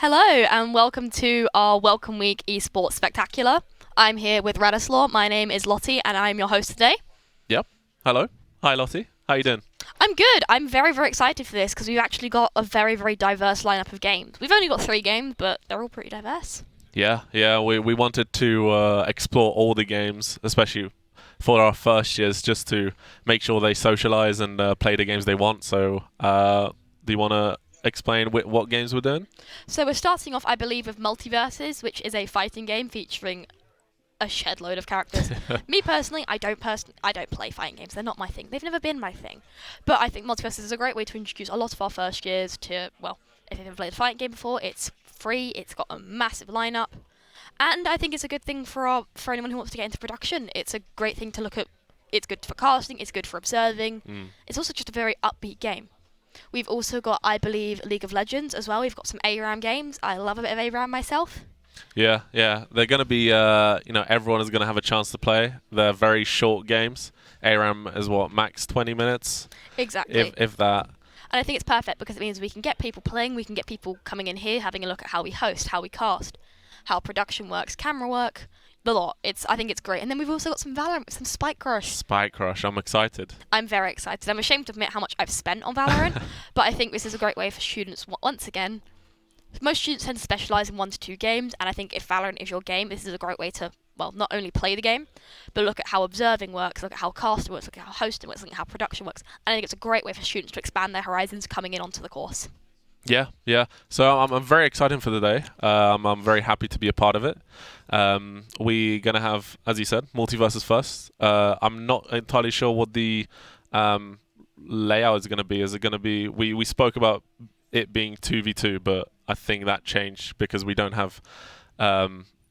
Hello and welcome to our Welcome Week Esports Spectacular. I'm here with Radislaw. My name is Lottie and I'm your host today. Yep. Hello. Hi, Lottie. How you doing? I'm good. I'm very, very excited for this because we've actually got a very, very diverse lineup of games. We've only got 3 games, but they're all pretty diverse. Yeah. We wanted to explore all the games, especially for our first years, just to make sure they socialize and play the games they want. So, do you want to explain what games we're doing? So we're starting off, I believe, with Multiverses, which is a fighting game featuring a shed load of characters. Me personally, I don't play fighting games. They're not my thing. They've never been my thing. But I think Multiverses is a great way to introduce a lot of our first years to, well, if you've never played a fighting game before, it's free, it's got a massive lineup, and I think it's a good thing for anyone who wants to get into production. It's a great thing to look at. It's good for casting, it's good for observing. It's also just a very upbeat game. We've also got, I believe, League of Legends as well. We've got some ARAM games. I love a bit of ARAM myself. Yeah. They're going to be, everyone is going to have a chance to play. They're very short games. ARAM is max 20 minutes? Exactly. If that. And I think it's perfect because it means we can get people playing, we can get people coming in here, having a look at how we host, how we cast, how production works, camera work, the lot. I think it's great. And then we've also got some Valorant, some Spike Crush. Spike Crush, I'm excited. I'm very excited. I'm ashamed to admit how much I've spent on Valorant, but I think this is a great way for students, once again. Most students tend to specialise in 1 to 2 games, and I think if Valorant is your game, this is a great way to, well, not only play the game, but look at how observing works, look at how casting works, look at how hosting works, look at how production works. And I think it's a great way for students to expand their horizons coming in onto the course. Yeah. So I'm very excited for the day. I'm very happy to be a part of it. We're going to have, as you said, multiverses first. I'm not entirely sure what the layout is going to be. Is it going to be... We spoke about it being 2v2, but I think that changed because we don't have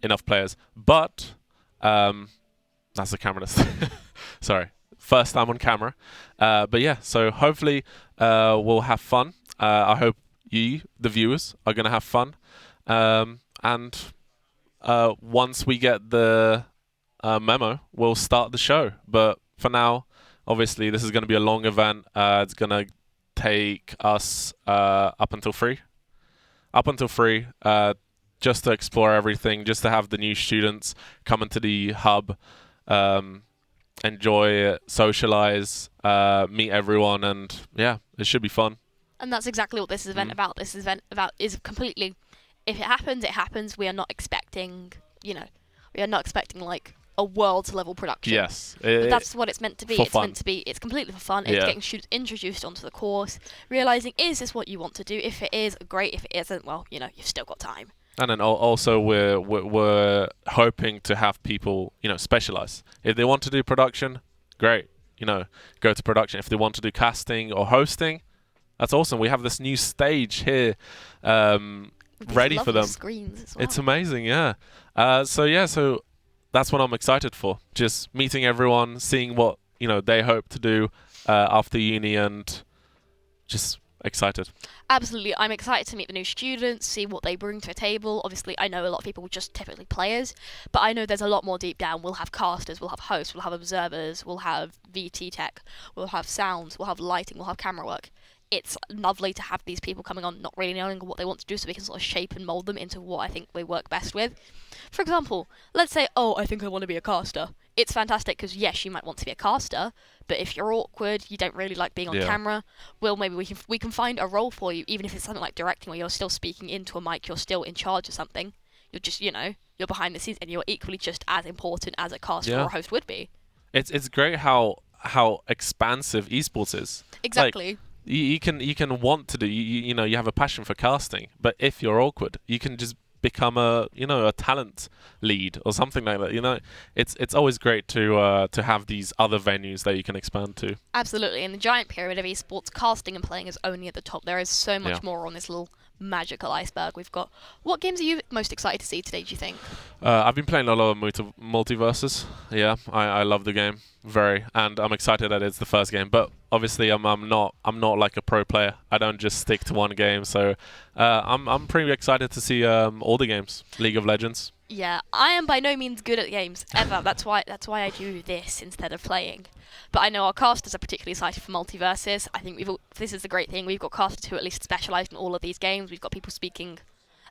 enough players. But that's the camera. Sorry. First time on camera. But yeah, so hopefully we'll have fun. I hope you, the viewers, are going to have fun. And once we get the memo, we'll start the show. But for now, obviously, this is going to be a long event. It's going to take us up until 3. Up until 3, just to explore everything, just to have the new students come into the hub, enjoy, socialize, meet everyone, and yeah, it should be fun. And that's exactly what this event about. This event is completely, if it happens, it happens. We are not expecting, we are not expecting like a world level production. Yes. But that's what it's meant to be. For It's fun. meant to be, it's completely for fun. It's getting students introduced onto the course, realizing, is this what you want to do? If it is, great. If it isn't, well, you've still got time. And then also we're hoping to have people, specialize. If they want to do production, great. Go to production. If they want to do casting or hosting, that's awesome. We have this new stage here ready for them. Screens as well. It's amazing, yeah. So that's what I'm excited for. Just meeting everyone, seeing what they hope to do after uni, and just excited. Absolutely. I'm excited to meet the new students, see what they bring to the table. Obviously, I know a lot of people are just typically players, but I know there's a lot more deep down. We'll have casters, we'll have hosts, we'll have observers, we'll have VT tech, we'll have sounds, we'll have lighting, we'll have camera work. It's lovely to have these people coming on not really knowing what they want to do, so we can sort of shape and mould them into what I think they work best with. For example, let's say, I think I want to be a caster. It's fantastic because, yes, you might want to be a caster, but if you're awkward, you don't really like being on camera, well, maybe we can find a role for you, even if it's something like directing where you're still speaking into a mic, you're still in charge of something. You're just, you're behind the scenes and you're equally just as important as a caster or a host would be. It's great how expansive esports is. Exactly. Like, you can want to do you have a passion for casting, but if you're awkward, you can just become a talent lead or something like that. It's always great to have these other venues that you can expand to. Absolutely. In the giant pyramid of esports, casting and playing is only at the top. There is so much more on this little magical iceberg we've got. What games are you most excited to see today, do you think? I've been playing a lot of multiverses. Yeah, I love the game very, and I'm excited that it's the first game. But obviously, I'm not like a pro player. I don't just stick to one game. So I'm pretty excited to see all the games. League of Legends. Yeah, I am by no means good at games ever. That's why I do this instead of playing. But I know our casters are particularly excited for multiverses. I think this is the great thing. We've got casters who at least specialise in all of these games. We've got people speaking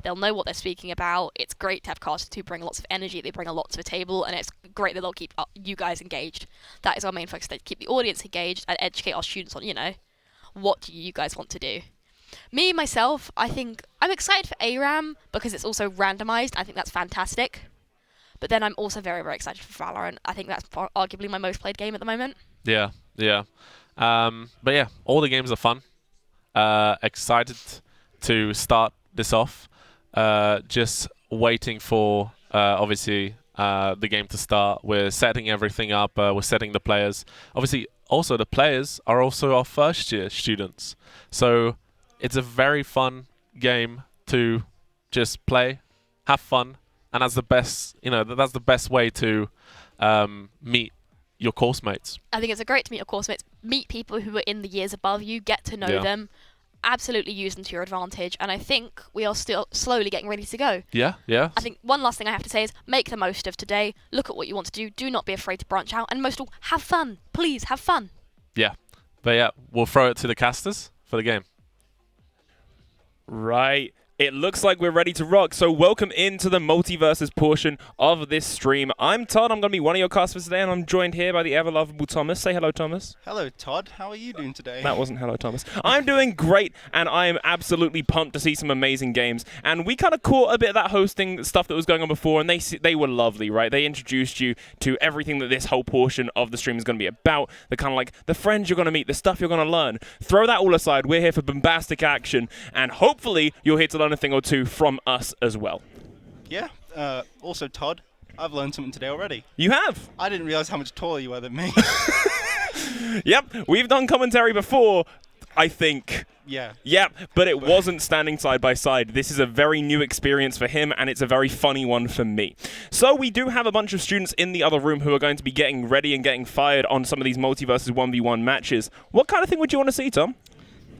They'll know what they're speaking about. It's great to have casters who bring lots of energy. They bring a lot to the table, and it's great that they'll keep you guys engaged. That is our main focus: to keep the audience engaged and educate our students on, what do you guys want to do. Me, myself, I think I'm excited for ARAM because it's also randomized. I think that's fantastic. But then I'm also very, very excited for Valorant. I think that's arguably my most played game at the moment. Yeah, yeah. But yeah, all the games are fun. Excited to start this off. Just waiting for, obviously, the game to start. We're setting everything up. We're setting the players. Obviously, also the players are also our first-year students. So it's a very fun game to just play, have fun, and that's the best. That's the best way to meet your course mates. I think it's great to meet your course mates, meet people who are in the years above you, get to know them, absolutely use them to your advantage, and I think we are still slowly getting ready to go. Yeah. I think one last thing I have to say is make the most of today, look at what you want to do, do not be afraid to branch out, and most of all, have fun. Please, have fun. Yeah. But yeah, we'll throw it to the casters for the game. Right. It looks like we're ready to rock, so welcome into the Multiverses portion of this stream. I'm Todd, I'm going to be one of your casters today, and I'm joined here by the ever-lovable Thomas. Say hello, Thomas. Hello, Todd. How are you doing today? That wasn't hello, Thomas. I'm doing great, and I am absolutely pumped to see some amazing games. And we kind of caught a bit of that hosting stuff that was going on before, and they were lovely, right? They introduced you to everything that this whole portion of the stream is going to be about. The kind of like the friends you're going to meet, the stuff you're going to learn. Throw that all aside. We're here for bombastic action, and hopefully you're here to learn a thing or two from us as well. Yeah. Also, Todd, I've learned something today already. You have? I didn't realize how much taller you were than me. Yep, we've done commentary before, I think. Yeah. Yep, but it wasn't standing side by side. This is a very new experience for him, and it's a very funny one for me. So we do have a bunch of students in the other room who are going to be getting ready and getting fired on some of these Multiverses 1v1 matches. What kind of thing would you want to see, Tom?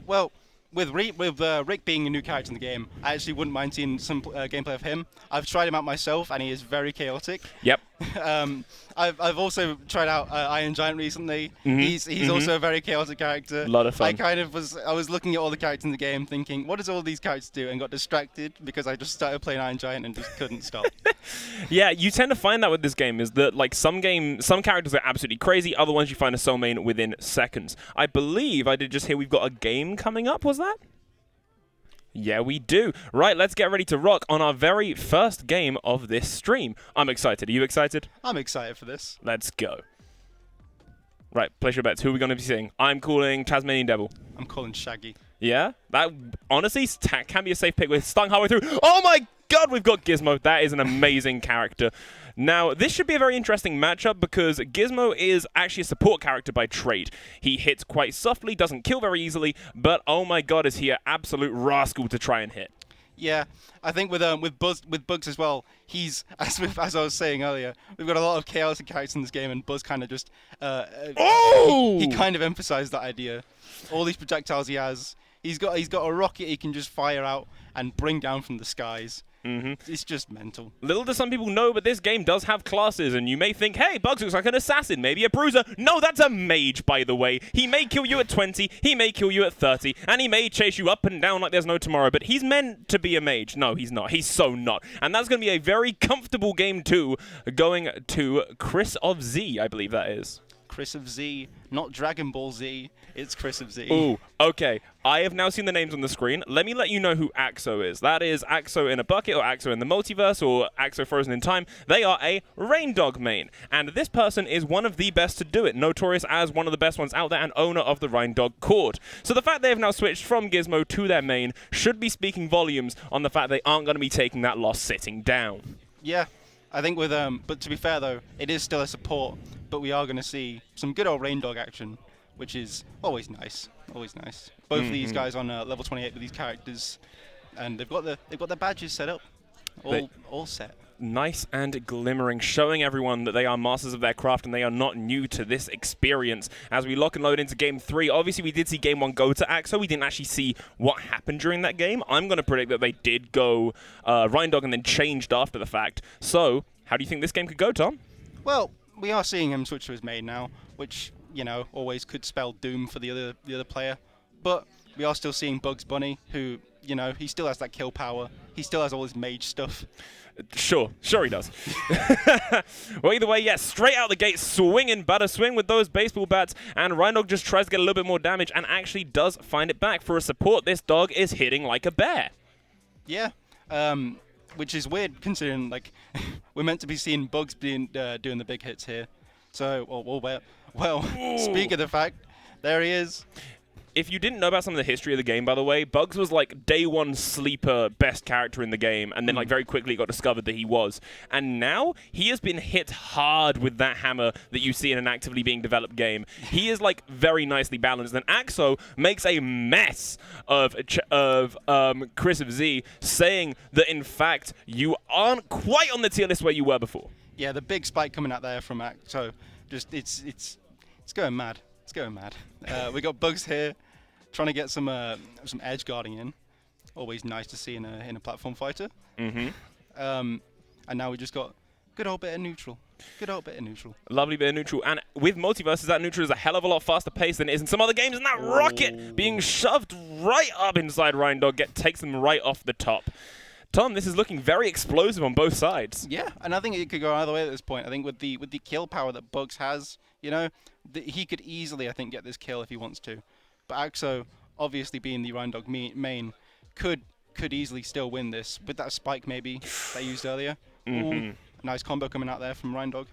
Well, with Rick being a new character in the game, I actually wouldn't mind seeing some gameplay of him. I've tried him out myself, and he is very chaotic. Yep. I've also tried out Iron Giant recently. He's also a very chaotic character. A lot of fun. I was looking at all the characters in the game, thinking, what does all these characters do? And got distracted because I just started playing Iron Giant and just couldn't stop. Yeah, you tend to find that with this game is that like some characters are absolutely crazy, other ones you find a soul main within seconds. I believe I did just hear we've got a game coming up, was that? Yeah, we do. Right, let's get ready to rock on our very first game of this stream. I'm excited. Are you excited? I'm excited for this. Let's go. Right, place your bets. Who are we going to be seeing? I'm calling Tasmanian Devil. I'm calling Shaggy. Yeah? That, honestly, can be a safe pick. We're stung halfway through. Oh my god, we've got Gizmo. That is an amazing character. Now, this should be a very interesting matchup because Gizmo is actually a support character by trade. He hits quite softly, doesn't kill very easily, but oh my god, is he an absolute rascal to try and hit. Yeah, I think with Bugs as well, he's as I was saying earlier, we've got a lot of chaotic characters in this game, and Buzz kind of just he kind of emphasized that idea. All these projectiles he has, he's got a rocket he can just fire out and bring down from the skies. It's just mental. Little do some people know, but this game does have classes, and you may think, hey, Bugs looks like an assassin, maybe a bruiser. No, that's a mage, by the way. He may kill you at 20, he may kill you at 30, and he may chase you up and down like there's no tomorrow, but he's meant to be a mage. No, he's not. He's so not. And that's going to be a very comfortable game, too, going to Chris of Z, I believe that is. Chris of Z, not Dragon Ball Z. It's Chris of Z. Ooh, okay. I have now seen the names on the screen. Let me let you know who Axo is. That is Axo in a bucket, or Axo in the multiverse, or Axo frozen in time. They are a Rain Dog main, and this person is one of the best to do it, notorious as one of the best ones out there and owner of the Rain Dog Court. So the fact they have now switched from Gizmo to their main should be speaking volumes on the fact they aren't going to be taking that loss sitting down. Yeah, I think with but to be fair though, it is still a support, but we are going to see some good old Rain Dog action, which is always nice. Always nice. Both of these guys on level 28 with these characters, and they've got their badges set up, all set. Nice and glimmering, showing everyone that they are masters of their craft and they are not new to this experience. As we lock and load into Game 3, obviously we did see Game 1 go to Axo. We didn't actually see what happened during that game. I'm going to predict that they did go Rain Dog and then changed after the fact. So, how do you think this game could go, Tom? Well, we are seeing him switch to his main now, which, you know, always could spell doom for the other player. But we are still seeing Bugs Bunny, who you know, he still has that kill power. He still has all his mage stuff. Sure he does. Well, either way, yes, straight out the gate, swinging, better swing with those baseball bats, and Rhino just tries to get a little bit more damage and actually does find it back. For a support, this dog is hitting like a bear. Yeah, which is weird considering, like, we're meant to be seeing Bugs doing the big hits here. So, well, speak of the fact, there he is. If you didn't know about some of the history of the game, by the way, Bugs was like day one sleeper best character in the game, and then like very quickly it got discovered that he was. And now he has been hit hard with that hammer that you see in an actively being developed game. He is like very nicely balanced. And Axo makes a mess of Chris of Z, saying that in fact you aren't quite on the tier list where you were before. Yeah, the big spike coming out there from Axo, just it's going mad. It's going mad. We got Bugs here, trying to get some edge guarding in. Always nice to see in a platform fighter. Mm-hmm. And now we just got good old bit of neutral. Good old bit of neutral. Lovely bit of neutral. And with Multiverses, that neutral is a hell of a lot faster paced than it is in some other games. And that rocket being shoved right up inside Rhino takes them right off the top. Tom, this is looking very explosive on both sides. Yeah, and I think it could go either way at this point. I think with the kill power that Bugs has, you know, he could easily, I think, get this kill if he wants to. But Axo, obviously being the Rhino main, could easily still win this with that spike maybe that I used earlier. Ooh, nice combo coming out there from Rhino.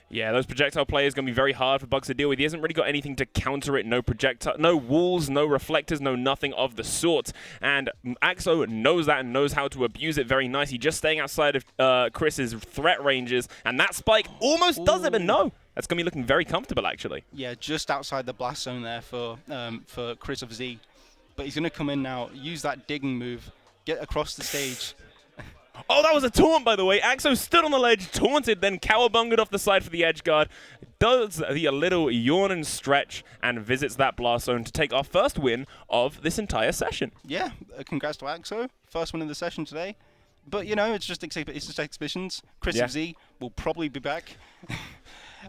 Yeah, those projectile players going to be very hard for Bugs to deal with. He hasn't really got anything to counter it. No projectile, no walls, no reflectors, no nothing of the sort. And Axo knows that and knows how to abuse it very nicely. Just staying outside of Chris's threat ranges. And that spike almost does it, but no. That's going to be looking very comfortable, actually. Yeah, just outside the blast zone there for Chris of Z. But he's going to come in now, use that digging move, get across the stage. Oh, that was a taunt, by the way. Axo stood on the ledge, taunted, then cowabungered off the side for the edge guard. Does the little yawn and stretch and visits that blast zone to take our first win of this entire session. Yeah, congrats to Axo. First win of the session today. But, you know, it's just exhibitions. Chris of Z will probably be back.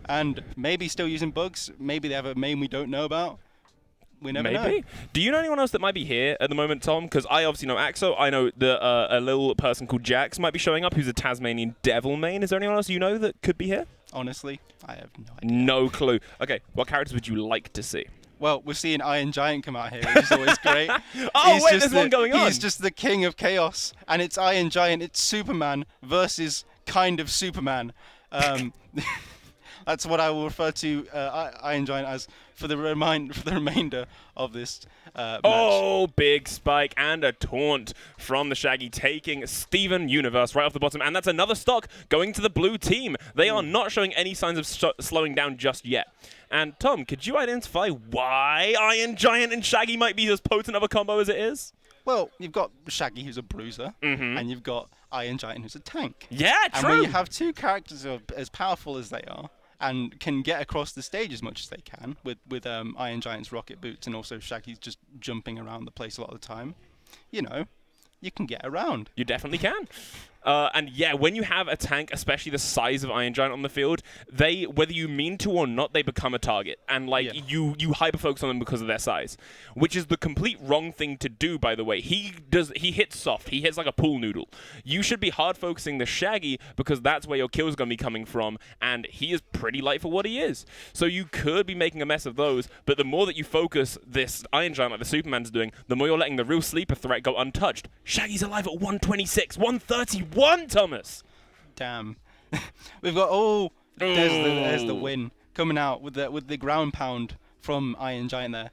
And maybe still using Bugs. Maybe they have a main we don't know about. We never know. Do you know anyone else that might be here at the moment, Tom? Because I obviously know Axo. I know that a little person called Jax might be showing up, who's a Tasmanian Devil main. Is there anyone else you know that could be here? Honestly, I have no idea. No clue. Okay, what characters would you like to see? Well, we're seeing Iron Giant come out here, which is always great. Wait, there's one going on. He's just the king of chaos, and it's Iron Giant. It's Superman versus kind of Superman. That's what I will refer to Iron Giant as for the remainder of this match. Oh, big spike and a taunt from the Shaggy, taking Steven Universe right off the bottom. And that's another stock going to the blue team. They are not showing any signs of slowing down just yet. And Tom, could you identify why Iron Giant and Shaggy might be as potent of a combo as it is? Well, you've got Shaggy, who's a bruiser, and you've got Iron Giant, who's a tank. Yeah, true. And when you have two characters who are as powerful as they are, and can get across the stage as much as they can with Iron Giant's rocket boots and also Shaggy's just jumping around the place a lot of the time, you know, you can get around. You definitely can. And yeah, when you have a tank, especially the size of Iron Giant on the field, they, whether you mean to or not, they become a target. And like you hyper-focus on them because of their size, which is the complete wrong thing to do, by the way. He hits soft. He hits like a pool noodle. You should be hard-focusing the Shaggy because that's where your kills are going to be coming from, and he is pretty light for what he is. So you could be making a mess of those, but the more that you focus this Iron Giant like the Superman's doing, the more you're letting the real sleeper threat go untouched. Shaggy's alive at 126, 131, Thomas. Damn. We've got there's the win coming out with the ground pound from Iron Giant there.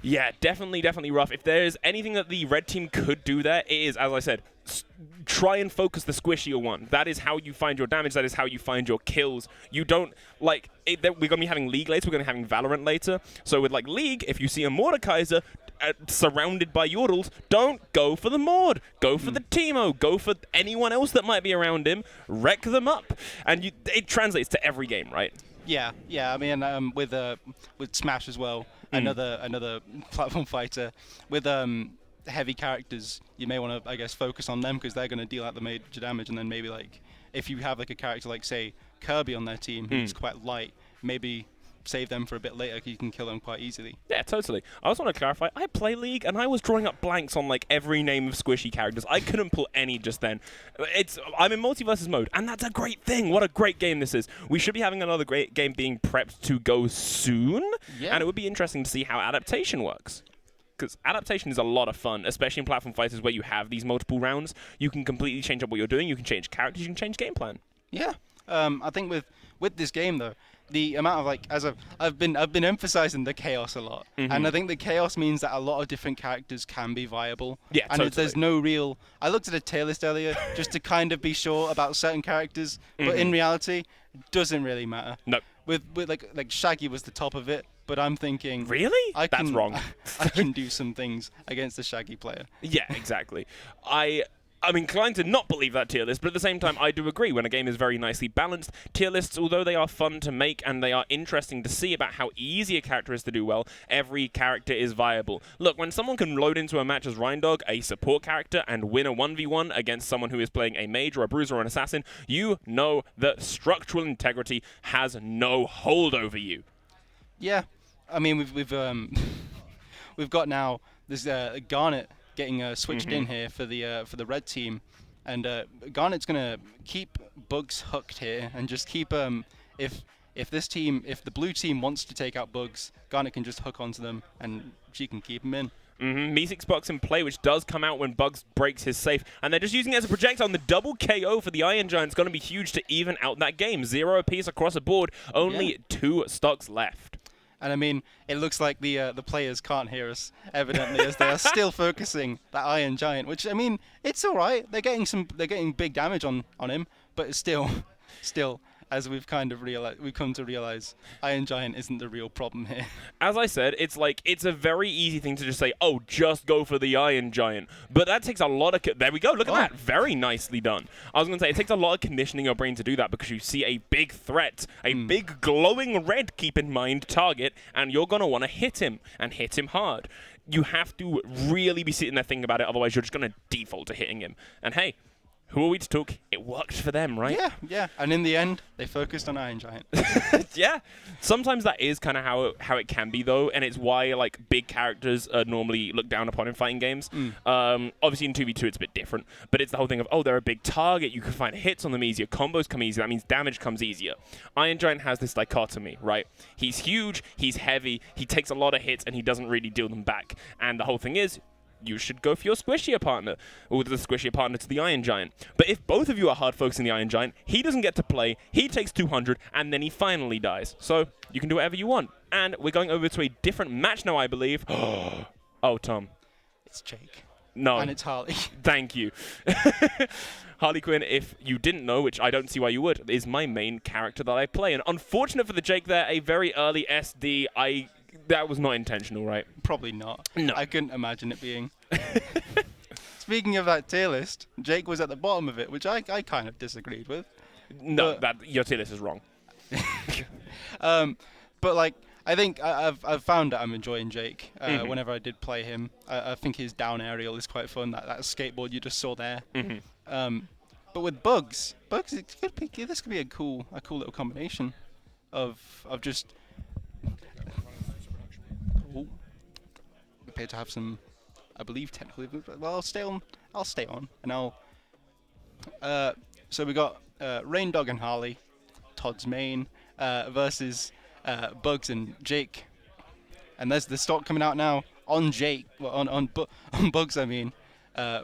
Yeah, definitely rough. If there's anything that the red team could do there, it is, as I said, try and focus the squishier one. That is how you find your damage. That is how you find your kills. You don't, like, we're going to be having League later. We're going to be having Valorant later. So with, like, League, if you see a Mordekaiser surrounded by Yordles, don't go for the Mord. Go for the Teemo. Go for anyone else that might be around him. Wreck them up. And it translates to every game, right? Yeah. I mean, with Smash as well, another platform fighter with heavy characters. You may want to, I guess, focus on them because they're going to deal out the major damage, and then maybe like if you have like a character like say Kirby on their team who's quite light, maybe save them for a bit later, 'cause you can kill them quite easily. Yeah, totally. I also want to clarify, I play League, and I was drawing up blanks on, like, every name of squishy characters. I couldn't pull any just then. I'm in multiverses mode, and that's a great thing. What a great game this is. We should be having another great game being prepped to go soon, and it would be interesting to see how adaptation works. Because adaptation is a lot of fun, especially in platform fighters where you have these multiple rounds. You can completely change up what you're doing. You can change characters. You can change game plan. Yeah. I think with this game though, the amount of like as I've been emphasizing the chaos a lot, and I think the chaos means that a lot of different characters can be viable. Yeah, and totally. there's no real. I looked at a tier list earlier just to kind of be sure about certain characters, but in reality, it doesn't really matter. No. With like Shaggy was the top of it, but I'm thinking Really? That's wrong. I can do some things against the Shaggy player. Yeah, exactly. I'm inclined to not believe that tier list, but at the same time, I do agree when a game is very nicely balanced. Tier lists, although they are fun to make and they are interesting to see about how easy a character is to do well, every character is viable. Look, when someone can load into a match as Reindog, a support character, and win a 1v1 against someone who is playing a mage or a bruiser or an assassin, you know that structural integrity has no hold over you. Yeah, I mean we've we've got now this Garnet getting switched in here for the red team, and Garnet's gonna keep Bugs hooked here and just keep if the blue team wants to take out Bugs, Garnet can just hook onto them and she can keep him in. Meeseek's box in play, which does come out when Bugs breaks his safe, and they're just using it as a projectile, and the double KO for the Iron Giant's going to be huge to even out that game. 0 apiece across the board, only 2 stocks left. And I mean, it looks like the players can't hear us, evidently, as they are still focusing that Iron Giant. Which I mean, it's all right. They're getting big damage on him, but it's still, as we've come to realize, Iron Giant isn't the real problem here. As I said, it's a very easy thing to just say, oh, just go for the Iron Giant. But that takes a lot of... There we go, look at that. Very nicely done. I was going to say, it takes a lot of conditioning your brain to do that because you see a big threat, a big glowing red, keep in mind, target, and you're going to want to hit him, and hit him hard. You have to really be sitting there thinking about it, otherwise you're just going to default to hitting him. And hey, who are we to talk? It worked for them, right? Yeah. And in the end, they focused on Iron Giant. Yeah. Sometimes that is kind of how it can be, though, and it's why like big characters are normally looked down upon in fighting games. Obviously, in 2v2, it's a bit different, but it's the whole thing of, oh, they're a big target. You can find hits on them easier. Combos come easier. That means damage comes easier. Iron Giant has this dichotomy, right? He's huge, he's heavy, he takes a lot of hits, and he doesn't really deal them back. And the whole thing is, you should go for your squishier partner, or the squishier partner to the Iron Giant. But if both of you are hard focusing the Iron Giant, he doesn't get to play, he takes 200, and then he finally dies. So you can do whatever you want. And we're going over to a different match now, I believe. Oh, Tom. It's Jake. No. And it's Harley. Thank you. Harley Quinn, if you didn't know, which I don't see why you would, is my main character that I play. And unfortunate for the Jake there, a very early SD. That was not intentional, right? Probably not. No. I couldn't imagine it being. Speaking of that tier list, Jake was at the bottom of it, which I kind of disagreed with. No, your tier list is wrong. But like, I think I've found that I'm enjoying Jake whenever I did play him. I think his down aerial is quite fun. That skateboard you just saw there. But with Bugs, this could be a cool little combination of just. Appear to have some, I believe, technically. Well, I'll stay on, and I'll. So we got Reindog and Harley, Todd's main, versus Bugs and Jake, and there's the stock coming out now on Jake, well, on Bugs, I mean,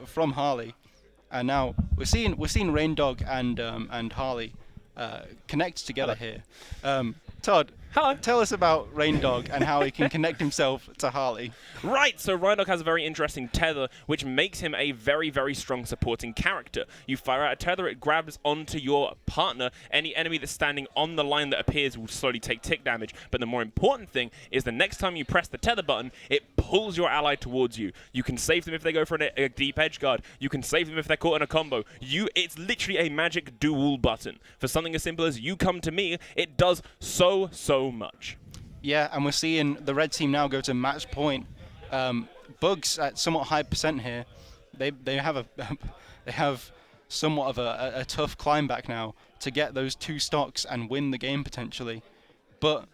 from Harley, and now we're seeing Reindog and Harley connect together here. Todd. Hello. Tell us about Reindog and how he can connect himself to Harley. Right, so Reindog has a very interesting tether, which makes him a very, very strong supporting character. You fire out a tether, it grabs onto your partner. Any enemy that's standing on the line that appears will slowly take tick damage. But the more important thing is the next time you press the tether button, it pulls your ally towards you. You can save them if they go for a deep edge guard. You can save them if they're caught in a combo. It's literally a magic duel button. For something as simple as you come to me, it does so much. Yeah, and we're seeing the red team now go to match point. Bugs at somewhat high percent here. They have somewhat of a tough climb back now to get those 2 stocks and win the game potentially. But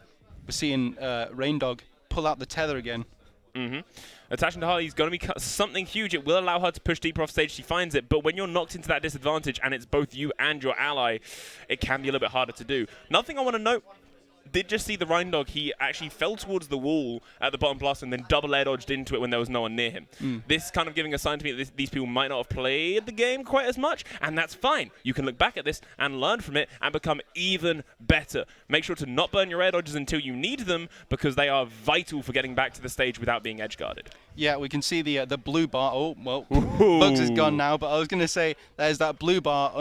we're seeing Raindog pull out the tether again. Attaching to Harley is going to be something huge. It will allow her to push deeper off stage. She finds it, but when you're knocked into that disadvantage and it's both you and your ally, it can be a little bit harder to do. Another thing I want to note, did just see the Reindog. He actually fell towards the wall at the bottom blast and then double air dodged into it when there was no one near him. This kind of giving a sign to me that these people might not have played the game quite as much, and that's fine. You can look back at this and learn from it and become even better. Make sure to not burn your air dodges until you need them, because they are vital for getting back to the stage without being edge guarded. Yeah, we can see the blue bar. Oh, well, Bugs is gone now, but I was going to say there's that blue bar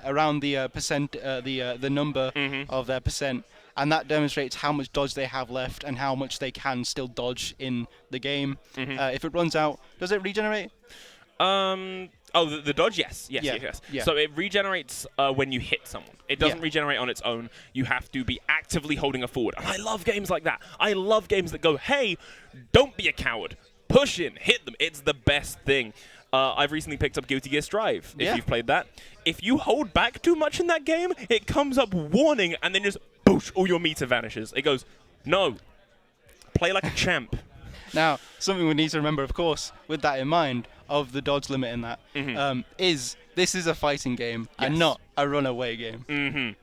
around the percent, the number of their percent, and that demonstrates how much dodge they have left and how much they can still dodge in the game. If it runs out, does it regenerate? Oh, the dodge, yes. Yeah. So it regenerates when you hit someone. It doesn't regenerate on its own. You have to be actively holding a forward. And I love games like that. I love games that go, hey, don't be a coward. Push in, hit them. It's the best thing. I've recently picked up Guilty Gear Strive, if you've played that. If you hold back too much in that game, it comes up warning, and then just, boosh, all your meter vanishes. It goes, no, play like a champ. Now, something we need to remember, of course, with that in mind, of the dodge limit in that, is this is a fighting game and not a runaway game.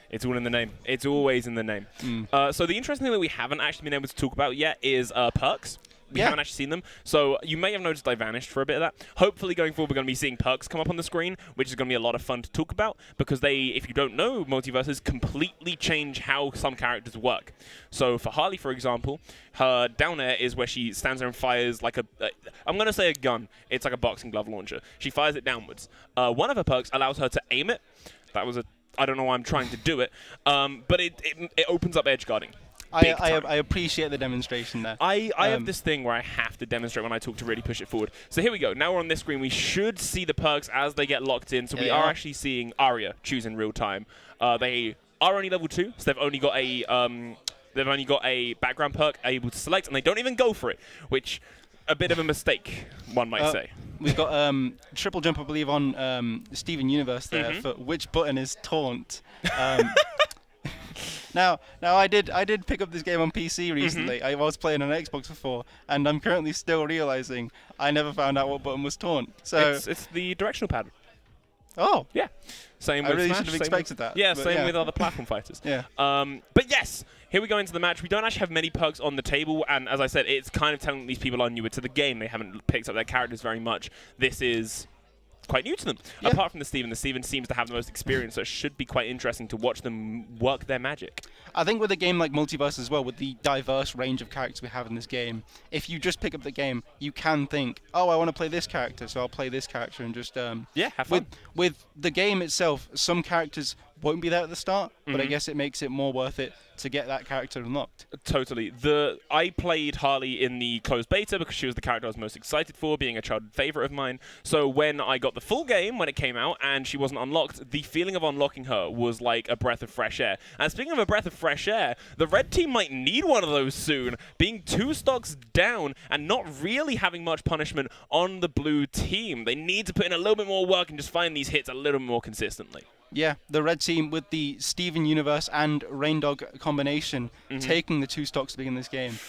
It's all in the name. It's always in the name. So the interesting thing that we haven't actually been able to talk about yet is perks. We haven't actually seen them. So you may have noticed I vanished for a bit of that. Hopefully going forward we're going to be seeing perks come up on the screen, which is going to be a lot of fun to talk about, because they, if you don't know, multiverses completely change how some characters work. So for Harley, for example, her down air is where she stands there and fires like I'm going to say a gun. It's like a boxing glove launcher. She fires it downwards. One of her perks allows her to aim it. That was I don't know why I'm trying to do it, but it opens up edge guarding. I appreciate the demonstration there. I have this thing where I have to demonstrate when I talk to really push it forward. So here we go. Now we're on this screen. We should see the perks as they get locked in. So we are actually seeing Arya choose in real time. They are only level 2, so they've only got a background perk able to select, and they don't even go for it, which a bit of a mistake, one might say. We've got triple jump, I believe, on Steven Universe there for which button is taunt. Now I did pick up this game on PC recently. I was playing on Xbox before, and I'm currently still realizing I never found out what button was taunt. So it's the directional pad. Oh. Yeah. Same with I really Smash, should have expected that. Yeah, same with other platform fighters. Yeah. But yes, here we go into the match. We don't actually have many perks on the table, and as I said, it's kind of telling these people are newer to the game. They haven't picked up their characters very much. This is quite new to them. Yeah. Apart from the Steven seems to have the most experience, so it should be quite interesting to watch them work their magic. I think with a game like Multiverse as well, with the diverse range of characters we have in this game, if you just pick up the game, you can think, oh, I want to play this character, so I'll play this character, and just have fun. With the game itself, some characters won't be there at the start, but I guess it makes it more worth it to get that character unlocked. Totally. I played Harley in the closed beta because she was the character I was most excited for, being a child favorite of mine. So when I got the full game, when it came out, and she wasn't unlocked, the feeling of unlocking her was like a breath of fresh air. And speaking of a breath of fresh air, the red team might need one of those soon, being 2 stocks down and not really having much punishment on the blue team. They need to put in a little bit more work and just find these hits a little more consistently. Yeah, the red team with the Steven Universe and Raindog combination taking the 2 stocks to begin this game.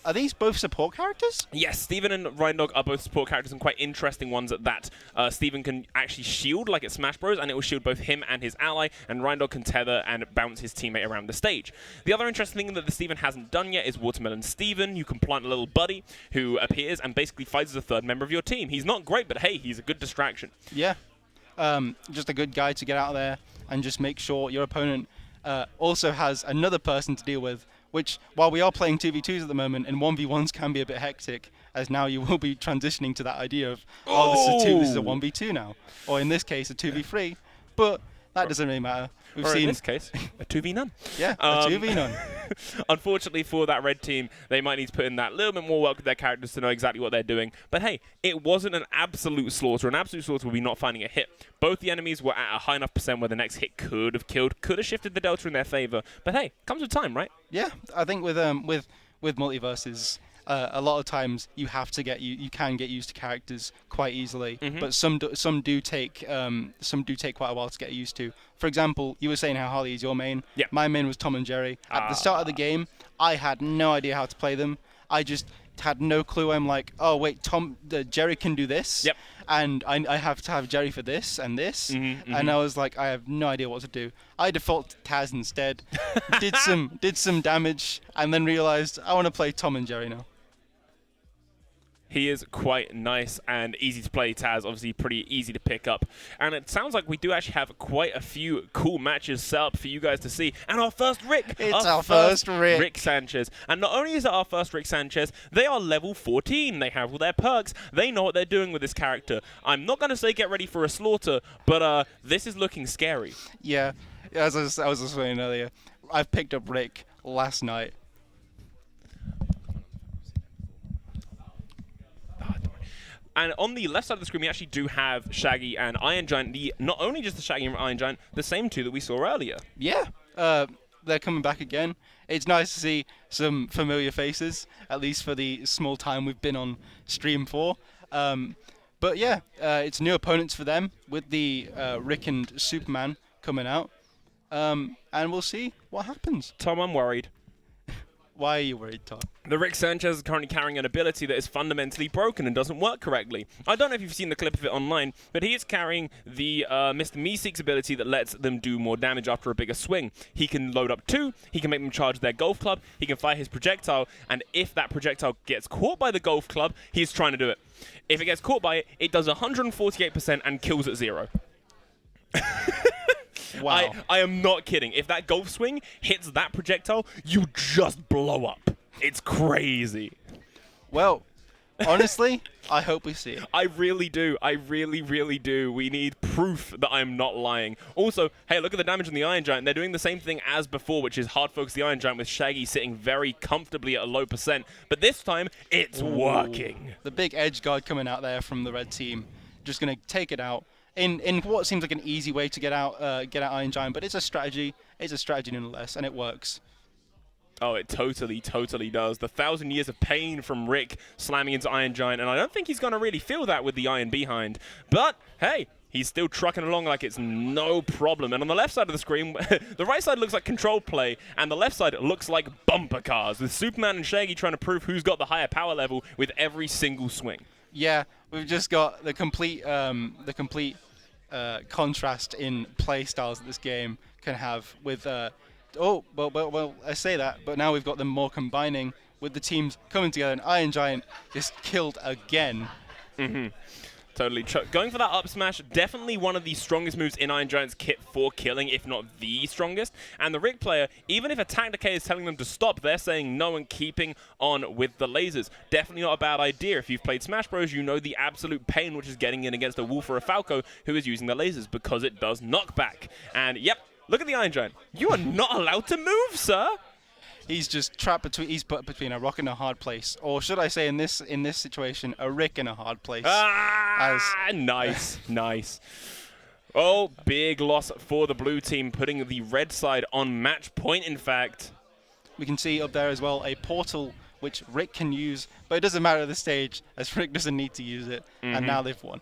Are these both support characters? Yes, Steven and Reindog are both support characters, and quite interesting ones at that. Steven can actually shield like at Smash Bros, and it will shield both him and his ally, and Reindog can tether and bounce his teammate around the stage. The other interesting thing that the Steven hasn't done yet is Watermelon Steven. You can plant a little buddy who appears and basically fights as a third member of your team. He's not great, but hey, he's a good distraction. Yeah. Just a good guy to get out there and just make sure your opponent also has another person to deal with, which, while we are playing 2v2s at the moment, and 1v1s can be a bit hectic, as now you will be transitioning to that idea of, this is a 1v2 now, or in this case, a 2v3, but that doesn't really matter. We've seen in this case, a 2v-none. Yeah, a 2v-none. Unfortunately for that red team, they might need to put in that little bit more work with their characters to know exactly what they're doing. But hey, it wasn't an absolute slaughter. An absolute slaughter would be not finding a hit. Both the enemies were at a high enough percent where the next hit could have killed, could have shifted the delta in their favor. But hey, comes with time, right? Yeah, I think with multiverses, a lot of times you have to you can get used to characters quite easily, but some do take quite a while to get used to. For example, you were saying how Harley is your main. Yeah. My main was Tom and Jerry. At the start of the game, I had no idea how to play them. I just had no clue. I'm like, oh wait, Jerry can do this. Yep. And I have to have Jerry for this and this. And I was like, I have no idea what to do. I defaulted to Taz instead. did some damage, and then realized I want to play Tom and Jerry now. He is quite nice and easy to play. Taz, obviously pretty easy to pick up. And it sounds like we do actually have quite a few cool matches set up for you guys to see. And our first Rick. It's our first Rick. Rick Sanchez. And not only is it our first Rick Sanchez, they are level 14. They have all their perks. They know what they're doing with this character. I'm not going to say get ready for a slaughter, but this is looking scary. Yeah, as I was saying earlier, I've picked up Rick last night. And on the left side of the screen, we actually do have Shaggy and Iron Giant. Not only just the Shaggy and Iron Giant, the same two that we saw earlier. Yeah, they're coming back again. It's nice to see some familiar faces, at least for the small time we've been on stream for. But yeah, it's new opponents for them with the Rick and Superman coming out. And we'll see what happens. Tom, I'm worried. Why are you worried, Tom? The Rick Sanchez is currently carrying an ability that is fundamentally broken and doesn't work correctly. I don't know if you've seen the clip of it online, but he is carrying the Mr. Meeseeks ability that lets them do more damage after a bigger swing. He can load up 2, he can make them charge their golf club, he can fire his projectile, and if that projectile gets caught by the golf club, he's trying to do it. If it gets caught by it, it does 148% and kills at 0. Wow. I am not kidding. If that golf swing hits that projectile, you just blow up. It's crazy. Well, honestly, I hope we see it. I really do. I really, really do. We need proof that I'm not lying. Also, hey, look at the damage on the Iron Giant. They're doing the same thing as before, which is hard focus the Iron Giant with Shaggy sitting very comfortably at a low percent. But this time, it's working. The big edge guard coming out there from the red team, just going to take it out. In what seems like an easy way to get out Iron Giant, but it's a strategy. It's a strategy nonetheless, and it works. Oh, it totally, totally does. The 1,000 years of pain from Rick slamming into Iron Giant, and I don't think he's going to really feel that with the Iron Behind. But, hey, he's still trucking along like it's no problem. And on the left side of the screen, the right side looks like control play, and the left side looks like bumper cars, with Superman and Shaggy trying to prove who's got the higher power level with every single swing. Yeah, we've just got the complete contrast in play styles that this game can have with well, I say that, but now we've got them more combining with the teams coming together, and Iron Giant is killed again. Totally. Going for that up smash, definitely one of the strongest moves in Iron Giant's kit for killing, if not the strongest. And the Rick player, even if Attack Decay is telling them to stop, they're saying no and keeping on with the lasers. Definitely not a bad idea. If you've played Smash Bros, you know the absolute pain which is getting in against a Wolf or a Falco who is using the lasers, because it does knockback. And yep, look at the Iron Giant. You are not allowed to move, sir. He's just trapped between. He's put between a rock and a hard place, or should I say, in this situation, a Rick in a hard place. Nice, nice. Oh, big loss for the blue team, putting the red side on match point. In fact, we can see up there as well a portal which Rick can use, but it doesn't matter at this stage as Rick doesn't need to use it, and now they've won.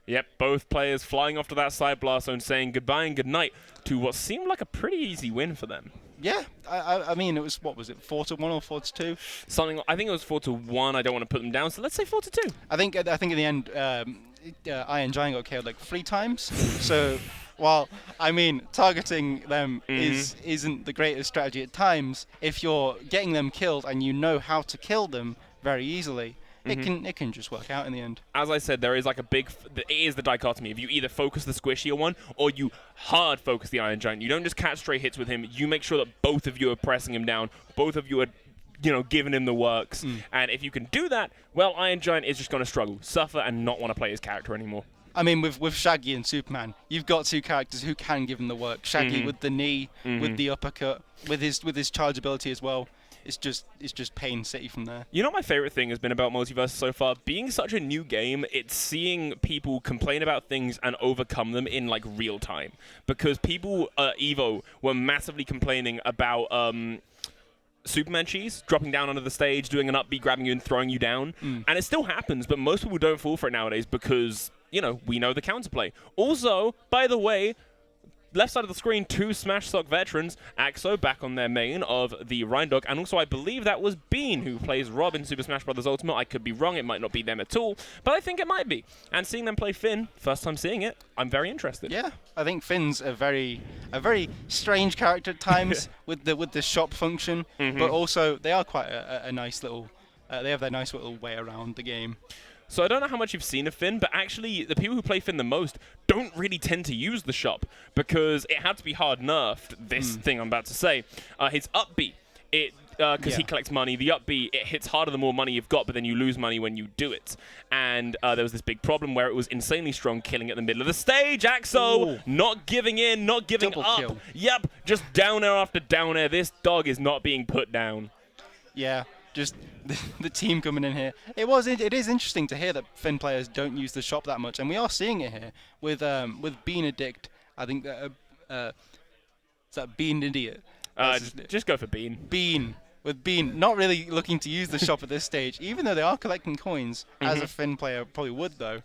Yep, both players flying off to that side blast zone, saying goodbye and goodnight to what seemed like a pretty easy win for them. Yeah, I mean, it was, what was it, 4-1 or 4-2? Something. I think it was 4-1. I don't want to put them down, so let's say 4-2. I think in the end, Iron Giant got killed like 3 times. So, while I mean, targeting them isn't the greatest strategy at times, if you're getting them killed and you know how to kill them very easily, it can just work out in the end. As I said, there is like it is the dichotomy. If you either focus the squishier one or you hard focus the Iron Giant, you don't just catch straight hits with him. You make sure that both of you are pressing him down. Both of you are, giving him the works. And if you can do that, well, Iron Giant is just going to struggle, suffer, and not want to play his character anymore. I mean, with Shaggy and Superman, you've got 2 characters who can give him the work. Shaggy with the knee, with the uppercut, with his charge ability as well. It's just Pain City from there. You know what my favorite thing has been about Multiverse so far? Being such a new game, it's seeing people complain about things and overcome them in like real time. Because people Evo were massively complaining about Superman cheese, dropping down onto the stage, doing an upbeat, grabbing you and throwing you down. And it still happens, but most people don't fall for it nowadays because, you know, we know the counterplay. Also, by the way, left side of the screen, 2 Smash Sock veterans, Axo back on their main of the Rhindog, and also I believe that was Bean who plays Rob in Super Smash Bros. Ultimate. I could be wrong, it might not be them at all, but I think it might be. And seeing them play Finn, first time seeing it, I'm very interested. Yeah, I think Finn's a very strange character at times with the shop function, but also they are quite a nice little. They have their nice little way around the game. So I don't know how much you've seen of Finn, but actually the people who play Finn the most don't really tend to use the shop because it had to be hard nerfed, this thing I'm about to say. His up B, because he collects money, the up B, it hits harder the more money you've got, but then you lose money when you do it. And there was this big problem where it was insanely strong, killing at the middle of the stage. Axo, not giving in, not giving Double up. kill. Yep, just down air after down air. This dog is not being put down. Yeah, just the team coming in here. It is interesting to hear that Finn players don't use the shop that much, and we are seeing it here with Bean Addict. I think that is that Bean Idiot. Just go for Bean. Bean with Bean not really looking to use the shop at this stage, even though they are collecting coins, as a Finn player probably would though.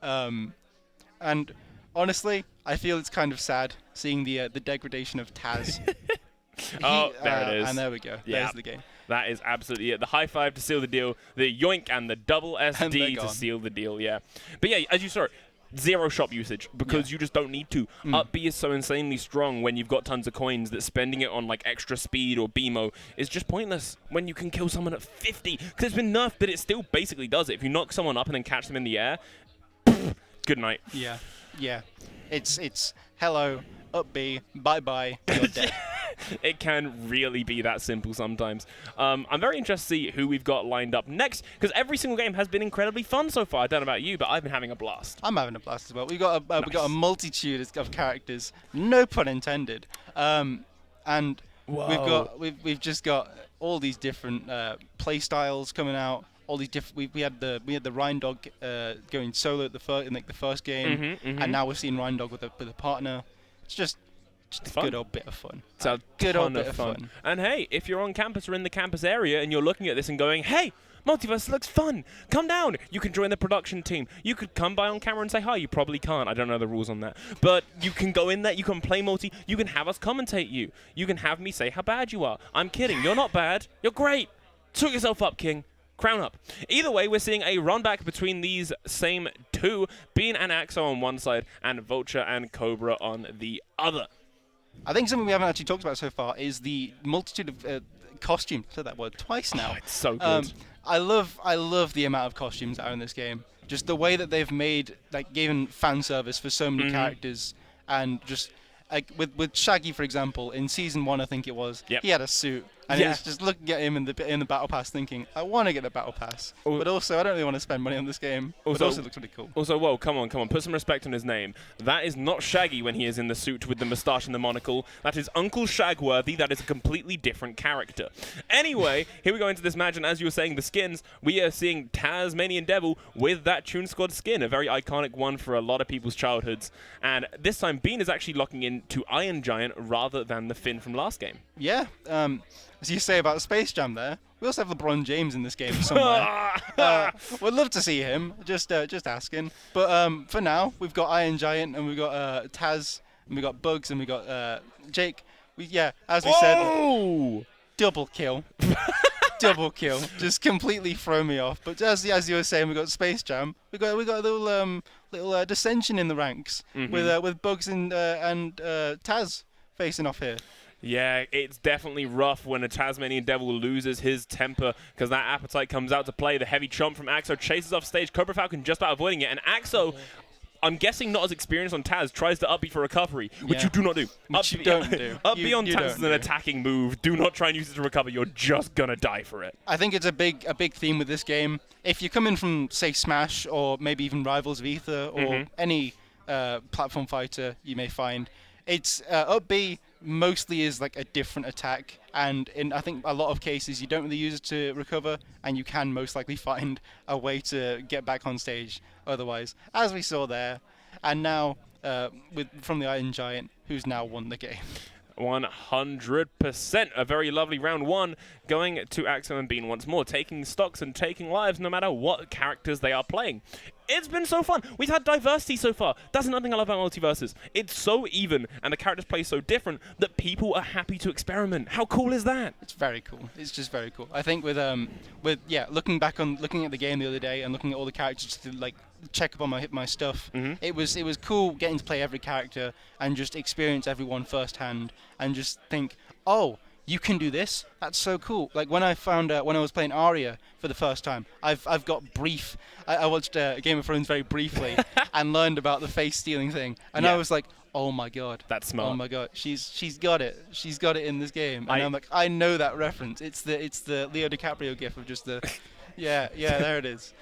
And honestly, I feel it's kind of sad seeing the degradation of Taz. There it is. And there we go. Yeah. There's the game. That is absolutely it. The high five to seal the deal, the yoink and the double they're SD to gone. seal the deal, yeah. But yeah, as you saw, 0 shop usage because you just don't need to. Up B is so insanely strong when you've got tons of coins that spending it on like extra speed or BMO is just pointless when you can kill someone at 50. Because it's been nerfed, but it still basically does it. If you knock someone up and then catch them in the air, good night. Yeah. It's hello, up B, bye bye, you're dead. It can really be that simple sometimes. I'm very interested to see who we've got lined up next, because every single game has been incredibly fun so far. I don't know about you, but I've been having a blast. I'm having a blast as well. We got a multitude of characters, no pun intended. And we've just got all these different play styles coming out. All these different. We had the Rhindog going solo at the first game, and now we're seeing Rhindog with a partner. It's just a fun. good old bit of fun. It's a good old ton bit of of fun. fun. And hey, if you're on campus or in the campus area and you're looking at this and going, hey, Multiverse looks fun, come down. You can join the production team. You could come by on camera and say hi. You probably can't. I don't know the rules on that. But you can go in there. You can play multi. You can have us commentate you. You can have me say how bad you are. I'm kidding. You're not bad. You're great. Took yourself up, King. Crown up. Either way, we're seeing a run back between these same two, Bean and Axo on one side and Vulture and Cobra on the other. I think something we haven't actually talked about so far is the multitude of costumes. I said that word twice now. Oh, it's so good. I love the amount of costumes that are in this game. Just the way that they've made, like, given fan service for so many characters, and just like with Shaggy, for example, in season 1, I think it was, he had a suit, and it was just looking at him in the battle pass, thinking, I want to get the battle pass, but also I don't really want to spend money on this game. But also it looks really cool. Also, whoa, come on, put some respect on his name. That is not Shaggy when he is in the suit with the moustache and the monocle. That is Uncle Shagworthy. That is a completely different character. Anyway, here we go into this match, and as you were saying, the skins, we are seeing Tasmanian Devil with that Toon Squad skin, a very iconic one for a lot of people's childhoods. And this time, Bean is actually locking in to Iron Giant rather than the Finn from last game. Yeah, as you say about Space Jam there, we also have LeBron James in this game somewhere. We'd love to see him, just asking. But for now, we've got Iron Giant, and we've got Taz, and we've got Bugs, and we've got Jake. As we said, double kill. Double kill. Just completely throw me off. But as you were saying, we got Space Jam. We got a little dissension in the ranks with Bugs and Taz facing off here. Yeah, it's definitely rough when a Tasmanian Devil loses his temper because that appetite comes out to play. The heavy chomp from Axo chases off stage. Cobra Falcon just about avoiding it. And Axo, I'm guessing not as experienced on Taz, tries to up B for recovery, which you do not do. Which you don't do. Up B on You Taz is an attacking move. Do not try and use it to recover. You're just going to die for it. I think it's a big theme with this game. If you come in from, say, Smash or maybe even Rivals of Ether or any platform fighter you may find, it's up B mostly is like a different attack, and in I think a lot of cases you don't really use it to recover, and you can most likely find a way to get back on stage otherwise, as we saw there. And now from the Iron Giant, who's now won the game. 100%. A very lovely round one going to Axo and Bean once more, taking stocks and taking lives no matter what characters they are playing. It's been so fun. We've had diversity so far. That's another thing I love about multiverses. It's so even, and the characters play so different that people are happy to experiment. How cool is that? It's very cool. It's just very cool. I think with looking at the game the other day and looking at all the characters to like check up on my stuff, it was cool getting to play every character and just experience everyone firsthand and just think, oh, you can do this. That's so cool. Like when I found when I was playing Arya for the first time, I've got brief. I watched Game of Thrones very briefly and learned about the face stealing thing, and I was like, oh my god, That's smart. oh my god, she's got it. She's got it in this game, and I'm like, I know that reference. It's the Leo DiCaprio gif of just the, yeah, there it is.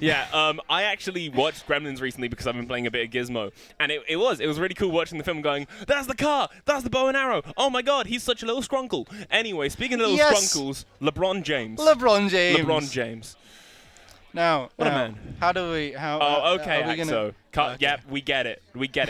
Yeah, I actually watched Gremlins recently because I've been playing a bit of Gizmo, and it was really cool watching the film going, that's the car, that's the bow and arrow, oh my god, he's such a little scrunkle. Anyway, speaking of little scrunkles, LeBron James. LeBron James. Now, What a man. How do we, how... Oh, okay, are we gonna- Axo. Okay. Yep, we get it.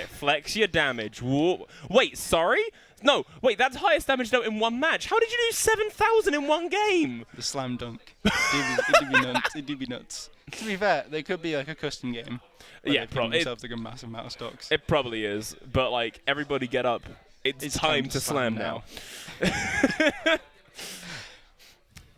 Flex your damage. Whoa. Wait, sorry? No, wait, that's highest damage though in one match. How did you do 7,000 in one game? The slam dunk. It do be nuts. It do be nuts. To be fair, they could be like a custom game. Yeah, they put probably. themselves like a massive amount of stocks. It probably is, but like, everybody get up. It's time to slam now.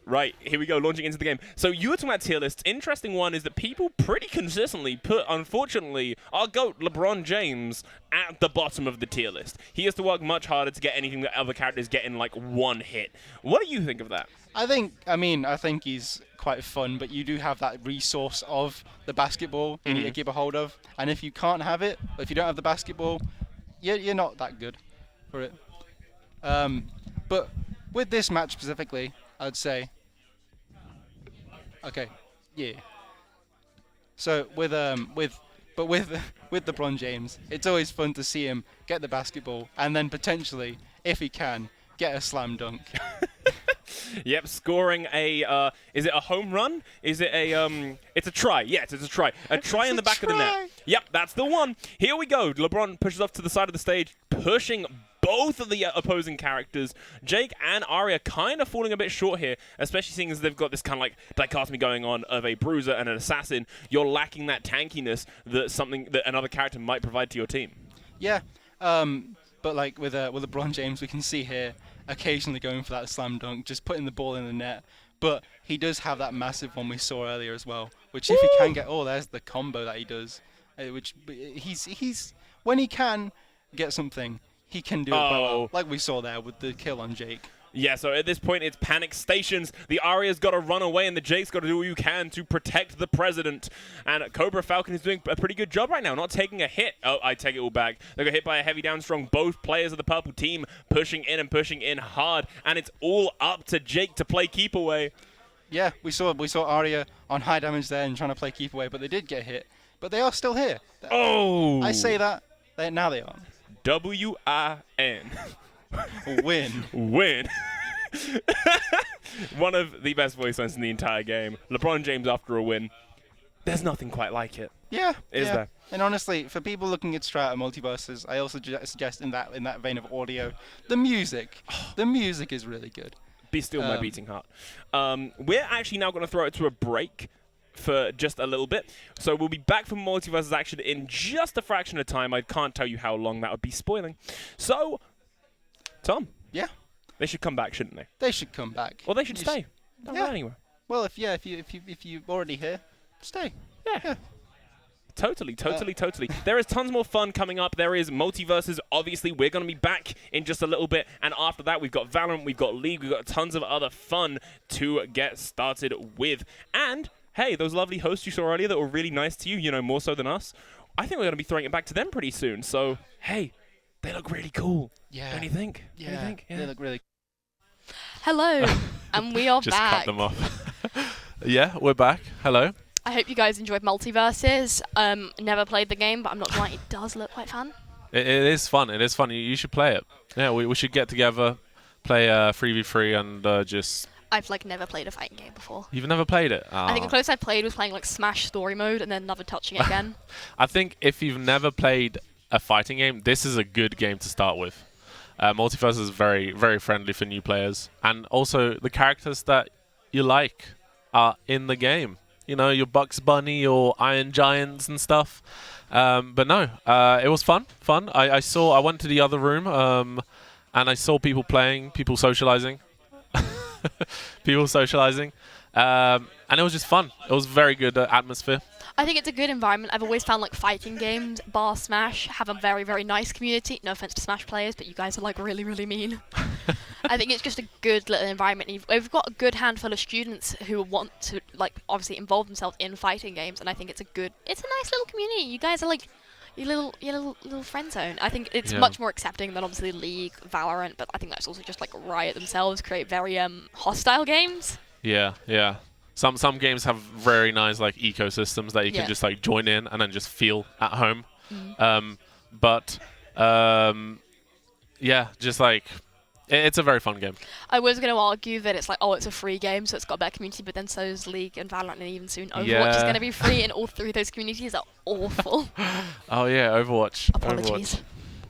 Right, here we go, launching into the game. So you were talking about tier lists. Interesting one is that people pretty consistently put, unfortunately, our GOAT, LeBron James, at the bottom of the tier list. He has to work much harder to get anything that other characters get in like one hit. What do you think of that? I think he's quite fun, but you do have that resource of the basketball you need to keep a hold of. And if you can't have it, if you don't have the basketball, you're not that good for it. But with this match specifically, I'd say, okay, yeah. So with LeBron James, it's always fun to see him get the basketball and then potentially, if he can, get a slam dunk. Yep, scoring a, is it a home run? Is it a, it's a try. Yes, it's a try. A try in the back of the net. Yep, that's the one. Here we go. LeBron pushes off to the side of the stage, pushing both of the opposing characters. Jake and Arya kind of falling a bit short here, especially seeing as they've got this kind of like dichotomy going on of a bruiser and an assassin. You're lacking that tankiness that something that another character might provide to your team. Yeah, but like with LeBron James, we can see here occasionally going for that slam dunk, just putting the ball in the net. But he does have that massive one we saw earlier as well, which if he can get, there's the combo that he does, which he's when he can get something, he can do it quite well, like we saw there with the kill on Jake. Yeah, so at this point, it's panic stations. The Arya's got to run away, and the Jake's got to do what you can to protect the president. And Cobra Falcon is doing a pretty good job right now, not taking a hit. Oh, I take it all back. They got hit by a heavy down strong. Both players of the purple team pushing in hard, and it's all up to Jake to play keep away. Yeah, we saw Arya on high damage there and trying to play keep away, but they did get hit. But they are still here. Oh! I say that. Now they are. W-I-N. Win. Win. One of the best voice lines in the entire game. LeBron James after a win. There's nothing quite like it. Yeah. Is there? And honestly, for people looking at Strata multiverses, I also suggest in that vein of audio, the music. The music is really good. Be still my beating heart. We're actually now going to throw it to a break for just a little bit. So we'll be back for Multiverses action in just a fraction of time. I can't tell you how long that would be spoiling. So, Tom. Yeah. They should come back, shouldn't they? They should come back. Well, they should stay. Don't go anywhere. Well, if you're already here, stay. Yeah. Totally. There is tons more fun coming up. There is Multiverses. Obviously, we're going to be back in just a little bit. And after that, we've got Valorant, we've got League, we've got tons of other fun to get started with. And, hey, those lovely hosts you saw earlier that were really nice to you, you know, more so than us, I think we're going to be throwing it back to them pretty soon. So, hey, they look really cool. Yeah. Don't you think? Yeah. Don't you think? They look really Hello, and we are Just back. cut them off. Yeah, we're back. Hello. I hope you guys enjoyed Multiverses. Never played the game, but I'm not gonna lie, it does look quite fun. It is fun. It is fun. You should play it. Yeah, we should get together, play 3v3, and just... I've like never played a fighting game before. You've never played it? I think the closest I played was playing like Smash Story Mode and then never touching it again. I think if you've never played a fighting game, this is a good game to start with. Multiverse is very, very friendly for new players, and also the characters that you like are in the game. You know, your Bugs Bunny or Iron Giants and stuff. But no, it was fun. I went to the other room, and I saw people playing, people socializing, people socializing, and it was just fun. It was very good atmosphere. I think it's a good environment. I've always found like fighting games, bar Smash, have a very, very nice community. No offense to Smash players, but you guys are like really, really mean. I think it's just a good little environment. We've got a good handful of students who want to like obviously involve themselves in fighting games, and I think it's a nice little community. You guys are like your little friend zone. I think it's Yeah. much more accepting than obviously League, Valorant, but I think that's also just like Riot themselves create very hostile games. Yeah, yeah. Some games have very nice like ecosystems that you can Yeah. just like join in and then just feel at home. Mm. But yeah, just like it's a very fun game. I was going to argue that it's like, oh, it's a free game, so it's got a better community, but then so is League and Valorant, and even soon Overwatch is Yeah. going to be free, and all three of those communities are awful. Oh yeah, Overwatch. Apologies. Overwatch.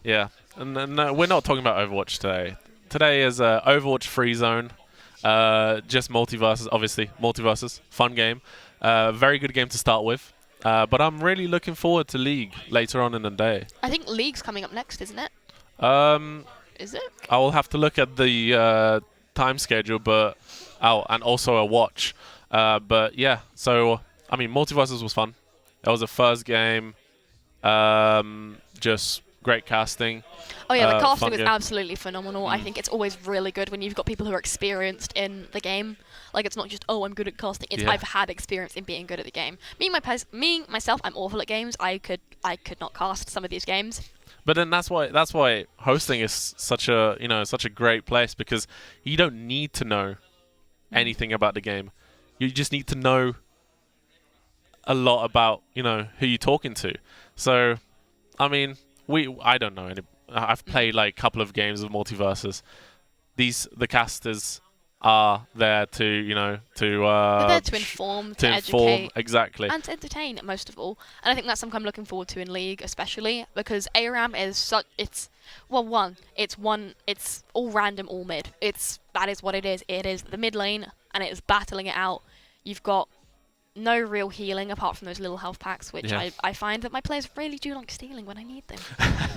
Yeah, and no, we're not talking about Overwatch today. Today is Overwatch Free Zone. Just multiverses, obviously. Multiverses, fun game. Very good game to start with. But I'm really looking forward to League later on in the day. I think League's coming up next, isn't it? Is it? I will have to look at the time schedule, but and also a watch. But yeah, so I mean, Multiverses was fun. It was the first game. Just great casting. Oh yeah, the casting fun was game. absolutely phenomenal. I think it's always really good when you've got people who are experienced in the game. Like it's not just, oh, I'm good at casting. It's Yeah. I've had experience in being good at the game. Me myself, I'm awful at games. I could not cast some of these games. But then that's why hosting is such a great place, because you don't need to know anything about the game. You just need to know a lot about who you're talking to. So, I mean, I don't know any. I've played like a couple of games of Multiverses. The casters are there to They're there to inform, to educate, exactly. and to entertain, most of all. And I think that's something I'm looking forward to in League, especially because ARAM is such. It's all random, all mid. That is what it is. It is the mid lane, and it is battling it out. You've got no real healing apart from those little health packs, which Yeah. I find that my players really do like stealing when I need them.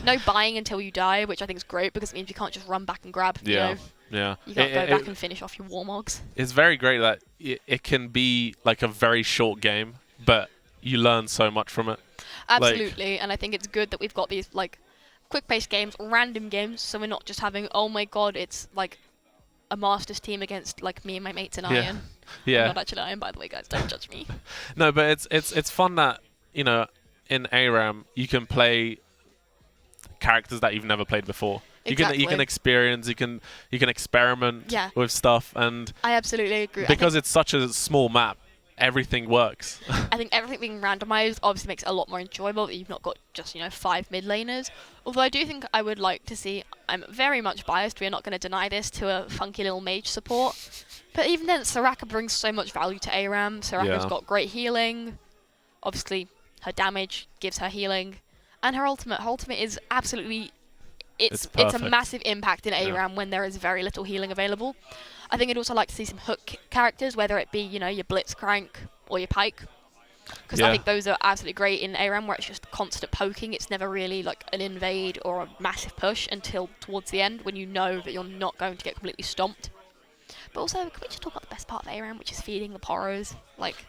No buying until you die, which I think is great because it means you can't just run back and grab. Yeah, yeah. You got to go back and finish off your warmogs. It's very great that it can be like a very short game, but you learn so much from it. Absolutely, and I think it's good that we've got these like quick-paced games, random games, so we're not just having, oh my god, it's like a Masters team against like me and my mates in Yeah. Iron. Yeah. I'm not actually Iron, by the way, guys. Don't judge me. No, but it's fun that in ARAM you can play characters that you've never played before. You can Exactly. experience, you can experiment Yeah. with stuff, and I absolutely agree. because it's such a small map, everything works. I think everything being randomized obviously makes it a lot more enjoyable that you've not got just 5 mid laners. Although I do think I would like to see, I'm very much biased, we're not going to deny this, to a funky little mage support. But even then, Soraka brings so much value to ARAM. Soraka's Yeah. got great healing. Obviously, her damage gives her healing. And her ultimate is absolutely... It's a perfect. massive impact in Yeah. ARAM when there is very little healing available. I think I'd also like to see some hook characters, whether it be, your Blitzcrank or your Pike. Because I Yeah. think those are absolutely great in ARAM, where it's just constant poking. It's never really like an invade or a massive push until towards the end, when you know that you're not going to get completely stomped. But also, can we just talk about the best part of ARAM, which is feeding the poros? Like,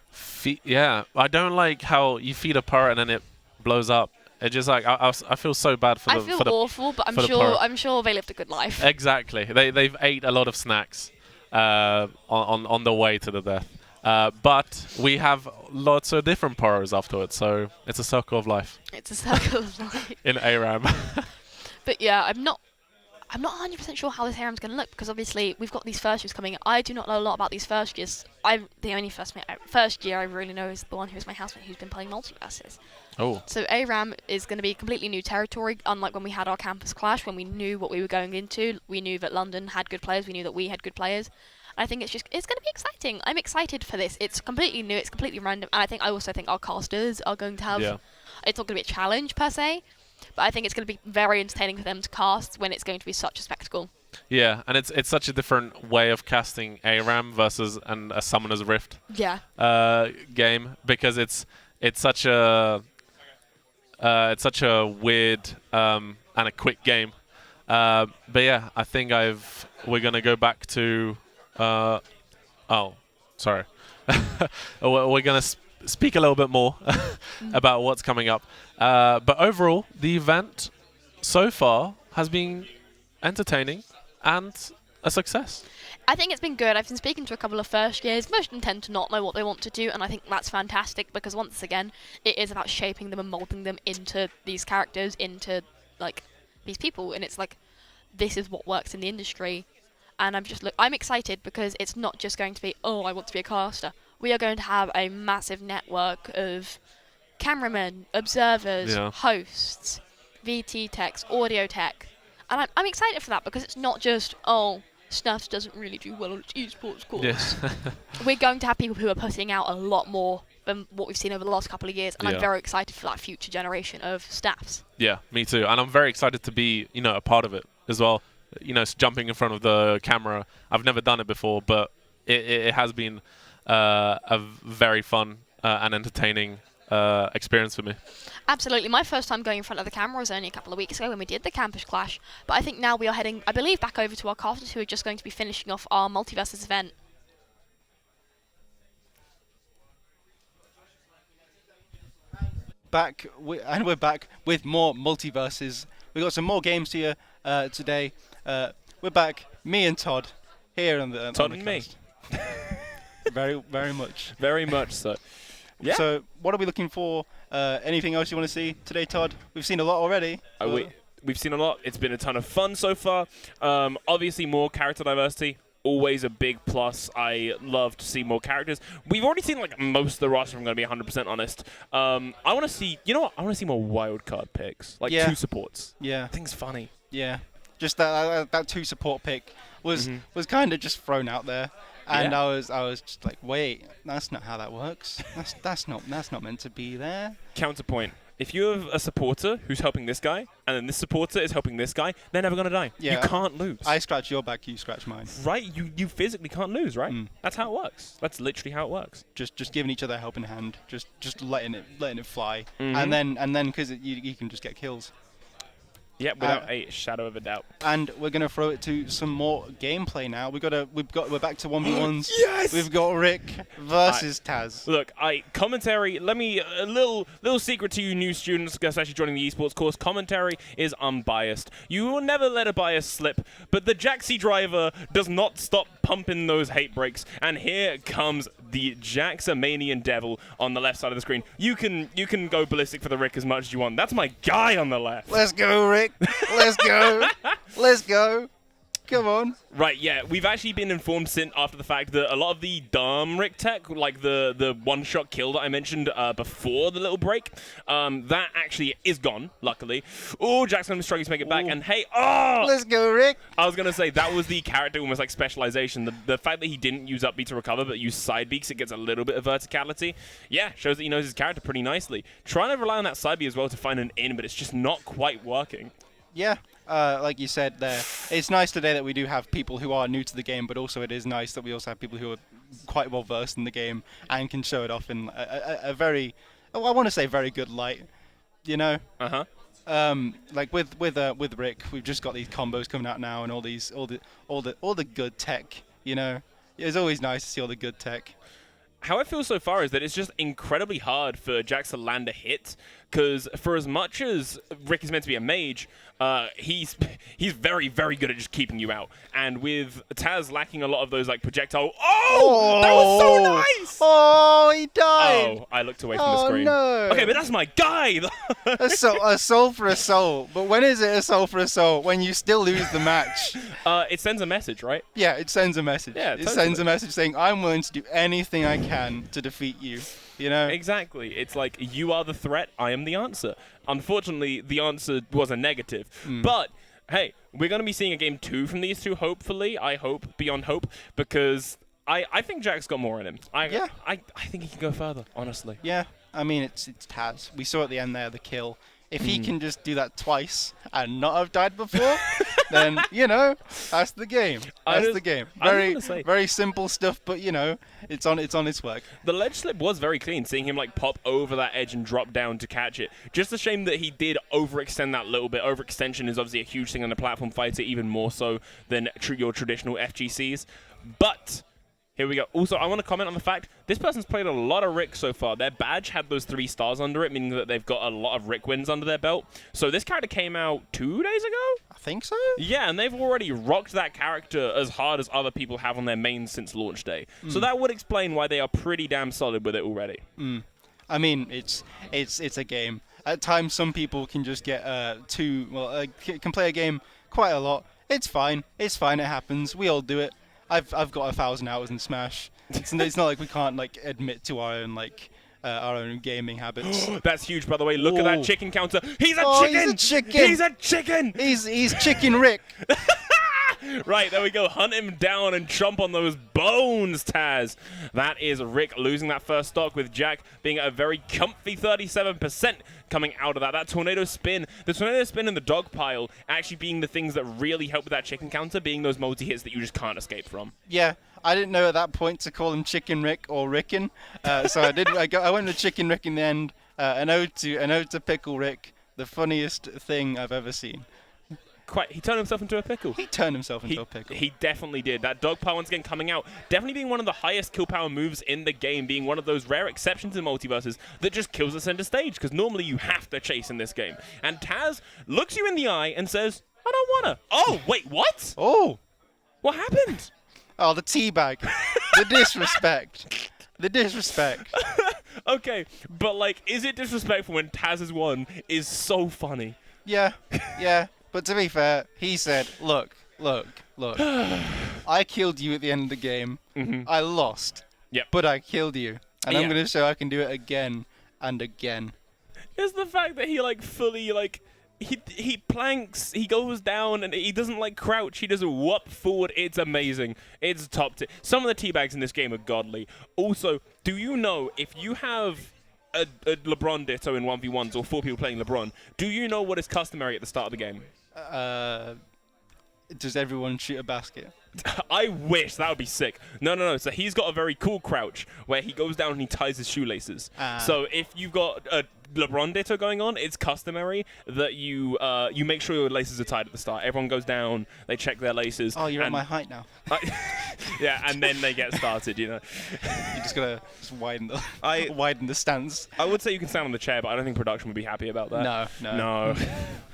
Yeah, I don't like how you feed a parrot and then it blows up. It just like I feel so bad for I the feel for the awful, but for the parrot. I'm sure they lived a good life. Exactly. They've ate a lot of snacks on the way to the death. But we have lots of different poros afterwards, so it's a circle of life It's a circle of life. in ARAM. But yeah, I'm not 100% sure how this ARAM's going to look, because obviously we've got these first years coming. I do not know a lot about these first years. The only first year I really know is the one who's my housemate who's been playing multiverses. Oh. So ARAM is going to be completely new territory, unlike when we had our campus clash, when we knew what we were going into. We knew that London had good players, we knew that we had good players. I think it's going to be exciting. I'm excited for this. It's completely new, it's completely random, and I also think our casters are going to have... Yeah. It's not going to be a challenge, per se. but I think it's going to be very entertaining for them to cast when it's going to be such a spectacle. Yeah, and it's such a different way of casting ARAM versus a Summoner's Rift Yeah. game, because it's such a weird and a quick game. But yeah, I think we're gonna go back to. Oh, sorry. We're gonna speak a little bit more about what's coming up. But overall, the event so far has been entertaining and a success. I think it's been good. I've been speaking to a couple of first years. Most of them tend to not know what they want to do, and I think that's fantastic because once again, it is about shaping them and molding them into these characters, into like these people, and it's like this is what works in the industry. And I'm excited because it's not just going to be, oh, I want to be a caster. We are going to have a massive network of cameramen, observers, hosts, VT techs, audio tech, and I'm excited for that because it's not just, oh, Snuffs doesn't really do well on its esports course. Yeah. We're going to have people who are putting out a lot more than what we've seen over the last couple of years, and I'm very excited for that future generation of staffs. Yeah, me too. And I'm very excited to be, a part of it as well. Jumping in front of the camera. I've never done it before, but it has been a very fun and entertaining experience for me. Absolutely. My first time going in front of the camera was only a couple of weeks ago when we did the Campus Clash, but I think now we are heading, I believe, back over to our casters who are just going to be finishing off our Multiverses event. And we're back with more Multiverses. We got some more games here today. We're back, me and Todd, here on the Todd on the and me. cast. Very much. Very much so. Yeah. So, what are we looking for? Anything else you want to see today, Todd? We've seen a lot already. We've seen a lot. It's been a ton of fun so far. Obviously, more character diversity. Always a big plus. I love to see more characters. We've already seen like most of the roster, if I'm going to be 100% honest. I want to see, I want to see more wildcard picks. Like 2 supports. Yeah. I think it's funny. Yeah. Just that 2 support pick was kind of just thrown out there. And I was just like, wait, that's not how that works. That's not meant to be there. Counterpoint. If you have a supporter who's helping this guy, and then this supporter is helping this guy, they're never going to die. Yeah. You can't lose. I scratch your back, you scratch mine. Right? You physically can't lose, right? That's how it works. That's literally how it works. Just giving each other a helping hand, just letting it fly, and then because you can just get kills. Yeah, without a shadow of a doubt. And we're gonna throw it to some more gameplay now. We're back to 1v1s. Yes! We've got Rick versus Taz. Look, commentary. Let me a little secret to you new students, especially joining the esports course. Commentary is unbiased. You will never let a bias slip. But the Jaxi driver does not stop pumping those hate brakes. And here comes the Jaxamanian Devil on the left side of the screen. You can go ballistic for the Rick as much as you want. That's my guy on the left. Let's go, Rick. Let's go. Let's go. Come on. Right, yeah. We've actually been informed since after the fact that a lot of the dumb Rick tech, like the one-shot kill that I mentioned before the little break, that actually is gone, luckily. Oh, Jackson is struggling to make it back, and hey, Let's go, Rick. I was going to say, that was the character almost like specialization. The fact that he didn't use up B to recover, but used side beaks, it gets a little bit of verticality. Yeah, shows that he knows his character pretty nicely. Trying to rely on that side B as well to find an in, but it's just not quite working. Yeah, like you said there, it's nice today that we do have people who are new to the game, but also it is nice that we also have people who are quite well versed in the game and can show it off in a very, I want to say very good light, Like with Rick, we've just got these combos coming out now and all the good tech, It's always nice to see all the good tech. How I feel so far is that it's just incredibly hard for Jax to land a hit, because for as much as Rick is meant to be a mage, he's very, very good at just keeping you out. And with Taz lacking a lot of those like projectile, that was so nice! Oh, he died! Oh, I looked away from the screen. No. Okay, but that's my guy! a soul for a soul. But when is it a soul for a soul? When you still lose the match. It sends a message, right? Yeah, it sends a message. Yeah, it sends a message saying, I'm willing to do anything I can to defeat you. Exactly. It's like, you are the threat, I am the answer. Unfortunately, the answer was a negative. But, hey, we're going to be seeing a game 2 from these two, hopefully. I hope, beyond hope, because I think Jack's got more in him. I think he can go further, honestly. Yeah, I mean, it's Taz. We saw at the end there the kill. If he can just do that twice and not have died before, then that's the game. That's the game. Very simple stuff, but it's on its work. The ledge slip was very clean, seeing him like pop over that edge and drop down to catch it. Just a shame that he did overextend that little bit. Overextension is obviously a huge thing on a platform fighter, even more so than your traditional FGCs. But here we go. Also, I want to comment on the fact this person's played a lot of Rick so far. Their badge had those 3 stars under it, meaning that they've got a lot of Rick wins under their belt. So this character came out 2 days ago? I think so. Yeah, and they've already rocked that character as hard as other people have on their mains since launch day. So that would explain why they are pretty damn solid with it already. I mean, it's a game. At times, some people can just get can play a game quite a lot. It's fine. It happens. We all do it. I've got 1,000 hours in Smash. It's not like we can't admit to our own gaming habits. That's huge, by the way. Look at that chicken counter. He's a chicken. He's a chicken. He's a chicken. He's Chicken Rick. Right, there we go. Hunt him down and chomp on those bones, Taz. That is Rick losing that first stock, with Jack being at a very comfy 37% coming out of that. That tornado spin, the tornado spin and the dog pile actually being the things that really help with that chicken counter, being those multi-hits that you just can't escape from. Yeah, I didn't know at that point to call him Chicken Rick or Rickin. So I went with Chicken Rick in the end. An ode to Pickle Rick, the funniest thing I've ever seen. He turned himself into a pickle. He turned himself into a pickle. He definitely did. That dog pile once again coming out, definitely being one of the highest kill power moves in the game, being one of those rare exceptions in multiverses that just kills the center stage, because normally you have to chase in this game. And Taz looks you in the eye and says, I don't wanna. Oh, wait, what? Oh. What happened? Oh, the teabag. The disrespect. The disrespect. Okay, but is it disrespectful when Taz's one is so funny? Yeah. But to be fair, he said, look. I killed you at the end of the game. I lost. Yep. But I killed you. And I'm going to show I can do it again and again. It's the fact that he fully he planks, he goes down, and he doesn't crouch, he doesn't whoop forward. It's amazing. It's top tier. Some of the teabags in this game are godly. Also, do you know if you have a LeBron Ditto in 1v1s or 4 people playing LeBron, do you know what is customary at the start of the game? Does everyone shoot a basket? I wish. That would be sick. No. So he's got a very cool crouch where he goes down and he ties his shoelaces. So if you've got a LeBron Ditto going on, it's customary that you make sure your laces are tied at the start. Everyone goes down, they check their laces. Oh, you're at my height now. Yeah, and then they get started, You just gotta widen the stance. I would say you can stand on the chair, but I don't think production would be happy about that. No.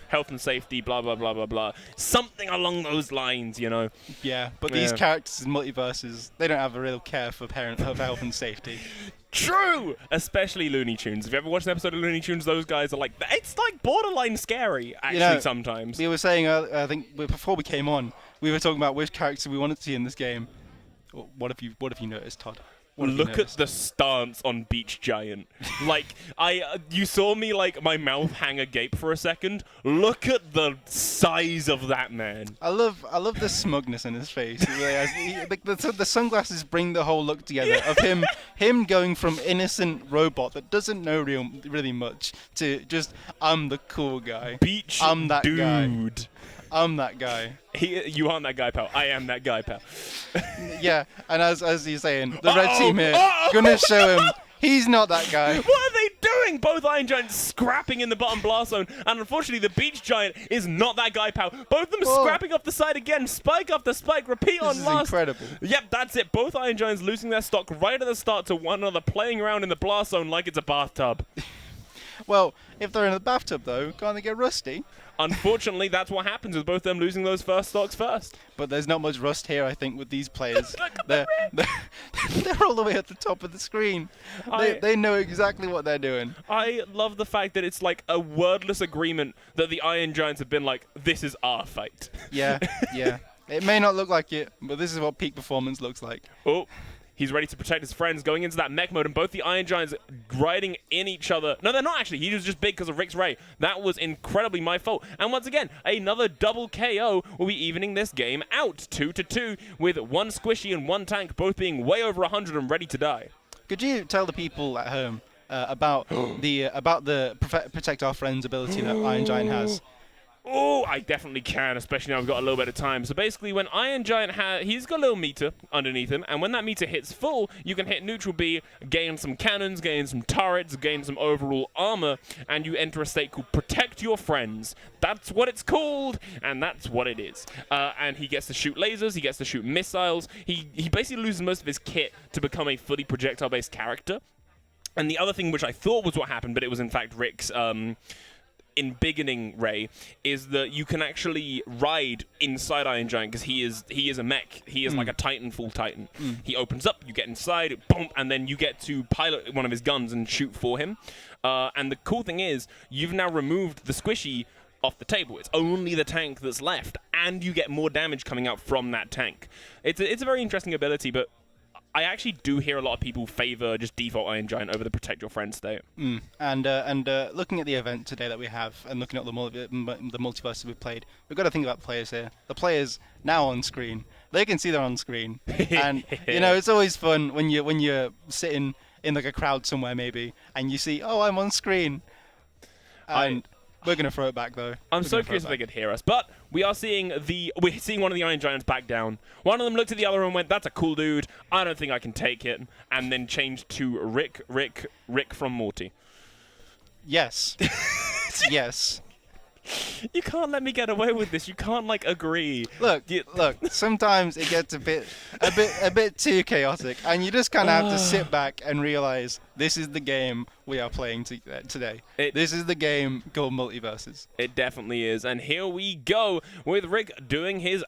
Health and safety, blah, blah, blah, blah, blah. Something along those lines, Yeah, but these characters in multiverses, they don't have a real care for health and safety. True! Especially Looney Tunes. If you ever watched an episode of Looney Tunes, those guys are it's borderline scary, actually, sometimes. We were saying, I think, before we came on, we were talking about which character we wanted to see in this game. What have you noticed, Todd? Look at the stance on Beach Giant. You saw me my mouth hang agape for a second. Look at the size of that man. I love the smugness in his face. He really has, the sunglasses bring the whole look together of him going from innocent robot that doesn't know really much to just I'm the cool guy. Beach I'm that dude. Guy. I'm that guy. You aren't that guy, pal. I am that guy, pal. Yeah, and as he's saying, the red team here gonna show him he's not that guy. What are they doing? Both Iron Giants scrapping in the bottom blast zone, and unfortunately the Beach Giant is not that guy, pal. Both of them scrapping off the side again, spike after spike, repeat on last. Incredible. Yep, that's it. Both Iron Giants losing their stock right at the start to one another, playing around in the blast zone like it's a bathtub. Well, if they're in the bathtub, though, can't they get rusty? Unfortunately, that's what happens with both them losing those first stocks first. But there's not much rust here, I think, with these players. They're all the way at the top of the screen. They know exactly what they're doing. I love the fact that it's a wordless agreement that the Iron Giants have been this is our fight. Yeah. It may not look like it, but this is what peak performance looks like. Oh. He's ready to protect his friends, going into that mech mode, and both the Iron Giants riding in each other. No, they're not actually. He was just big because of Rick's Ray. That was incredibly my fault. And once again, another double KO will be evening this game out 2-2 with one squishy and one tank, both being way over 100 and ready to die. Could you tell the people at home about the protect our friends ability that Iron Giant has. Oh, I definitely can, especially now we've got a little bit of time. So basically, when Iron Giant he's got a little meter underneath him, and when that meter hits full, you can hit neutral B, gain some cannons, gain some turrets, gain some overall armor, and you enter a state called Protect Your Friends. That's what it's called, and that's what it is. And he gets to shoot lasers, he gets to shoot missiles. He basically loses most of his kit to become a fully projectile-based character. And the other thing, which I thought was what happened, but it was in fact Rick's embiggening Ray, is that you can actually ride inside Iron Giant because he is a mech. He is like a Titan, full Titan. He opens up, you get inside, boom, and then you get to pilot one of his guns and shoot for him. And the cool thing is, you've now removed the squishy off the table. It's only the tank that's left, and you get more damage coming out from that tank. It's a very interesting ability, but I actually do hear a lot of people favor just default Iron Giant over the Protect Your Friends state. And looking at the event today that we have, and looking at the multiverses we've played, we've got to think about the players here. The players now on screen, they can see they're on screen, and it's always fun when you're sitting in like a crowd somewhere maybe, and you see, oh, I'm on screen, and we're gonna throw it back though. I'm so curious if they could hear us, but we're seeing one of the Iron Giants back down. One of them looked at the other and went, "That's a cool dude. I don't think I can take it," and then changed to Rick from Morty. Yes. Yes. You can't let me get away with this. You can't agree. Look. Sometimes it gets a bit too chaotic, and you just kind of have to sit back and realize this is the game we are playing today. This is the game called Multiverses. It definitely is, and here we go with Rick doing his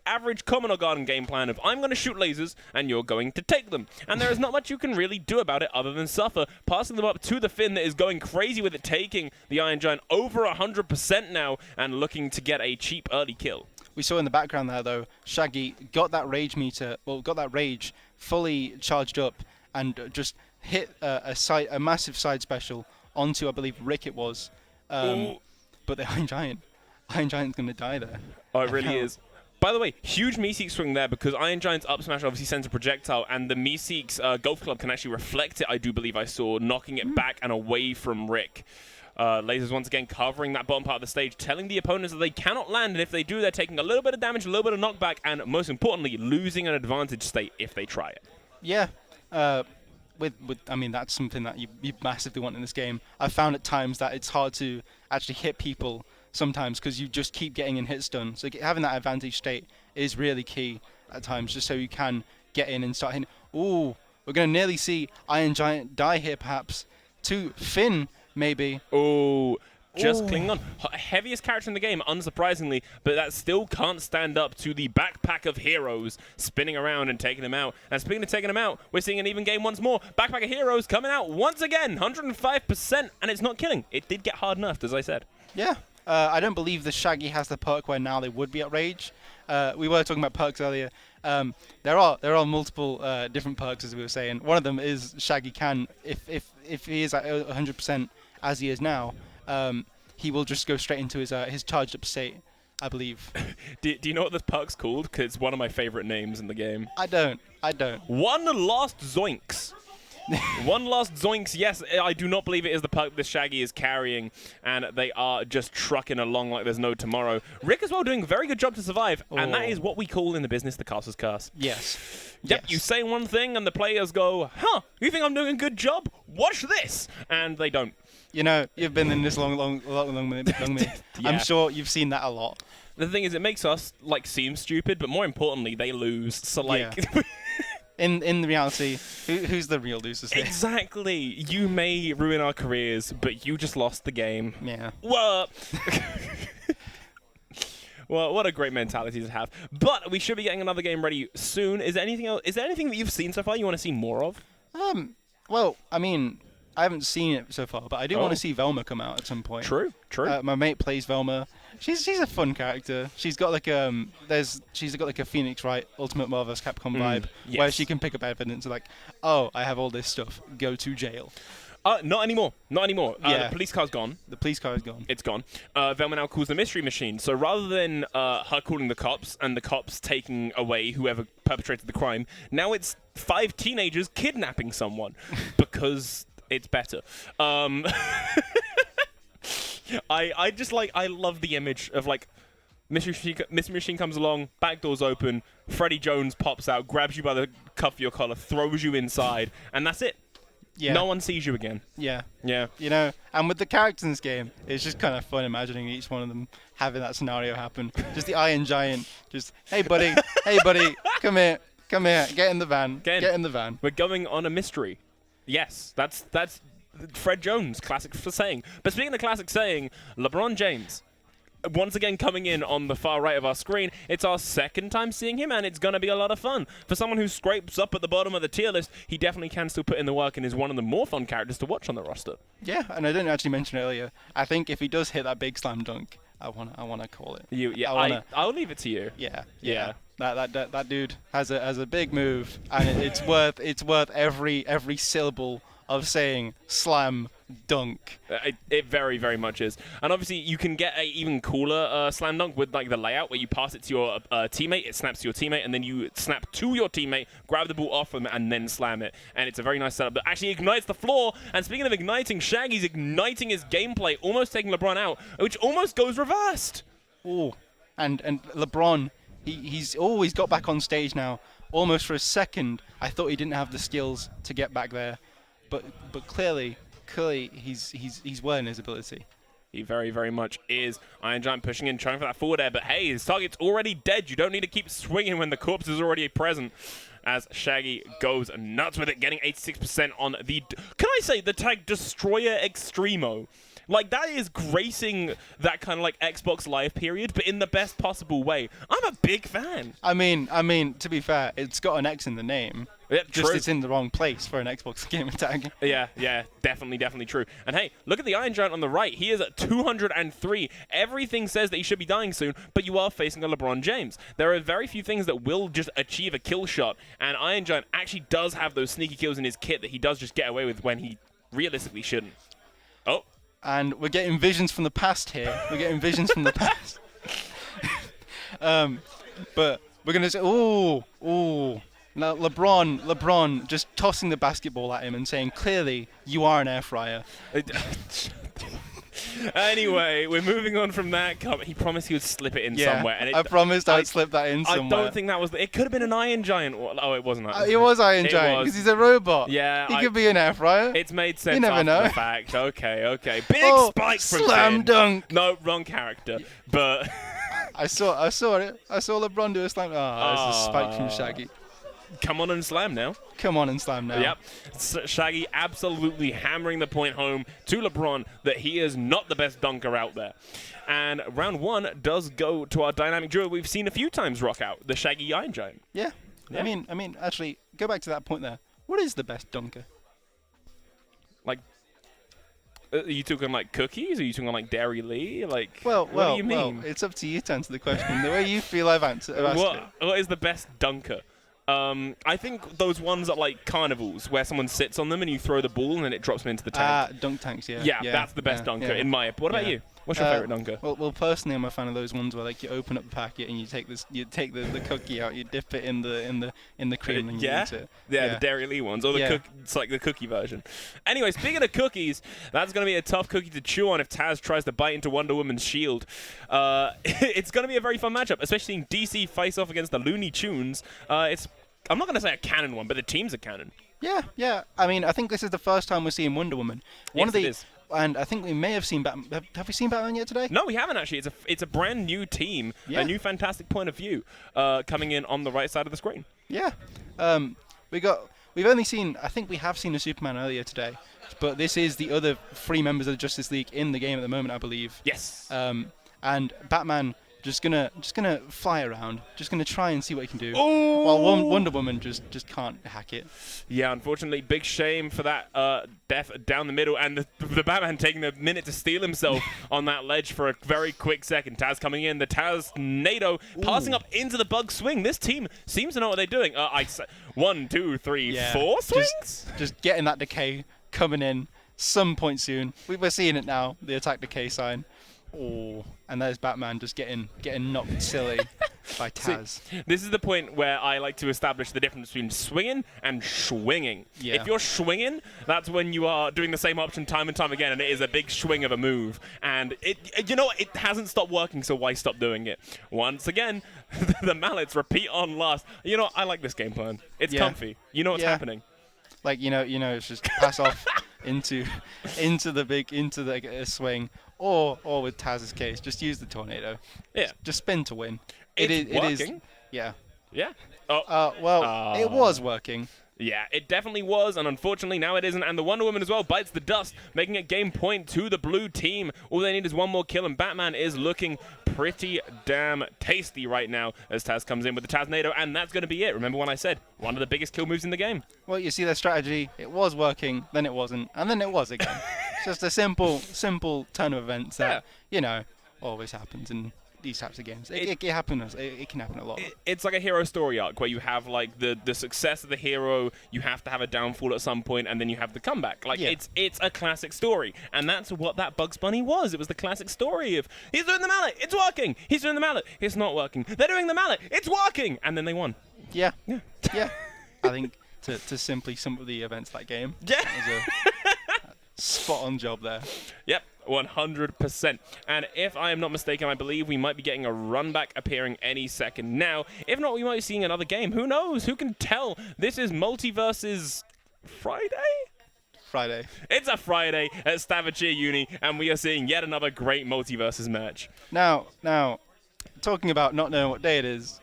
average Common or Garden game plan of I'm going to shoot lasers and you're going to take them. And there is not much you can really do about it other than suffer, passing them up to the Finn that is going crazy with it, taking the Iron Giant over 100% now and looking to get a cheap early kill. We saw in the background there, though, Shaggy got that rage fully charged up and just hit a massive side special onto, I believe, Rick it was. But the Iron Giant's going to die there. Oh, it really is. By the way, huge Meeseek swing there because Iron Giant's up smash obviously sends a projectile, and the Meeseek's golf club can actually reflect it, I do believe I saw, knocking it back and away from Rick. Lasers once again covering that bottom part of the stage, telling the opponents that they cannot land, and if they do, they're taking a little bit of damage, a little bit of knockback, and most importantly, losing an advantage state if they try it. Yeah. I mean, that's something that you massively want in this game. I've found at times that it's hard to actually hit people sometimes because you just keep getting in hit stun. So having that advantage state is really key at times, just so you can get in and start hitting. Ooh, we're going to nearly see Iron Giant die here, perhaps. To Finn, maybe. Oh, just clinging on. Heaviest character in the game, unsurprisingly, but that still can't stand up to the backpack of heroes spinning around and taking him out. And speaking of taking him out, we're seeing an even game once more. Backpack of heroes coming out once again, 105%, and it's not killing. It did get hard nerfed, as I said. Yeah. I don't believe the Shaggy has the perk where now they would be at rage. We were talking about perks earlier. There are multiple different perks, as we were saying. One of them is Shaggy can, if he is at 100% as he is now, he will just go straight into his charged up state, I believe. Do you know what this perk's called? Because it's one of my favorite names in the game. I don't. One Last Zoinks. One Last Zoinks, yes, I do not believe it is the perk this Shaggy is carrying, and they are just trucking along like there's no tomorrow. Rick as well doing a very good job to survive, and that is what we call in the business the Castle's Curse. Yes. Yep, yes. You say one thing and the players go, huh, you think I'm doing a good job? Watch this! And they don't. You know, you've been in this long minute. Yeah. I'm sure you've seen that a lot. The thing is, it makes us, seem stupid, but more importantly, they lose. So, Yeah. In reality, who's the real losers here? Exactly. You may ruin our careers, but you just lost the game. Yeah. What? Well, what a great mentality to have. But we should be getting another game ready soon. Is there anything else? Is there anything that you've seen so far you want to see more of? Well, I mean, I haven't seen it so far, but I do want to see Velma come out at some point. True. My mate plays Velma. She's a fun character. She's got she's got a Phoenix Wright Ultimate Marvel's Capcom vibe, yes. where she can pick up evidence like, oh, I have all this stuff. Go to jail. Not anymore. Yeah. The police car's gone. The police car is gone. It's gone. Velma now calls the mystery machine. So rather than her calling the cops and the cops taking away whoever perpetrated the crime, now it's 5 teenagers kidnapping someone because it's better. I just like, I love the image of like Mr. Machine comes along, back door's open, Freddie Jones pops out, grabs you by the cuff of your collar, throws you inside, and that's it. Yeah. No one sees you again. Yeah. Yeah. You know, and with the characters in this game, it's just kind of fun imagining each one of them having that scenario happen. Just the Iron Giant, just, hey buddy, come here, get in the van, Again. get in the van. We're going on a mystery. Yes, that's Fred Jones, classic for saying. But speaking of classic saying, LeBron James, once again coming in on the far right of our screen. It's our second time seeing him, and it's going to be a lot of fun. For someone who scrapes up at the bottom of the tier list, he definitely can still put in the work and is one of the more fun characters to watch on the roster. Yeah, and I didn't actually mention earlier, I think if he does hit that big slam dunk, I wanna call it. I'll leave it to you. Yeah. That dude has a big move, and it's worth every syllable of saying slam dunk. It very, very much is. And obviously, you can get a even cooler slam dunk with like the layout where you pass it to your teammate, it snaps to your teammate, and then you snap to your teammate, grab the ball off them, and then slam it. And it's a very nice setup that actually ignites the floor. And speaking of igniting, Shaggy's igniting his gameplay, almost taking LeBron out, which almost goes reversed. Oh, and LeBron, he's always got back on stage now. Almost for a second, I thought he didn't have the skills to get back there, but clearly he's learned his ability. He very, very much is. Iron Giant pushing in, trying for that forward air, but hey, his target's already dead. You don't need to keep swinging when the corpse is already present. As Shaggy goes nuts with it, getting 86% on the... Can I say the tag Destroyer Extremo? Like, that is gracing that kind of like Xbox Live period, but in the best possible way. I'm a big fan. I mean, to be fair, it's got an X in the name. Yeah, Just true. it's in the wrong place for an Xbox gamer tag. Yeah, definitely true. And hey, look at the Iron Giant on the right. He is at 203. Everything says that he should be dying soon, but you are facing a LeBron James. There are very few things that will just achieve a kill shot, and Iron Giant actually does have those sneaky kills in his kit that he does just get away with when he realistically shouldn't. Oh. And we're getting visions from the past here. We're getting visions from the past. But we're going to say, ooh. Now, LeBron just tossing the basketball at him and saying, clearly, you are an air fryer. Anyway, we're moving on from that. He promised he would slip it in somewhere. And I promised I'd slip that in somewhere. I don't think that was... It could have been an Iron Giant. Oh, it wasn't. It was Iron Giant, because he's a robot. Yeah. He could be an air fryer. It's made sense You never after know. the fact. Okay. Big spike from slam Finn. dunk. No, wrong character. But... I saw it. I saw LeBron do a slam. Oh, this is a spike from Shaggy. Come on and slam now. Come on and slam now. Yep. Shaggy absolutely hammering the point home to LeBron that he is not the best dunker out there. And round one does go to our dynamic duo we've seen a few times rock out, the Shaggy Iron Giant. Yeah. I mean, actually, go back to that point there. What is the best dunker? Like, are you talking like cookies? Are you talking like Dairy Lee? Like, Well, what do you mean? it's up to you to answer the question. The way you feel I've asked it. What is the best dunker? I think those ones at like carnivals where someone sits on them and you throw the ball and then it drops them into the tank. Dunk tanks, yeah. Yeah, that's the best dunker in my opinion. What about you? What's your favorite dunker? Well, personally, I'm a fan of those ones where like you open up the packet and you take the cookie out, you dip it in the cream and you eat it. Yeah, the Dairy Lee ones, or it's like the cookie version. Anyway, speaking of cookies, that's going to be a tough cookie to chew on if Taz tries to bite into Wonder Woman's shield. It's going to be a very fun matchup, especially in DC face off against the Looney Tunes. I'm not going to say a canon one, but the team's a canon. Yeah. I mean, I think this is the first time we're seeing Wonder Woman. It is. And I think we may have seen Batman. Have we seen Batman yet today? No, we haven't actually. It's a brand new team, a new fantastic point of view coming in on the right side of the screen. Yeah. We've only seen. I think we have seen a Superman earlier today, but this is the other three members of the Justice League in the game at the moment, I believe. Yes. And Batman just gonna fly around, just gonna try and see what he can do. Oh! While Wonder Woman just can't hack it. Yeah, unfortunately, big shame for that death down the middle, and the Batman taking a minute to steal himself on that ledge for a very quick second. Taz coming in, the Taz Nado passing up into the bug swing. This team seems to know what they're doing. 1, 2, 3, 4 swings. Just getting that decay coming in some point soon. We're seeing it now. The attack decay sign. Oh, and there's Batman just getting knocked silly. by Taz. This is the point where I like to establish the difference between swinging and swinging. Yeah. If you're swinging, that's when you are doing the same option time and time again, and it is a big swing of a move. And it hasn't stopped working, so why stop doing it? Once again, the mallets repeat on last. I like this game plan. It's Yeah. comfy. You know what's Yeah. happening. Like it's just pass off into the swing, or with Taz's case, just use the tornado. Yeah. Just spin to win. It's It is. working. Yeah. Yeah. Oh. It was working. Yeah, it definitely was, and unfortunately now it isn't, and the Wonder Woman as well bites the dust, making it game point to the blue team. All they need is one more kill, and Batman is looking pretty damn tasty right now as Taz comes in with the Taznado, and that's going to be it. Remember when I said one of the biggest kill moves in the game? Well, you see their strategy. It was working, then it wasn't, and then it was again. It's just a simple turn of events that always happens in these types of games. It happens. It can happen a lot. It's like a hero story arc where you have like the success of the hero, you have to have a downfall at some point, and then you have the comeback. Like Yeah. it's a classic story, and that's what that Bugs Bunny was. It was the classic story of he's doing the mallet, it's working. He's doing the mallet, it's not working. They're doing the mallet, it's working, and then they won. Yeah. I think to simply sum up the events of that game. Yeah. Was a spot on job there. Yep, 100%. And if I am not mistaken, I believe we might be getting a run back appearing any second now. If not, we might be seeing another game. Who knows? Who can tell? This is Multiverse's Friday? It's a Friday at Staffordshire Uni, and we are seeing yet another great Multiverses match. Now, talking about not knowing what day it is,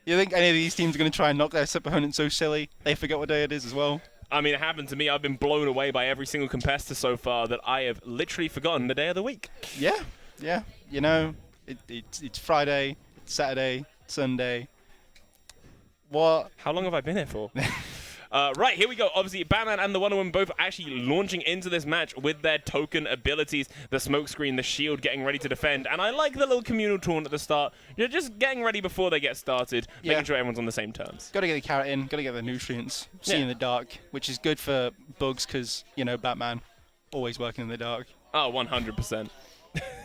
you think any of these teams are going to try and knock their opponent so silly they forget what day it is as well? I mean, it happened to me. I've been blown away by every single competitor so far that I have literally forgotten the day of the week. Yeah. It's Friday, it's Saturday, Sunday. What? How long have I been here for? Right, here we go. Obviously, Batman and the Wonder Woman both actually launching into this match with their token abilities. The smokescreen, the shield getting ready to defend. And I like the little communal taunt at the start. You're just getting ready before they get started, making sure everyone's on the same terms. Got to get the carrot in, got to get the nutrients. See in the dark, which is good for bugs because, Batman, always working in the dark. Oh, 100%.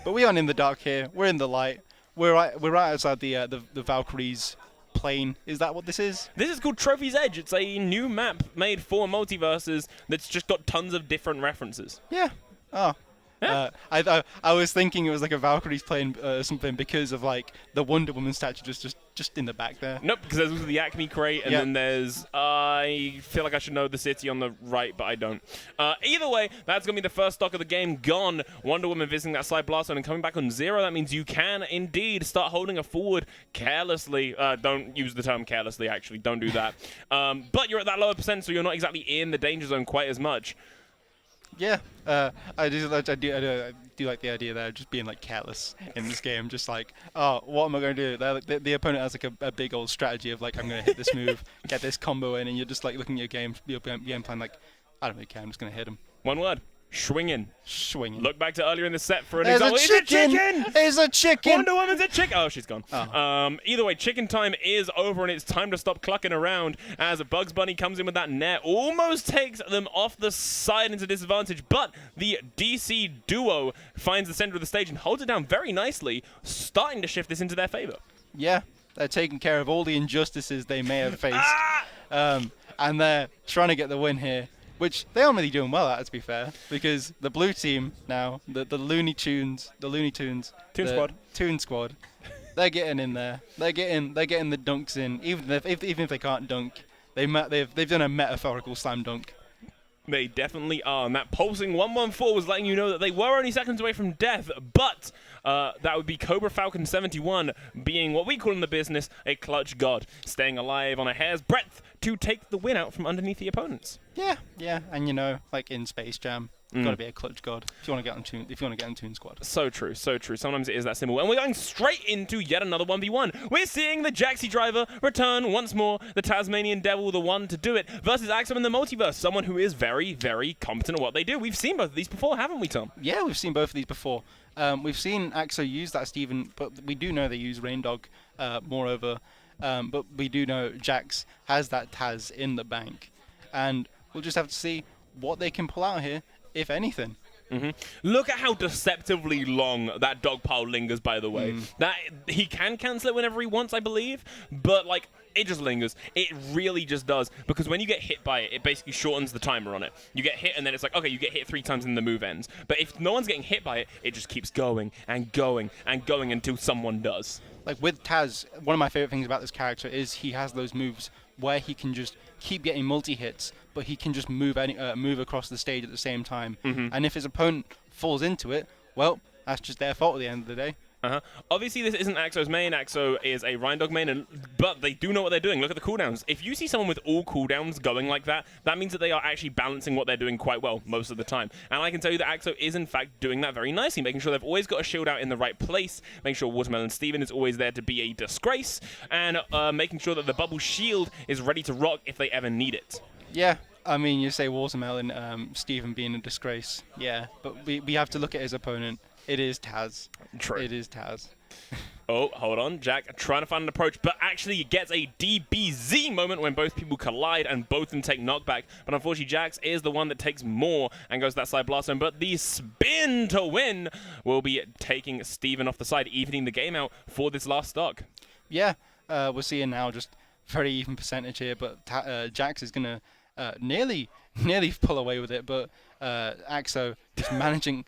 But we aren't in the dark here. We're in the light. We're right outside the Valkyries plane. Is that what this is? This is called Trophy's Edge. It's a new map made for Multiverses that's just got tons of different references. Yeah. Oh. Yeah. I was thinking it was like a Valkyries plane or something because of like the Wonder Woman statue just in the back there. Nope, because there's also the Acme crate, and then there's, I feel like I should know the city on the right, but I don't. Either way, that's going to be the first stock of the game gone. Wonder Woman visiting that side blast zone and coming back on 0. That means you can indeed start holding a forward carelessly. Don't use the term carelessly, actually. Don't do that. But you're at that lower percent, so you're not exactly in the danger zone quite as much. Yeah, I do like the idea there, just being like careless in this game, just like, oh, what am I going to do? The opponent has like a big old strategy of like, I'm going to hit this move, get this combo in, and you're just like looking at your game plan like, I don't really care, I'm just going to hit him. One word. Swinging. Look back to earlier in the set for an There's example. a chicken! There's a chicken! Wonder Woman's a chicken! Oh, she's gone. Oh. Either way, chicken time is over, and it's time to stop clucking around as Bugs Bunny comes in with that net. Almost takes them off the side into disadvantage, but the DC duo finds the center of the stage and holds it down very nicely, starting to shift this into their favor. Yeah, they're taking care of all the injustices they may have faced. And they're trying to get the win here. Which they aren't really doing well at, to be fair, because the blue team now, the Looney Tunes, Toon Squad, they're getting in there. They're getting the dunks in, even if they can't dunk. They've done a metaphorical slam dunk. They definitely are, and that pulsing 114 was letting you know that they were only seconds away from death, but that would be Cobra Falcon 71 being what we call in the business a clutch god, staying alive on a hair's breadth to take the win out from underneath the opponents. Yeah, and like in Space Jam, you've got to be a clutch god if you want to get on Toon Squad. So true. Sometimes it is that simple. And we're going straight into yet another 1v1. We're seeing the Jaxi driver return once more, the Tasmanian Devil, the one to do it, versus Axum in the multiverse, someone who is very, very competent at what they do. We've seen both of these before, haven't we, Tom? Yeah, we've seen both of these before. We've seen Axo use that Steven, but we do know they use Rain Dog, moreover. But we do know Jax has that Taz in the bank. And we'll just have to see what they can pull out here, if anything. Look at how deceptively long that dog pile lingers, by the way. That he can cancel it whenever he wants, I believe, but like it just lingers. It really just does, because when you get hit by it, it basically shortens the timer on it. You get hit and then it's like, okay, you get hit 3 times and the move ends. But if no one's getting hit by it, it just keeps going and going and going until someone does. Like with Taz, one of my favorite things about this character is he has those moves where he can just keep getting multi-hits, but he can just move across the stage at the same time. And if his opponent falls into it, well, that's just their fault at the end of the day. Obviously, this isn't Axo's main. Axo is a Reindog main, but they do know what they're doing. Look at the cooldowns. If you see someone with all cooldowns going like that, that means that they are actually balancing what they're doing quite well most of the time. And I can tell you that Axo is, in fact, doing that very nicely, making sure they've always got a shield out in the right place, making sure Watermelon Steven is always there to be a disgrace, and making sure that the bubble shield is ready to rock if they ever need it. Yeah, I mean, you say Watermelon, Steven being a disgrace. Yeah, but we have to look at his opponent. It is Taz. True. It is Taz. Oh, hold on. Jack trying to find an approach, but actually gets a DBZ moment when both people collide and both of them take knockback. But unfortunately, Jax is the one that takes more and goes to that side blast zone. But the spin to win will be taking Steven off the side, evening the game out for this last stock. Yeah, we're seeing now just very even percentage here, but Jax is going to nearly pull away with it, but Axo is managing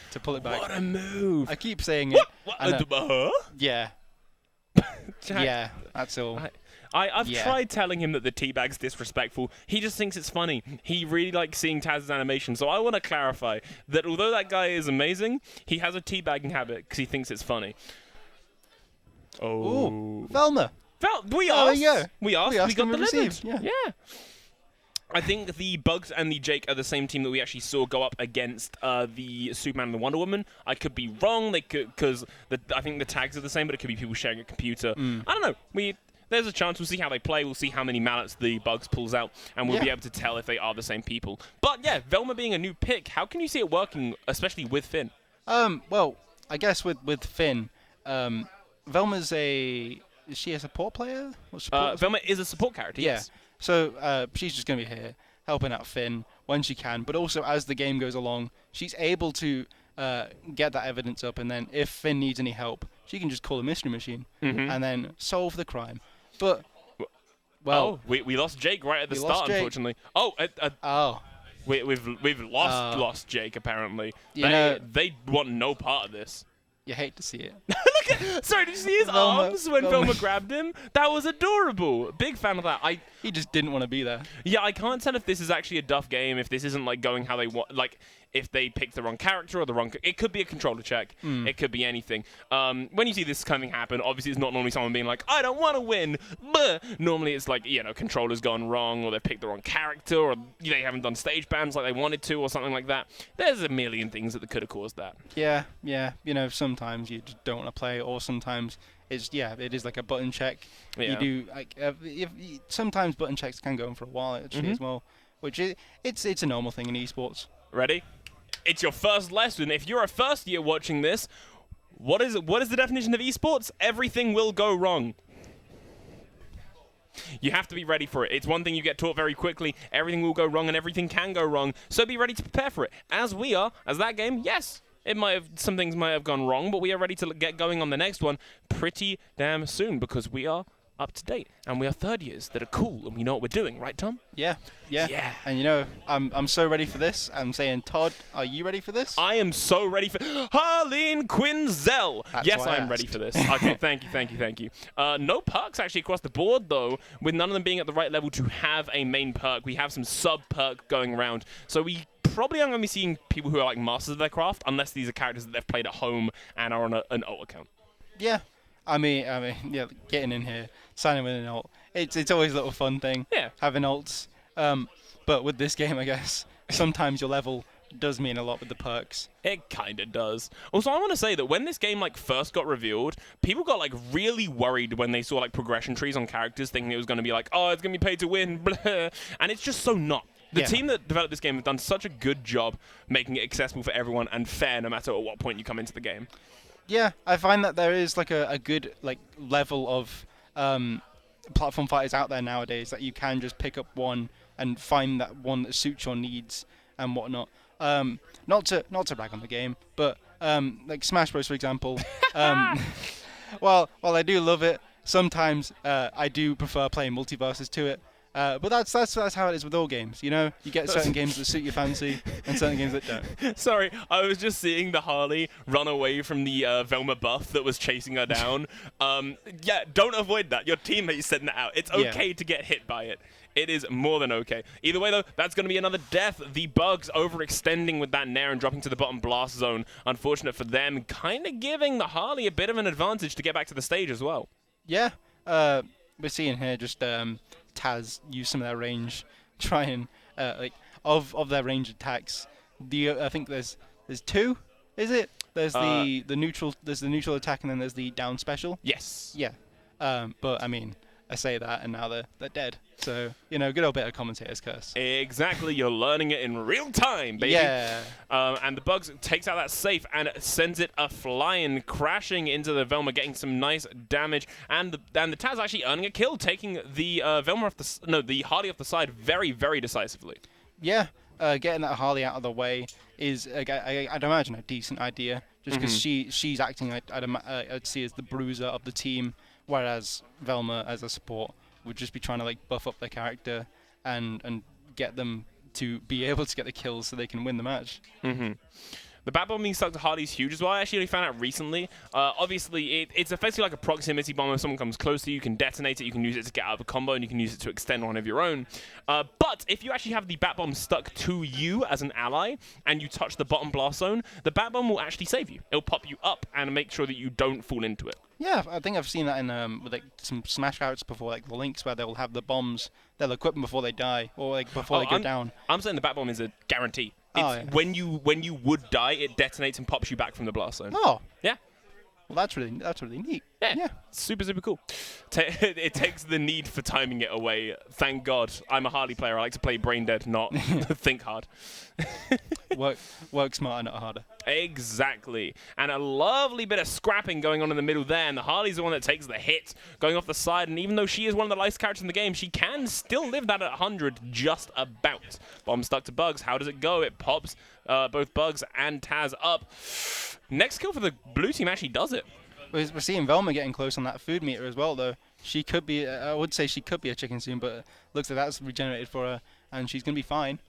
to pull it back. What a move! I keep saying it. What? Yeah. Jack, Yeah, that's all. I've tried telling him that the teabag's disrespectful. He just thinks it's funny. He really likes seeing Taz's animation. So I want to clarify that although that guy is amazing, he has a teabagging habit because he thinks it's funny. Oh. Ooh, Velma. We Oh, asked. yeah. We asked. We asked got and we delivered. received, yeah. Yeah. I think the Bugs and the Jake are the same team that we actually saw go up against the Superman and the Wonder Woman. I could be wrong. They could, because I think the tags are the same, but it could be people sharing a computer. I don't know. There's a chance. We'll see how they play. We'll see how many mallets the Bugs pulls out, and we'll be able to tell if they are the same people. But yeah, Velma being a new pick, how can you see it working, especially with Finn? Well, I guess with Finn, Velma's is she a support player? Velma is a support character. Yeah. Yes. So she's just going to be here helping out Finn when she can, but also as the game goes along, she's able to get that evidence up, and then if Finn needs any help, she can just call a mystery machine and then solve the crime. But well, we lost Jake right at the start, unfortunately. We've lost Jake apparently. They want no part of this. You hate to see it. Sorry, did you see his arms when Velma grabbed him? That was adorable. Big fan of that. He just didn't want to be there. Yeah, I can't tell if this is actually a duff game, if this isn't like going how they want, like if they picked the wrong character or the wrong. It could be a controller check. It could be anything. When you see this kind of thing happen, obviously it's not normally someone being like, I don't want to win. But normally it's like, controller's gone wrong, or they've picked the wrong character, or they haven't done stage bans like they wanted to, or something like that. There's a million things that could have caused that. Yeah. Sometimes you just don't want to play, or sometimes it is like a button check. Yeah. You do sometimes button checks can go on for a while actually as well, which it's a normal thing in esports. Ready? It's your first lesson. If you're a first year watching this, what is the definition of esports? Everything will go wrong. You have to be ready for it. It's one thing you get taught very quickly. Everything will go wrong and everything can go wrong. So be ready to prepare for it. As we are, as that game, yes. Some things might have gone wrong, but we are ready to get going on the next one pretty damn soon because we are up to date and we are third years that are cool and we know what we're doing, right, Tom? Yeah. And I'm so ready for this. I'm saying, Todd, are you ready for this? I am so ready for Harleen Quinzel. Yes, I am ready for this. Okay, thank you. No perks actually across the board though, with none of them being at the right level to have a main perk. We have some sub perk going around, so we probably aren't going to be seeing people who are like masters of their craft unless these are characters that they've played at home and are on an alt account. Yeah. I mean, getting in here, signing with an alt, it's always a little fun thing. Yeah. Having alts. But with this game, I guess, sometimes your level does mean a lot with the perks. It kind of does. Also, I want to say that when this game first got revealed, people got really worried when they saw progression trees on characters, thinking it was going to be oh, it's going to be paid to win, blah. And it's just so not. The team that developed this game have done such a good job making it accessible for everyone and fair no matter at what point you come into the game. Yeah, I find that there is a good level of platform fighters out there nowadays that you can just pick up one and find that one that suits your needs and whatnot. Not to brag on the game, but like Smash Bros, for example. Um, while I do love it, sometimes I do prefer playing multiverses to it. But that's how it is with all games. You know, you get certain games that suit your fancy and certain games that don't. Sorry, I was just seeing the Harley run away from the Velma buff that was chasing her down. Yeah, don't avoid that. Your teammate is setting that out. It's okay to get hit by it. It is more than okay. Either way, though, that's going to be another death. The Bugs overextending with that Nair and dropping to the bottom blast zone. Unfortunate for them, kind of giving the Harley a bit of an advantage to get back to the stage as well. Yeah, we're seeing here just Taz use some of their range, try and like of their range attacks. I think there's two, is it? There's the neutral attack, and then there's the down special. Yes. Yeah, but I mean, I say that and now they're dead. So, you know, good old bit of commentator's curse. Exactly, you're learning it in real time, baby. Yeah. And the Bugs takes out that safe and sends it flying, crashing into the Velma, getting some nice damage. And the Taz actually earning a kill, taking the Velma off the Harley off the side very, very decisively. Yeah, getting that Harley out of the way is, I'd imagine, a decent idea. Just because she's acting, I'd see as the bruiser of the team, whereas Velma as a support would just be trying to like buff up their character and get them to be able to get the kills so they can win the match. The bat bomb being stuck to Harley's huge as well. I actually found out recently. Obviously, it's effectively like a proximity bomb. If someone comes close to you, you can detonate it. You can use it to get out of a combo, and you can use it to extend one of your own. But if you actually have the bat bomb stuck to you as an ally, and you touch the bottom blast zone, the bat bomb will actually save you. It'll pop you up and make sure that you don't fall into it. Yeah, I think I've seen that in with like some Smash outs before, like the links where they'll have the bombs. They'll equip them before they die, or like before they go down. I'm saying the bat bomb is a guarantee. It's when you would die, it detonates and pops you back from the blast zone. Oh, Yeah. well that's really neat. Yeah. Super, super cool. It takes the need for timing it away. Thank God. I'm a Harley player. I like to play brain dead, not think hard. Work smarter, not harder. Exactly. And a lovely bit of scrapping going on in the middle there. And the Harley's the one that takes the hit going off the side. And even though she is one of the lightest characters in the game, she can still live that at 100 just about. Bomb stuck to Bugs. How does it go? It pops both Bugs and Taz up. Next kill for the blue team actually does it. We're seeing Velma getting close on that food meter as well, though. She could be, I would say she could be a chicken soon, but it looks like that's regenerated for her, and she's going to be fine.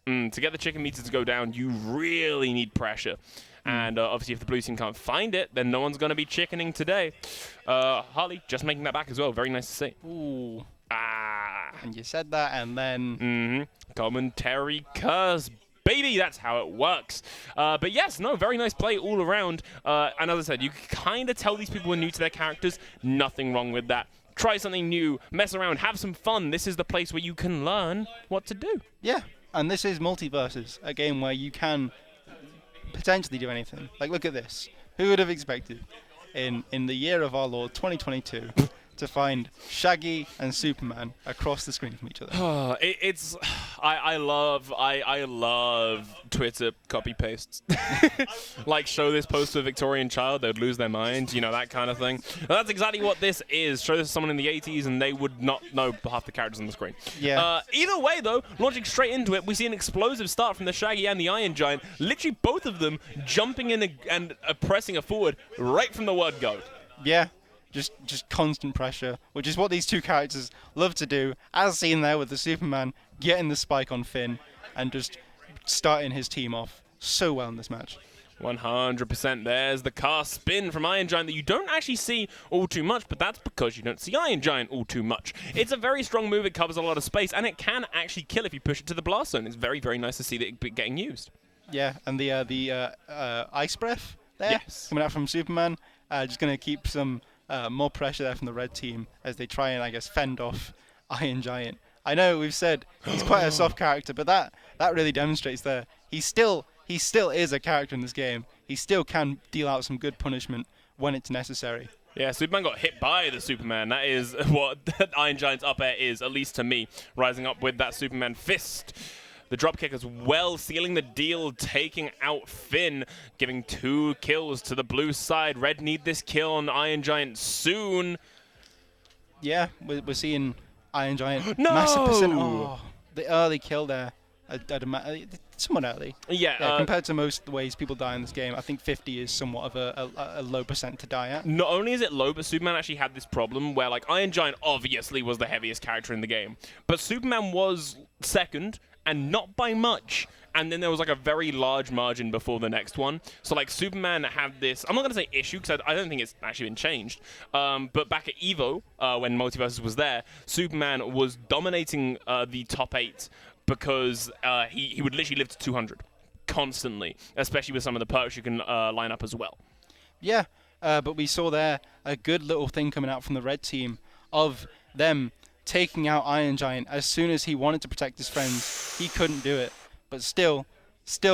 To get the chicken meter to go down, you really need pressure. And obviously, if the blue team can't find it, then no one's going to be chickening today. Harley just making that back as well. Very nice to see. Ooh. Ah. And you said that, and then... Commentary curse. Baby, that's how it works. But yes, no, very nice play all around. And as I said, you can kind of tell these people are new to their characters. Nothing wrong with that. Try something new, mess around, have some fun. This is the place where you can learn what to do. Yeah, and this is Multiverses, a game where you can potentially do anything. Like, look at this. Who would have expected in the year of our Lord 2022 to find Shaggy and Superman across the screen from each other? I love Twitter copy pastes. Like, show this post to a Victorian child, they'd lose their mind, you know, that kind of thing. And that's exactly what this is. Show this to someone in the 80s and they would not know half the characters on the screen. Yeah. Either way, though, launching straight into it, we see an explosive start from the Shaggy and the Iron Giant. Literally both of them jumping in and pressing a forward right from the word go. Yeah. Just constant pressure, which is what these two characters love to do, as seen there with the Superman getting the spike on Finn and just starting his team off so well in this match. 100%. There's the car spin from Iron Giant that you don't actually see all too much, but that's because you don't see Iron Giant all too much. It's a very strong move. It covers a lot of space, and it can actually kill if you push it to the blast zone. It's very, very nice to see that it getting used. Yeah, and the ice breath there coming out from Superman, just going to keep some more pressure there from the red team as they try and, I guess, fend off Iron Giant. I know we've said he's quite a soft character, but that really demonstrates there. He still is a character in this game. He still can deal out some good punishment when it's necessary. Yeah, Superman got hit by the Superman. That is what Iron Giant's up air is, at least to me, rising up with that Superman fist. The dropkick as well, sealing the deal, taking out Finn, giving 2 kills to the blue side. Red need this kill on Iron Giant soon. Yeah, we're seeing Iron Giant. No! Massive percent. Oh, the early kill there. somewhat early. Yeah, compared to most of the ways people die in this game, I think 50 is somewhat of a low percent to die at. not only is it low, but Superman actually had this problem where, like, Iron Giant obviously was the heaviest character in the game, but Superman was second, and not by much. And then there was, like, a very large margin before the next one. So, like, Superman had this, I'm not going to say issue, because I don't think it's actually been changed, but back at EVO, when Multiverses was there, Superman was dominating the top 8 because he would literally live to 200 constantly, especially with some of the perks you can line up as well. Yeah, but we saw there a good little thing coming out from the red team of them taking out Iron Giant as soon as he wanted to protect his friends. He couldn't do it, but still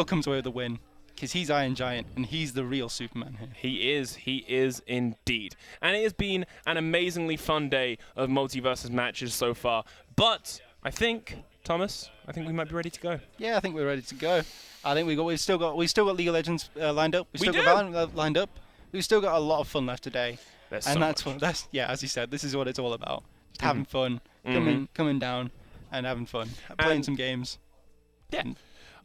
comes away with the win because he's Iron Giant and he's the real Superman here. He is indeed. And it has been an amazingly fun day of Multiverses matches so far. But I think, Thomas, we might be ready to go. Yeah, I think we're ready to go. I think we've still got League of Legends lined up. We've still We got Valorant lined up. We've still got a lot of fun left today. There's And so much. that's as you said, this is what it's all about. Just having fun, coming down and having fun, playing some games. Yeah.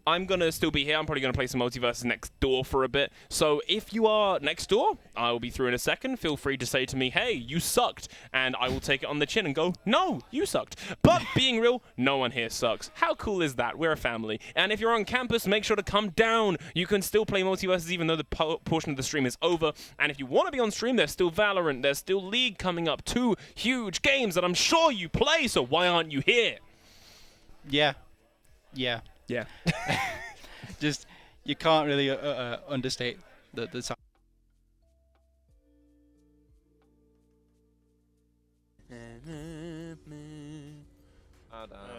I'm going to still be here. I'm probably going to play some Multiverses next door for a bit. So if you are next door, I will be through in a second. Feel free to say to me, hey, you sucked. And I will take it on the chin and go, no, you sucked. But being real, no one here sucks. How cool is that? We're a family. And if you're on campus, make sure to come down. You can still play Multiverses even though the portion of the stream is over. And if you want to be on stream, there's still Valorant. There's still League coming up. 2 huge games that I'm sure you play. So why aren't you here? Yeah. Yeah. Just you can't really understate the time.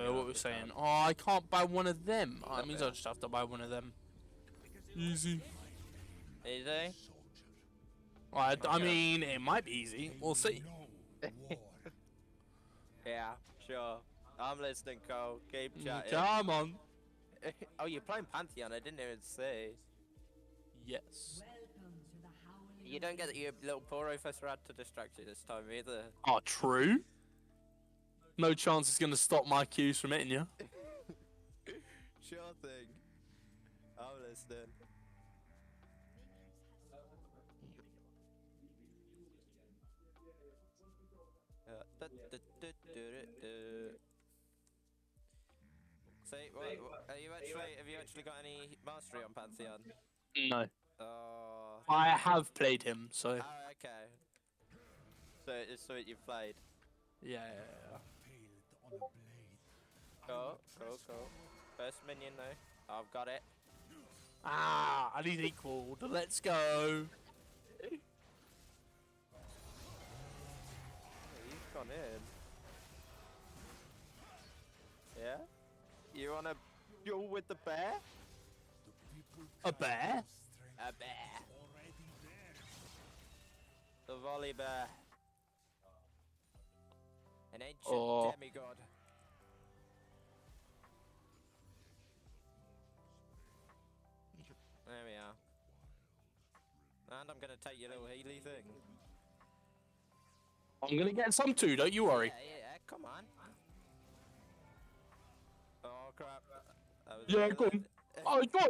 What we're saying? Oh, I can't buy one of them. Oh, that means I'll just have to buy one of them. Easy. Easy? I mean, it might be easy. We'll see. Yeah, sure. I'm listening, Cole. Keep chatting. Come on. Oh, you're playing Pantheon. I didn't even see. Yes. You don't get your little poor professor had to distract you this time either. Oh, true. No chance it's gonna stop my cues from hitting you. Sure thing. I'm listening. See, have you actually got any mastery on Pantheon? No. Oh. I have played him, so. Oh, okay. So it's something you've played. Yeah. Cool. First minion though. I've got it. Ah, I need equal. Let's go. Oh, you've gone in. Yeah? You wanna duel with the bear? A bear? A bear. The volley bear. An ancient demigod. There we are. And I'm gonna take your little Healy thing. I'm gonna get some too, don't you worry. Yeah, come on. Oh crap. Yeah, go on. Oh, go on.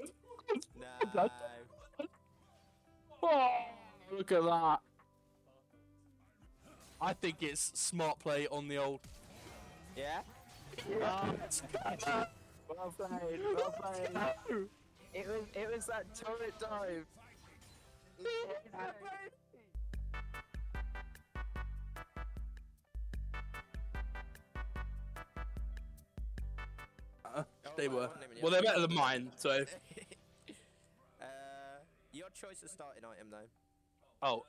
No. Oh, look at that. I think it's smart play on the old. Yeah? Oh, Well played, well played. It was that turret dive. They were. Well, they're better than mine, so. Your choice of starting item though. Oh,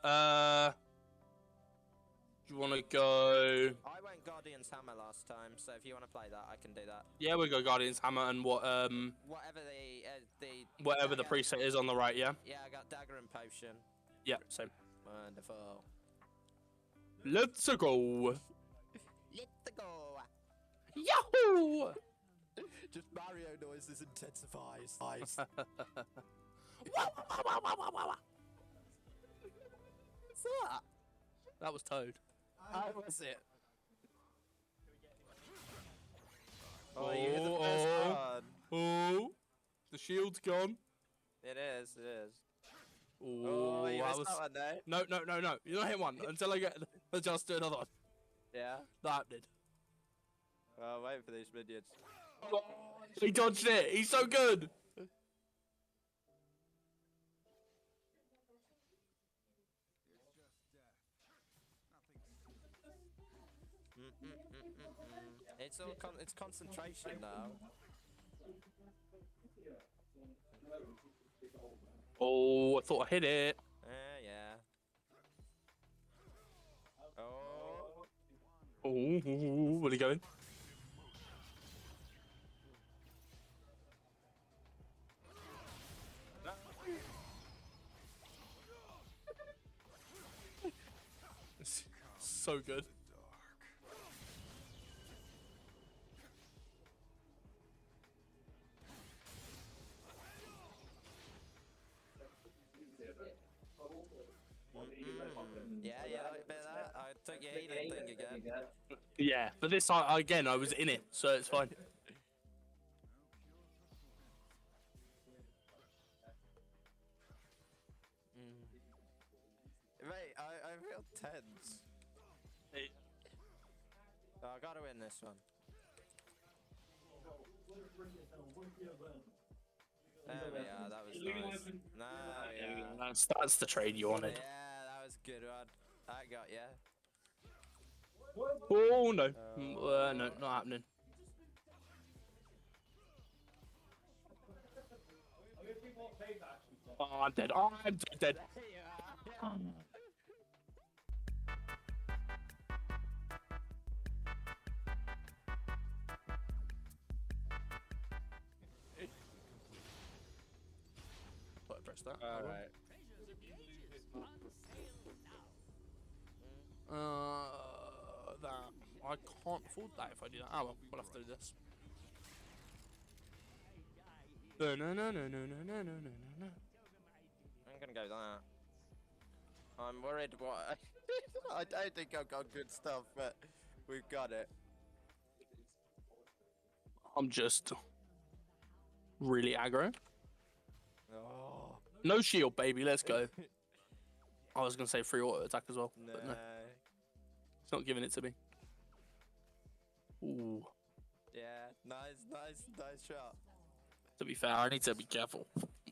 do you want to go? I went Guardian's Hammer last time, so if you want to play that, I can do that. Yeah, we'll go Guardian's Hammer and what, Whatever the whatever the dagger. preset is on the right, yeah? Yeah, I got Dagger and Potion. Yeah, same. Wonderful. Let's go. Let's go. Yahoo! Just Mario noises intensifies. What's that? That was Toad. How was it? Oh, you hit the first one. Oh. The shield's gone. It is. Ooh, Oh, you that missed was... that one there. No. You don't hit one until I get the chance to do another one. Yeah. That did. Well, wait for these minions. He dodged it. He's so good. It's all it's concentration now. Oh, I thought I hit it. Yeah. Oh. Oh, where are you going? It's so good. Yeah, a bit of that. I took your healing thing again. Yeah, but this again, I was in it, so it's fine. Mate, I feel tense. Oh, I gotta win this one. There we are, that was nice. No, yeah. That's the trade you wanted. Yeah, that was a good one. I got ya. Oh no, no, not happening. Oh, I'm dead. Oh, I'm dead. Thought I pressed that. Alright. That I can't afford that if I do that. Oh well, we'll have to do this. No. I'm gonna go that. I'm worried what. I don't think I've got good stuff, but we've got it. I'm just really aggro. Oh. No shield, baby. Let's go. I was gonna say free auto attack as well, No. but no, it's not giving it to me. Ooh. Yeah, nice shot. To be fair, I need to be careful.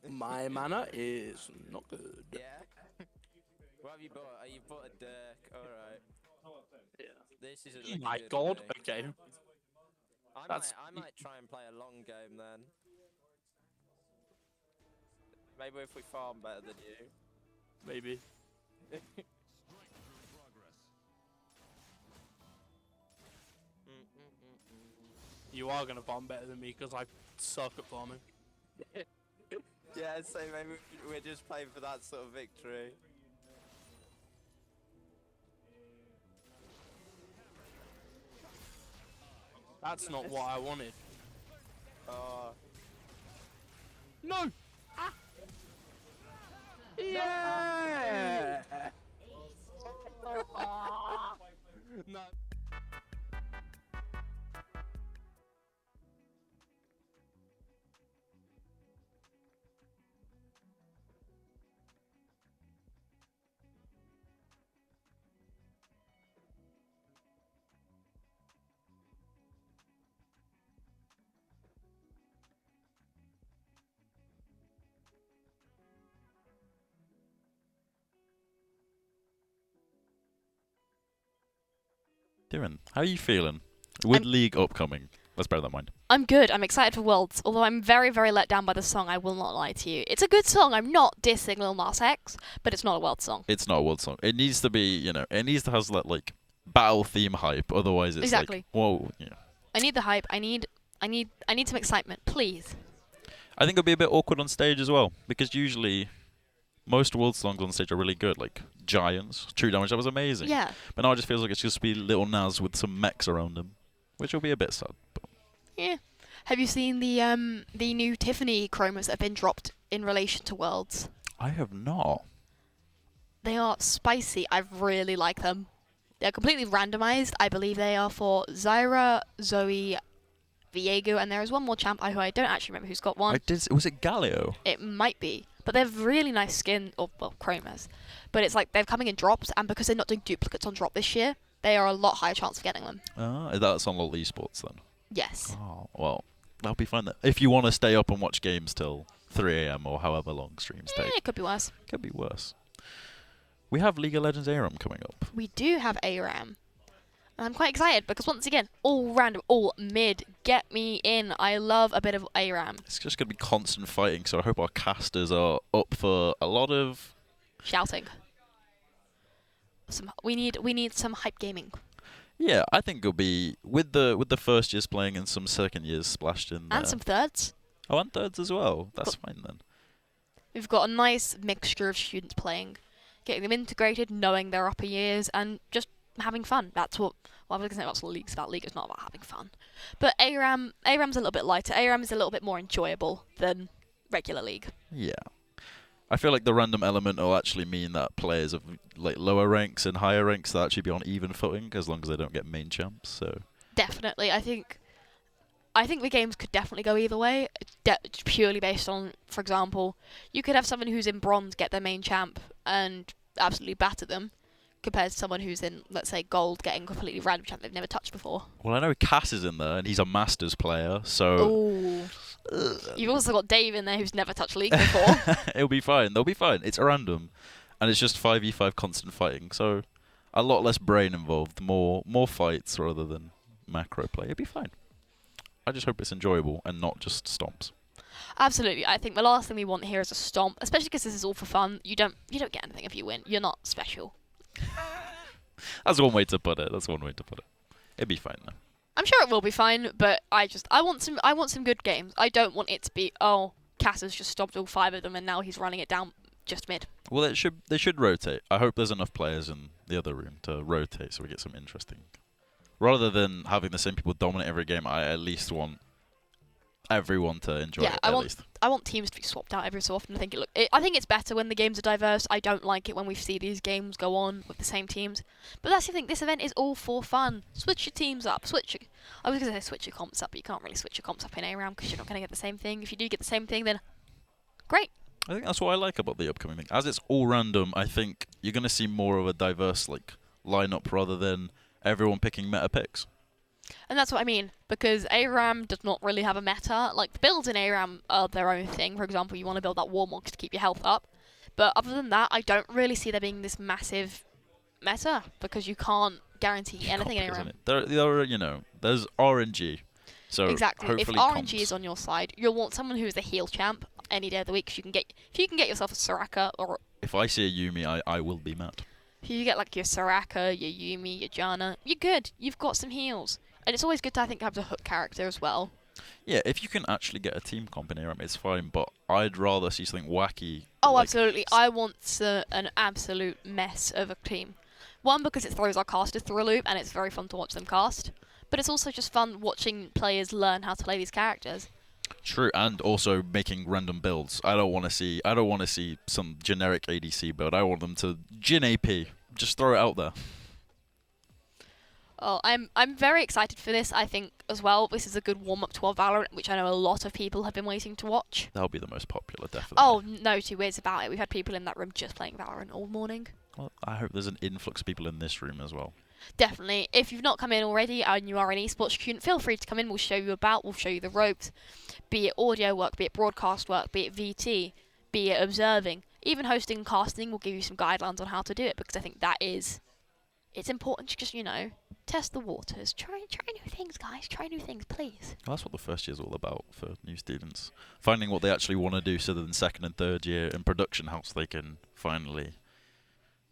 My mana is not good. Yeah. What have you bought? Oh, you bought a Dirk. Alright. Yeah. This is Oh my god. Okay. I might try and play a long game then. Maybe if we farm better than you. Maybe. You are gonna farm better than me because I suck at farming. Yeah, so maybe we're just playing for that sort of victory. That's not what I wanted. Oh. No! Ah! Yeah! No. Darren, how are you feeling? With League upcoming. Let's bear that in mind. I'm good. I'm excited for Worlds. Although I'm very, very let down by the song, I will not lie to you. It's a good song. I'm not dissing Lil Nas X, but it's not a World song. It's not a world song. It needs to be, it needs to have that, like, battle theme hype. Otherwise, it's Exactly. like, whoa, I need the hype. I need some excitement, please. I think it'll be a bit awkward on stage as well, because usually most world songs on stage are really good, like Giants, True Damage, that was amazing. Yeah. But now it just feels like it's just be Little Nas with some mechs around him, which will be a bit sad. But Yeah. Have you seen the new Tiffany chromas that have been dropped in relation to Worlds? I have not. They are spicy. I really like them. They're completely randomized. I believe they are for Zyra, Zoe, Viego, and there is one more champ who I don't actually remember who's got one. Was it Galio? It might be. But they have really nice skin, or, well, chromas. But it's like they're coming in drops, and because they're not doing duplicates on drop this year, they are a lot higher chance of getting them. That's on LoL Esports then. Yes. Oh, well, that'll be fine then. If you want to stay up and watch games till 3 a.m. or however long streams take. It could be worse. Could be worse. We have League of Legends ARAM coming up. We do have ARAM. And I'm quite excited because, once again, all random, all mid. Get me in. I love a bit of ARAM. It's just going to be constant fighting, so I hope our casters are up for a lot of... Shouting. We need some hype gaming. Yeah, I think it'll be with the first years playing and some second years splashed in there. And some thirds. Oh, and thirds as well. That's fine then. We've got a nice mixture of students playing, getting them integrated, knowing their upper years, and just having fun. That's what I was going to say about League's about. League is not about having fun. But ARAM's a little bit lighter. ARAM is a little bit more enjoyable than regular League. Yeah. I feel like the random element will actually mean that players of like lower ranks and higher ranks will actually be on even footing as long as they don't get main champs. So definitely, I think the games could definitely go either way. Purely based on, for example, you could have someone who's in bronze get their main champ and absolutely batter them, compared to someone who's in, let's say, gold getting completely random champ they've never touched before. Well, I know Cass is in there and he's a Masters player, so. Ooh. You've also got Dave in there who's never touched League before. It'll be fine. They'll be fine. It's random, and it's just 5v5 constant fighting, so a lot less brain involved, more fights rather than macro play. It'll be fine. I just hope it's enjoyable and not just stomps. Absolutely. I think the last thing we want here is a stomp, especially because this is all for fun. You don't get anything if you win. You're not special. That's one way to put it. It'd be fine though. I'm sure it will be fine, but I want some good games. I don't want it to be, oh, Cass has just stopped all 5 of them and now he's running it down just mid. Well, they should rotate. I hope there's enough players in the other room to rotate so we get some interesting. Rather than having the same people dominate every game, I at least want everyone to enjoy it. I want teams to be swapped out every so often. I think it's better when the games are diverse. I don't like it when we see these games go on with the same teams. But that's the thing. This event is all for fun. Switch your teams up. I was going to say switch your comps up, but you can't really switch your comps up in ARAM because you're not going to get the same thing. If you do get the same thing, then great. I think that's what I like about the upcoming thing. As it's all random, I think you're going to see more of a diverse lineup rather than everyone picking meta picks. And that's what I mean, because ARAM does not really have a meta. Like, the builds in ARAM are their own thing. For example, you want to build that Warmog to keep your health up. But other than that, I don't really see there being this massive meta, because you can't guarantee anything in ARAM. There's RNG. So exactly. If hopefully RNG is on your side, you'll want someone who is a heal champ any day of the week. If you can get yourself a Soraka, or if I see a Yuumi, I will be mad. if you get like your Soraka, your Yuumi, your Janna, you're good. You've got some heals. And it's always good to, I think, have a hook character as well. Yeah, if you can actually get a team comp in ARAM, it's fine, but I'd rather see something wacky. Oh, absolutely. I want an absolute mess of a team. One, because it throws our casters through a loop, and it's very fun to watch them cast. But it's also just fun watching players learn how to play these characters. True, and also making random builds. I don't want to see some generic ADC build. I want them to Jin AP. Just throw it out there. Oh, I'm very excited for this. I think as well this is a good warm up to our Valorant, which I know a lot of people have been waiting to watch. That'll be the most popular, definitely. Oh, no two ways about it. We've had people in that room just playing Valorant all morning. Well, I hope there's an influx of people in this room as well. Definitely. If you've not come in already and you are an esports student, feel free to come in. We'll show you about. We'll show you the ropes. Be it audio work, be it broadcast work, be it VT, be it observing. Even hosting and casting will give you some guidelines on how to do it, because I think it's important to just, test the waters. Try new things, guys. Try new things, please. Well, that's what the first year's all about for new students. Finding what they actually want to do so that in second and third year in production house they can finally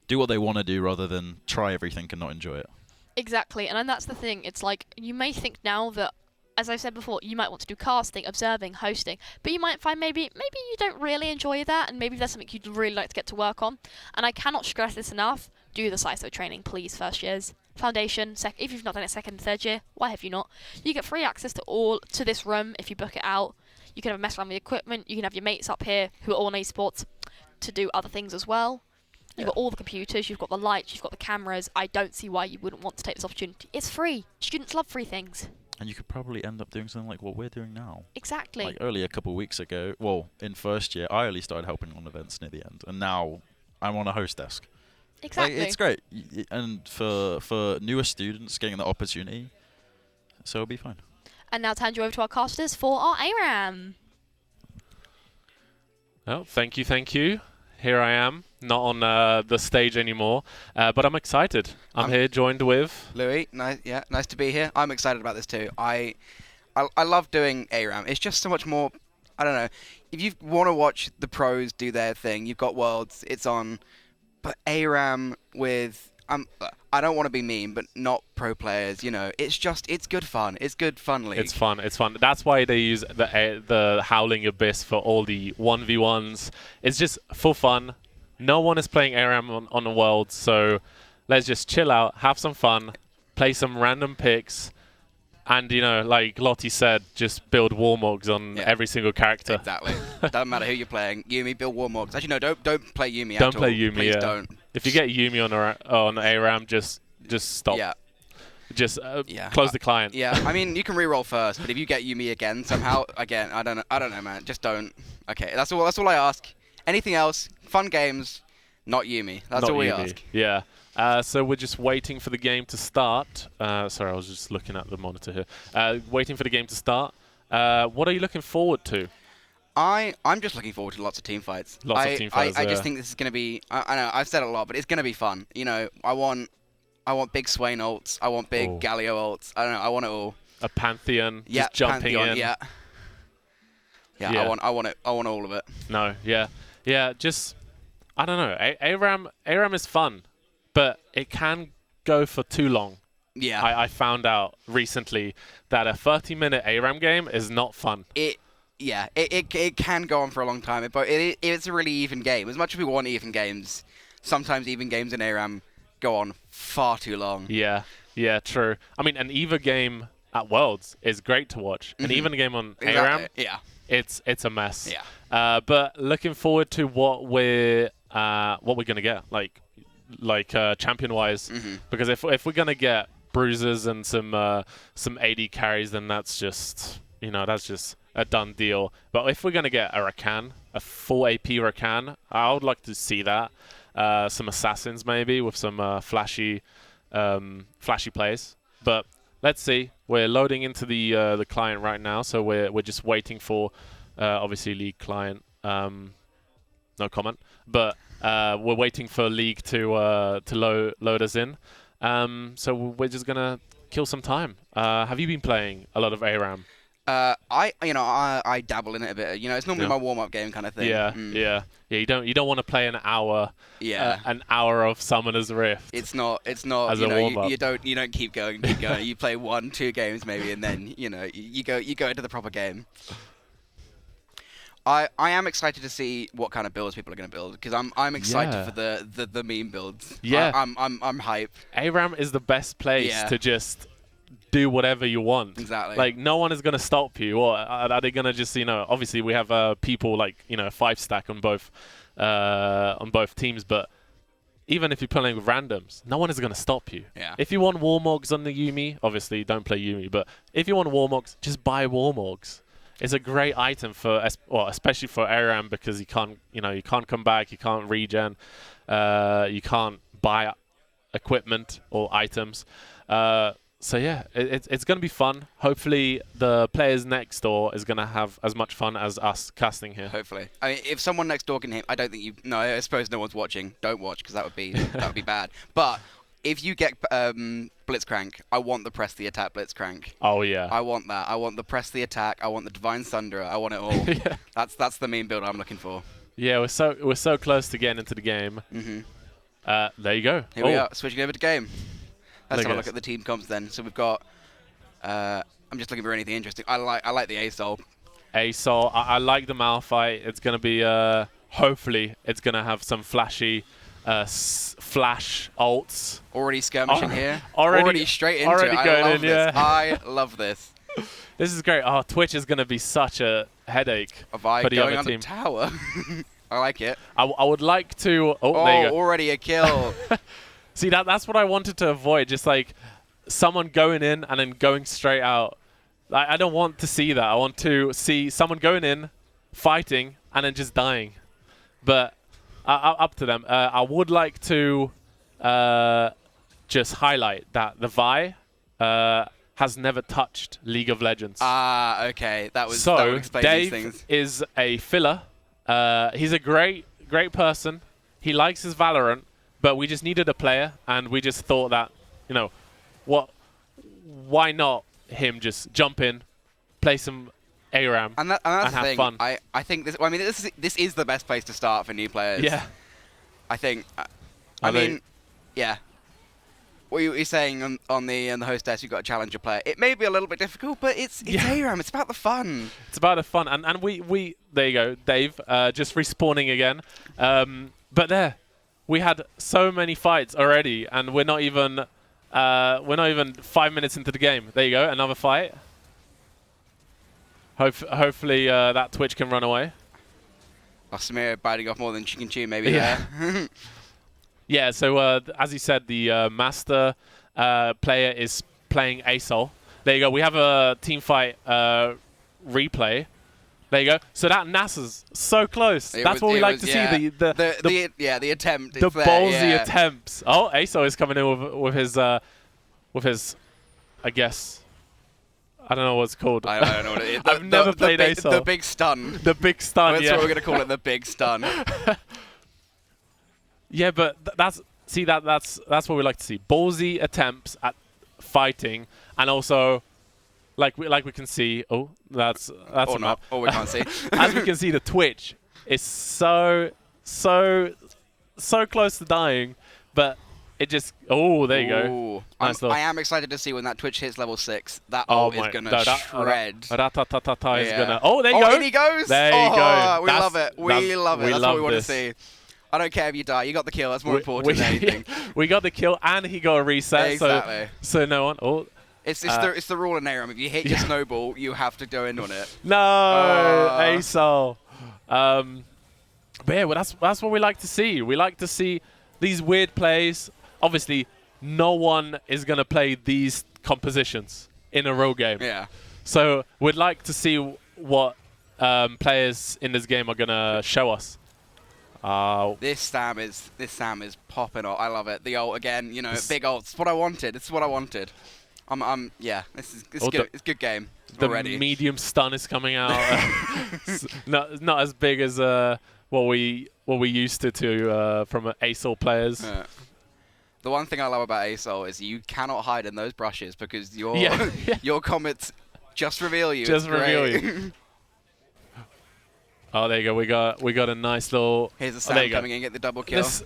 do what they want to do rather than try everything and not enjoy it. Exactly, and that's the thing. It's like, you may think now that, as I said before, you might want to do casting, observing, hosting, but you might find maybe you don't really enjoy that, and maybe there's something you'd really like to get to work on. And I cannot stress this enough. Do the CISO training, please, first years. Foundation, if you've not done it second and third year, why have you not? You get free access to this room if you book it out. You can have a mess around with the equipment. You can have your mates up here who are all in esports to do other things as well. You've got all the computers, you've got the lights, you've got the cameras. I don't see why you wouldn't want to take this opportunity. It's free. Students love free things. And you could probably end up doing something like what we're doing now. Exactly. Like earlier, a couple of weeks ago, well, in first year, I only started helping on events near the end, and now I'm on a host desk. Exactly. Like, it's great, and for newer students getting the opportunity, so it'll be fine. And now to hand you over to our casters for our ARAM. Oh, thank you, thank you. Here I am, not on the stage anymore, but I'm excited. I'm here joined with... Louis, nice to be here. I'm excited about this too. I love doing ARAM. It's just so much more. I don't know. If you want to watch the pros do their thing, you've got Worlds. It's on, but ARAM with I don't want to be mean, but not pro players. You know, it's good fun. It's good fun league. It's fun. It's fun. That's why they use the Howling Abyss for all the 1v1s. It's just for fun. No one is playing ARAM on the World, so let's just chill out, have some fun, play some random picks, and, you know, like Lottie said, just build Warmogs on every single character. Exactly. Doesn't matter who you're playing. Yuumi, build Warmogs. Actually, no, don't play Yuumi at all. Don't play Yuumi, Please yeah. don't. If you get Yuumi on ARAM, just stop. Yeah. Just close the client. Yeah, I mean, you can reroll first, but if you get Yuumi again somehow, I don't know, man. Just don't. Okay, that's all I ask. Anything else? Fun games, not Yuumi. That's Not all we Yuumi. ask. Yeah. So we're just waiting for the game to start. Sorry, I was just looking at the monitor here. Waiting for the game to start. What are you looking forward to? I'm just looking forward to lots of team fights. Lots of team fights, I yeah. just think this is going to be. I know I've said it a lot, but it's going to be fun. You know, I want big Swain ults. I want big Galio ults. I don't know. I want it all. A Pantheon, Yeah, just jumping Pantheon, in. Yeah. Yeah. I want it. I want all of it. No, yeah. Just I don't know. ARAM is fun, but it can go for too long. Yeah. I found out recently that a 30-minute ARAM game is not fun. It can go on for a long time, but it's a really even game. As much as we want even games, sometimes even games in ARAM go on far too long. Yeah, true. I mean, an EVA game at Worlds is great to watch. An even game on ARAM, it's a mess. Yeah. But looking forward to what we're gonna get, like champion wise, because if we're gonna get bruisers and some AD carries, then that's just a done deal. But if we're gonna get a Rakan, a full AP Rakan, I would like to see that. Some assassins maybe with some flashy plays. But let's see. We're loading into the client right now, so we're just waiting for obviously League client. No comment. But we're waiting for League to load us in. So we're just gonna kill some time. Have you been playing a lot of ARAM? I dabble in it a bit. You know, it's normally my warm-up game kind of thing. Yeah. You don't want to play an hour. Yeah. An hour of Summoner's Rift. It's not. As You a know, warm-up. you don't keep going. You play 1-2 games maybe, and then you go into the proper game. I am excited to see what kind of builds people are going to build, because I'm excited for the meme builds. Yeah. I'm hype. ARAM is the best place to just do whatever you want. Exactly. Like, no one is going to stop you. Or are they going to just, obviously we have people like, 5-stack on both teams, but even if you're playing with randoms, no one is going to stop you. Yeah. If you want Warmogs on the Yuumi, obviously don't play Yuumi, but if you want Warmogs, just buy Warmogs. It's a great item especially for ARAM, because you can't come back, you can't regen, you can't buy equipment or items. So yeah, it's going to be fun. Hopefully the players next door is going to have as much fun as us casting here. Hopefully. I mean, if someone next door can hit, I don't think you. No, I suppose no one's watching. Don't watch, because that would be bad. But if you get Blitzcrank, I want the press the attack Blitzcrank. Oh yeah. I want that. I want the press the attack. I want the Divine Thunderer. I want it all. Yeah. That's the main build I'm looking for. Yeah, we're so close to getting into the game. There you go. Here we are, switching over to game. Let's have a Look look at the team comps then. So we've got. I'm just looking for anything interesting. I like the ASOL. ASOL. I like the Malphite. It's gonna be hopefully it's gonna have some flashy flash ults. Already skirmishing here. Already straight into already it. going I love in, this. yeah. I love this. This is great. Oh, Twitch is gonna be such a headache Vi for the going other on the team. tower. I like it. I would like to. Oh, there you go. Already a kill. See, that's what I wanted to avoid. Just like someone going in and then going straight out. I don't want to see that. I want to see someone going in, fighting, and then just dying. But up to them. I would like to just highlight that the Vi has never touched League of Legends. Ah, okay. That would So explain these Dave things. is a filler. He's a great person. He likes his Valorant, but we just needed a player, and we just thought that, you know, why not him just jump in, play some ARAM, And that's and the have thing. fun. I think this. Well, I mean, this is the best place to start for new players. Yeah. I think. I Are they- mean, yeah. What you're saying on the host desk, you've got a challenger player. It may be a little bit difficult, but it's Yeah. ARAM. It's about the fun. It's about the fun, and we there you go, Dave, just respawning again. But there, we had so many fights already, and we're not even 5 minutes into the game. There you go, another fight. Hopefully that Twitch can run away. Oh, Samir biting off more than she can chew, maybe. Yeah. There. Yeah. So as you said, the master player is playing ASOL. There you go. We have a team fight replay. There you go. So that NASA's so close. That's what we like to see. The attempt. The it's there, ballsy yeah. attempts. Oh, ASO is coming in with his, I guess, I don't know what it's called. I don't know what it is. I've never played ASO. The big stun. The big stun, That's yeah. what we're gonna call it. The big stun. Yeah, but that's what we like to see. Ballsy attempts at fighting, and also, like we can see. Oh, that's or a not. map. Or we can't see. As we can see, the Twitch is so close to dying, but it just. Oh, there you go. Ooh. Nice little- I am excited to see when that Twitch hits level 6. That Oh ult is my! gonna no, shred. Ratatata is Yeah. gonna. Oh, there you go. And he goes. There you Oh, go. We That's- love it. We love it. we That's love what we want to this. see. I don't care if you die. You got the kill. That's more important than anything. We got the kill, and he got a reset. Exactly. So no one. Oh It's the rule in ARAM. If you hit your snowball, you have to go in on it. no, ASOL. But yeah, well, that's what we like to see. We like to see these weird plays. Obviously, no one is gonna play these compositions in a real game. Yeah. So we'd like to see what players in this game are gonna show us. This Sam is popping off. I love it. The ult again. You know, This- big ult. It's what I wanted. It's what I wanted. Yeah. It's Oh, good. It's a good game The already. medium stun is coming out. Not as big as what we used to from ASOL players. Yeah. The one thing I love about ASOL is you cannot hide in those brushes because your Yeah. your comets just reveal you. Just It's great. reveal you. Oh, there you go. We got a nice little. Here's a there Sam you go. coming in, get the double kill. This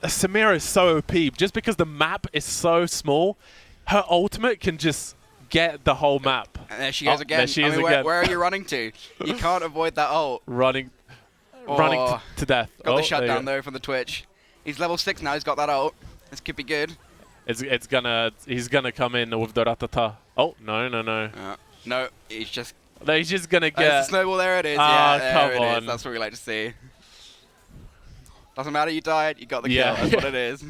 Samira is so OP. Just because the map is so small, her ultimate can just get the whole map. And there she goes Oh, again. there she is where, again. where are you running to? You can't avoid that ult. Running Oh. to death. Got Oh, the shutdown there you go. though from the Twitch. He's level 6 now. He's got that ult. This could be good. He's gonna come in with the ratata. Oh no. No, he's just. No, he's just gonna There's the get. snowball. There it is. Ah, yeah, there come it is. on. That's what we like to see. Doesn't matter. You died. You got the Yeah. kill. That's what it is.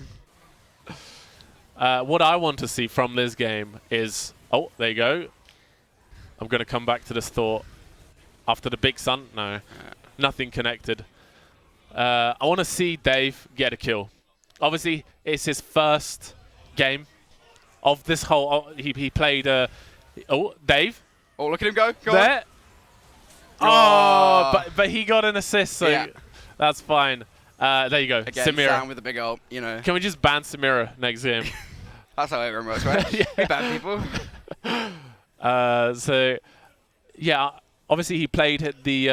What I want to see from this game is. Oh, there you go. I'm gonna come back to this thought. After the big sun, no, nothing connected. I want to see Dave get a kill. Obviously, it's his first game of this whole. Oh, he played. Oh, Dave. Oh, look at him go. Go on. There. Oh, but he got an assist, so Yeah. that's fine. There you go, Again, Samira. Sam with the big ult. You know, Can we just ban Samira next game? that's how everyone works, right? Yeah. We bad people. So, yeah, obviously he played the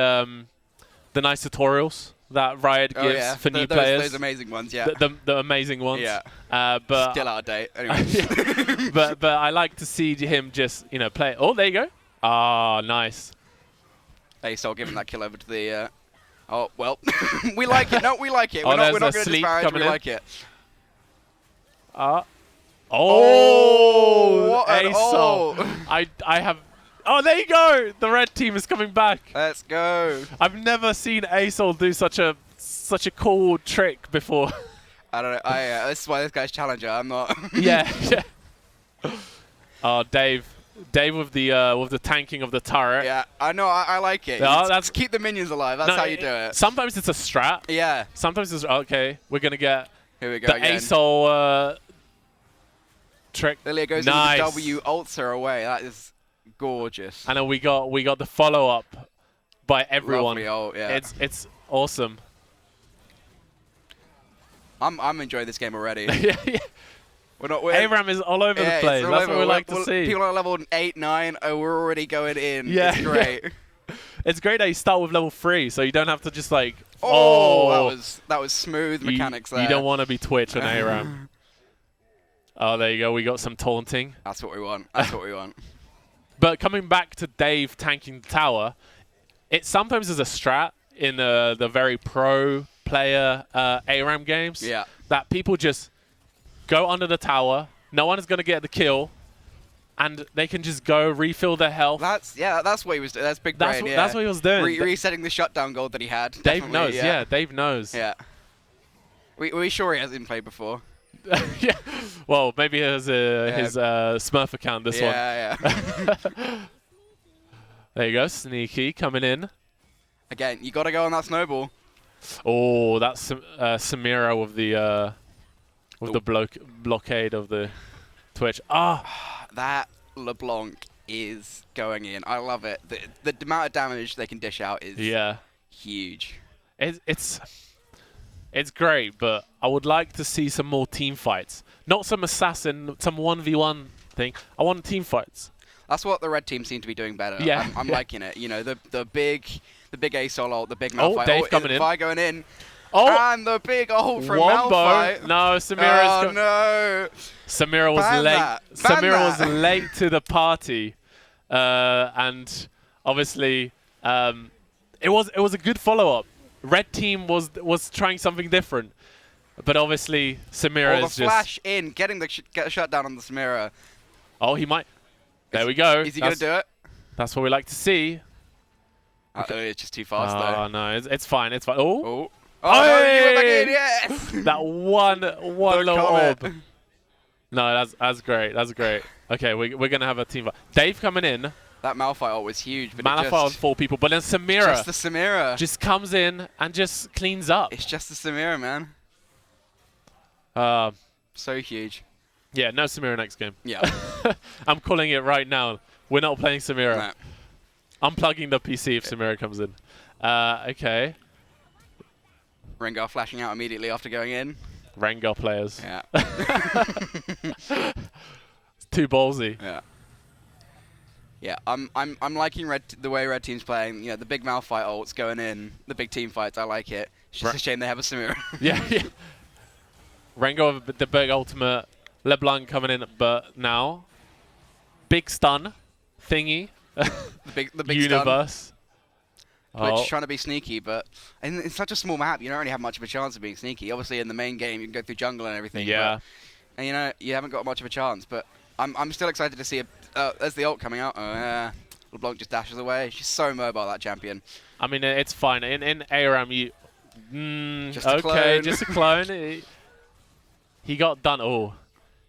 nice tutorials that Riot Oh gives yeah, for new those, players. Those amazing ones. Yeah. The amazing ones. Yeah. But Still out of date. Anyway. but I like to see him just play. Oh, there you go. Ah, nice. They still giving that kill over to the. Oh well, we like it. No, we like it. Oh, We're not there's going a to sleep disparage. coming We in. like it. Oh, what an ASOL. ult. I have. Oh, there you go. The red team is coming back. Let's go. I've never seen ASOL do such a cool trick before. I don't know. This is why this guy's challenger. I'm not. Yeah. Oh, Dave. Dave with the tanking of the turret. Yeah, I know. I like it. Yeah, It's- that's- keep the minions alive. That's No, how you do it. Sometimes it's a strat. Yeah. Sometimes it's okay. We're gonna get Here we go the again. ASOL trick. Lilia goes Nice. into the W, ults her away. That is gorgeous. And then we got the follow up by everyone. Lovely ult, yeah. It's awesome. I'm enjoying this game already. yeah, yeah. We're ARAM is all over the place. it's all That's over. what we like to see. People are level 8, 9. Oh, we're already going in. Yeah. It's great. It's great that you start with level 3, so you don't have to just like. Oh, that was smooth mechanics there. You don't want to be Twitch on ARAM. Oh, there you go. We got some taunting. That's what we want. That's what we want. But coming back to Dave tanking the tower, it sometimes is a strat in the very pro player ARAM games. Yeah. That people just go under the tower. No one is going to get the kill. And they can just go refill their health. That's what he was doing. That's big That's brain. what, Yeah. that's what he was doing. Resetting the shutdown gold that he had. Dave Definitely, knows. Yeah. Yeah, Dave knows. Yeah. We sure he hasn't played before. yeah. Well, maybe his Smurf account. This one. Yeah. There you go. Sneaky coming in. Again, you got to go on that snowball. Oh, that's Samira with the blockade of the Twitch. Ah, That LeBlanc is going in. I love it. The amount of damage they can dish out is yeah. huge. It's great, but I would like to see some more team fights. Not some assassin, some 1v1 thing. I want team fights. That's what the red team seem to be doing better. Yeah. I'm liking it. You know, the big ASOL ult, the big Oh, Malphite Dave ult, coming in. Vi going in. Oh, And the big ult from Wombo. Malphite. No, Samira's Oh, no. Samira was Ban late. that. Ban Samira was that. late to the party, and obviously, it was a good follow up. Red team was trying something different, but obviously Samira the is just. flash in, getting the get a shutdown on the Samira. Oh, he might. There we go. Is he going to do it? That's what we like to see. It's just too fast, Oh though. no, it's fine. It's fine. Oh, Oh. Oh, no, he went back in, Hey! yes! that one little comment. orb. No, that's great. That's great. Okay, we're gonna have a team fight. Dave coming in. That Malphite ult was huge, but Malphite on 4 people, but then Samira just the Samira. just comes in and just cleans up. It's just the Samira, man. Uh, So huge. yeah, no Samira next game. Yeah. I'm calling it right now. We're not playing Samira. No. Unplugging the PC if Samira comes in. Okay. Rengar flashing out immediately after going in. Rengar players. Yeah. It's too ballsy. Yeah. Yeah, I'm liking the way red team's playing. You know, the big Malphite ults going in, the big team fights. I like it. It's just a shame they have a Samira. Yeah, yeah. Rengar with the big ultimate. LeBlanc coming in, but now big stun thingy. the big stun. Universe. Twitch trying to be sneaky, but in such a small map, you don't really have much of a chance of being sneaky. Obviously, in the main game, you can go through jungle and everything. Yeah. But, and you know, you haven't got much of a chance. But I'm still excited to see there's the ult coming out. LeBlanc just dashes away. She's so mobile, that champion. I mean, it's fine. In ARAM, you. Just a Okay, clone. just a clone. He got done. Oh,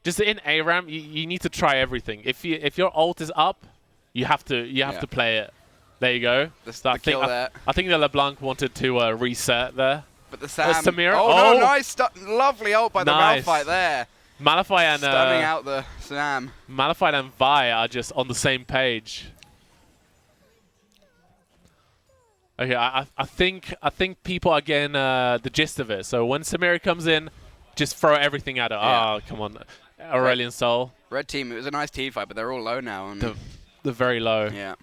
just in ARAM, you need to try everything. If your ult is up, you have to play it. There you go. The kill there. I think the LeBlanc wanted to reset there. But the Sam. Samira. Oh, no, nice. Lovely ult by Nice. the Malphite there. Malphite and Stunning out the Sam. Malphite and Vi are just on the same page. Okay, I think people are getting the gist of it. So when Samira comes in, just throw everything at her. Yeah. Oh, come on, Aurelian Soul. Red team, it was a nice team fight, but they're all low now. And The very low. yeah.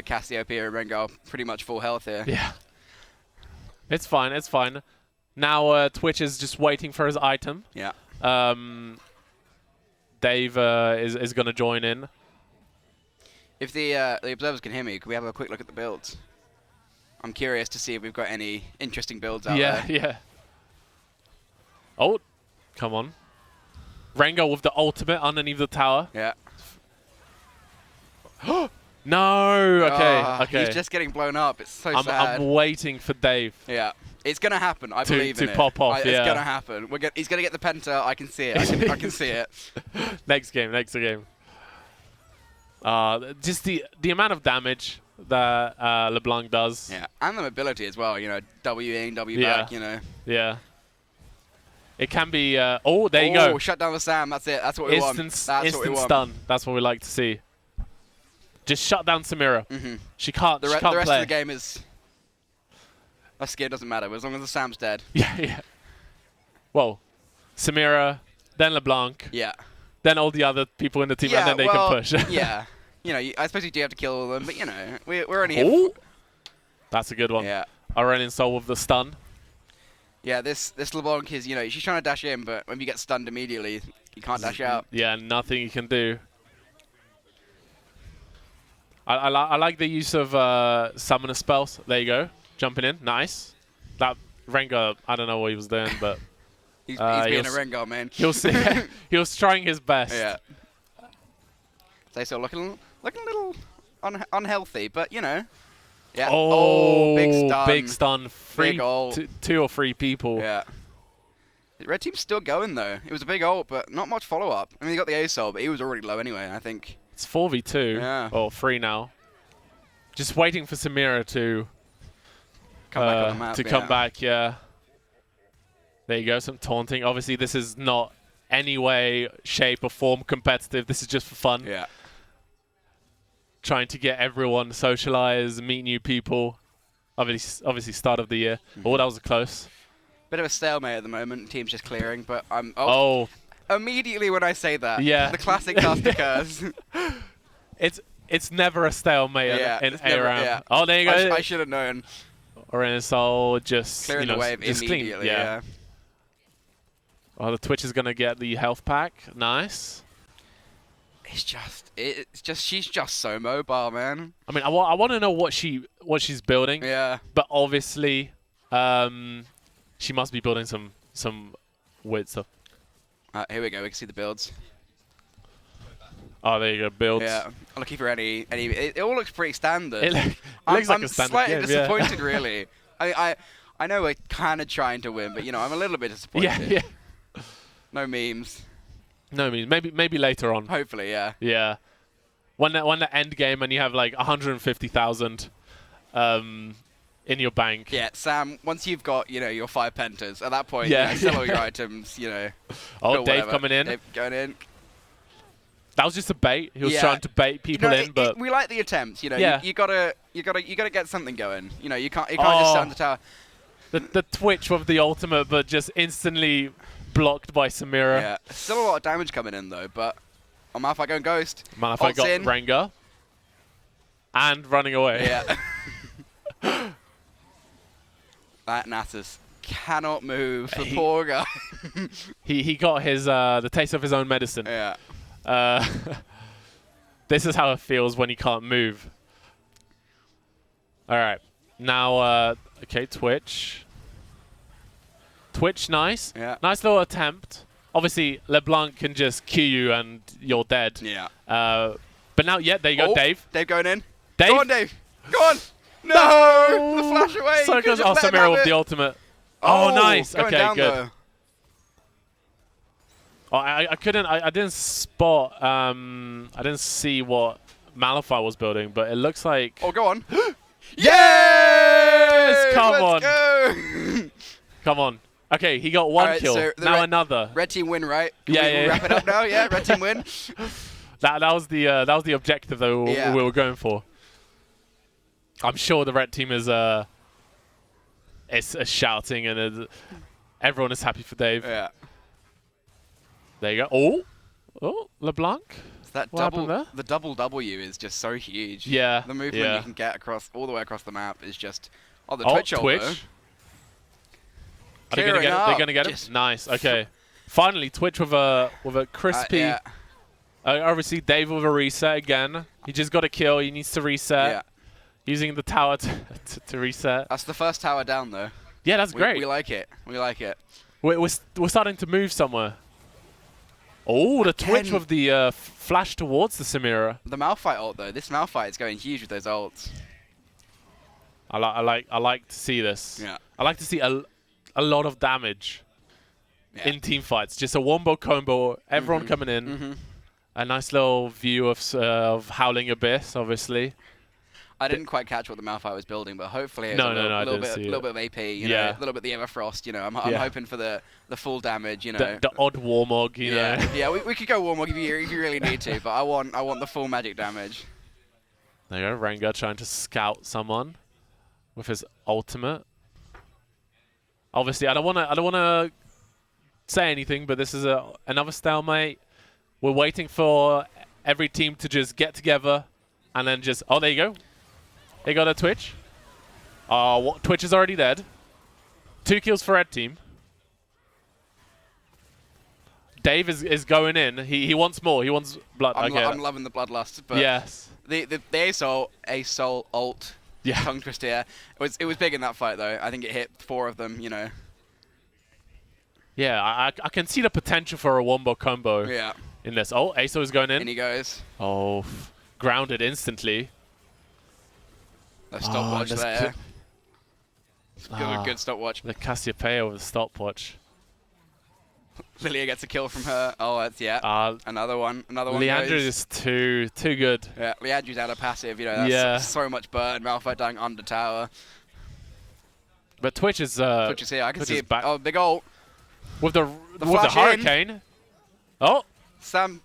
Cassiopeia and Rengar pretty much full health here. Yeah. It's fine. It's fine. Now Twitch is just waiting for his item. Yeah. Dave is going to join in. If the observers can hear me, can we have a quick look at the builds? I'm curious to see if we've got any interesting builds out there. Yeah. Oh, come on. Rengar with the ultimate underneath the tower. Yeah. No. Okay. Ah, okay. He's just getting blown up. It's so sad. I'm waiting for Dave. Yeah. It's going to happen. I believe in to it. pop off, It's yeah. going to happen. He's going to get the penta. I can see it. I can see it. Next game. Just the amount of damage that LeBlanc does. Yeah, and the mobility as well. You know, W in, W Yeah. back. You know. Yeah. It can be. There you Oh, go. shut down the Sam. That's it. That's what we want. Instant, That's what we instant want. stun. That's what we like to see. Just shut down Samira. She can't. The She can't rest play. of the game is. A skill doesn't matter as long as the Sam's dead. Yeah, yeah. Well, Samira, then LeBlanc, Yeah. then all the other people in the team, Yeah, and then they well, can push. yeah. You know, I suppose you do have to kill all of them, but you know, we're only here. Ooh. That's a good one. Yeah. Aurelion Sol with the stun. Yeah, this LeBlanc is, you know, she's trying to dash in, but when you get stunned immediately, you can't dash out. Yeah, nothing you can do. I like the use of summoner spells. There you go. Jumping in. Nice. That Rengar, I don't know what he was doing, but He's he being a was- Rengar, man. he was trying his best. Yeah. They still looking a little unhealthy, but you know. Yeah. Oh, big stun. Big stun. Big ult. Two or three people. Yeah. The red team's still going though. It was a big ult, but not much follow up. I mean, he got the ASOL, but he was already low anyway. I think. It's 4v2. Yeah. Or 3 now. Just waiting for Samira to Come back on the map. come back. Yeah. There you go. Some taunting. Obviously, this is not any way, shape, or form competitive. This is just for fun. Yeah. Trying to get everyone socialize, meet new people. Obviously, start of the year. Oh, that was close. Bit of a stalemate at the moment. Team's just clearing, but I'm. Oh, Immediately when I say that, Yeah. the classic cast occurs. it's never a stalemate Yeah, in it's never- ARAM. yeah. Oh, there you go. I should have known. Aurelion Sol just Clearing you know, the wave just clean. immediately. Yeah. Oh, the Twitch is gonna get the health pack. Nice. It's just she's just so mobile, man. I mean, I want to know what she's building. Yeah. But obviously, she must be building some weird stuff. Here we go. We can see the builds. Oh, there you go. Builds. Yeah. I'm looking for any. It all looks pretty standard. It looks I'm like a standard slightly game, yeah. disappointed, really. I know we're kind of trying to win, but you know I'm a little bit disappointed. Yeah. No memes. No, I mean maybe later on. Hopefully, yeah. Yeah. When the end game and you have like 150,000 in your bank. Yeah, Sam. Once you've got your 5 pentas, at that point, Yeah. sell all your items. Oh, build Dave whatever. coming in. Dave going in. That was just a bait. He was Yeah. trying to bait people in, but we like the attempts. Yeah. You gotta get something going. You can't just sit on the tower. the Twitch with the ultimate, but just instantly blocked by Samira. Yeah, still a lot of damage coming in though. But on Malphite going Ghost. Malphite Ult's got in. Rengar. And running away. Yeah. That Nasus cannot move. The He- poor guy. He got his the taste of his own medicine. Yeah. This is how it feels when you can't move. All right. Now, okay, Twitch. Twitch, nice. Yeah. Nice little attempt. Obviously, LeBlanc can just Q you and you're dead. Yeah. But now, yeah, there you go, Oh, Dave. Dave going in. Dave? Go on, Dave. Go on. No! The flash away. So You goes, could've oh, just let him Samira have with it. the ultimate. Oh, nice. Going Okay, down, good. though. Oh, I didn't spot, I didn't see what Malphite was building, but it looks like... Oh, go on. Yes! Come Let's on. go. Come on. Okay, he got one Alright, kill. so the Now red- another. Red team win, right? Can Yeah, we yeah, wrap it up now? Yeah, red team win. That was the objective that Yeah. we were going for. I'm sure the red team is shouting and everyone is happy for Dave. Yeah. There you go. Oh, LeBlanc. That What happened there? the double W is just so huge. Yeah. The movement yeah. you can get all the way across the map is just. Oh, the Oh, Twitch ult, though. Twitch. Are they gonna Clearing get it? up. They're gonna get Just- it. Nice. Okay. Finally, Twitch with a crispy. Yeah. Obviously, Dave with a reset again. He just got a kill. He needs to reset. Yeah. Using the tower to reset. That's the first tower down, though. Yeah, that's great. We like it. We like it. We're starting to move somewhere. Oh, the Twitch Again. with the flash towards the Samira. The Malphite ult, though. This Malphite is going huge with those ults. I like to see this. Yeah. I like to see a lot of damage Yeah. in team fights. Just a wombo combo, everyone coming in. A nice little view of Howling Abyss, obviously. I didn't quite catch what the Malphite was building, but hopefully it's No, a no, no, I little didn't see bit it. of AP, you Yeah. know, a little bit of the Everfrost, you know. I'm Yeah. hoping for the full damage, you know. The odd Warmog, you know. Yeah, we could go Warmog if you really need to, but I want the full magic damage. There you go, Rengar trying to scout someone with his ultimate. Obviously, I don't wanna say anything, but this is another stalemate. We're waiting for every team to just get together and then just there you go. They got a Twitch. Twitch is already dead. 2 kills for red team. Dave is going in. He wants more. He wants blood. I'm loving the bloodlust, but yes. the Asol ult tongue twister. Yeah, it was big in that fight though. I think it hit 4 of them. You know. Yeah, I can see the potential for a wombo combo. Yeah. In this. Oh, Aso is going in. And he goes. Oh, grounded instantly. A stopwatch there. Good stopwatch. The Cassiopeia with a stopwatch. Lilia gets a kill from her. Oh, that's another one. Leandra goes. is too good. Yeah, Leandri's out of passive. You know, that's so much burn. Malphite dying under tower. But Twitch is here. I can see it. Back. Oh, big ult. With the flash hurricane. Oh. Sam.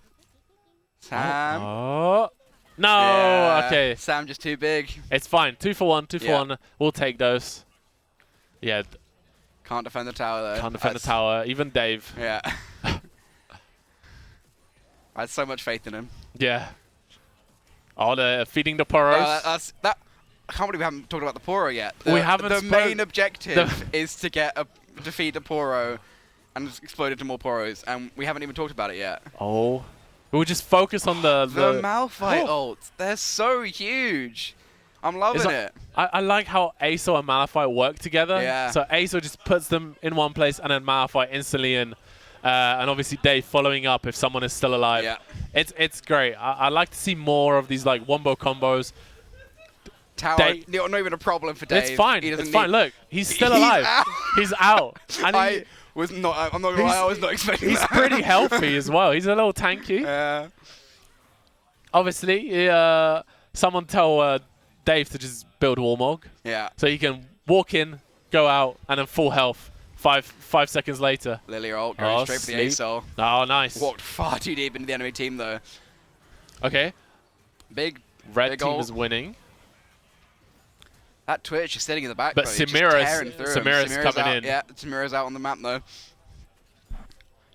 Oh. No. Yeah, Okay. Sam just too big. It's fine. 2 for 1. 2 for 1. We'll take those. Yeah. Can't defend the tower though. Can't defend the tower. Even Dave. Yeah. I had so much faith in him. Yeah. Oh, they're feeding the Poros. That. I can't believe we haven't talked about the Poro yet. We haven't. The main objective is to defeat a Poro and explode into more Poros, and we haven't even talked about it yet. Oh. We'll just focus on the Malphite ults. They're so huge. I'm loving it. I like how Aso and Malphite work together. Yeah. So Aso just puts them in one place and then Malphite instantly in. And obviously Dave following up if someone is still alive. Yeah. It's great. I like to see more of these like wombo combos. Tower, not even a problem for Dave. It's fine. It's fine. Look, he's still alive. He's out. And I'm not gonna lie, I was not expecting that. He's pretty healthy as well. He's a little tanky. Yeah. Obviously, someone tell Dave to just build Warmog. Yeah. So he can walk in, go out, and then full health 5 seconds later. Lilia ult going straight for the Asol. Oh, nice. Walked far too deep into the enemy team though. Okay. Big Red team ult. is winning. That Twitch is sitting in the back. But Samira's coming out. in. Yeah, Samira's out on the map though.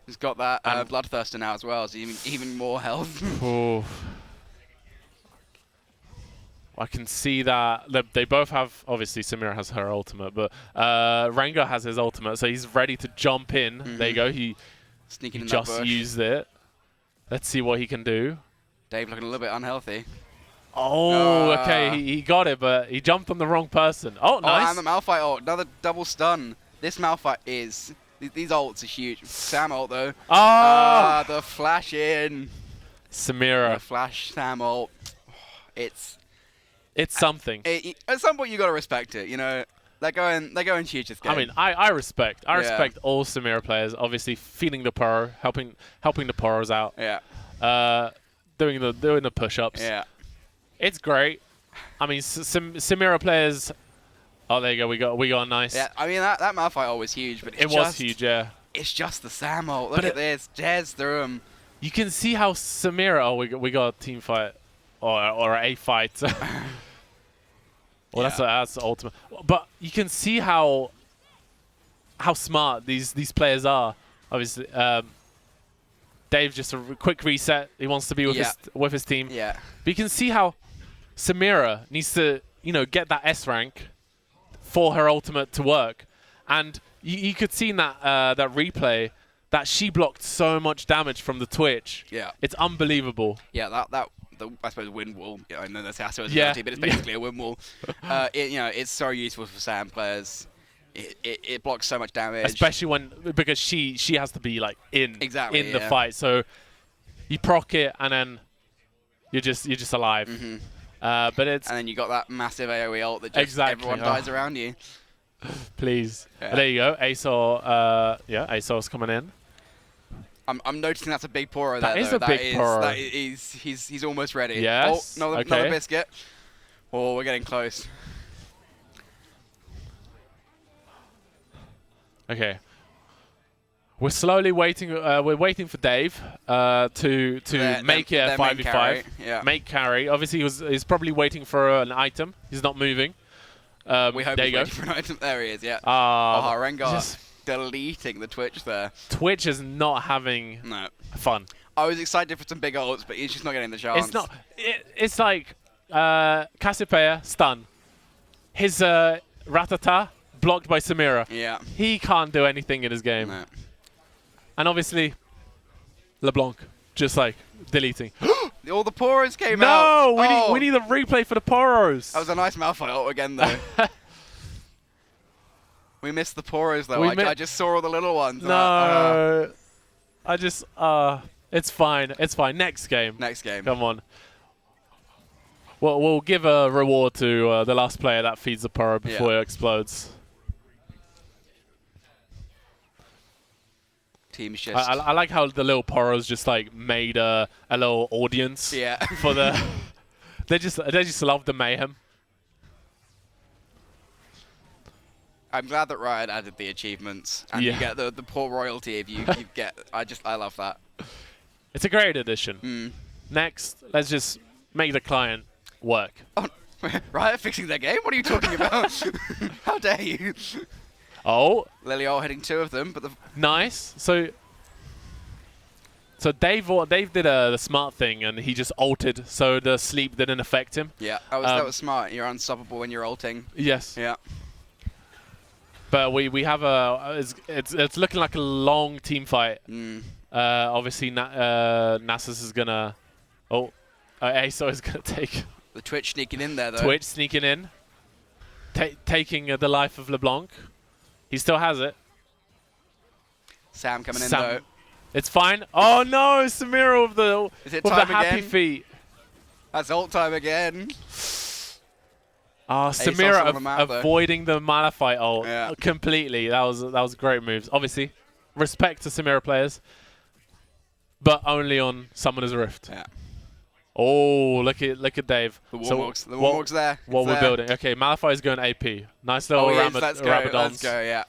He's got that Bloodthirster now as well, so even more health. Ooh. I can see that they both have, obviously Samira has her ultimate, but Rengar has his ultimate, so he's ready to jump in. There you go, he Sneaking in that just bush. used it. Let's see what he can do. Dave looking a little bit unhealthy. Oh, okay, he got it, but he jumped on the wrong person. Oh, nice. Oh, and the Malphite ult, another double stun. This Malphite is, these ults are huge. Sam ult though. Oh! The flash in. Samira. The flash Sam ult. It's something. At some point you gotta respect it, you know. They're going huge this game. I mean, I respect all Samira players. Obviously, feeding the Poro, helping the Poros out. Yeah. Doing the push-ups. Yeah. It's great. I mean, Samira players. Oh, there you go. We got a nice. Yeah. I mean that Malphite ult was huge, but it was huge. Yeah. It's just the Sam ult. Look at this. Jazz through him. You can see how Samira. Oh, we got a team fight or a fight. Well, that's the ultimate. But you can see how smart these players are. Obviously, Dave just a quick reset. He wants to be with his team. Yeah. But you can see how Samira needs to get that S rank for her ultimate to work, and you could see in that replay that she blocked so much damage from the Twitch. Yeah. It's unbelievable. Yeah. I suppose wind wall. I know that's how it's yeah. but it's basically a wind wall. It's so useful for Sam players. It blocks so much damage, especially because she has to be like in the yeah. fight. So you proc it and then you're just alive. Mm-hmm. But it's and then you got that massive AoE ult that just everyone dies around you. Please. Yeah. There you go. Asol's coming in. I'm noticing that's a big Poro That there. is though. a big Poro. That is, he's almost ready. Yes, Oh, another okay. biscuit. Oh, we're getting close. Okay. We're slowly waiting. We're waiting for Dave to make it a their main 5v5. carry, yeah. Make carry. Obviously, he's probably waiting for an item. He's not moving. We hope there he's you go. waiting for an item. There he is. Yeah. Ah, Rengar just- deleting the Twitch there. Twitch is not having No. fun. I was excited for some big ults, but he's just not getting the chance. It's not. It's like Cassiopeia stun. His Ratata blocked by Samira. Yeah. He can't do anything in his game. No. And obviously, LeBlanc just like deleting. All the Poros came out. No, we need a replay for the Poros. That was a nice Malphite ult again, though. We missed the Poros, though. I just saw all the little ones. No, I just it's fine. It's fine. Next game. Next game. Come on. Well, we'll give a reward to the last player that feeds the Poro before it explodes. Team's just. I like how the little Poros just like made a little audience. Yeah. For the, they just love the mayhem. I'm glad that Riot added the achievements, and you get the poor royalty if you get. I love that. It's a great addition. Mm. Next, let's just make the client work. Oh, Riot fixing their game? What are you talking about? How dare you? Oh, Liliol hitting 2 of them, but the nice. So Dave did the smart thing, and he just ulted, so the sleep didn't affect him. yeah, that was smart. You're unstoppable when you're ulting. Yes. Yeah. But we have it's looking like a long team fight. Mm. Obviously, Nasus is gonna. Oh, ASO is gonna take. The Twitch sneaking in there, though. Twitch sneaking in, taking the life of LeBlanc. He still has it. Sam coming in, though. It's fine. Oh no, Samira with the Is it with time the happy again? feet. That's ult time again. Samira on the map, though. avoiding the Malphite ult Yeah. completely. That was great moves. Obviously, respect to Samira players, but only on Summoner's Rift. Yeah. Oh, look at Dave. The So Warmog's there. What It's we're there. building. Okay, Malphite is going AP. Nice little Let's go. Rabadons. Let's go. Yeah.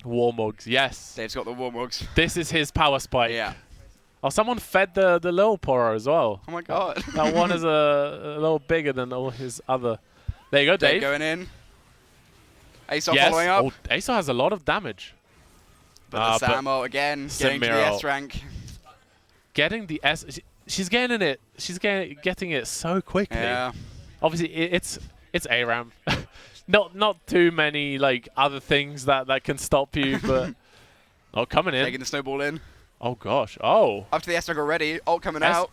Warmogs, yes. Dave's got the Warmogs. This is his power spike. Yeah. Oh, someone fed the little Poro as well. Oh my god. That one is a little bigger than all his other. There you go, Dave. Going in. Aesop Yes. following up. Oh, Aesop has a lot of damage. But the Samo again, getting to the Samira. S rank. Getting the S. She's getting it. She's getting it so quickly. Yeah. Obviously, it's ARAM. Not too many like other things that can stop you, but coming in. Taking the snowball in. Oh gosh. Oh. Up to the S rank already. Ult coming S- out.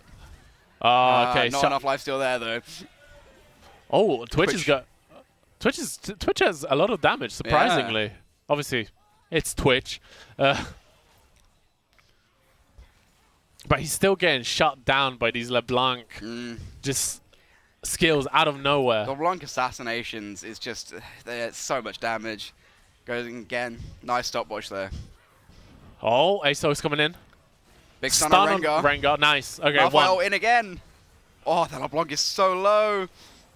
Oh, okay. Not enough life steal there though. Oh, Twitch has a lot of damage, surprisingly. Obviously, it's Twitch. But he's still getting shut down by these LeBlanc just skills out of nowhere. The LeBlanc assassinations is just there's so much damage. Goes in again. Nice stopwatch there. Oh, ASO's coming in. Big stun on Rengar. Rengar, nice. Okay, Malphite one. ult in again. Oh, that LeBlanc is so low.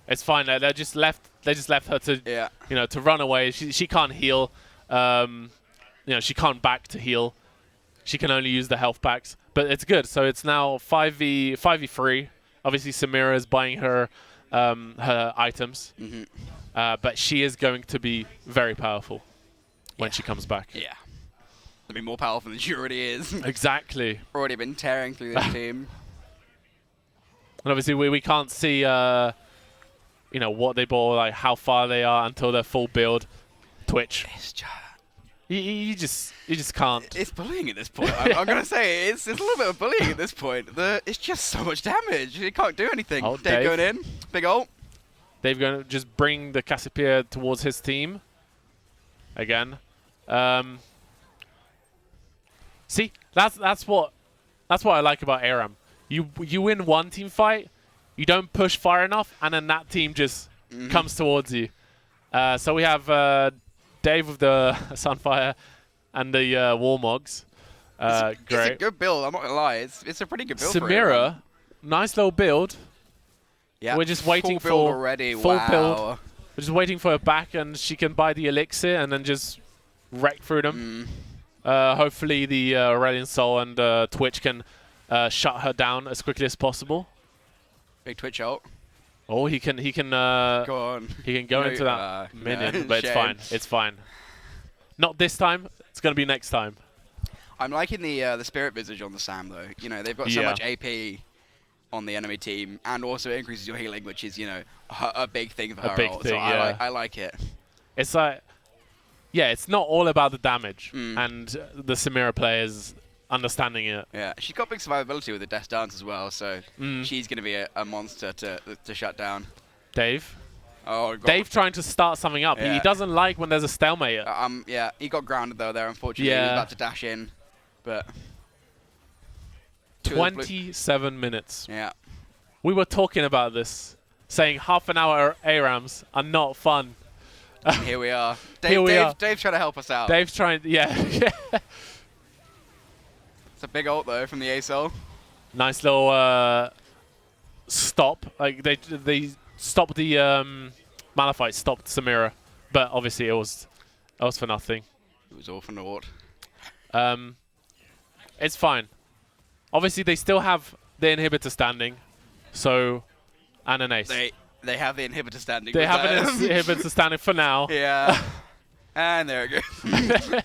It's fine. They just left her to to run away. She can't heal. She can't back to heal. She can only use the health packs. But it's good. So it's now 5v3. Obviously, Samira is buying her items. But she is going to be very powerful when she comes back. Yeah. They'll be more powerful than she already is. Exactly. Already been tearing through this team. And obviously, we can't see what they bought, like how far they are until their full build. Twitch. You just can't. It's bullying at this point. I'm gonna say it's a little bit of bullying at this point. It's just so much damage. You can't do anything. Oh, Dave going in. Big ult. They're going to just bring the Cassiopeia towards his team. Again. See, that's what I like about ARAM. You win one team fight, you don't push far enough, and then that team just comes towards you. So we have Dave with the Sunfire and the Warmogs. It's a Great. good build. I'm not gonna lie. It's a pretty good build. For Samira, nice little build. yeah. We're just waiting full build for already. full wow. build. We're just waiting for her back, and she can buy the elixir and then just wreck through them. Hopefully, the Aurelion Soul and Twitch can shut her down as quickly as possible. Big Twitch ult. Oh, he can Go on. he can go No, into that minion, no, but it's shame. fine. It's fine. Not this time. It's gonna be next time. I'm liking the Spirit Visage on the Sam though. You know, they've got so Yeah. much AP on the enemy team, and also it increases your healing, which is, you know, a big thing for her big ult. thing, so yeah. I like it. It's like, yeah, it's not all about the damage Mm. and the Samira players understanding it. Yeah, she's got big survivability with the Death Dance as well, so Mm. she's going to be a monster to shut down. Dave. Oh, God. Dave trying to start something up. He Yeah. doesn't like when there's a stalemate. Yeah, he got grounded though there, unfortunately. He was Yeah. about to dash in, but... Two of the blue- 27 minutes. Yeah. We were talking about this, saying half an hour ARAMs are not fun. Here we are. Here we are. Dave's trying to help us out. Dave's trying, yeah. It's a big ult though from the ASOL. Nice little stop. Like they stopped the Malphite, stopped Samira, but obviously it was for nothing. It was all for naught. It's fine. Obviously they still have the inhibitor standing, so and an ace. They have the inhibitor standing. They with have that. an inhibitor standing for now. Yeah. And there it goes.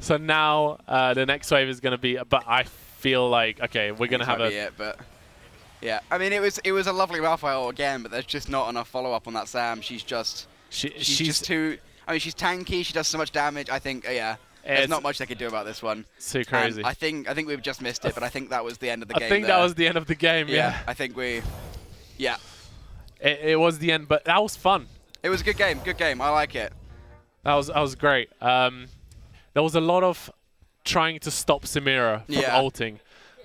So now the next wave is going to be, but I feel like, okay, we're going to have Might be a... it, but yeah, I mean, it was a lovely Malphite ult again, but there's just not enough follow-up on that Sam. She's just she's too... I mean, she's tanky. She does so much damage. I think, yeah, there's not much they could do about this one. Too crazy. And I think we've just missed it, but I think that was the end of the game. I think that was the end of the game, yeah. I think we... Yeah. It was the end, but that was fun. It was a good game. Good game. I like it. That was great. There was a lot of trying to stop Samira from ulting,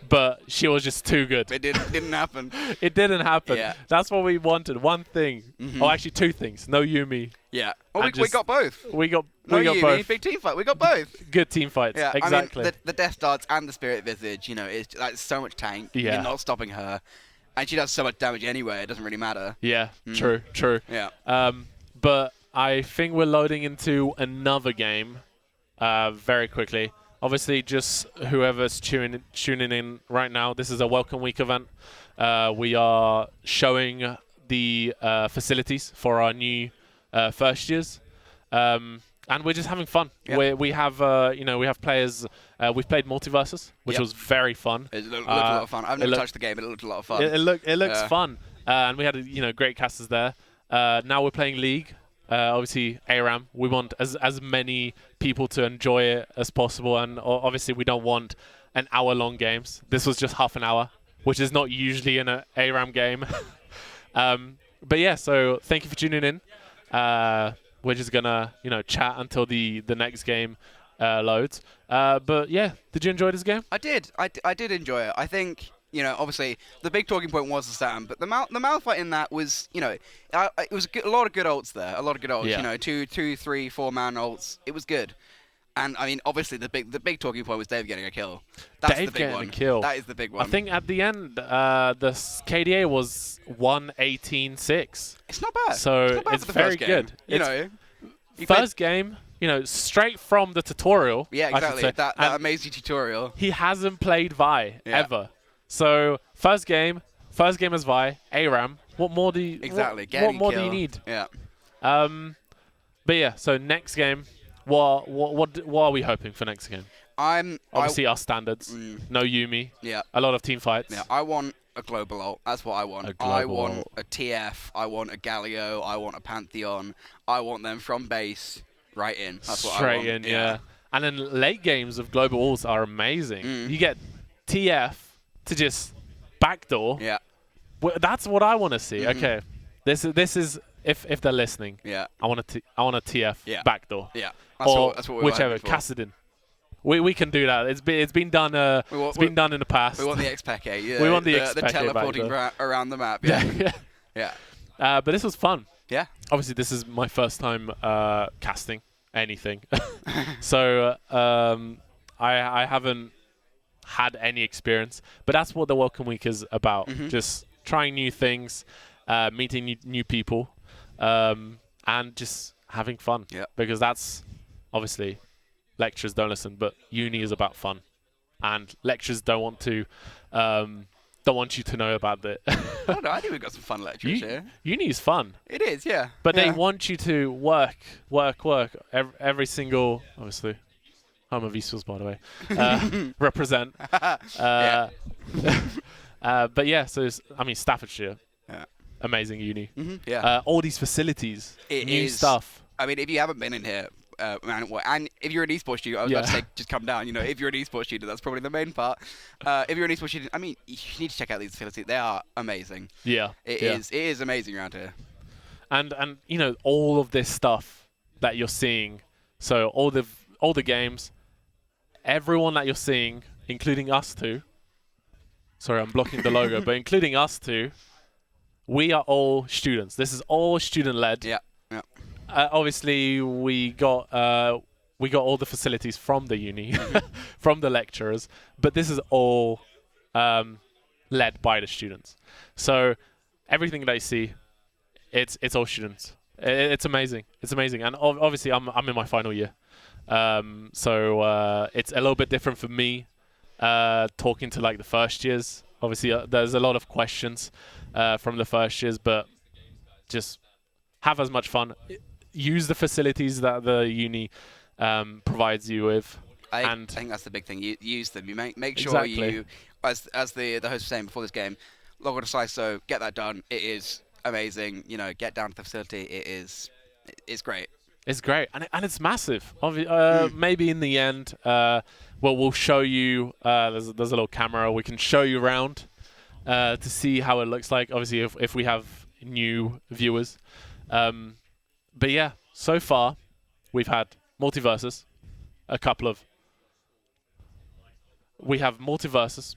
but she was just too good. It didn't happen. It didn't happen. Yeah. That's what we wanted. One thing. Oh, actually two things. No Yumi. Yeah. Oh, we just- got both. We got No Yumi. Yumi, big team fight. We got both. Good team fights. Yeah, exactly. I mean, the Death Darts and the Spirit Visage, you know, it's like so much tank. Yeah. You're not stopping her. And she does so much damage anyway, it doesn't really matter. Yeah, true. Yeah. But I think we're loading into another game very quickly. Obviously, just whoever's tuning in right now, this is a Welcome Week event. We are showing the facilities for our new first years. And we're just having fun. Yep. We have, we have players. We've played Multiversus, which Yep. was very fun. It looked a lot of fun. I've never touched the game, but it looked a lot of fun. It looks Yeah. fun, and we had great casters there. Now we're playing League. Obviously ARAM. We want as many people to enjoy it as possible, and obviously we don't want an hour-long games. This was just half an hour, which is not usually in an ARAM game. But yeah, so thank you for tuning in. We're just gonna chat until the next game loads. But yeah, did you enjoy this game? I did. I did enjoy it. I think, obviously the big talking point was the Saturn, but the Malphite in that was, it was a lot of good ults there. A lot of good ults. Yeah. 2, 3, 4 man ults. It was good. And I mean, obviously the big talking point was Dave getting a kill. That's Dave the big getting one. a kill. That is the big one. I think at the end, the KDA was 118.6. it's not bad. So it's, not bad it's for the very first game. good. You It's know, you played- First game, straight from the tutorial. yeah, I should exactly. say. That And amazing tutorial. he hasn't played Vi Yeah. ever. So first game as Vi, ARAM. What more do you Exactly. What more do you kill. need? Yeah. But yeah, so next game, what are we hoping for next game? Obviously our standards. No Yumi. Yeah. A lot of team fights. Yeah, I want a global ult. That's what I want. A global I want ult. a TF. I want a Galio. I want a Pantheon. I want them from base right in. That's what I Straight want. in, yeah. And then late games of global ults are amazing. You get TF to just backdoor. Yeah. Well, that's what I want to see. Okay, this is if they're listening. Yeah. I want a TF Yeah. backdoor. Yeah. Or That's what we're whichever, hoping for. Kassadin. We can do that. It's been done. It's been done in the past. We want the X-Packet. Yeah. We want the the X-Packet back teleporting there. around the map. Yeah. yeah. Yeah. But this was fun. Yeah. Obviously, this is my first time casting anything, so I haven't had any experience. But that's what the Welcome Week is about. Mhm. Just trying new things, meeting new people, and just having fun. Yep. Because that's obviously lectures don't listen, but uni is about fun, and lectures don't want you to know about it. Oh no, I think we've got some fun lectures here. Uni is fun, It is, yeah. but they Yeah. want you to work every single. Obviously, I'm a Vsauce, by the way. Represent. Yeah. But yeah, so Staffordshire, Yeah. amazing uni. Yeah. All these facilities, It new is- stuff. I mean, if you haven't been in here, and if you're an esports student, I was about to Yeah. say just come down. If you're an esports student, that's probably the main part. If you're an esports student, I mean, you need to check out these facilities. They are amazing. Yeah, It yeah. is amazing around here. And all of this stuff that you're seeing. So all the games, everyone that you're seeing, including us two. Sorry, I'm blocking the logo, but including us two, we are all students. This is all student led. Yeah. Yeah. Obviously, we got all the facilities from the uni, from the lecturers, but this is all led by the students. So everything they see, it's all students. It's amazing. It's amazing, and obviously I'm in my final year, so it's a little bit different for me talking to like the first years. Obviously, there's a lot of questions from the first years, but just have as much fun. Use the facilities that the uni provides you with. I think that's the big thing. You use them. You make sure Exactly. you, as the host was saying before this game, log on to Sliso, get that done. It is amazing. Get down to the facility. It's great. It's great, and it's massive. Maybe in the end, we'll show you. There's a little camera. We can show you around to see how it looks like. Obviously, if we have new viewers. But yeah, so far we've had multiverses, we have multiverses.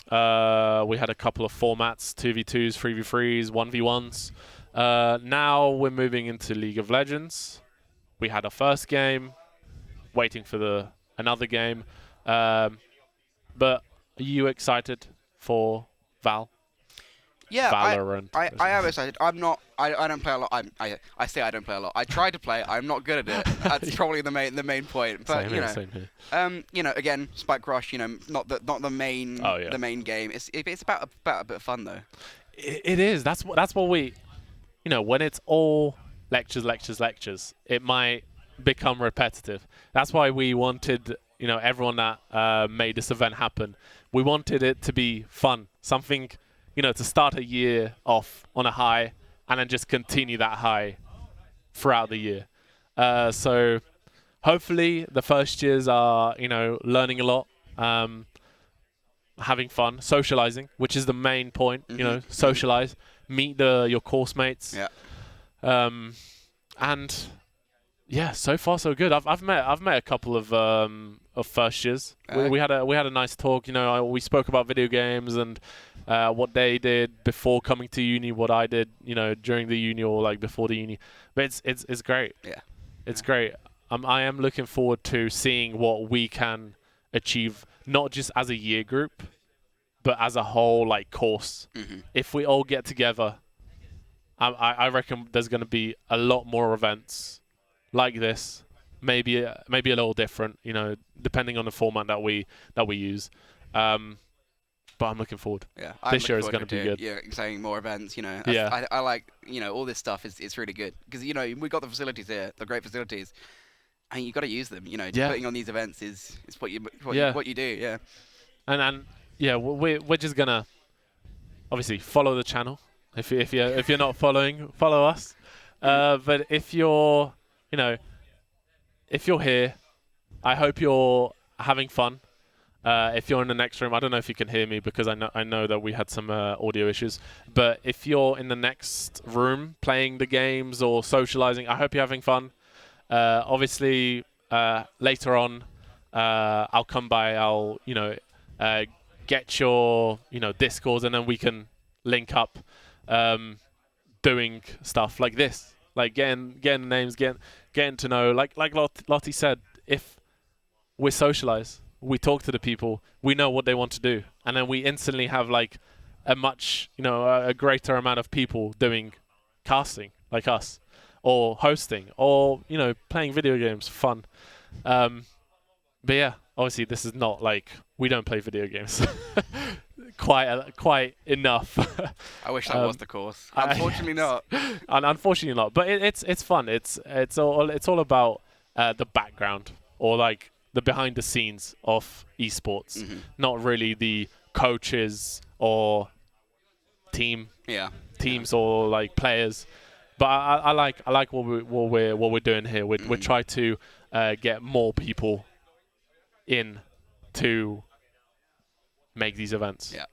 We had a couple of formats: 2v2s, 3v3s, 1v1s. Now we're moving into League of Legends. We had our first game, waiting for another game. But are you excited for Val? Yeah, Valorant. I am excited. I'm not. I don't play a lot. I say I don't play a lot. I try to play. I'm not good at it. That's probably the main point. But Same here. again, Spike Rush. Not the main. Oh, yeah. The main game. It's about a bit of fun though. It is. That's what we. When it's all lectures, it might become repetitive. That's why we wanted, everyone that made this event happen. We wanted it to be fun, something, to start a year off on a high, and then just continue that high throughout the year. So hopefully the first years are, learning a lot, having fun, socializing, which is the main point. Socialize, meet your course mates. Yeah. And yeah, so far so good. I've met a couple of first years. We had a nice talk. We spoke about video games and what they did before coming to uni, what I did, during the uni or like before the uni. But it's great. Yeah. It's great. I am looking forward to seeing what we can achieve, not just as a year group, but as a whole like course. Mm-hmm. If we all get together, I reckon there's going to be a lot more events like this. Maybe a little different, depending on the format that we use. But I'm looking forward. Yeah, This year is going to be good. Yeah, saying more events. Yeah. I like all this stuff is really good because we got the facilities here, the great facilities, and you got to use them. Just Yeah. putting on these events is what you do. Yeah. And yeah, we're just gonna obviously follow the channel. If you're not following, follow us. But if you're here, I hope you're having fun. If you're in the next room, I don't know if you can hear me because I know that we had some audio issues. But if you're in the next room playing the games or socializing, I hope you're having fun. Obviously, later on, I'll come by. I'll get your Discords, and then we can link up, doing stuff like this, like getting names, getting to know. Like Lottie said, if we're socialize, we talk to the people, we know what they want to do, and then we instantly have like a much, a greater amount of people doing casting like us, or hosting, or playing video games for fun. But yeah, obviously this is not like we don't play video games quite enough. I wish that was the course. Unfortunately not. And unfortunately not. But it's fun. It's all about the background, or like the behind the scenes of esports, not really the coaches or teams or like players. But I like what we're doing here. We try to get more people in to make these events. Yeah.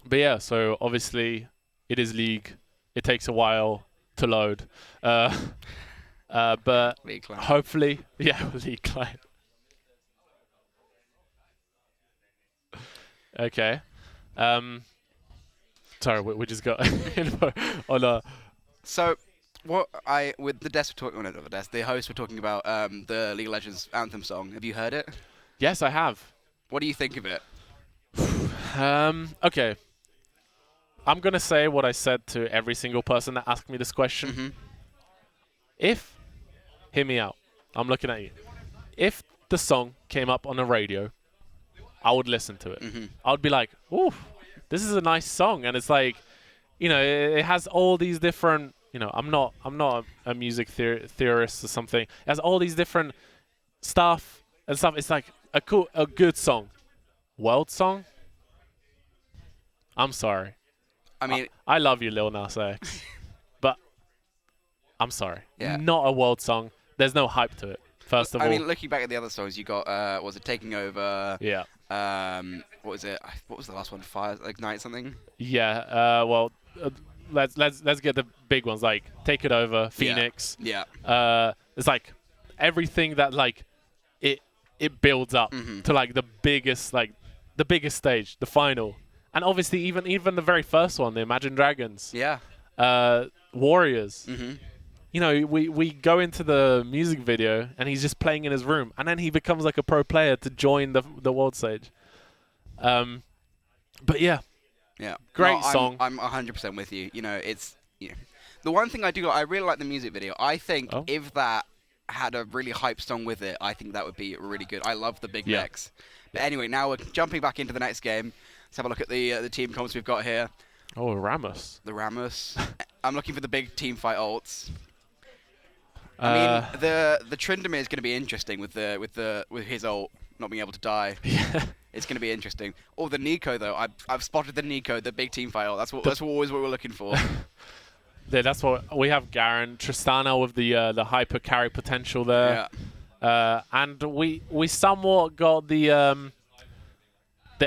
But yeah, so obviously it is League. It takes a while to load. But League client. hopefully, yeah, League client. Okay. Sorry, we just got info on So, with the desk we're talking, not the desk, the hosts were talking about the League of Legends anthem song. Have you heard it? Yes, I have. What do you think of it? Okay. I'm gonna say what I said to every single person that asked me this question. Hear me out. I'm looking at you. If the song came up on the radio, I would listen to it. I would be like, "Ooh, this is a nice song," and it's like, it has all these different. I'm not a music theorist or something. It has all these different stuff and stuff. It's like a good song. World song? I'm sorry. I mean, I love you, Lil Nas X, but I'm sorry. Yeah. Not a world song. There's no hype to it. First of all, I mean, looking back at the other songs, you got was it Taking Over? yeah, What was it? What was the last one? Fire Ignite something? yeah. Well, let's get the big ones like Take It Over, Phoenix. Yeah. It's like everything that like it builds up to like the biggest stage, the final, and obviously even the very first one, the Imagine Dragons. Yeah. Warriors. We go into the music video and he's just playing in his room, and then he becomes like a pro player to join the world stage. But yeah, Yeah. Great No, song. I'm 100% with you. It's the one thing I really like the music video. I think if that had a really hype song with it, I think that would be really good. I love the big mechs. But anyway, now we're jumping back into the next game. Let's have a look at the team comps we've got here. Oh, Ramos. The Ramos. I'm looking for the big team fight ults. I mean, the Tryndamere is going to be interesting with his ult not being able to die. Yeah. It's going to be interesting. Oh, the Nico though. I've spotted the Nico, the big team fight ult. That's always what we're looking for. Yeah, that's what we have. Garen, Tristana with the hyper carry potential there. Yeah. And we somewhat got the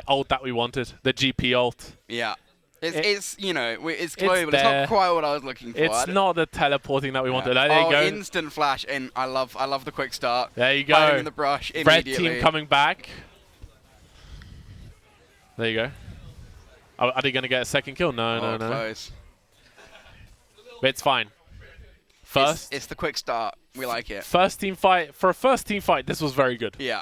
ult that we wanted, the GP ult. Yeah. It's global. It's there. not quite what I was looking for. It's not the teleporting that we wanted. Yeah. There you go. Instant flash in. I love the quick start. There you go. Hiding in the brush Red immediately. team coming back. There you go. Are they going to get a second kill? No. Close. But it's fine. First. It's the quick start. We like it. First team fight. For a first team fight, this was very good. Yeah.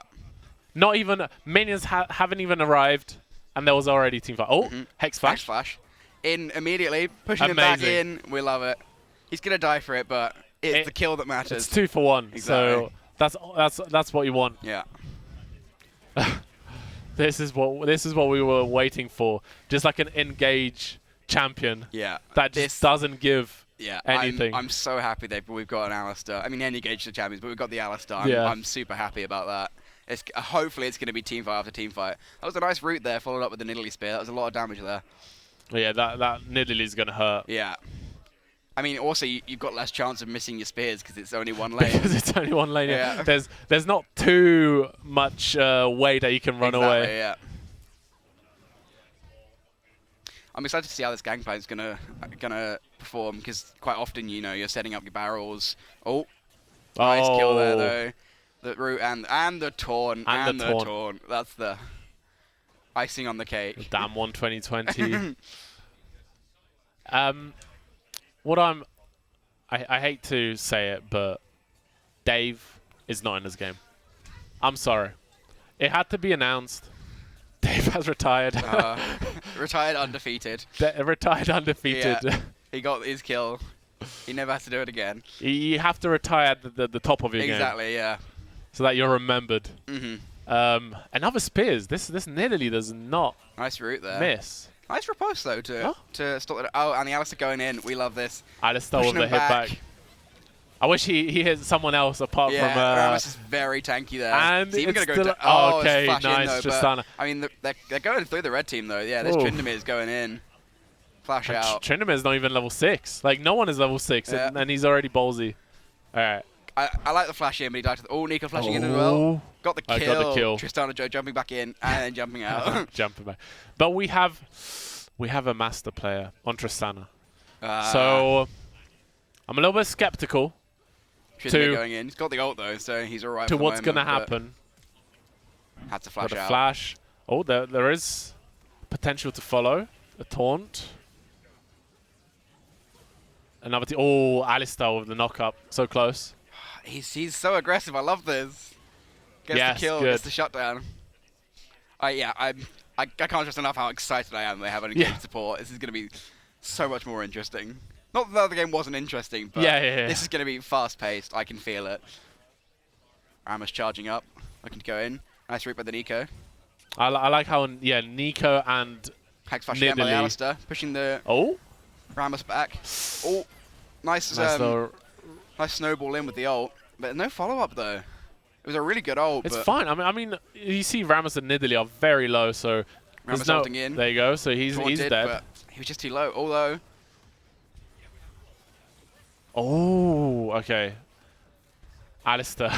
Not even minions haven't even arrived, and there was already team fight. Oh, Hex Flash. Hex flash. In immediately, pushing him back in. We love it. He's gonna die for it, but it's the kill that matters. It's 2 for 1. Exactly. So that's what you want. Yeah. This is what we were waiting for. Just like an engage champion. Yeah. That just doesn't give anything. I'm so happy we've got an Alistar. I mean, any gauge the champions, but we've got the Alistar. I'm super happy about that. Hopefully it's going to be team fight after team fight. That was a nice route there, followed up with the Nidalee Spear. That was a lot of damage there. Yeah, that Nidalee's going to hurt. Yeah. I mean, also, you've got less chance of missing your spears because it's only one lane. Because it's only one lane. Yeah. There's not too much way that you can run away. Yeah. I'm excited to see how this Gangplank's gonna perform because quite often, you're setting up your barrels. Oh, nice kill there though. The root and the taunt and the taunt. That's the icing on the cake. Damn 2020. I hate to say it, but Dave is not in this game. I'm sorry. It had to be announced. Dave has retired. Retired undefeated. Retired undefeated. Yeah. He got his kill. He never has to do it again. You have to retire at the top of your game. Exactly, yeah. So that you're remembered. Mm-hmm. Another spears. This Nidalee does not Nice route there. miss. Nice riposte, though, to stop it. Oh, and the Alistair going in. We love this. Alistair with Pushing the him hit back. back. I wish he hit someone else apart Yeah, from. Ramos is very tanky there. And He's even it's going to go still- oh, it's okay, flash in, nice, though, Tristana. but, I mean, they're going through the red team, though. Yeah, there's Oof. Trindamir's going in. Flash out. Trindamir's not even level 6. Like, no one is level 6, Yeah. and he's already ballsy. All right. I like the flash in, but he died to the... Oh, Nico flashing in as well. Got the kill. I got the kill. Tristana Joe jumping back in and then jumping out. Jumping back. But we have a master player on Tristana. Ah. So I'm a little bit skeptical Trindamir going in. He's got the ult, though, so he's all right to for the what's going to moment, but happen. Had to flash Got a out. flash. Oh, there is potential to follow. A taunt. Another oh, Alistair with the knock-up. So close. He's so aggressive. I love this. Gets Yes, the kill, good. gets the shutdown. I can't stress enough how excited I am they have an Yeah. engaged support. This is going to be so much more interesting. Not that the other game wasn't interesting, but Yeah. this is going to be fast-paced. I can feel it. Ramos charging up, looking to go in. Nice route by the Nico. I like how Nico and Hacks flash again by the Nidalee. Alistair, pushing the oh, Ramos back. Oh, nice, nice little- nice snowball in with the ult, but no follow-up though. It was a really good ult. it's but fine. I mean, you see Ramos and Nidalee are very low, so Ramos there's no. ulting in. There you go. So he's Taunted, dead. but he was just too low. Although Oh, okay. Alistair.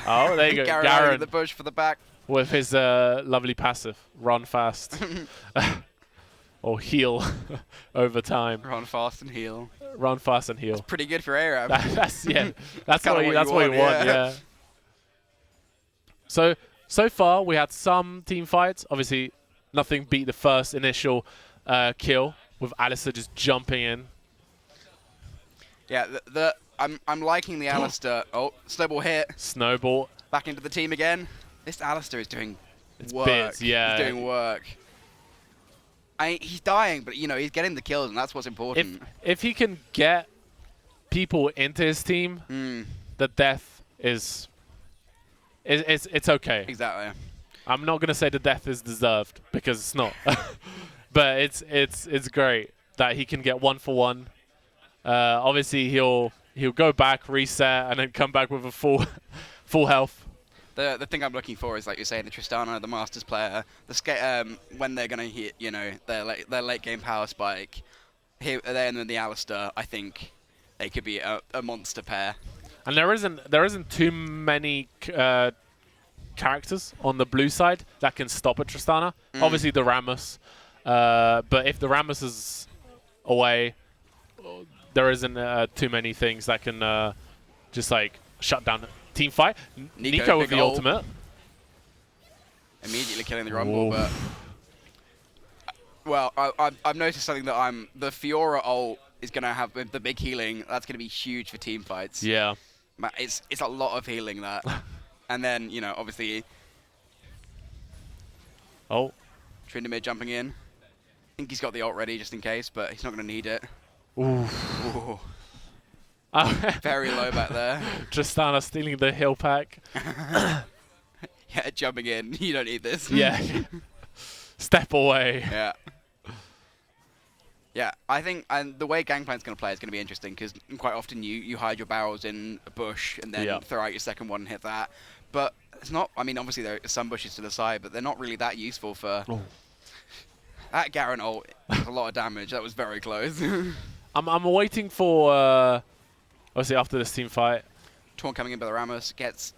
Oh, there you go. Garen in Garen the bush for the back. with his lovely passive. Run fast. Or heal over time. Run fast and heal. Run fast and heal. Pretty good for ARAM. That's kinda what you want, yeah. So far we had some team fights. Obviously, nothing beat the first initial kill with Alistair just jumping in. Yeah, I'm liking the Alistair. Oh, snowball hit. Snowball. Back into the team again. This Alistair is doing work. bits, yeah. He's doing work. He's dying, but you know he's getting the kills, and that's what's important. If he can get people into his team, the death is it's okay. Exactly. I'm not gonna say the death is deserved because it's not, but it's great that he can get 1-for-1. Obviously he'll go back, reset, and then come back with a full health. The thing I'm looking for is, like you're saying, the Tristana, the Masters player, when they're gonna hit, you know, their late game power spike. Here, and then the Alistair, I think they could be a monster pair. And there isn't too many characters on the blue side that can stop a Tristana. Obviously the Ramos, but if the Ramos is away, there isn't too many things that can just like shut down a team fight. Nico with the ultimate. Immediately killing the Rumble, but well, I've noticed something that the Fiora ult is gonna have with the big healing. That's gonna be huge for team fights. Yeah. It's a lot of healing that, and then you know obviously. Oh. Trindamir jumping in. I think he's got the ult ready just in case, but he's not gonna need it. Ooh. Ooh. Very low back there. Tristana stealing the heal pack. Yeah, jumping in. You don't need this. Yeah. Step away. Yeah. Yeah, I think and the way Gangplank's going to play is going to be interesting because quite often you hide your barrels in a bush and then throw out your second one and hit that. But it's not, I mean, obviously there are some bushes to the side, but they're not really that useful for... Oh. That Garen ult was a lot of damage. That was very close. I'm waiting for, obviously after this team fight. Taunt coming in by the Ramos gets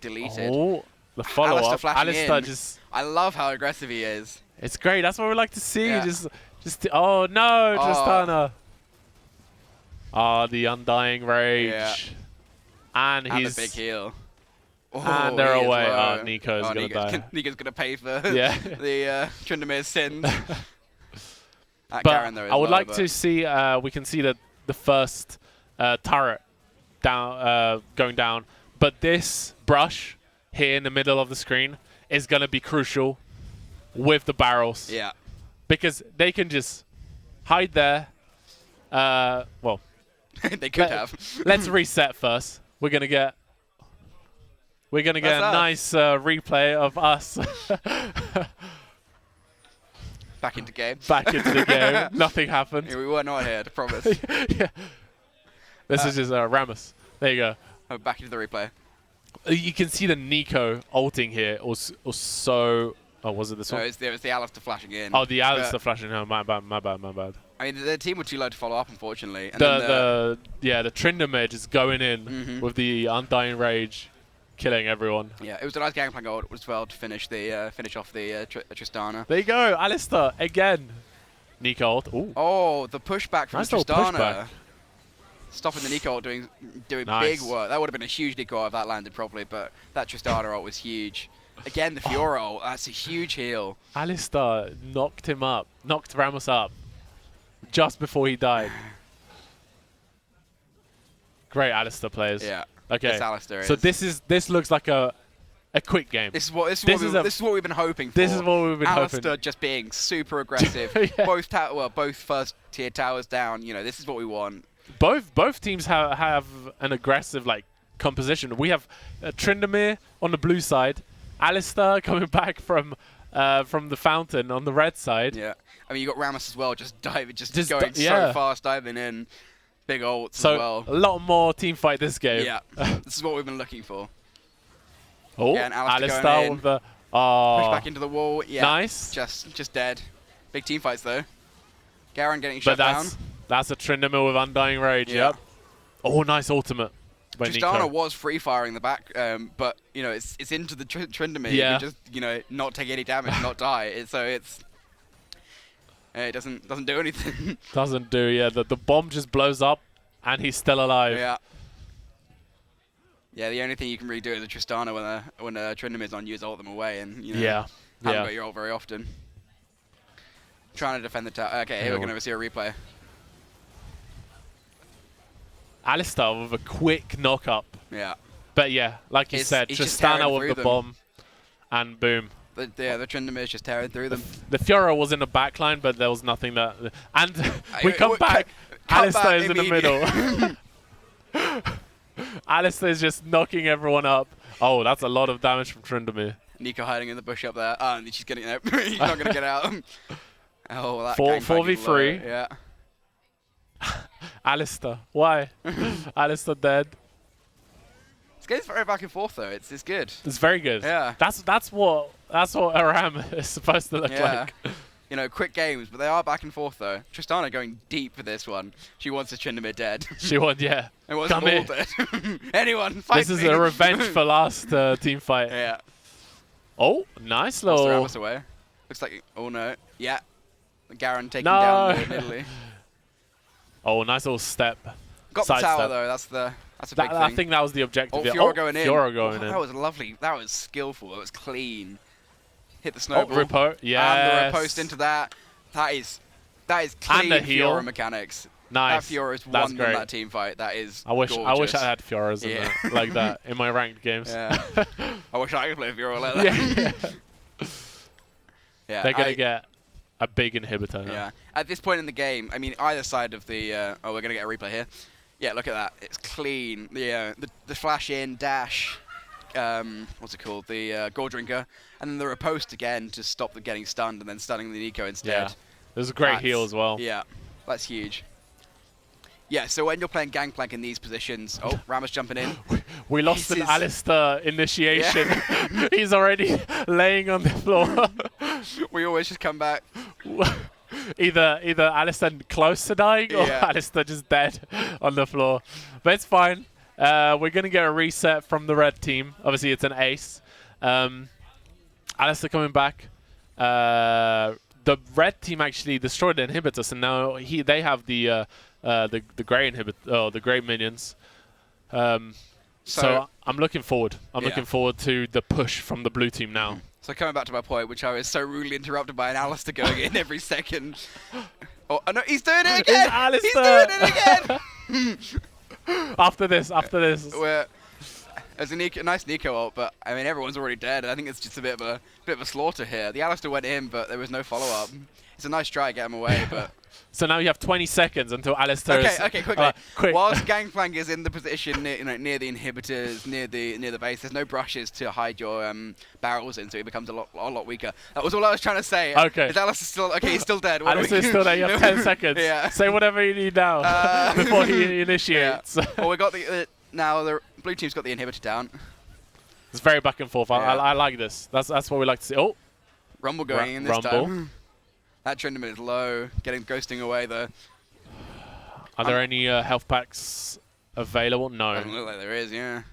deleted. Oh, the follow-up. Alistair just... I love how aggressive he is. It's great. That's what we like to see. Yeah. Oh no, Tristana. The undying rage. Yeah. And And he's a big heal. Oh, and they're he is away. low. Nico's gonna die. Nico's gonna pay for Yeah. the Trindamir's sins. But Garen, though, is I would low, like to see. We can see the first turret down going down. But this brush, here in the middle of the screen is going to be crucial with the barrels. Yeah. Because they can just hide there. Well, They could have. let's reset first. We're going to get a That's us. nice replay of us Back into game. back into the game. Nothing happened. Yeah, we were not here, I promise. Yeah. This is just Ramos. There you go. Oh, back into the replay. You can see the Nico ulting here was so... Oh, was it this No, one? it was the Alistair flashing in. Oh, the Alistair But, flashing. No, my bad. I mean, the team were too low to follow up, unfortunately. And The Tryndamere just going in Mhm. with the Undying Rage, killing everyone. yeah, it was a nice gangplank goal as well to finish off the Tristana. There you go, Alistair again. Nico ult. Ooh. Oh, the pushback from Nice little Tristana. pushback. Stopping the Nico ult doing Nice. big work. That would have been a huge Nico ult if that landed properly, but that Tristana ult was huge. Again, the Fiora ult, that's a huge heal. Alistair knocked Ramos up just before he died. Great Alistair players. Yeah. Okay. This Alistair So is. this looks like a quick game. This is what we've been hoping for. This is what we've been Alistair hoping. just being super aggressive. Yeah. Both first tier towers down. You know, this is what we want. Both teams have an aggressive composition. We have Tryndamere on the blue side, Alistair coming back from the fountain on the red side. Yeah. I mean, you got Ramos as well, just diving, just Just going yeah. so fast, diving in, big ults So as well. a lot more team fight this game. Yeah. This is what we've been looking for. Oh, Yeah, and Alistair Alistair going in. with the Push back into the wall. Yeah. nice. Just dead. Big team fights though. Garen getting But shut down. that's a Tryndamere with Undying Rage. Yeah. Yep. Oh, nice ultimate by Tristana Nico. was free firing the back, but you know it's into the Tryndamere. Yeah. You can just not take any damage, not die. It doesn't do anything. Doesn't do. Yeah, the bomb just blows up and he's still alive. Yeah. Yeah, the only thing you can really do as a Tristana when a Tryndamere's on you is ult them away, and Yeah. haven't got your ult very often. Trying to defend the tower. Okay, here we're going to see a replay. Alistair with a quick knock up. Yeah. But yeah, like you said, he's just tearing Tristana through with the them. bomb, and boom. The Tryndamere's just tearing through them. The Fiora was in the back line, but there was nothing that... And we I- come I- back. come Alistair is back in the middle. Alistair is just knocking everyone up. Oh, that's a lot of damage from Tryndamere. Nico hiding in the bush up there. And she's getting there. He's not going to get out. Oh, that 4v3. Yeah. Alistair, why? Alistair dead. This game's very back and forth though. It's good. It's very good. Yeah. That's what Aram is supposed to look Yeah. like. Quick games, but they are back and forth though. Tristana going deep for this one. She wants the Tryndamere dead. She won, yeah. And wants Come them all here. dead. Anyone, fight This is me. a revenge for last team fight. Yeah. Oh, nice Lost little. Ramos away. Looks like. Oh no. Yeah. Garen taking No. down the Italy. Oh, nice little step. Got the Side tower step. though. That's a big I thing. think that was the objective. Oh, yeah. Fiora going in. Fiora going Oh, in. that was lovely. That was skillful. That was clean. Hit the Oh, snowball. Ripo. Yeah. And the riposte into that. That is clean the heal. Fiora mechanics. Nice. That Fiora is That's won great. in that team fight. That is I wish gorgeous. I had Fioras in Yeah. there, like that in my ranked games. Yeah. I wish I could play Fiora like that. Yeah. Yeah, They're gonna get a big inhibitor. Now. Yeah. At this point in the game, I mean, either side of the... oh, we're going to get a replay here. Yeah, look at that. It's clean. The flash in, dash, what's it called? The Gore Drinker. And then the riposte again to stop them getting stunned and then stunning the Nico instead. Yeah. There's a great heal as well. Yeah, that's huge. Yeah, so when you're playing Gangplank in these positions... Oh, Ramos jumping in. We lost This an is- Alistair initiation. He's already laying on the floor. We always just come back. either Alistair close to dying or Yeah. Alistair just dead on the floor. But it's fine. We're going to get a reset from the red team. Obviously, it's an ace. Alistair coming back. The red team actually destroyed the inhibitors, and now they have the grey inhibitor, the grey minions. So I'm looking forward. I'm Yeah. looking forward to the push from the blue team now. So coming back to my point, which I was so rudely interrupted by an Alistair going in every second. Oh, no, he's doing it again! Alistair. He's doing it again! After this. We're It's a nice Nico ult, but I mean everyone's already dead. I think it's just a bit of a slaughter here. The Alistair went in, but there was no follow-up. It's a nice try to get him away, but. So now you have 20 seconds until Alistair is... Okay, quickly. Quick. Whilst Gangplank is in the position near the inhibitors, near the base, there's no brushes to hide your barrels in, so he becomes a lot weaker. That was all I was trying to say. Okay. Is Alistair still... Okay, he's still dead. Alistair is still there. You have 10 seconds. Yeah. Say whatever you need now before he initiates. Yeah. Well, we got now the blue team's got the inhibitor down. It's very back and forth. Yeah. I like this. That's what we like to see. Oh. Rumble going in this time. That Trinidad is low, ghosting away though. Are there any health packs available? No. Doesn't look like there is, yeah.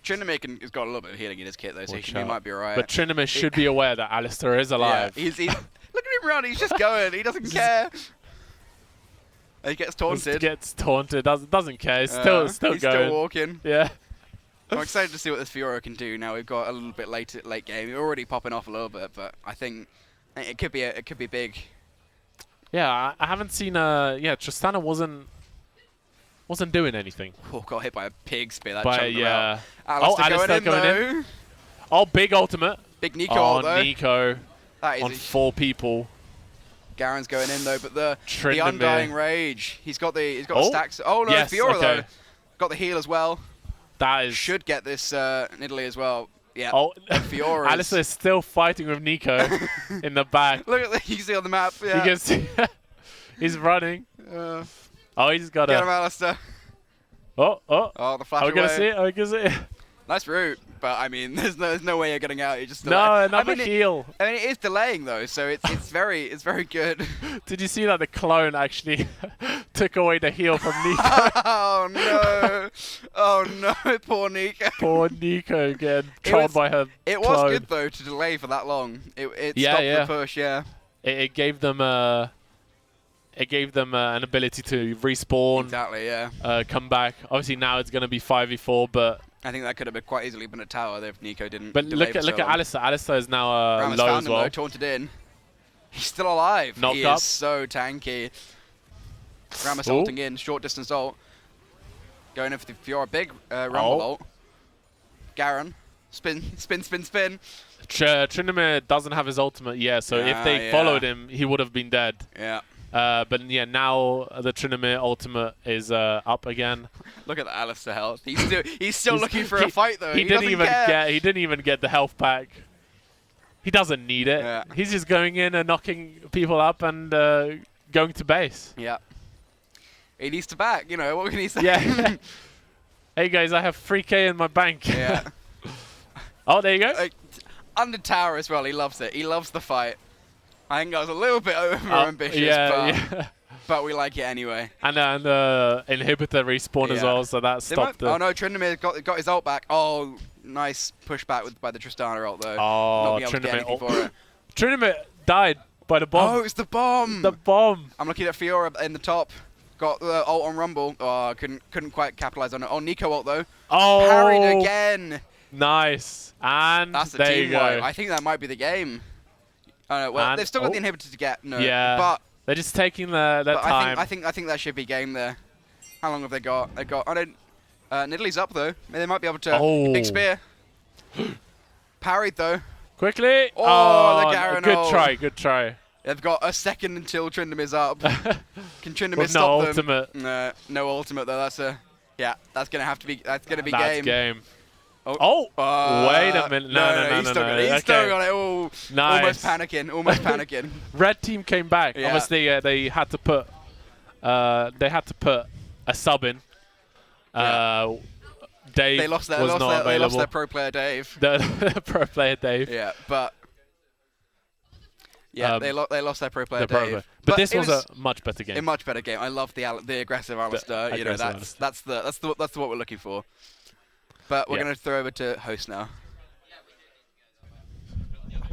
Trinidad has got a little bit of healing in his kit though, so he might be alright. But Trinidad should be aware that Alistair is alive. Yeah, look at him run, he's just going, he doesn't care. He gets taunted. Gets taunted, doesn't care, he's still he's going. Still walking. Yeah. I'm excited to see what this Fiora can do now. We've got a little bit late game. We're already popping off a little bit, but I think it could be big. Yeah, I haven't seen. Tristana wasn't doing anything. Oh, got hit by a pig spear. That Alistair going in. Oh, big ultimate. Big Nico ult though. Nico that is on 4 people. Garen's going in though, but the Tryndamere. Undying Rage. He's got the stacks. Oh no, yes, Fiora okay. though. Got the heal as well. That is should get this in Italy as well. Yeah. Oh, Fiora. Alistair is still fighting with Nico in the back. Look at you can see on the map. Yeah. You can see he's running. He's got Get him, Alistair. Oh, the flash Are we away. gonna see it? Are we gonna see it? Nice route, but I mean, there's no way you're getting out. You're just another heal. I mean, it is delaying though, so it's very good. Did you see that the clone actually took away the heal from Nico? Oh no, poor Nico. Poor Nico getting trolled by her. It was good though to delay for that long. It stopped the push. Yeah. It gave them an ability to respawn. Exactly. Yeah. Come back. Obviously now it's gonna be 5v4, but. I think that could have been quite easily been a tower if Nico didn't. But look at Alistair. Alistair is now low as well. Taunted in. He's still alive. Knocked he up. Is so tanky. Ramus ulting in, short distance ult. Going in for the Fiora, big rumble ult. Garen, spin. Tryndamere doesn't have his ultimate yet, so if they followed him, he would have been dead. Yeah. But yeah, now the Tryndamere ultimate is up again. Look at the Alistair health. He's still looking for a fight though. He didn't even get the health pack. He doesn't need it. Yeah. He's just going in and knocking people up and going to base. Yeah. He needs to back. You know what can he say? Yeah. Hey guys, I have 3K in my bank. Yeah. Oh, there you go. Under tower as well. He loves it. He loves the fight. I think I was a little bit overambitious, but we like it anyway. And inhibitor respawn as well, so that stopped. Oh no, Tryndamere got his ult back. Oh, nice pushback by the Tristana ult though. Oh, Tryndamere died by the bomb. Oh, it's the bomb. The bomb. I'm looking at Fiora in the top. Got the ult on Rumble. Oh, couldn't quite capitalize on it. Oh, Nico ult though. Oh, parried again. Nice. And that's the there team you go. wipe. I think that might be the game. Oh no, well they've still got the inhibitor to get. No, yeah, but they're just taking their time. I think that should be game there. How long have they got? They got. I don't. Nidalee up though. They might be able to. Oh. Big spear. Parried though. Quickly. Oh, the Garen good ult. try. Good try. They've got a second until Tryndamere's up. Can Tryndamere stop no them? ultimate. No ultimate though. That's gonna have to be. That's gonna be That's game. game. Oh, wait a minute. No. He's still got it. Oh, nice. Almost panicking. Red team came back. Yeah. Obviously, they had to put a sub in. Dave they lost their, was not available. They lost their pro player Dave. The pro player Dave. Yeah, but they lost their pro player Dave. But this was a much better game. A much better game. I love the aggressive Alistair. You know, that's what we're looking for. But we're going to throw over to host now.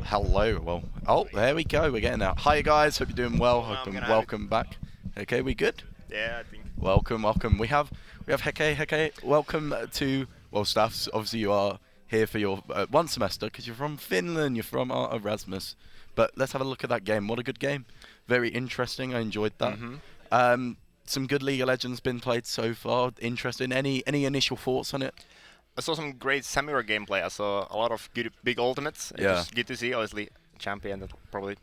Hello. Well, there we go. We're getting out. Hi guys. Hope you're doing well. Welcome back. Okay, we good? Yeah, I think. Welcome. We have Heke. Welcome to staffs. Obviously, you are here for your one semester because you're from Finland. You're from Erasmus. But let's have a look at that game. What a good game. Very interesting. I enjoyed that. some good League of Legends been played so far? Interesting. Any initial thoughts on it? I saw some great Samira gameplay. I saw a lot of good big ultimates. It Yeah. was good to see. Obviously, champion that probably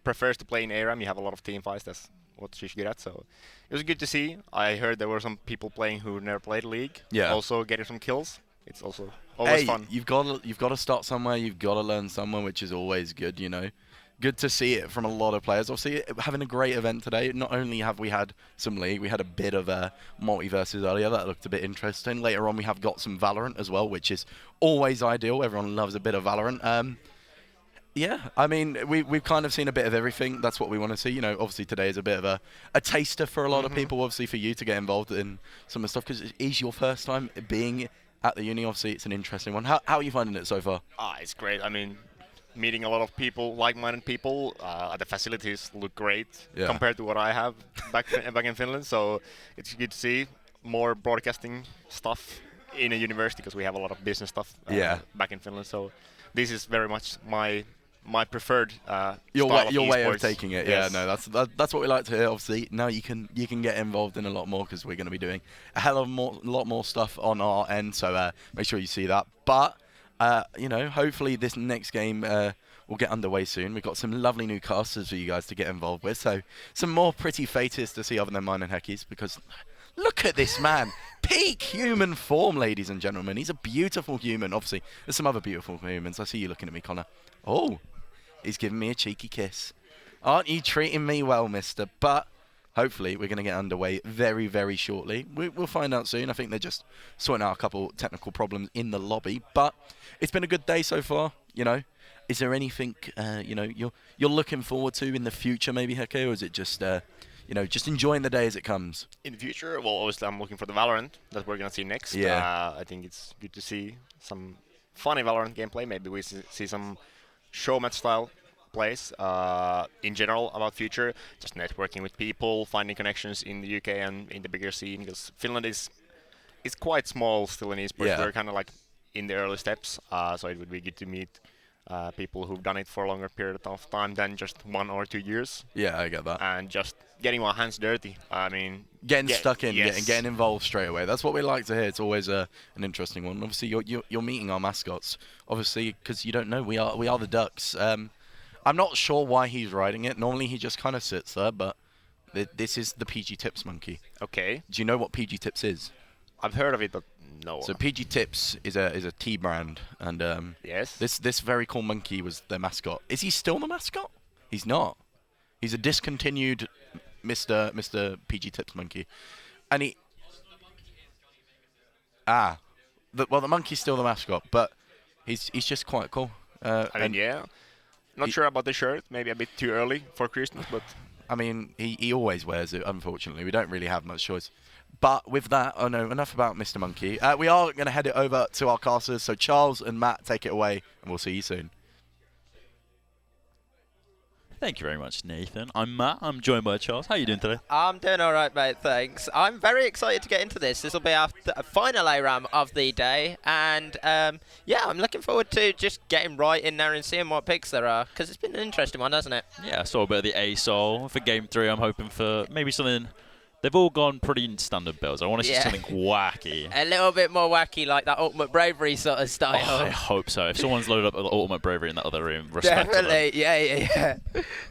prefers to play in ARAM. You have a lot of team fights. That's what she's good at. So it was good to see. I heard there were some people playing who never played League. Yeah. Also getting some kills. It's also always fun. You've got to start somewhere. You've got to learn somewhere, which is always good. You know, good to see it from a lot of players. Obviously, having a great event today. Not only have we had some League, we had a bit of multiverses earlier. That looked a bit interesting. Later on, we have got some Valorant as well, which is always ideal. Everyone loves a bit of Valorant. Yeah, I mean, we've kind of seen a bit of everything. That's what we want to see. You know, obviously today is a bit of a taster for a lot of people. Obviously for you to get involved in some of the stuff, because it is your first time being at the uni. Obviously, it's an interesting one. How are you finding it so far? It's great. I mean, meeting a lot of people, like-minded people. The facilities look great compared to what I have back in Finland. So it's good to see more broadcasting stuff in a university, because we have a lot of business stuff back in Finland. So this is very much my preferred your style of way of esports. taking it. Yes. Yeah, no, that's what we like to hear. Obviously, now you can get involved in a lot more, because we're going to be doing a lot more stuff on our end. So make sure you see that. But you know, hopefully this next game will get underway soon. We've got some lovely new casters for you guys to get involved with. So some more pretty faces to see other than mine and Hecky's, because look at this man. Peak human form, ladies and gentlemen. He's a beautiful human. Obviously, there's some other beautiful humans. I see you looking at me, Connor. Oh, he's giving me a cheeky kiss. Aren't you treating me well, mister? But hopefully we're going to get underway very, very shortly. We'll find out soon. I think they're just sorting out a couple technical problems in the lobby. But it's been a good day so far, you know. Is there anything, you know, you're looking forward to in the future, maybe, Heke? Or is it just, you know, just enjoying the day as it comes? In the future, well, obviously I'm looking for the Valorant that we're gonna see next. Yeah. I think it's good to see some funny Valorant gameplay. Maybe we see some showmatch style plays. In general, about future, just networking with people, finding connections in the UK and in the bigger scene, because Finland is quite small still in esports. Yeah. We're kind of like in the early steps, so it would be good to meet people who've done it for a longer period of time than just 1 or 2 years. Yeah, I get that. And just getting our hands dirty. I mean, Getting stuck in, yes. getting involved straight away. That's what we like to hear. It's always an interesting one. Obviously, you're meeting our mascots. Obviously, because you don't know, we are the Ducks. I'm not sure why he's riding it. Normally, he just kind of sits there, but this is the PG Tips monkey. Okay. Do you know what PG Tips is? I've heard of it, but no. So PG Tips is a tea brand, and Yes. this very cool monkey was their mascot. Is he still the mascot? He's not. He's a discontinued Mr. PG Tips monkey, and he the monkey's still the mascot, but he's just quite cool. I mean, and yeah. Not sure about the shirt. Maybe a bit too early for Christmas, but I mean, he always wears it. Unfortunately, we don't really have much choice. But with that, oh no, enough about Mr. Monkey. We are going to head it over to our casters. So Charles and Matt, take it away, and we'll see you soon. Thank you very much, Nathan. I'm Matt. I'm joined by Charles. How are you doing today? I'm doing all right, mate. Thanks. I'm very excited to get into this. This will be our final ARAM of the day, and yeah, I'm looking forward to just getting right in there and seeing what picks there are, because it's been an interesting one, hasn't it? Yeah, I saw a bit of the A-Soul. For Game 3, I'm hoping for maybe something... They've all gone pretty standard builds. I want to see something wacky. A little bit more wacky, like that Ultimate Bravery sort of style. Oh, I hope so. If someone's loaded up with Ultimate Bravery in that other room, respect to them. Definitely, yeah.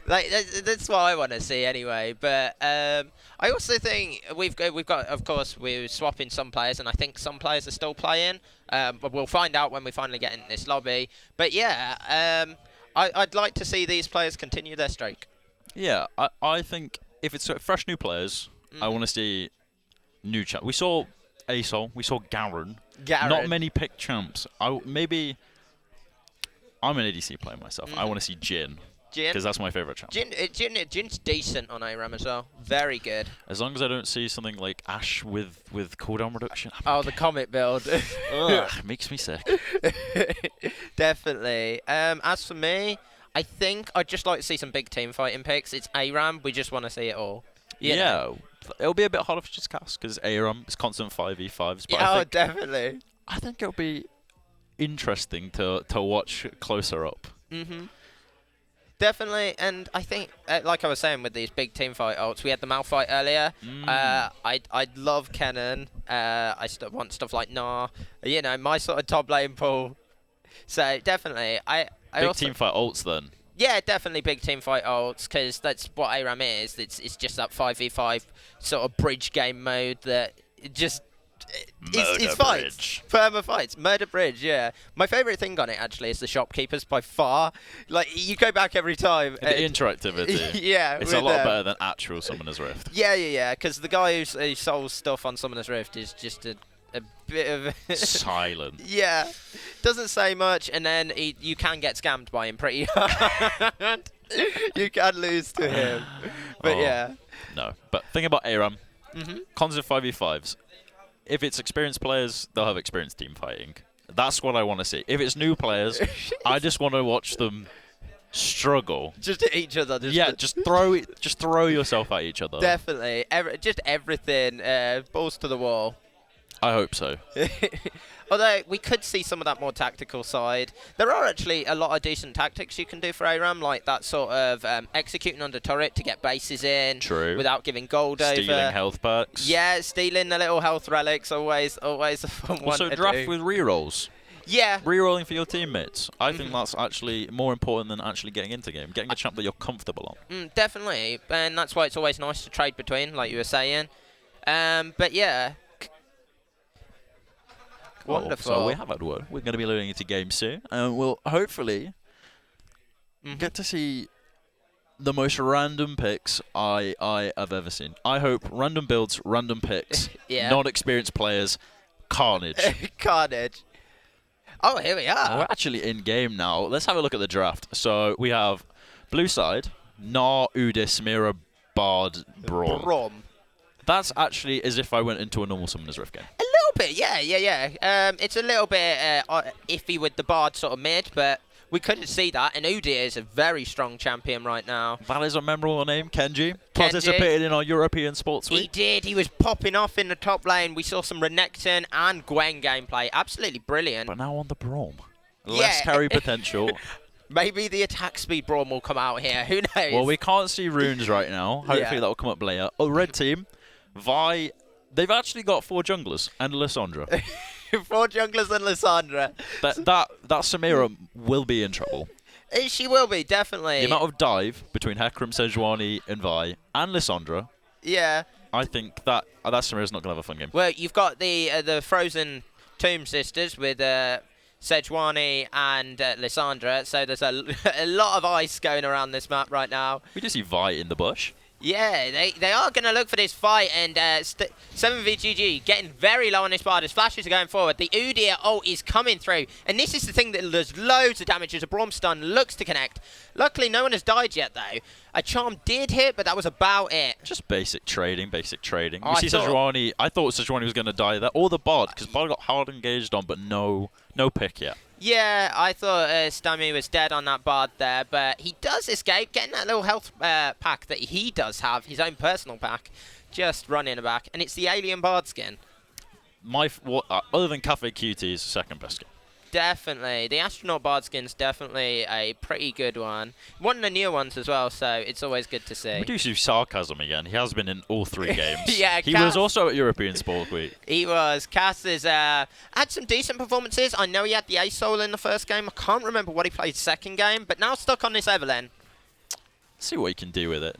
Like that's what I want to see anyway. But I also think we've got, of course, we're swapping some players, and I think some players are still playing. But we'll find out when we finally get in this lobby. But yeah, I'd like to see these players continue their streak. Yeah, I think if it's fresh new players, I want to see new champs. We saw A-Soul, we saw Garen. Not many pick champs. Maybe I'm an ADC player myself. I want to see Jhin. Because that's my favourite champ. Jin's decent on ARAM as well. Very good. As long as I don't see something like Ashe with cooldown reduction. The Comet build. Ugh, makes me sick. Definitely. As for me, I think I'd just like to see some big team fighting picks. It's ARAM. We just want to see it all. Yeah. It'll be a bit harder for just cast because ARAM is constant 5v5s. But definitely. I think it'll be interesting to watch closer up. Mm-hmm. Definitely, and I think, like I was saying with these big team fight ults, we had the Malphite earlier. I love Kennen. I want stuff like Gnar. You know, my sort of top lane pool. So definitely, I Big also, team fight ults then. yeah, definitely big team fight ults, because that's what ARAM is. It's just that 5v5 sort of bridge game mode that just it's fights, perma fights, murder bridge. Yeah, my favorite thing on it actually is the shopkeepers by far. Like, you go back every time. The interactivity. Yeah, it's a lot better than actual Summoner's Rift. Yeah. Because the guy who sells stuff on Summoner's Rift is just a bit of silent. Yeah, doesn't say much, and then you can get scammed by him pretty hard. You can lose to him, but yeah. No, but think about ARAM. Cons of 5v5s. If it's experienced players, they'll have experienced team fighting. That's what I want to see. If it's new players, I just want to watch them struggle. Just at each other. Just throw yourself at each other. Definitely. Just everything. Balls to the wall. I hope so. Although we could see some of that more tactical side. There are actually a lot of decent tactics you can do for ARAM, like that sort of executing under turret to get bases in. True. Without giving gold over. Stealing health packs. Yeah, stealing the little health relics. Always a fun one Also, to draft do. with rerolls. Yeah. Rerolling for your teammates. I think that's actually more important than actually getting into game. Getting a champ that you're comfortable on. Definitely. And that's why it's always nice to trade between, like you were saying. But yeah. Wonderful. So we have had word. We're going to be loading into game soon, and we'll hopefully get to see the most random picks I have ever seen. I hope random builds, random picks, non-experienced players, carnage. Carnage. Oh, here we are. We're actually in game now. Let's have a look at the draft. So we have blue side: Gnar, Udis, Mira, Bard, Braum. That's actually as if I went into a normal Summoner's Rift game. A little bit, yeah. It's a little bit iffy with the Bard sort of mid, but we couldn't see that. And Udi is a very strong champion right now. That is a memorable name, Kenji. Participated in our European Sports Week. He did. He was popping off in the top lane. We saw some Renekton and Gwen gameplay. Absolutely brilliant. But now on the Braum. Less carry potential. Maybe the attack speed Braum will come out here. Who knows? Well, we can't see runes right now. Hopefully that will come up later. Oh, red team. Vi, they've actually got 4 junglers and Lissandra. 4 junglers and Lissandra. That Samira will be in trouble. She will be, definitely. The amount of dive between Hecarim, Sejuani, and Vi, and Lissandra. Yeah. I think that Samira's not going to have a fun game. Well, you've got the Frozen Tomb Sisters with Sejuani and Lissandra, so there's a lot of ice going around this map right now. We do see Vi in the bush. Yeah, they are going to look for this fight, and 7vGG getting very low on this bar. His flashes are going forward. The Udyr ult is coming through, and this is the thing that does loads of damage as a Braum stun looks to connect. Luckily, no one has died yet, though. A charm did hit, but that was about it. Just basic trading. We see Sejuani. I thought Sejuani was going to die there, or the Bard, because Bard got hard engaged on, but no pick yet. Yeah, I thought Stammy was dead on that Bard there, but he does escape, getting that little health pack that he does have, his own personal pack, just running back, and it's the Alien Bard skin. Other than Cafe Cutie's second best skin. Definitely. The Astronaut Bard skin's definitely a pretty good one. One of the newer ones as well, so it's always good to see. We do see Sarcasm again. He has been in all 3 games. Yeah, he was also at European Sport Week. He was. Cass has had some decent performances. I know he had the Ace Soul in the first game. I can't remember what he played second game, but now stuck on this Evelyn. See what he can do with it.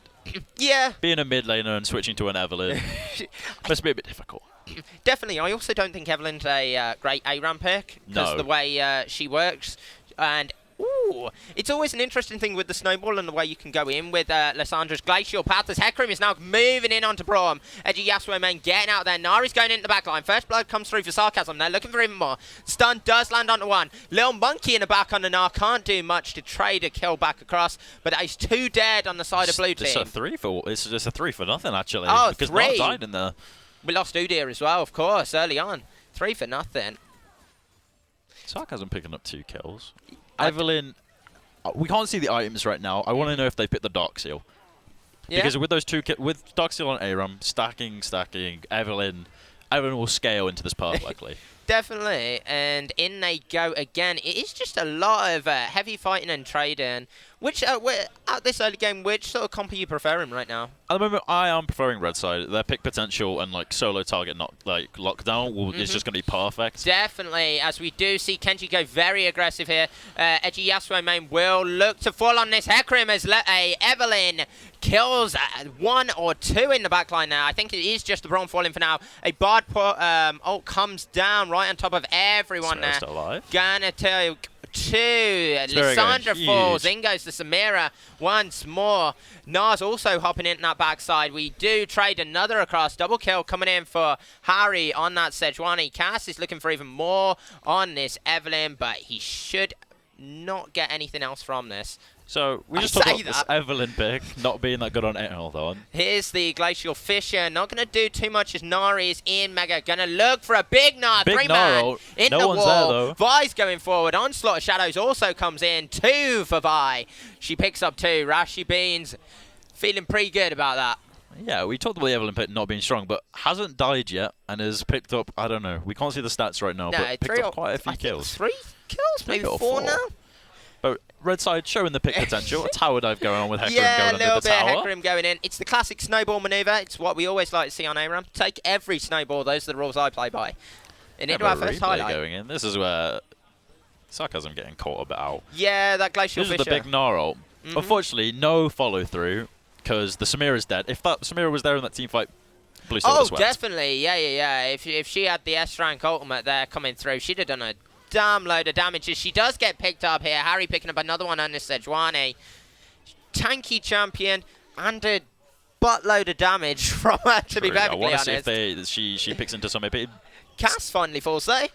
Yeah. Being a mid laner and switching to an Evelyn must be a bit difficult. Definitely. I also don't think Evelyn's a great ARAM pick because the way she works. And, it's always an interesting thing with the snowball and the way you can go in with Lissandra's Glacial Path as Hecarim is now moving in onto Braum. Edgy Yasuo main getting out there. Nari's going into the back line. First blood comes through for Sarcasm. They're looking for even more. Stun does land onto one. Little Monkey in the back on the Nar. Can't do much to trade a kill back across. But he's 2 dead on the side of blue team. It's just a 3 for nothing, actually. Oh, because 3. Nar died in there. We lost Udyr as well, of course, early on. 3 for nothing. Sarcasm picking up 2 kills. Evelyn, we can't see the items right now. I want to know if they picked the Dark Seal. Yeah. Because with those 2 with Dark Seal on ARAM, stacking, Evelyn, everyone will scale into this perfectly. Definitely, and in they go again. It is just a lot of heavy fighting and trading. Which, at this early game, which sort of comp are you preferring right now? At the moment, I am preferring red side. Their pick potential and like solo target, not like lockdown, is just going to be perfect. Definitely, as we do see Kenji go very aggressive here. Edgy Yasuo main will look to fall on this Hecarim as Evelyn kills 1 or 2 in the backline now. I think it is just the Braum falling for now. A Bard ult comes down right on top of everyone there. Still alive. Gonna tell 2. Lissandra falls. In goes to Samira once more. Nas also hopping in that backside. We do trade another across. Double kill coming in for Harry on that Sejuani. Cass is looking for even more on this Evelyn, but he should not get anything else from this. So we just talked about this Evelyn pick not being that good on it. Hold on. Here's the Glacial Fisher. Not going to do too much as Nari is in Mega. Going to look for a big Gnar. Big 3-man in no the one's wall. there, though. Vi's going forward. Onslaught of Shadows also comes in. 2 for Vi. She picks up 2. Rashi Beans feeling pretty good about that. Yeah, we talked about the Evelyn pick not being strong, but hasn't died yet and has picked up, I don't know, we can't see the stats right now, No, but picked up quite a few kills. 3 kills? Maybe 4 now? But red side showing the pick potential. A tower dive going on with Hecarim Yeah, going a little under the bit tower. of Hecarim going in. It's the classic snowball maneuver. It's what we always like to see on ARAM. Take every snowball. Those are the rules I play by. And into our first highlight. Going in. This is where Sarcasm getting caught a bit out. Yeah, that Glacial Fisher. This is the big Gnarl. Unfortunately, no follow through because the Samira's dead. If that Samira was there in that team fight, Blue Sword Oh, swept. definitely. Yeah. If she had the S-rank ultimate there coming through, she'd have done a damn load of damage. She does get picked up here. Harry picking up another one on this Sejuani. Tanky champion and a buttload of damage from her, to be perfectly honest. I want to see if she picks into some AP. Cass finally falls there.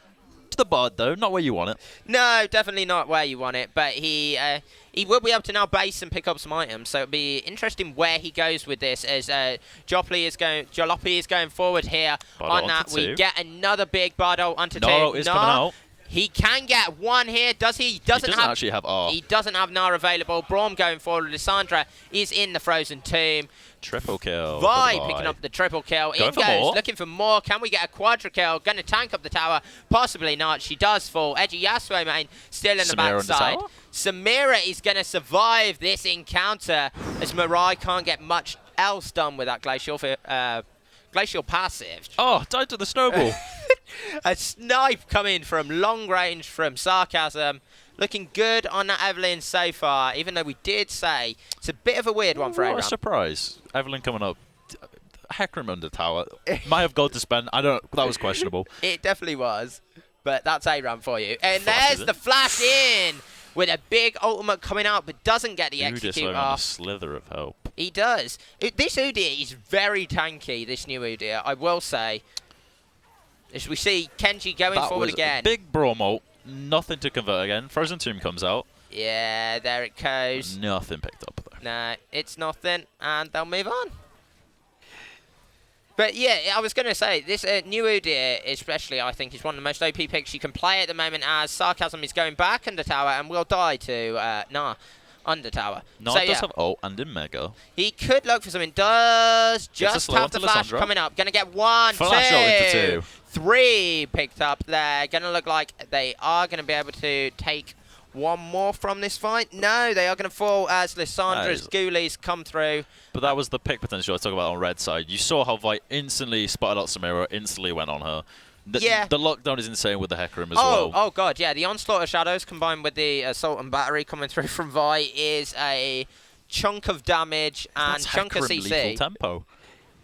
To the Bard, though. Not where you want it. No, definitely not where you want it. But he will be able to now base and pick up some items. So it'll be interesting where he goes with this as Jalopy is going forward here. Bard on that, onto we 2. get another big Bard ult onto 2. Gnarl is coming out. He can get 1 here. Does he? He doesn't actually have R. He doesn't have Gnar available. Braum going forward. Lissandra is in the Frozen Tomb. Triple kill. Vi picking up the triple kill. In goes, looking for more. Can we get a quadra kill? Going to tank up the tower. Possibly not. She does fall. Edgy Yasuo main still in the backside. Samira is going to survive this encounter as Mirai can't get much else done with that glacial passive. Oh, died to the snowball. A snipe coming from long range from Sarcasm. Looking good on that Evelyn so far, even though we did say it's a bit of a weird one for What ARAM. a surprise. Evelyn coming up. Hecarim under tower. Might have gold to spend. I don't. That was questionable. It definitely was. But that's ARAM for you. And there's the flash in with a big ultimate coming out, but doesn't get the execute on off. a slither of help. He does. This Udyr is very tanky, this new Udyr, I will say. As we see Kenji going forward again. Big Braum ult. Nothing to convert again. Frozen Tomb comes out. Yeah, there it goes. Nothing picked up though. No, it's nothing, and they'll move on. But yeah, I was going to say, this new Udyr especially, I think, is one of the most OP picks you can play at the moment as Sarcasm is going back under tower and will die to under tower. No, so, does have ult and in Mega. He could look for something. Does just have the flash Lissandra. coming up. Going to get 1, Flash 2, 3 picked up there. Going to look like they are going to be able to take one more from this fight. No, they are going to fall as Lissandra's ghoulies come through. But that was the pick potential I talk about on red side. You saw how Vi instantly spotted out Samira, instantly went on her. The lockdown is insane with the Hecarim as well. Oh god, yeah. The Onslaught of Shadows combined with the Assault and Battery coming through from Vi is a chunk of damage and chunk of CC. Lethal tempo.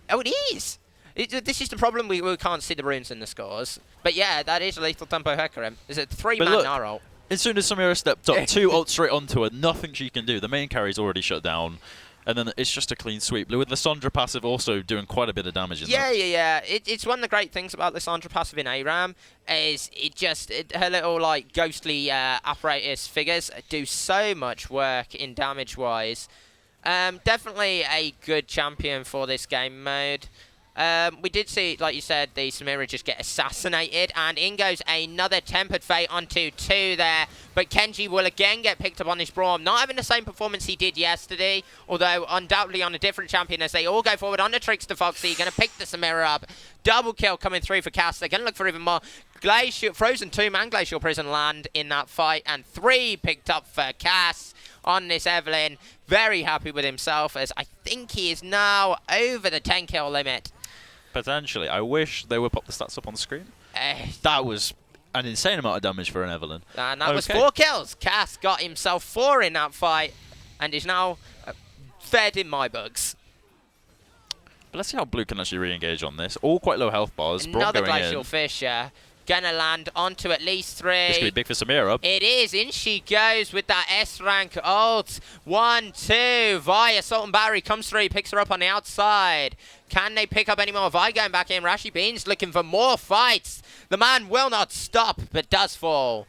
Oh, it is. This is the problem. We can't see the runes in the scores. But yeah, that is a lethal tempo Hecarim. Is it 3-man Gnar ult? As soon as Samira stepped up, 2 ults straight onto her, nothing she can do. The main carry's already shut down. And then it's just a clean sweep. With Lissandra passive also doing quite a bit of damage in that. Yeah. It's one of the great things about Lissandra passive in ARAM is her little like ghostly apparatus figures do so much work in damage wise. Definitely a good champion for this game mode. We did see, like you said, the Samira just get assassinated, and in goes another Tempered Fate onto 2 there. But Kenji will again get picked up on his Braum, not having the same performance he did yesterday, although undoubtedly on a different champion as they all go forward on the Trickster Foxy, going to pick the Samira up. Double kill coming through for Cass. They're going to look for even more. Frozen Tomb and Glacial Prison land in that fight, and 3 picked up for Cass on this Evelyn. Very happy with himself, as I think he is now over the 10 kill limit. Potentially. I wish they would pop the stats up on the screen. That was an insane amount of damage for an Evelyn. And that was 4 kills. Cass got himself 4 in that fight and is now fed in my books. But let's see how Blue can actually re-engage on this. All quite low health bars. Another going Glacial in. Fisher. Gonna land onto at least 3. This could be big for Samira. It is. In she goes with that S-rank ult. 1, 2. Vi, Assault and Battery comes through. Picks her up on the outside. Can they pick up any more? Vi going back in. Rashi Beans looking for more fights. The man will not stop, but does fall.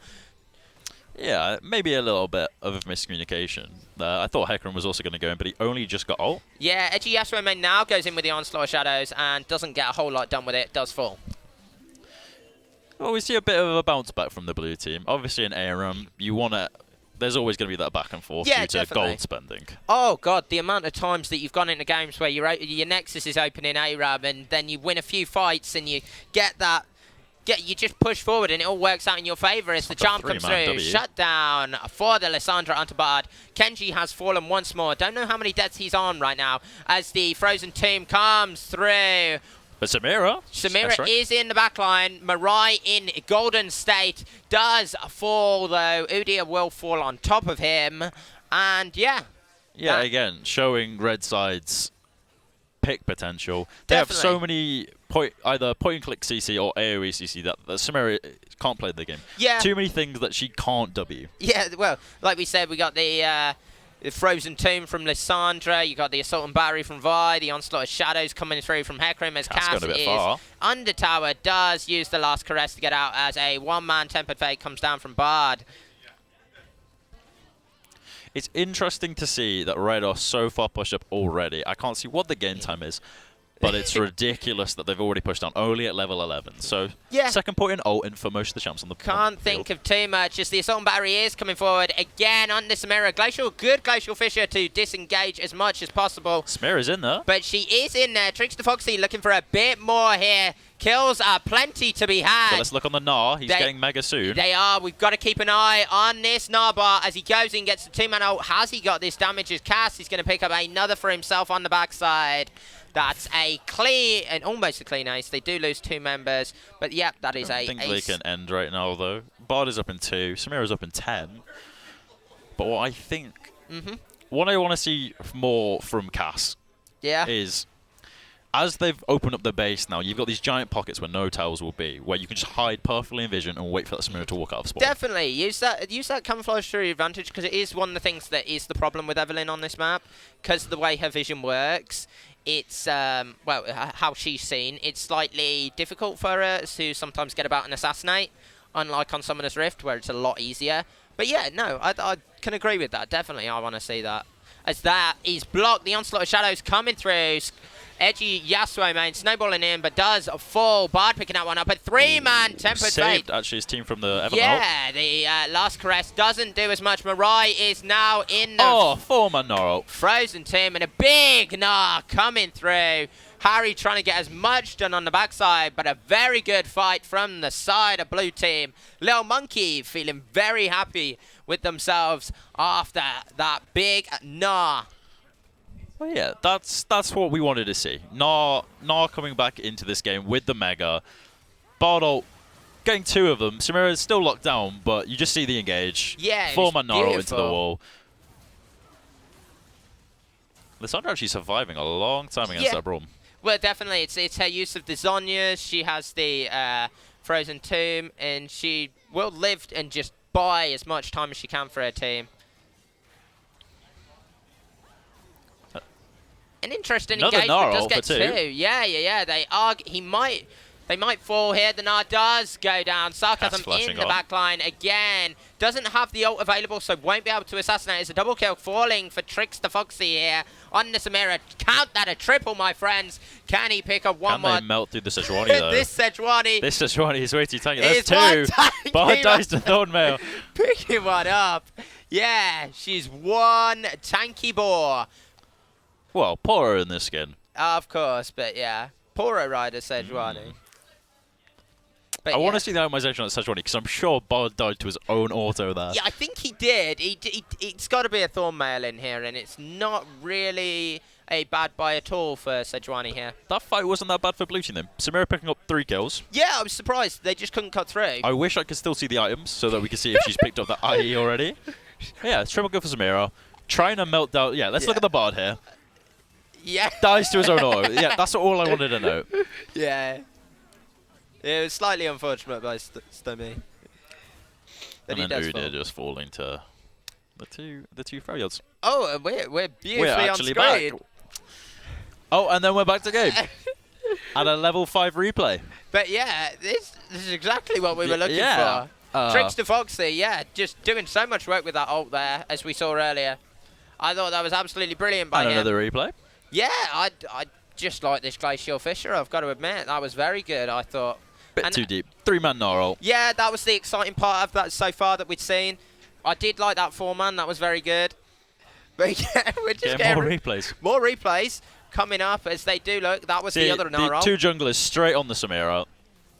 Yeah, maybe a little bit of miscommunication. I thought Hecarim was also going to go in, but he only just got ult. Yeah, Edgy Yasuo main now goes in with the Onslaught of Shadows and doesn't get a whole lot done with it. Does fall. Well, we see a bit of a bounce back from the blue team. Obviously, in ARAM, you want to... There's always going to be that back and forth due to gold spending. Oh, God, the amount of times that you've gone into games where your Nexus is open in ARAM and then you win a few fights and you get that... You just push forward and it all works out in your favour as the charm comes through. Shut down for the Lissandra onto Bard. Kenji has fallen once more. Don't know how many deaths he's on right now as the Frozen Tomb comes through. But Samira is in the back line. Mirai in golden state does fall, though. Udyr will fall on top of him. And, yeah. Yeah, again, showing Red Side's pick potential. They Definitely. have so many either point-and-click CC or AoE CC that Samira can't play the game. Yeah. Too many things that she can't W. Yeah, well, like we said, we got the Frozen Tomb from Lissandra, you got the Assault and Battery from Vi, the Onslaught of Shadows coming through from Hecarim as Cass is under tower, does use the last caress to get out as a one-man Tempered Fate comes down from Bard. It's interesting to see that Red are so far pushed up already. I can't see what the game time is, but it's ridiculous that they've already pushed on, only at level 11. So, second point in ult and for most of the champs on the Can't think of too much as the Assault and Battery is coming forward again on this Samira. Good Glacial Fisher to disengage as much as possible. Samira's in there. But she is in there. Trickster Foxy looking for a bit more here. Kills are plenty to be had. So let's look on the Gnar. He's getting mega soon. They are. We've got to keep an eye on this Gnar bar as he goes in, gets the 2-man ult. Has he got this damage as Cass? He's going to pick up another for himself on the backside. That's a clean, and almost a clean ace. They do lose 2 members, but yeah, that is I think they can end right now, though. Bard is up in 2. Samira's up in 10. But what I think, what I want to see more from Cass is, as they've opened up the base now, you've got these giant pockets where no towers will be, where you can just hide perfectly in vision and wait for that Samira to walk out of spawn. Definitely. Use that camouflage to your advantage, because it is one of the things that is the problem with Evelyn on this map, because of the way her vision works. It's, well, how she's seen, it's slightly difficult for her to sometimes get about and assassinate, unlike on Summoner's Rift, where it's a lot easier. But yeah, no, I can agree with that. Definitely, I want to see that. As that is blocked, the Onslaught of Shadows coming through. Edgy Yasuo main snowballing in, but does fall. Bard picking that one up. A 3-man Tempered Fate. Saved, actually, his team from the Evan Yeah, the last caress doesn't do as much. Mirai is now in the... 4-man Gnar. Frozen Tomb and a big Gnar coming through. Harry trying to get as much done on the backside, but a very good fight from the side of blue team. Little Monkey feeling very happy with themselves after that big Gnar. Well, yeah, that's what we wanted to see. Gnar coming back into this game with the Mega. Bard getting 2 of them. Samira is still locked down, but you just see the engage. Yeah, 4-man Gnar into the wall. Lissandra actually surviving a long time against that Braum. Well, definitely. It's her use of the Zhonya's. She has the Frozen Tomb, and she will live and just buy as much time as she can for her team. An interesting engagement does get 2. Yeah. They argue he might They might fall here. The Gnar does go down. Sarcasm flashing in the on. back line again. Doesn't have the ult available, so won't be able to assassinate. It's a double kill falling for Trickster Foxy here on the Samira. Count that a triple, my friends. Can he pick up one Can more? they melt through the Sejuani, though? This Sejuani. This Sejuani is way too tanky. It's There's one two. Bard dies to Thornmail. Picking one up. Yeah, she's one tanky boar. Well, poorer in this skin. Of course, but yeah. Poro Rider Sejuani. But I yeah. want to see the itemization on Sejuani because I'm sure Bard died to his own auto there. Yeah, I think he did. It's got to be a Thornmail in here, and it's not really a bad buy at all for Sejuani here. That fight wasn't that bad for blue team then. Samira picking up 3 kills. Yeah, I was surprised. They just couldn't cut through. I wish I could still see the items so that we could see if she's picked up the IE already. Yeah, it's triple kill for Samira. Trying to melt down. Yeah, let's look at the Bard here. Yeah. Dies to his own auto. Yeah, that's all I wanted to know. Yeah. It was slightly unfortunate by Stommy. And then Udyr just falling to the two Freljords. Oh, and we're beautifully We're on actually screen. back. Oh, and then we're back to game. At a level 5 replay. But yeah, this is exactly what we were looking Yeah. for. Trickster Foxy, yeah, just doing so much work with that ult there, as we saw earlier. I thought that was absolutely brilliant by And him. another replay. Yeah, I just like this Glacial Fisher, I've got to admit. That was very good, I thought. Bit too deep. 3-man Gnarl. Yeah, that was the exciting part of that so far that we'd seen. I did like that 4-man, that was very good. But yeah, we're just Get getting more replays. more replays coming up as they do look. That was See, the other Gnarl. the 2 junglers straight on the Samira.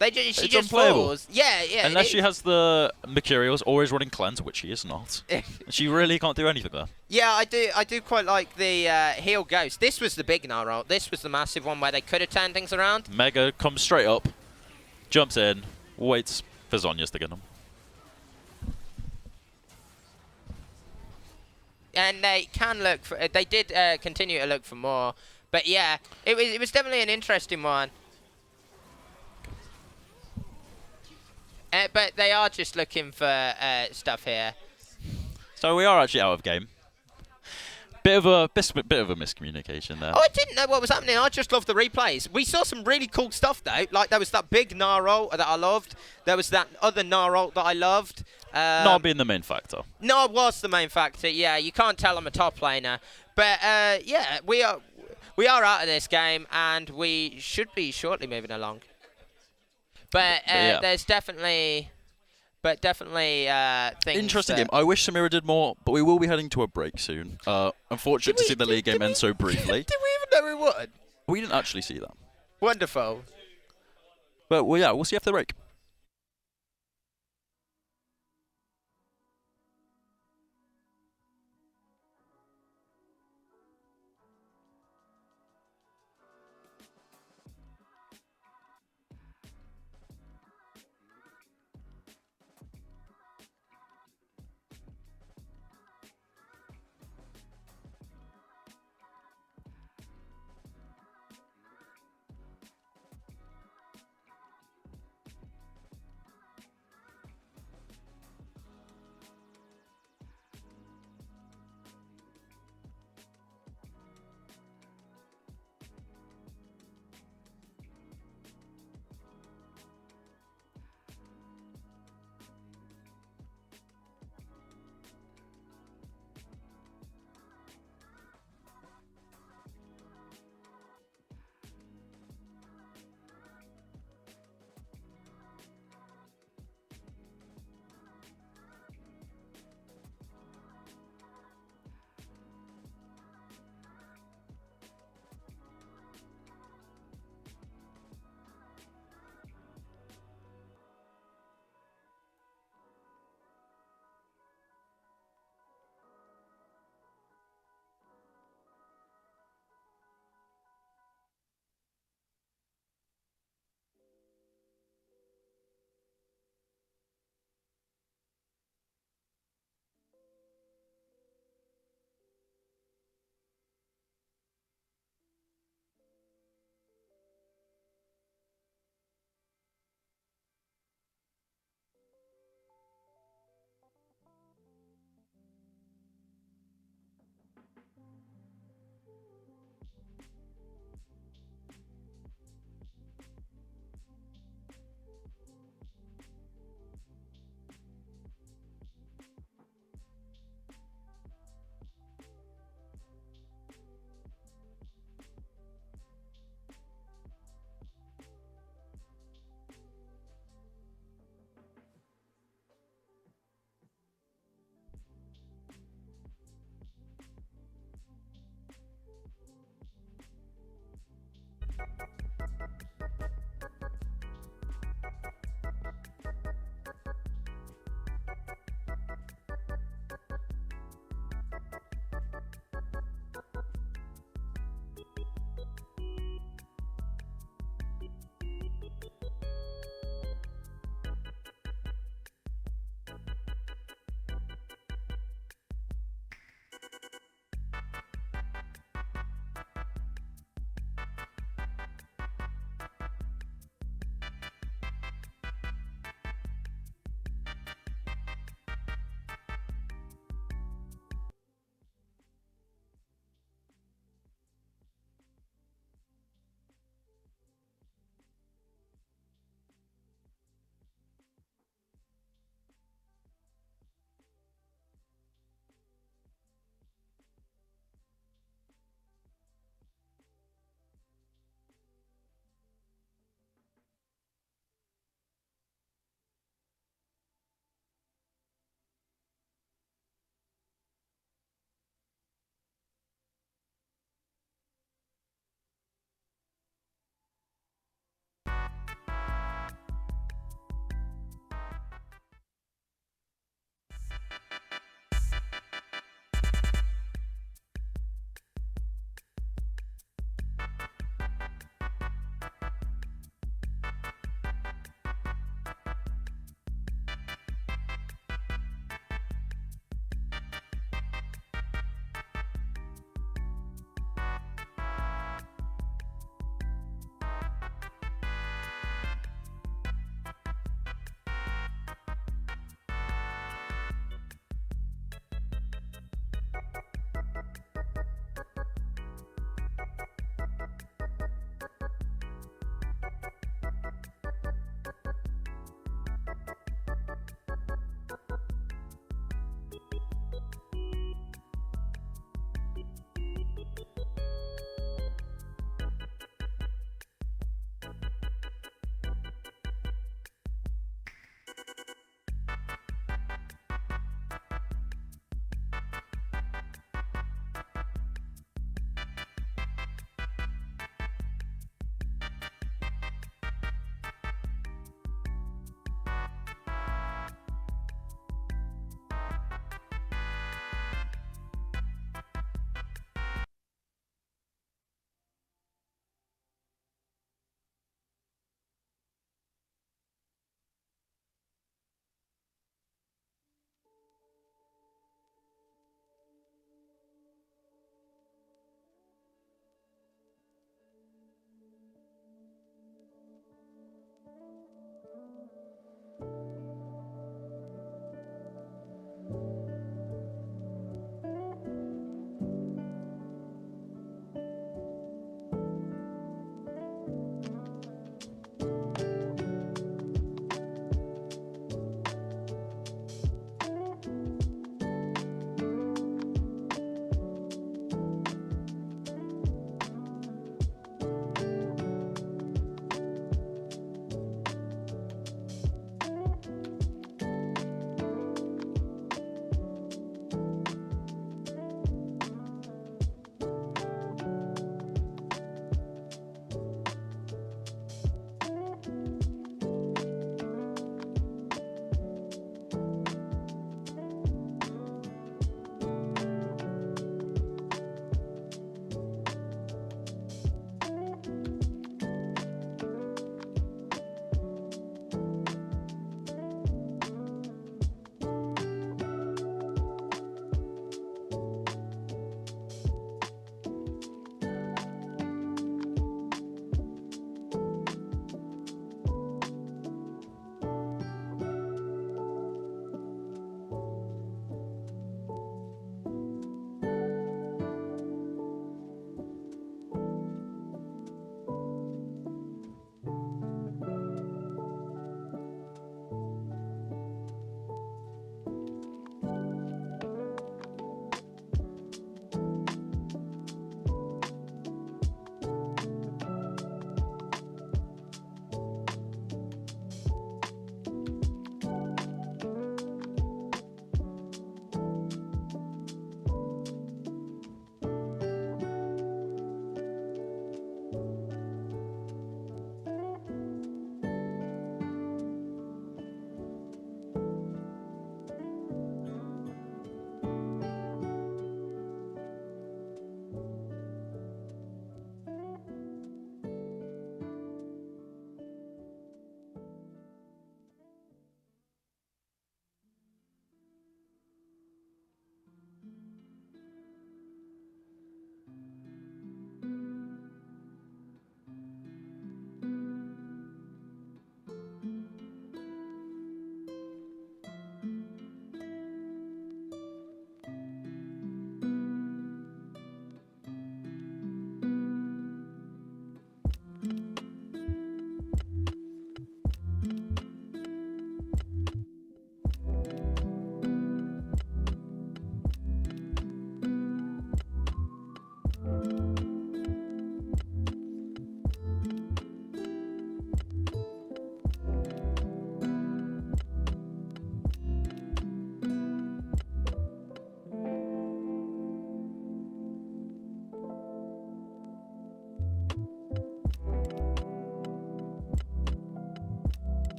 She It's just unplayable. falls. Yeah, yeah. Unless it she is. has the Mercurials always running cleanse, which she is not. She really can't do anything there. Yeah, I do quite like the heal ghost. This was the big Gnarl. This was the massive one where they could have turned things around. Mega comes straight up, jumps in, waits for Zhonya's to get him. And they can look for. They did continue to look for more. But yeah, it was definitely an interesting one. But they are just looking for stuff here. So we are actually out of game. Bit of a miscommunication there. Oh, I didn't know what was happening. I just loved the replays. We saw some really cool stuff, though. Like, there was that big Gnarl that I loved. There was that other Gnarl that I loved. Not being the main factor. No, it was the main factor. Yeah, you can't tell I'm a top laner. But, yeah, we are out of this game, and we should be shortly moving along. But yeah. there's definitely... But definitely things. Interesting game. I wish Samira did more, but we will be heading to a break soon. Unfortunate to see the league game end so briefly. Did we even know we would? We didn't actually see that. Wonderful. But well, yeah, we'll see after the break.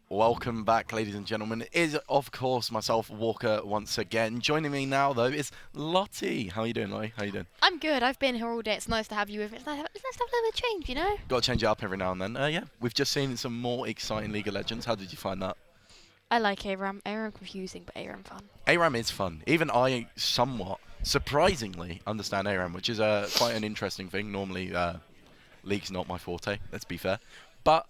Welcome back, ladies and gentlemen. It is, of course, myself, Walker, once again. Joining me now, though, is Lottie. How are you doing, Lottie? How are you doing? I'm good. I've been here all day. It's nice to have you with me. It's nice to have a little bit of change, you know? Got to change it up every now and then. Yeah, we've just seen some more exciting League of Legends. How did you find that? I like ARAM. ARAM confusing, but ARAM fun. ARAM is fun. Even I somewhat, surprisingly, understand ARAM, which is quite an interesting thing. Normally, League's not my forte, let's be fair. But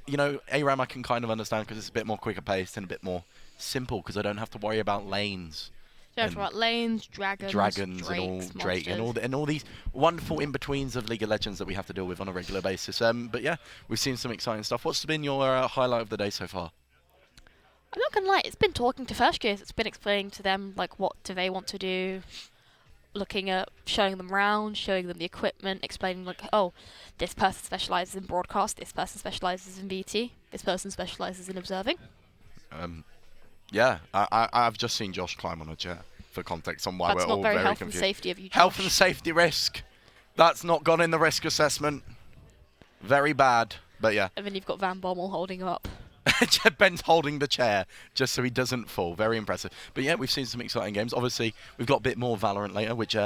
you know, ARAM I can kind of understand because it's a bit more quicker paced and a bit more simple because I don't have to worry about lanes. You have to worry about lanes, dragons Drakes, and all these wonderful in-betweens of League of Legends that we have to deal with on a regular basis. But yeah, we've seen some exciting stuff. What's been your highlight of the day so far? I'm not gonna lie, it's been talking to first years. It's been explaining to them like what do they want to do, looking at showing them around, showing them the equipment, explaining like, oh, this person specializes in broadcast, this person specializes in VT, this person specializes in observing. Yeah, I've just seen Josh climb on a chair for context on why That's we're all very health confused. and safety of you, Josh. Health and safety risk. That's not gone in the risk assessment. Very bad, but yeah. And then you've got Van Bommel holding him up. Ben's holding the chair just so he doesn't fall. Very impressive. But yeah, we've seen some exciting games. Obviously, we've got a bit more Valorant later, which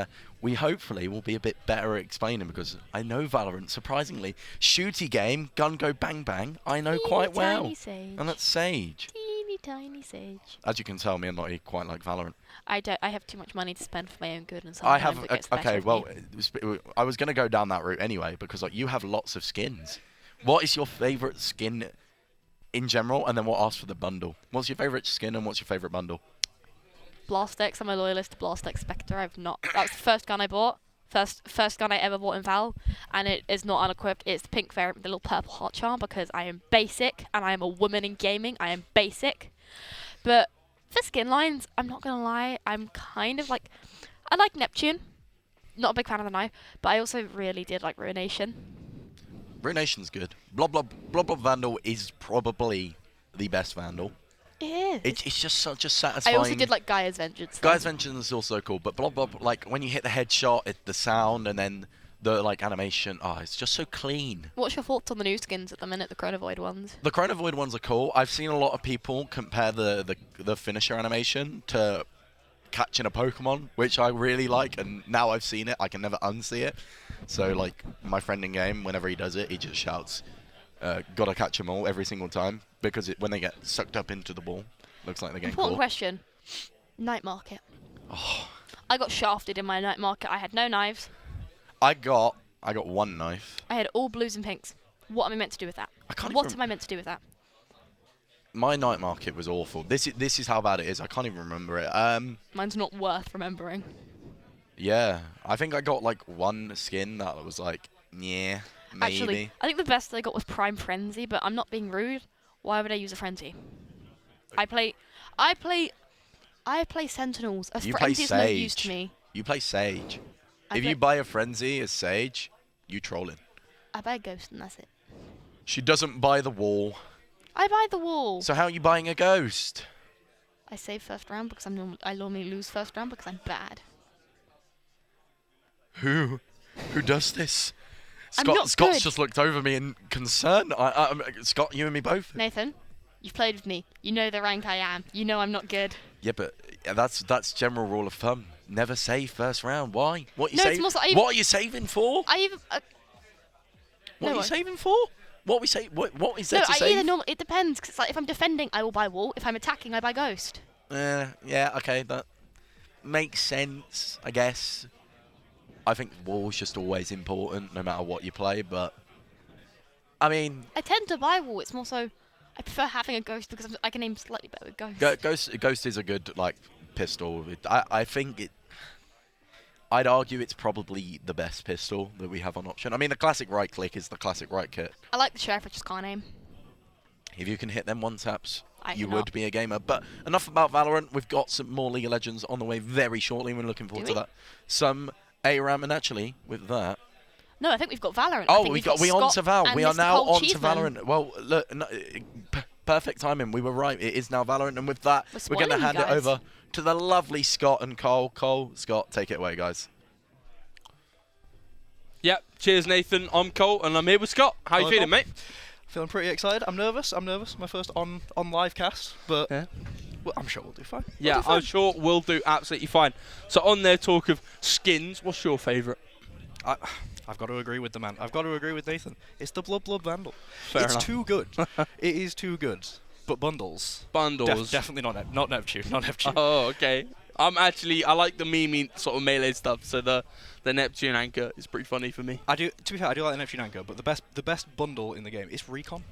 we hopefully will be a bit better at explaining because I know Valorant, surprisingly. Shooty game, gun go bang bang, I know quite well. Sage. And that's Sage. Teeny tiny Sage. As you can tell, me and Lottie quite like Valorant. I have too much money to spend for my own good, and I have. sometimes it gets better Okay, with well, me. I was going to go down that route anyway because like you have lots of skins. What is your favorite skin in general, and then we'll ask for the bundle. What's your favourite skin and what's your favourite bundle? Blastex, I'm a loyalist to Blastex Spectre. That was the first gun I bought. First gun I ever bought in Val, and it is not unequipped. It's the pink variant with the little purple heart charm because I am basic, and I am a woman in gaming. I am basic. But for skin lines, I'm not going to lie, I'm kind of like... I like Neptune. Not a big fan of the knife, but I also really did like Ruination. Ruination's good. Blob Blob Vandal is probably the best Vandal. It is. It's just such a satisfying... I also did like Gaia's Vengeance. Gaia's Vengeance is also cool, but Blob, like when you hit the headshot, the sound, and then the like animation, it's just so clean. What's your thoughts on the new skins at the minute, the Chronovoid ones? The Chronovoid ones are cool. I've seen a lot of people compare the finisher animation to catching a Pokemon, which I really like, and now I've seen it, I can never unsee it. So like my friend in game, whenever he does it, he just shouts, "Gotta catch them all every single time," because when they get sucked up into the ball, looks like they're getting Important caught. question. Night market. Oh. I got shafted in my night market. I had no knives. I got one knife. I had all blues and pinks. What am I meant to do with that? What am I meant to do with that? My night market was awful. This is how bad it is. I can't even remember it. Mine's not worth remembering. Yeah, I think I got like one skin that was like, yeah, maybe. Actually, I think the best I got was Prime Frenzy, but I'm not being rude. Why would I use a Frenzy? I play Sentinels. A You play Frenzy is no use Sage. to me. You play Sage. I If play- you buy a Frenzy as Sage, you trolling. I buy Ghost and that's it. She doesn't buy the wall. I buy the wall. So how are you buying a Ghost? I save first round because I normally lose first round because I'm bad. Who does this? I'm not Scott's good. just looked over me in concern. Scott, you and me both. Nathan, you've played with me. You know the rank I am. You know I'm not good. Yeah, but that's general rule of thumb. Never save first round. Why? What you No, it's saving? more so What are you saving for? I even. What no, are you saving for? What we say? What is there No, to I save? either normal. It depends. Cause it's like if I'm defending, I will buy wall. If I'm attacking, I buy ghost. Yeah, okay, that makes sense, I guess. I think wall's just always important, no matter what you play. But I mean, I tend to buy wall. It's more so I prefer having a ghost because I can aim slightly better with ghost. Ghost is a good like pistol. I think it. I'd argue it's probably the best pistol that we have on option. I mean, the classic right click is the classic right click. I like the sheriff. I just can't aim. If you can hit them one taps, you cannot. would be a gamer. But enough about Valorant. We've got some more League of Legends on the way very shortly. We're looking forward to that. Some ARAM, and actually with that. No, I think we've got Valorant. Oh, we're on to Val. We are Mr. now Cole on to Cheeseman. Valorant. Well, look, perfect timing. We were right. It is now Valorant, and with that, we're going to spoiling you hand it guys. over to the lovely Scott and Cole. Scott, take it away, guys. Yep. Cheers, Nathan. I'm Cole, and I'm here with Scott. How you feeling, mate? Feeling pretty excited. I'm nervous. My first on live cast, but well, I'm sure we'll do fine. Yeah, I'm sure we'll do absolutely fine. So on their talk of skins, what's your favourite? I've got to agree with the man. I've got to agree with Nathan. It's the Blood Vandal. Fair it's enough. too good. It is too good. But bundles. Definitely not Neptune. Not Neptune. Oh, okay. I like the meme sort of melee stuff. So the Neptune anchor is pretty funny for me. To be fair, I do like the Neptune anchor, but the best bundle in the game is Recon.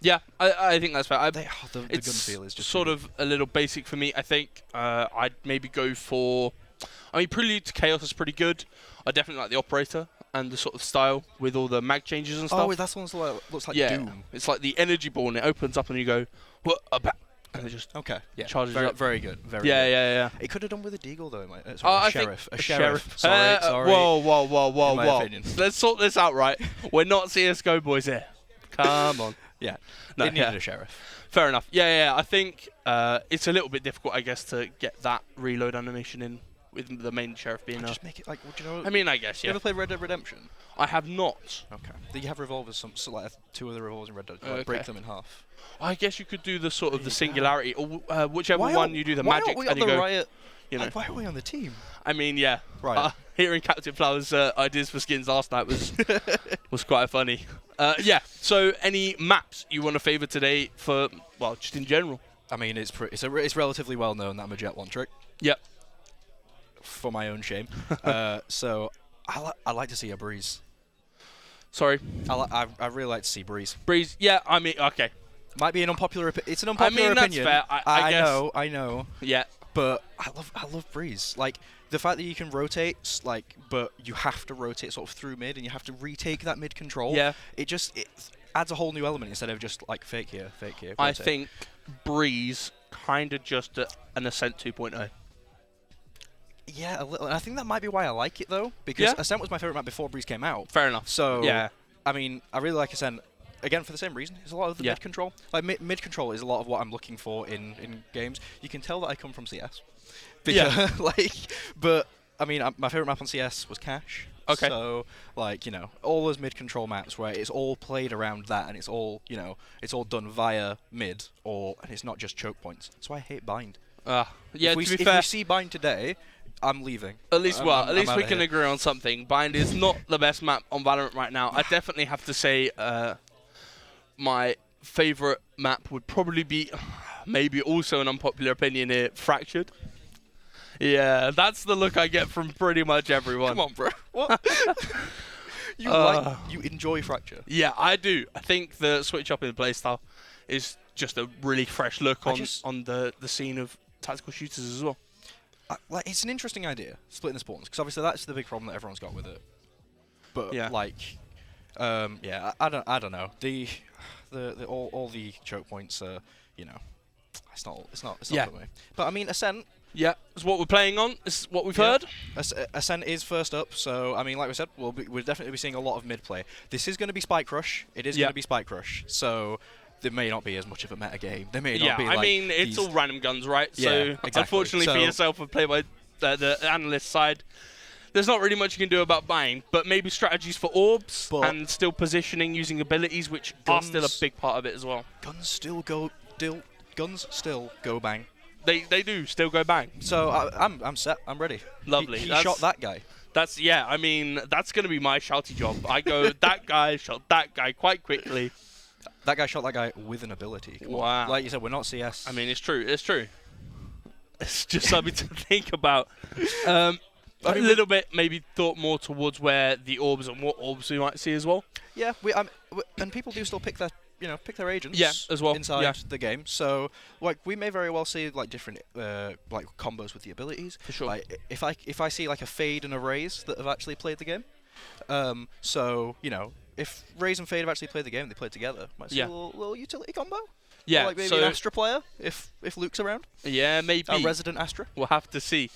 Yeah, I think that's fair. The gun feel is just sort of a little basic for me. I think I'd maybe go for. I mean, Prelude to Chaos is pretty good. I definitely like the Operator and the sort of style with all the mag changes and stuff. Oh, that's the one that looks like yeah, Doom. It's like the energy ball, and it opens up, and you go, what about? And it just charges very, up. Very good. Very good. Yeah. It could have done with a deagle though, mate. I sheriff. Think a sheriff. Sorry. Whoa. In my opinion. Let's sort this out, right? We're not CS:GO boys here. Come on. Yeah. No, it needed a sheriff. Fair enough. Yeah. I think it's a little bit difficult, I guess, to get that reload animation in with the main sheriff being. Just make it like. Would you know? I mean, I guess. Yeah. You ever played Red Dead Redemption? I have not. Okay. You have revolvers. So like 2 of the revolvers in Red Dead. Like break them in half. I guess you could do the sort of the singularity, or whichever one you do the magic, and you go. Riot? You know. Why are we on the team? I mean, yeah. Right. Hearing Captain Flower's ideas for skins last night was quite funny. Yeah. So, any maps you want to favour today for, well, just in general? I mean, it's relatively well known that I'm a Jet 1 trick. Yep. For my own shame. So I like to see a Breeze. Sorry. I really like to see Breeze. Breeze. Yeah. I mean, okay. Might be an unpopular opinion. It's an unpopular opinion. That's fair. I guess. I know. Yeah. But I love Breeze. Like the fact that you can rotate, but you have to rotate sort of through mid, and you have to retake that mid control. Yeah. It adds a whole new element instead of just like fake here. Rotate. I think Breeze kind of just an Ascent 2.0. Yeah, a little. I think that might be why I like it though, because Ascent was my favorite map before Breeze came out. Fair enough. So yeah, I mean, I really like Ascent. Again, for the same reason, it's a lot of the mid control. Like mid control is a lot of what I'm looking for in games. You can tell that I come from CS. Because, but I mean, my favorite map on CS was Cache. Okay. So, all those mid control maps where it's all played around that, and it's all done via mid, and it's not just choke points. That's why I hate Bind. Yeah. If we see Bind today, I'm leaving. At least we can agree on something. Bind is not the best map on Valorant right now. I definitely have to say my favourite map would probably be, maybe also an unpopular opinion here, Fractured. Yeah, that's the look I get from pretty much everyone. Come on, bro. What? You enjoy Fracture? Yeah, I do. I think the switch up in the playstyle is just a really fresh look on the scene of tactical shooters as well. It's an interesting idea, splitting the spawns, because obviously that's the big problem that everyone's got with it. But I don't know. All the choke points are, it's not for me. But I mean, Ascent. Yeah, it's what we're playing on. It's what we've heard. Ascent is first up, so I mean, like we said, we'll definitely be seeing a lot of mid play. This is going to be Spike Rush. It is going to be Spike Rush. So there may not be as much of a meta game. There may not be. I mean, it's all random guns, right? Yeah, so exactly. Unfortunately for yourself, and play by the analyst side, there's not really much you can do about buying. But maybe strategies for orbs and still positioning using abilities, which are still a big part of it as well. Guns still go bang. They do still go bang. So I'm set. I'm ready. Lovely. He shot that guy. I mean, that's going to be my shouty job. I go, that guy shot that guy quite quickly. That guy shot that guy with an ability. Wow. Like you said, we're not CS. I mean, it's true. It's just something to think about. A little bit maybe thought more towards where the orbs and what orbs we might see as well. Yeah, and people do still pick their agents. Yeah, as well. Inside the game. So we may very well see different combos with the abilities. For sure. Like if I see a Fade and a Raze that have actually played the game. If Raze and Fade have actually played the game, they played together. Might see a little utility combo. Yeah, or maybe an Astra player if Luke's around. Yeah, maybe. A resident Astra. We'll have to see.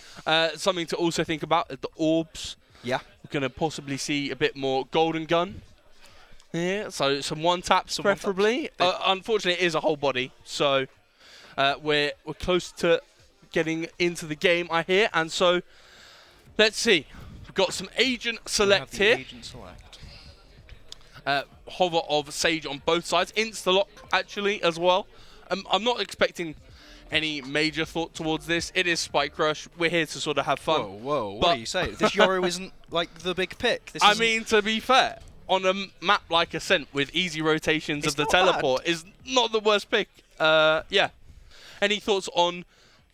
Something to also think about is the orbs. Yeah. We're going to possibly see a bit more golden gun. Yeah, so some one-taps preferably. Unfortunately, it is a whole body, so we're close to getting into the game, I hear. And so, let's see. We've got some agent select here. Agent select. hover of Sage on both sides. Insta-lock, actually, as well. I'm not expecting any major thought towards this. It is Spike Rush. We're here to sort of have fun. Whoa, what are you saying? This Yoru isn't, like, the big pick. This I mean, to be fair, on a map like Ascent with easy rotations of the teleport is not the worst pick. Yeah. Any thoughts on,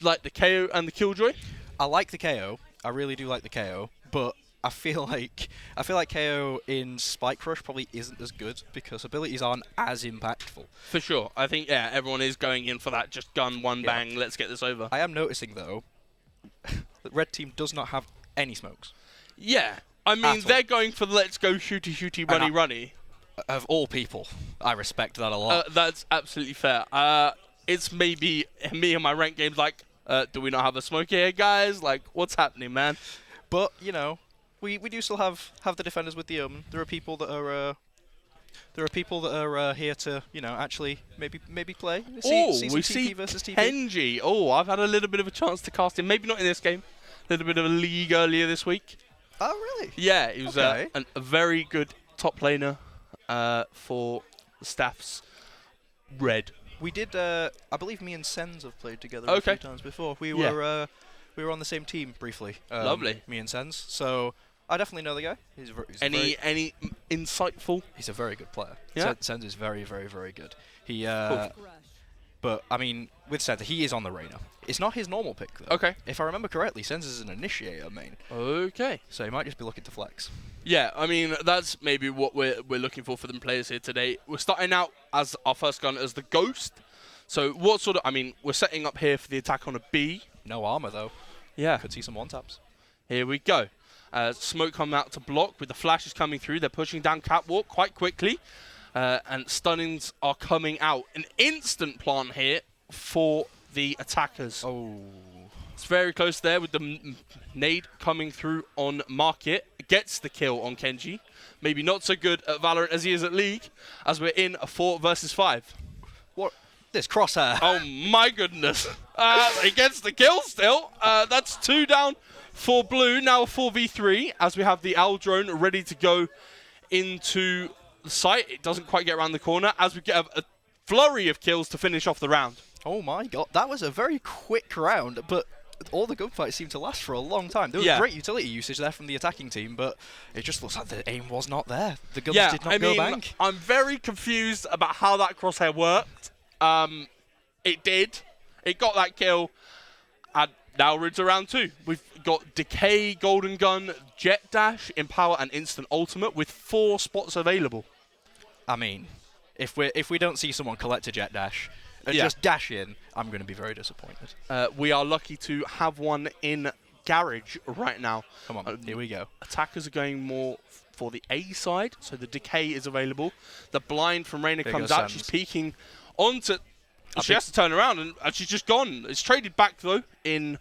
like, the KO and the Killjoy? I like the KO. I really do like the KO, but I feel like KO in Spike Rush probably isn't as good because abilities aren't as impactful. For sure. I think, yeah, everyone is going in for that just gun, one bang, let's get this over. I am noticing, though, that Red Team does not have any smokes. Yeah. I mean, they're going for the let's go shooty, shooty, runny, runny. Of all people, I respect that a lot. That's absolutely fair. It's maybe me and my rank games like, do we not have a smoke here, guys? Like, what's happening, man? But, you know, we do still have the defenders with the Omen. There are people that are here to, you know, actually maybe play. See we some see TP versus TP. Kenji. Oh, I've had a little bit of a chance to cast him. Maybe not in this game. A little bit of a league earlier this week. Oh, really? Yeah, he was Okay. a very good top laner for the Staffs Red. We did. I believe me and Sens have played together a few times before. We were on the same team briefly. Lovely. Me and Sens. So I definitely know the guy. He's any insightful? He's a very good player. Yeah. Sens is very, very, very good. He. Cool. But I mean, with Sens, he is on the Reyna. It's not his normal pick though. Okay. If I remember correctly, Sens is an initiator main. Okay. So he might just be looking to flex. Yeah, I mean, that's maybe what we're looking for them players here today. We're starting out as our first gun as the Ghost. So what sort of, I mean, we're setting up here for the attack on a B. No armor though. Yeah. Could see some one-taps. Here we go. Smoke coming out to block with the flashes coming through. They're pushing down Catwalk quite quickly. And stunnings are coming out. An instant plant here for the attackers. Oh. It's very close there with the nade coming through on Market. Gets the kill on Kenji. Maybe not so good at Valorant as he is at League, as we're in a 4 versus 5. What? This crosshair. Oh my goodness. He gets the kill still. That's 2 down for Blue. Now a 4v3 as we have the Owl drone ready to go into the site. It doesn't quite get around the corner as we get a flurry of kills to finish off the round. Oh my god, that was a very quick round, but all the gunfights seemed to last for a long time. There was great utility usage there from the attacking team, but it just looks like the aim was not there. The guns did not go bang. I'm very confused about how that crosshair worked. It did. It got that kill. And now we're into round 2. We've got Decay, Golden Gun, Jet Dash, Empower, and Instant Ultimate with 4 spots available. I mean, if we don't see someone collect a Jet Dash and just dash in, I'm going to be very disappointed. We are lucky to have one in Garage right now. Come on, here we go. Attackers are going more for the A side, so the Decay is available. The blind from Reyna comes out. She's peeking onto... She has to turn around, and she's just gone. It's traded back, though, in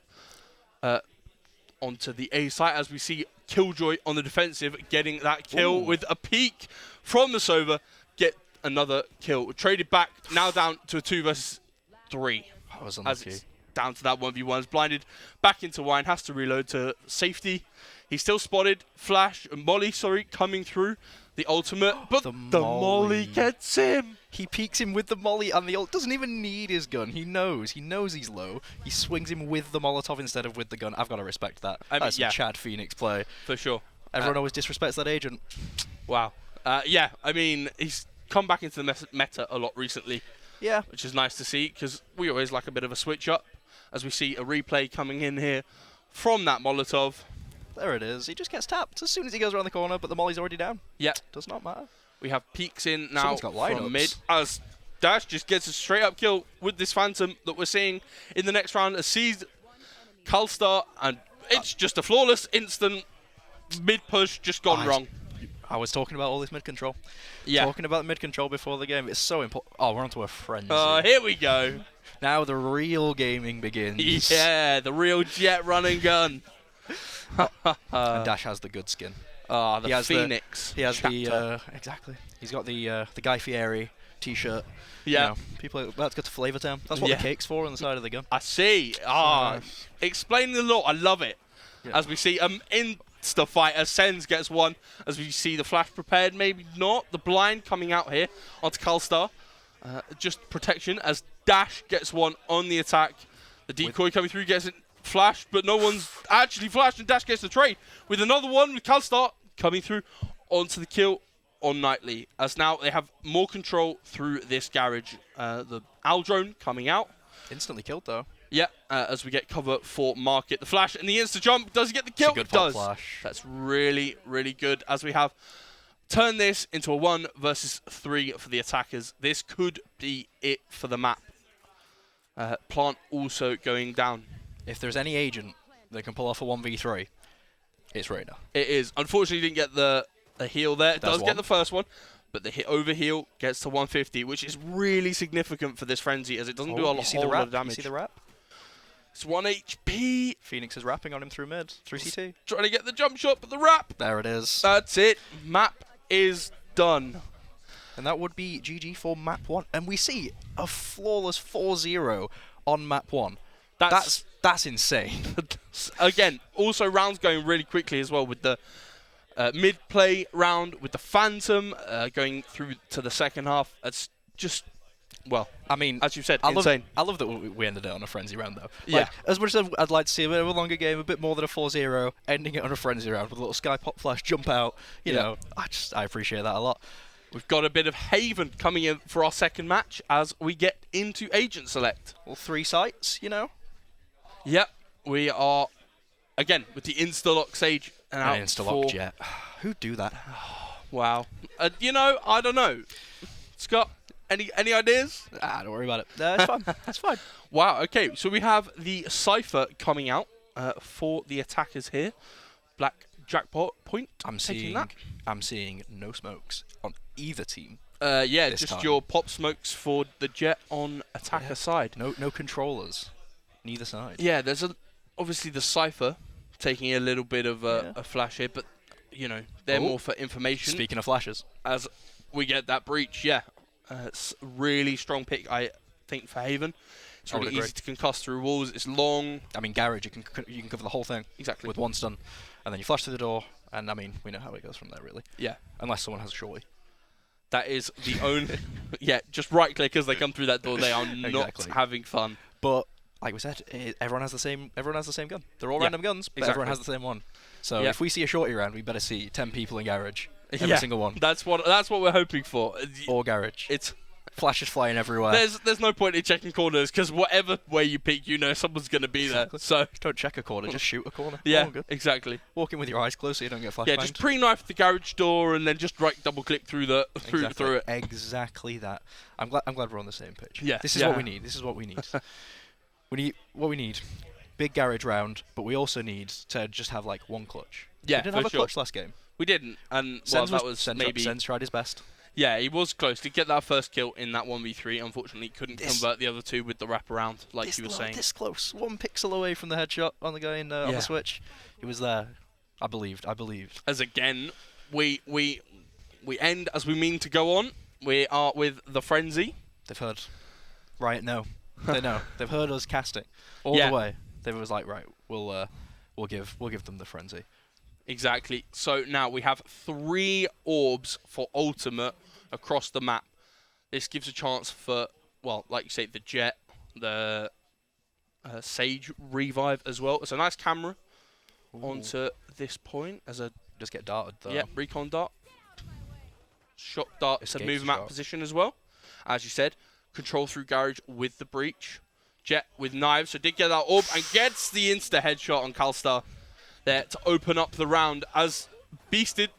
onto the A side, as we see Killjoy on the defensive getting that kill with a peek from the Sova. Get another kill. Traded back, now down to a 2 versus 3. I was unlucky. Down to that 1v1. Is blinded back into Wine, has to reload to safety. He's still spotted. Flash, Molly, coming through. The ultimate, but the Molly gets him. He peeks him with the Molly, and the ult doesn't even need his gun. He knows he's low. He swings him with the Molotov instead of with the gun. I've got to respect that. That's a Chad Phoenix play. For sure. Everyone always disrespects that agent. Wow. Yeah, I mean, he's come back into the meta a lot recently. Yeah. Which is nice to see, because we always like a bit of a switch up, as we see a replay coming in here from that Molotov. There it is. He just gets tapped as soon as he goes around the corner, but the Molly's already down. Yeah. Does not matter. We have peeks in now from mid, lineups. as Dash just gets a straight up kill with this Phantom that we're seeing in the next round. As sees Kalstar, and it's just a flawless instant mid push, just gone wrong. I was talking about all this mid control. Yeah. Talking about mid control before the game. It's so important. Oh, we're onto a frenzy. Here we go. Now the real gaming begins. Yeah, the real jet run and gun. And Dash has the good skin. Ah, the Phoenix. He has the exactly. He's got the Guy Fieri T-shirt. Yeah. You know, people. Let's go to Flavor Town. That's what the cake's for on the side of the gun. I see. Explain the law. I love it. Yeah. As we see in monster fight as Sens gets one, as we see the flash prepared, maybe not. The blind coming out here onto Kalstar. Just protection as Dash gets one on the attack. The decoy coming through gets it flashed, but no one's actually flashed, and Dash gets the trade with another one with Kalstar coming through onto the kill on Knightley, as now they have more control through this garage. The Aldrone coming out. Instantly killed, though. Yeah, as we get cover for Market. The flash and the insta-jump. Does he get the kill? It's a good Does. flash. That's really, really good, as we have turned this into a 1 versus 3 for the attackers. This could be it for the map. Plant also going down. If there's any agent that can pull off a 1v3, it's Raider. It is. Unfortunately, didn't get the heal there. It does one. get the first one, but the over heal gets to 150, which is really significant for this frenzy, as it doesn't do a whole lot of damage. You see the wrap? It's 1 HP. Phoenix is wrapping on him through mid. 3 CT. Trying to get the jump shot, but the wrap. There it is. That's it. Map is done. And that would be GG for map 1. And we see a flawless 4-0 on map 1. That's insane. Again, also rounds going really quickly as well, with the mid-play round, with the Phantom going through to the second half. It's just, well, I mean, as you said, I insane. love that we ended it on a frenzy round, though. Yeah. Like, as much as I'd like to see a bit of a longer game, a bit more than a 4-0, ending it on a frenzy round with a little sky pop flash jump out, you know, I appreciate that a lot. We've got a bit of Haven coming in for our second match as we get into Agent Select. Well, 3 sites, you know. Yep, we are, again, with the Insta-Lock Sage and out Insta-Lock Jet. Who'd do that? Wow. You know, I don't know. Scott, any ideas? Don't worry about it. It's fine. It's fine. Wow, okay, so we have the Cypher coming out for the attackers here. Black Jackpot Point. I'm seeing no smokes on either team. Yeah, this just time. your pop smokes for the Jet on attacker side. No controllers. Neither side. Yeah, there's obviously the Cypher taking a little bit of a flash here, but, you know, they're more for information. Speaking of flashes. As we get that breach, it's a really strong pick, I think, for Haven. It's really easy to concuss through walls. It's long. I mean, garage, you can cover the whole thing. Exactly. With one stun. And then you flash through the door, and I mean, we know how it goes from there, really. Yeah. Unless someone has a shorty. That is the only... yeah, just right-click as they come through that door. They are not having fun. But, like we said, everyone has the same gun. They're all random guns, but everyone has the same one. So if we see a shorty round, we better see 10 people in garage. Every single one. That's what we're hoping for. Or garage. It's... Flashes flying everywhere. There's no point in checking corners, because whatever way you peek, you know someone's going to be there. So don't check a corner, just shoot a corner. Yeah, good. Exactly. Walk in with your eyes closed so you don't get flashbanged. Yeah, just pre-knife the garage door and then just right double click through it. Exactly that. I'm glad we're on the same page. Yeah. This is what we need. This is what we need. we need big garage round, but we also need to just have like one clutch. Yeah, we didn't have a clutch last game. We didn't, and Sens that was maybe Sens tried his best. Yeah, he was close to get that first kill in that 1v3. Unfortunately, couldn't convert the other two with the wraparound, like you were saying. This close, 1 pixel away from the headshot on the guy on the switch. He was there. I believed. As again, we end as we mean to go on. We are with the frenzy. They've heard. Right? No, they know. They've heard us casting all the way. They was like, right, we'll give them the frenzy. Exactly. So now we have 3 orbs for ultimate across the map. This gives a chance for, well, like you say, the Jet, the Sage revive as well. It's a nice camera onto this point as a... Just get darted though. Yeah, recon dart. Shock dart to move map position as well. As you said, control through garage with the breach. Jet with knives, so did get that orb and gets the insta headshot on Kalstar there to open up the round as Beasted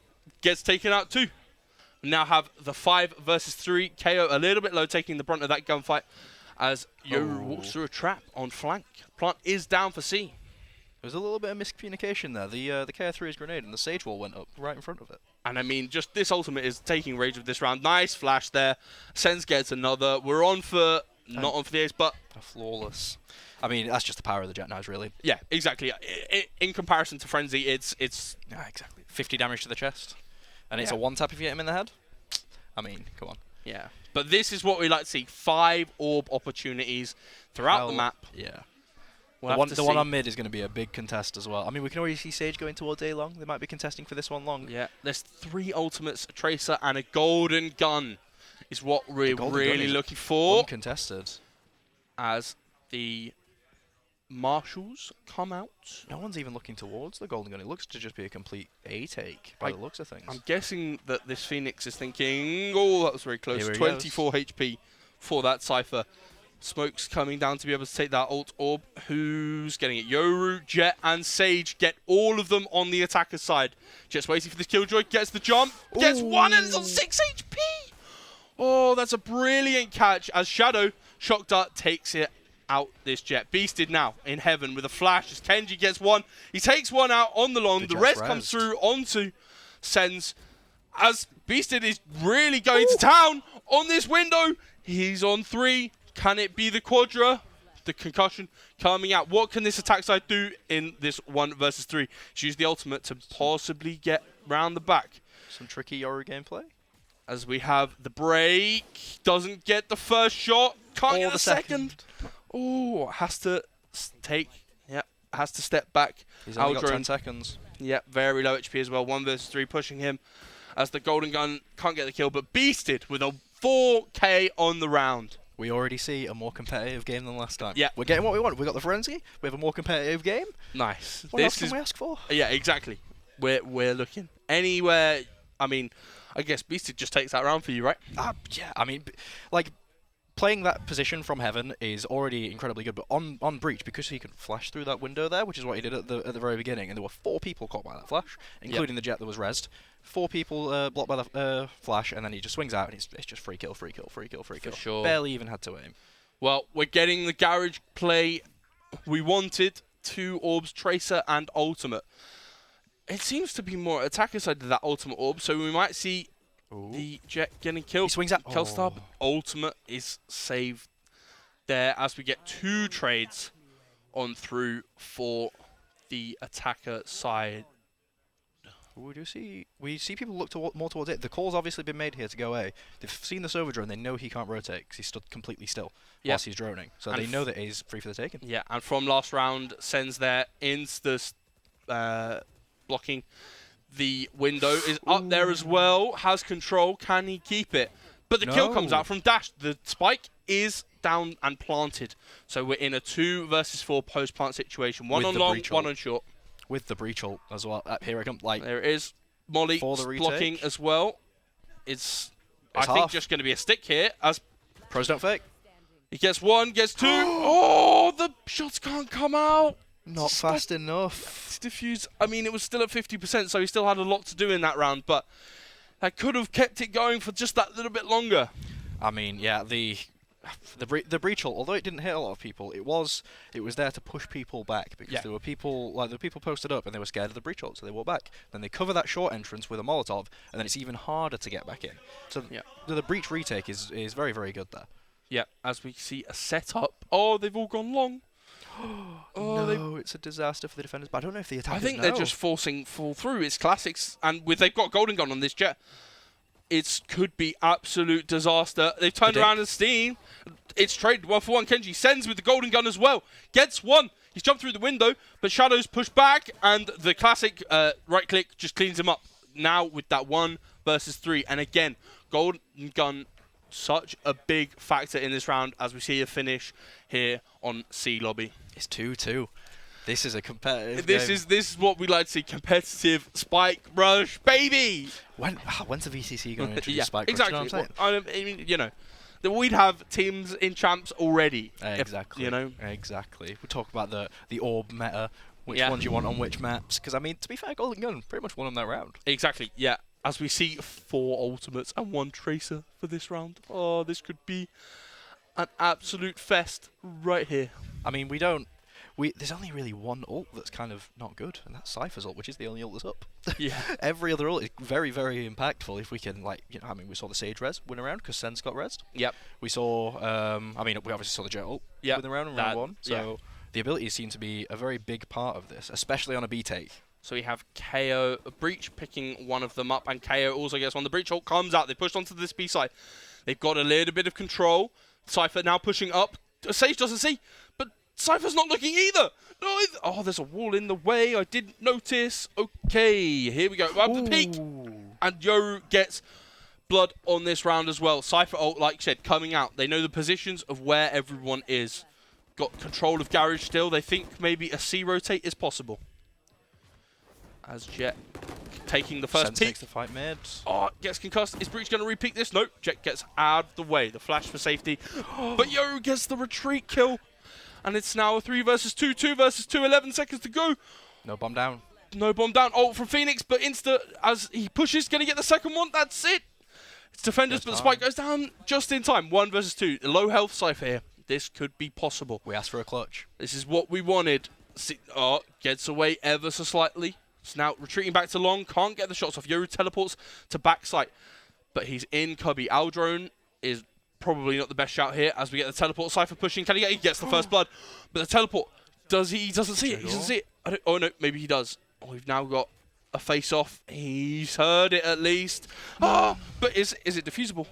gets taken out too. We now have the 5 versus 3. KO a little bit low, taking the brunt of that gunfight as Yoru walks through a trap on flank. Plant is down for C. There was a little bit of miscommunication there. The KO3's grenade and the Sage wall went up right in front of it. And I mean, just this ultimate is taking rage of this round. Nice flash there. Sens gets another. We're on for, not on for the ace, but... A flawless. I mean, that's just the power of the Jet knives, really. Yeah, exactly. In comparison to Frenzy, it's... Yeah, exactly. 50 damage to the chest. And it's a one-tap if you hit him in the head. I mean, come on. Yeah. But this is what we like to see. 5 orb opportunities throughout the map. Yeah. The one on mid is going to be a big contest as well. I mean, we can already see Sage going towards A long. They might be contesting for this one long. Yeah, there's 3 ultimates, a Tracer, and a golden gun is what we're really looking for. Uncontested. As the marshals come out. No one's even looking towards the golden gun. It looks to just be a complete A take by the looks of things. I'm guessing that this Phoenix is thinking, oh, that was very close. 24 HP for that Cypher. Smoke's coming down to be able to take that ult orb. Who's getting it? Yoru, Jet, and Sage get all of them on the attacker side. Jet's waiting for this Killjoy, gets the jump, gets one, and it's on 6 HP! Oh, that's a brilliant catch as Shadow, Shock Dart, takes it out this Jet. Beasted now in heaven with a flash as Kenji gets one. He takes one out on the long. The rest comes through onto Sens as Beasted is really going to town on this window. He's on 3. Can it be the Quadra? The concussion coming out. What can this attack side do in this 1 versus 3? She used the ultimate to possibly get round the back. Some tricky Yoru gameplay. As we have the break. Doesn't get the first shot. Can't get the second. Oh, has to take. Yeah, has to step back. He's only got 10 seconds. Yeah, very low HP as well. 1 versus 3 pushing him as the golden gun can't get the kill, but Beasted with a 4K on the round. We already see a more competitive game than last time. Yeah. We're getting what we want. We got the frenzy. We have a more competitive game. Nice. What else can we ask for? Yeah, exactly. We're looking anywhere. I mean, I guess Beasted just takes that round for you, right? Yeah. I mean, like, playing that position from heaven is already incredibly good, but on breach, because he can flash through that window there, which is what he did at the very beginning, and there were 4 people caught by that flash, including the Jet that was rezzed. 4 people blocked by the flash, and then he just swings out, and it's just free kill, free kill, free kill, free kill. For sure. Barely even had to aim. Well, we're getting the garage play we wanted. 2 orbs, Tracer and Ultimate. It seems to be more attacker side of that Ultimate orb, so we might see the Jet getting killed. He swings out. Killstar, Ultimate is saved there as we get 2 trades on through for the attacker side. We see people look more towards it. The call's obviously been made here to go A. They've seen the Sova drone. They know he can't rotate because he's stood completely still whilst he's droning. So they know that A's free for the taking. Yeah, and from last round, Sens there insta blocking. The window is up there as well. Has control. Can he keep it? But the kill comes out from Dash. The spike is down and planted. So we're in a 2 versus 4 post-plant situation. 1 on long, 1 on short. With the breach ult as well. Here I come. Like, there it is. Molly blocking as well. It's I think just going to be a stick here as pros don't fake. He gets 1, gets 2. Oh, the shots can't come out. Not fast enough. It's diffused. I mean, it was still at 50%, so he still had a lot to do in that round, but that could have kept it going for just that little bit longer. I mean, yeah, the breach ult, although it didn't hit a lot of people, it was there to push people back because there were people posted up and they were scared of the breach ult, so they walked back. Then they cover that short entrance with a Molotov, and then it's even harder to get back in. So the breach retake is very, very good there. Yeah, as we see a setup. Oh, they've all gone long. No, it's a disaster for the defenders, but I don't know if the attackers I think they're just forcing full through. It's classics, and they've got golden gun on this Jet. It could be absolute disaster. They've turned around and Steam. It's traded 1-for-1. Kenji sends with the golden gun as well. Gets 1. He's jumped through the window, but Shadow's pushed back, and the classic right click just cleans him up. Now with that 1 versus 3, and again, golden gun, such a big factor in this round as we see a finish here on C lobby. It's 2-2. This is a competitive This game. is what we like to see. Competitive spike rush, baby. When's the VCC going to introduce spike rush? Exactly. You know what I'm I mean, you know, that we'd have teams in champs already. Exactly. You know. Exactly. We talk about the orb meta. Which ones you want on which maps? Because I mean, to be fair, Golden Gun pretty much won on that round. Exactly. Yeah. As we see 4 ultimates and 1 tracer for this round. Oh, this could be an absolute fest right here. I mean, there's only really one ult that's kind of not good, and that's Cypher's ult, which is the only ult that's up. Yeah. Every other ult is very, very impactful if we can, like, you know, I mean, we saw the Sage res win around because Sen's got rezzed. Yep. We saw, I mean, we obviously saw the Jet ult win around in round 1. So the abilities seem to be a very big part of this, especially on a B take. So we have KO Breach picking one of them up, and KO also gets one. The Breach ult comes out. They pushed onto this B side. They've got a little bit of control. Cypher now pushing up. Sage doesn't see, but Cypher's not looking either. No, oh, there's a wall in the way. I didn't notice. Okay, here we go. Up the peak. And Yoru gets blood on this round as well. Cypher ult, like I said, coming out. They know the positions of where everyone is. Got control of Garage still. They think maybe a C rotate is possible. As Jet taking the first peek. Takes the fight mid. Oh, gets concussed. Is Breach going to repeat this? Nope. Jet gets out of the way. The flash for safety. But Yoru gets the retreat kill. And it's now a 3 versus 2. 2 versus 2. 11 seconds to go. No bomb down. No bomb down. Ult from Phoenix, but Insta, as he pushes, going to get the second one. That's it. It's defenders, but the spike goes down just in time. 1 versus 2. Low health Cypher here. This could be possible. We asked for a clutch. This is what we wanted. Oh, gets away ever so slightly. It's now retreating back to long. Can't get the shots off. Yoru teleports to backside. But he's in Cubby. Aldrone is probably not the best shout here as we get the teleport. Cypher pushing. Can he get? He gets the first blood. But the teleport, does he? He doesn't see it. He doesn't see it. Oh, no. Maybe he does. Oh, we've now got a face-off. He's heard it at least. Oh, but is it defusable?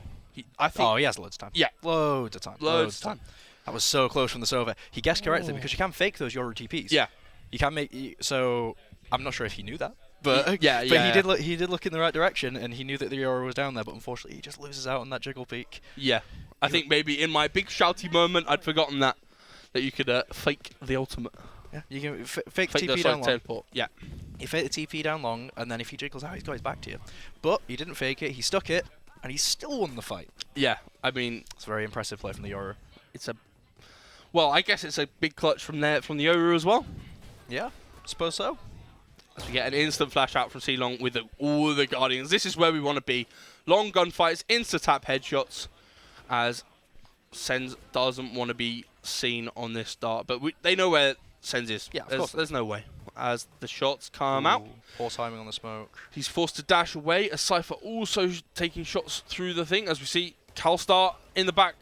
I think. Oh, he has loads of time. Yeah. Loads of time. Loads of time. That was so close from the Sova. He guessed correctly because you can fake those Yoru TPs. Yeah. You can make. So I'm not sure if he knew that. But yeah. He did look in the right direction, and he knew that the Yoru was down there. But unfortunately, he just loses out on that jiggle peak. Yeah. I think maybe in my big shouty moment, I'd forgotten that you could fake the ultimate. Yeah. You can fake the TP down long. teleport. Yeah. You fake the TP down long, and then if he jiggles out, he's got his back to you. But he didn't fake it. He stuck it, and he still won the fight. Yeah. I mean, it's a very impressive play from the Yoru. Well, I guess it's a big clutch from the Yoru as well. Yeah, suppose so. As we get an instant flash out from C-Long with all the Guardians. This is where we want to be. Long gunfights, insta-tap headshots, as Sens doesn't want to be seen on this start. But they know where Sens is. Yeah, there's no way. As the shots come out. Poor timing on the smoke. He's forced to dash away. As Cypher also taking shots through the thing. As we see Calstar in the back.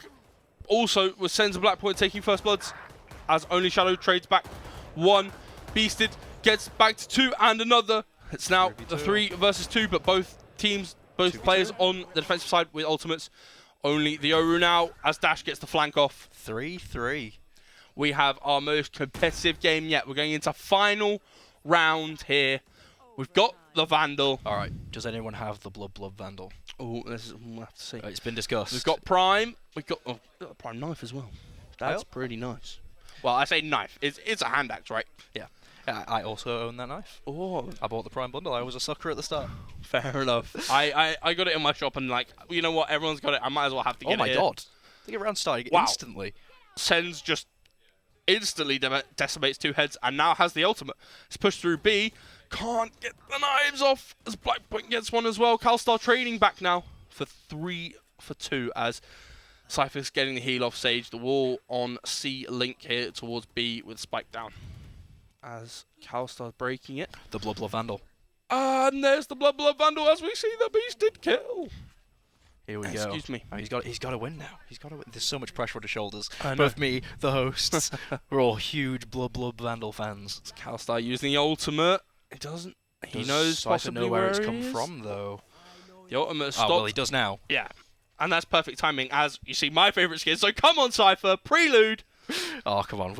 Also with Sens and Blackpoint taking first bloods. As Only Shadow trades back 1. Beasted gets back to 2 and another. It's now the 3 versus 2, but both teams, both players on the defensive side with ultimates. Only the Yoru now as Dash gets the flank off. 3-3. We have our most competitive game yet. We're going into final round here. We've got the Vandal. All right. Does anyone have the Blood Vandal? Oh, we'll have to see. It's been discussed. We've got Prime. We've got a Prime knife as well. That's pretty nice. Well, I say knife. It's a hand axe, right? Yeah. I also own that knife. Oh. I bought the Prime bundle. I was a sucker at the start. Fair enough. I got it in my shop and like, you know what? Everyone's got it. I might as well have to get it. Oh my god. They get round starting instantly. Sens just instantly decimates 2 heads and now has the ultimate. It's pushed through B. Can't get the knives off as Blackpoint gets one as well. Calstar trading back now for 3 for 2 as Cypher's getting the heal off Sage. The wall on C link here towards B with spike down. As Calstar's breaking it. The Blood Vandal. And there's the Blood Vandal as we see the Beasted kill. Here we go. Excuse me. Oh, he's got to win now. He's got to win. There's so much pressure on his shoulders. Both me, the hosts, we're all huge Blood Vandal fans. It's Calstar using the ultimate. It doesn't. He knows possibly know where it's he come is? from though. The ultimate stopped. Oh well, he does now. Yeah, and that's perfect timing. As you see, my favourite skin. So come on, Cypher, prelude. Oh come on,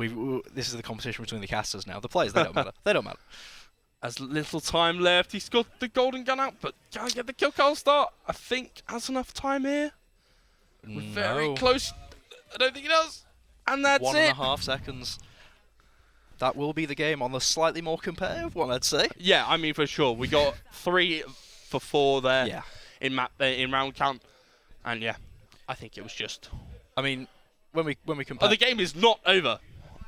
this is the competition between the casters now. The players, they don't matter. They don't matter. As little time left, he's got the golden gun out, but can't get the kill. Calstar, I think, has enough time here. We're very close. I don't think he does. And that's 1.5 seconds. That will be the game on the slightly more competitive one, I'd say. Yeah, I mean, for sure. We got 3 for 4 there in round count. And yeah, I think it was just... I mean, when we compare... Oh, the game is not over.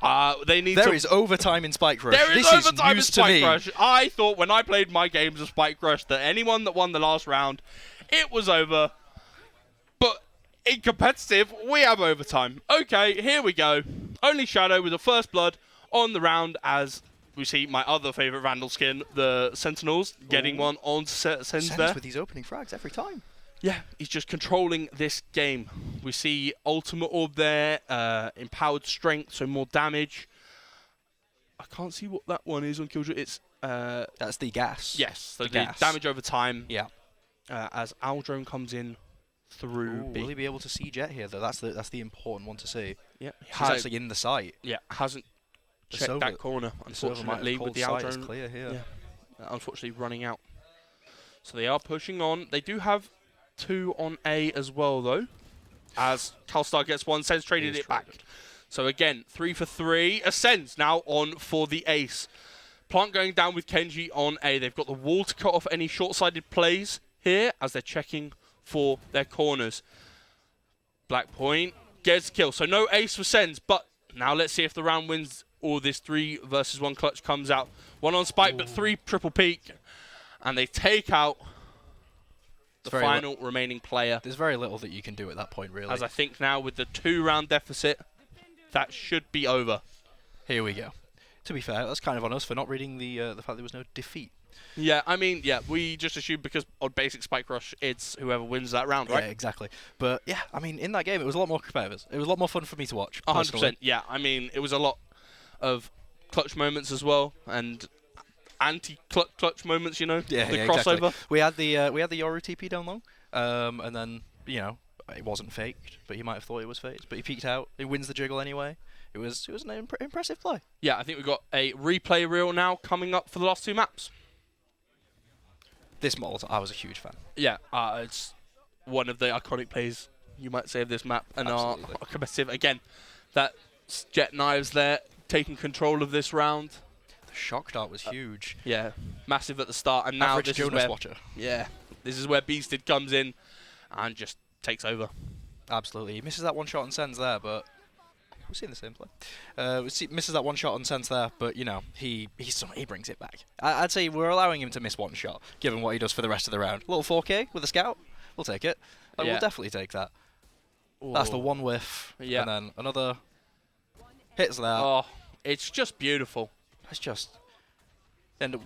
There is overtime in Spike Rush. There is this overtime is in Spike Rush. I thought when I played my games of Spike Rush that anyone that won the last round, it was over. But in competitive, we have overtime. Okay, here we go. Only Shadow with the first blood on the round as we see my other favourite Vandal skin, the Sentinels, getting one on Sens there. With these opening frags every time. Yeah, he's just controlling this game. We see Ultimate Orb there, Empowered Strength, so more damage. I can't see what that one is on Killjoy. It's... that's the gas. Yes, so the gas. damage over time. Yeah. As Aldrone comes in through B. Will he be able to see Jet here, though? That's the important one to see. Yeah, He's actually in the site. Yeah, hasn't The checked server- that corner, the server might have unfortunately, with called the site outer. as clear here. Yeah, unfortunately running out. So they are pushing on. They do have 2 on A as well, though. As Calstar gets one, Sense traded it back. So again, 3 for 3. Ascends now on for the ace. Plant going down with Kenji on A. They've got the wall to cut off any short-sided plays here as they're checking for their corners. Black Point gets a kill. So no ace for Sens, but now let's see if the round wins or this 3 versus 1 clutch comes out. 1 on Spike, but 3 triple peak. And they take out the final remaining player. There's very little that you can do at that point, really. As I think now with the 2-round deficit, that should be over. Here we go. To be fair, that's kind of on us for not reading the fact there was no defeat. Yeah, I mean, yeah, we just assumed because on basic Spike Rush, it's whoever wins that round, right? Yeah, exactly. But yeah, I mean, in that game, it was a lot more competitive. It was a lot more fun for me to watch. 100%. Yeah, I mean, it was a lot of clutch moments as well, and anti-clutch moments. You know, the crossover. Exactly. We had the Yoru TP down low, and then it wasn't faked, but he might have thought it was faked. But he peeked out. He wins the jiggle anyway. It was an impressive play. Yeah, I think we've got a replay reel now coming up for the last 2 maps. This mold, I was a huge fan. Yeah, it's one of the iconic plays, you might say, of this map, and are competitive. Again, that Jet Knives there, taking control of this round. The shock dart was huge. Yeah, massive at the start, and now Average this Jonas is where, watcher. Yeah, this is where Beasted comes in and just takes over. Absolutely. He misses that one shot on Sens there, but we've seen the same play. Misses that one shot on Sense there, but he brings it back. I'd say we're allowing him to miss one shot, given what he does for the rest of the round. Little 4K with a scout, we'll take it. We'll definitely take that. Ooh. That's the one whiff, and then another hits that. Oh, it's just beautiful. It's just, and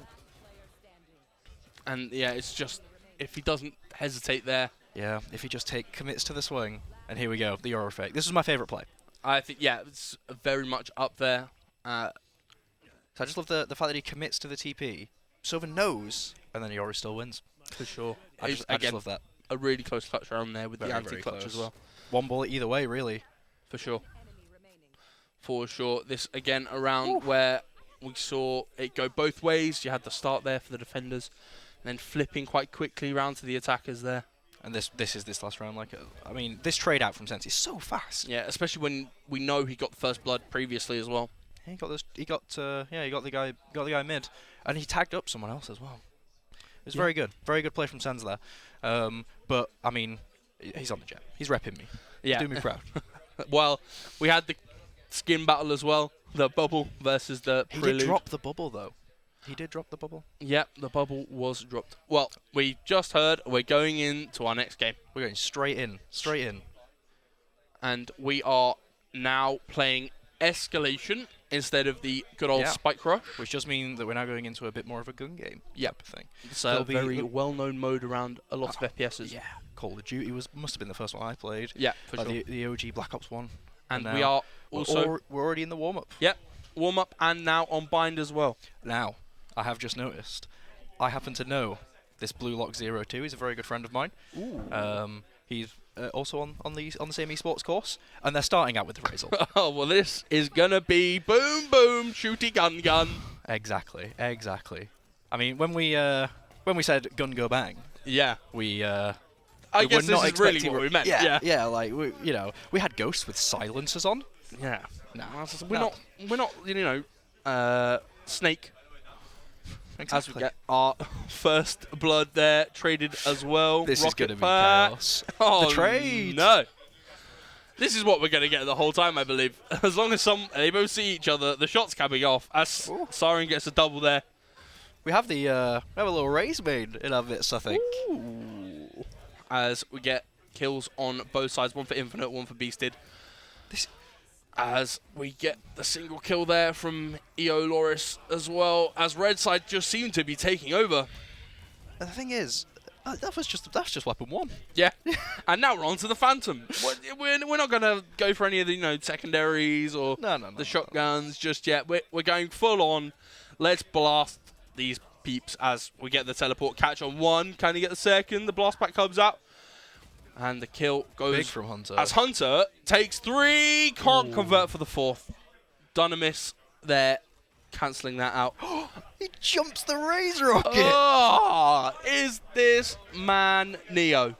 yeah, it's just if he doesn't hesitate there. Yeah, if he just commits to the swing, and here we go, the Euro fake. This is my favourite play. I think, yeah, it's very much up there. So I just love the fact that he commits to the TP. Silver knows, and then Yoru still wins. For sure. I just love that. A really close clutch round there with the anti-clutch as well. One bullet either way, really. For sure. For sure. This, again, a round where we saw it go both ways. You had the start there for the defenders, and then flipping quite quickly round to the attackers there. And this is this last round. I mean, this trade out from Sense is so fast. Yeah, especially when we know he got the first blood previously as well. He got the guy mid, and he tagged up someone else as well. It was very good play from Sense there. But I mean, he's on the jet. He's repping me. Yeah, do me proud. Well, we had the skin battle as well. The bubble versus the prelude. He did drop the bubble though. He did drop the bubble. Yep, the bubble was dropped. Well, we just heard we're going into our next game. We're going straight in. And we are now playing Escalation instead of the good old Spike Rush. Which does mean that we're now going into a bit more of a gun game type of thing. It's a very well-known mode around a lot of FPSs. Yeah, Call of Duty must have been the first one I played. Yeah, for sure. The OG Black Ops 1. And we are also... We're already in the warm-up. Yep, warm-up and now on Bind as well. Now, I have just noticed, I happen to know this Blue Lock 02. He's a very good friend of mine. Ooh. He's also on the same esports course, and they're starting out with the Razor. Oh, well, this is going to be boom, boom, shooty gun, gun. Exactly. I mean, when we said gun go bang, yeah, I guess this is really what we meant. Yeah, like we had ghosts with silencers on. Yeah, no, we're not Snake. Exactly. As we get our first blood there, traded as well. This Rocket is going to be chaos. Oh, the trade! No. This is what we're going to get the whole time, I believe. As long as they both see each other, the shot's coming off. As Siren gets a double there. We have we have a little race main in our bits, I think. Ooh. As we get kills on both sides, one for Infinite, one for Beasted. As we get the single kill there from EO Loris as well, as Red side just seemed to be taking over. And the thing is, that's just weapon 1. Yeah, and now we're on to the Phantom. We're not going to go for any of the secondaries or the shotguns just yet. We're going full on. Let's blast these peeps as we get the teleport catch on 1. Can he get the second? The blast pack comes out. And the kill goes Big from Hunter. as Hunter takes 3, can't convert for the 4th. Dunamis there, cancelling that out. He jumps the Raise Rocket! Oh, is this man Neo?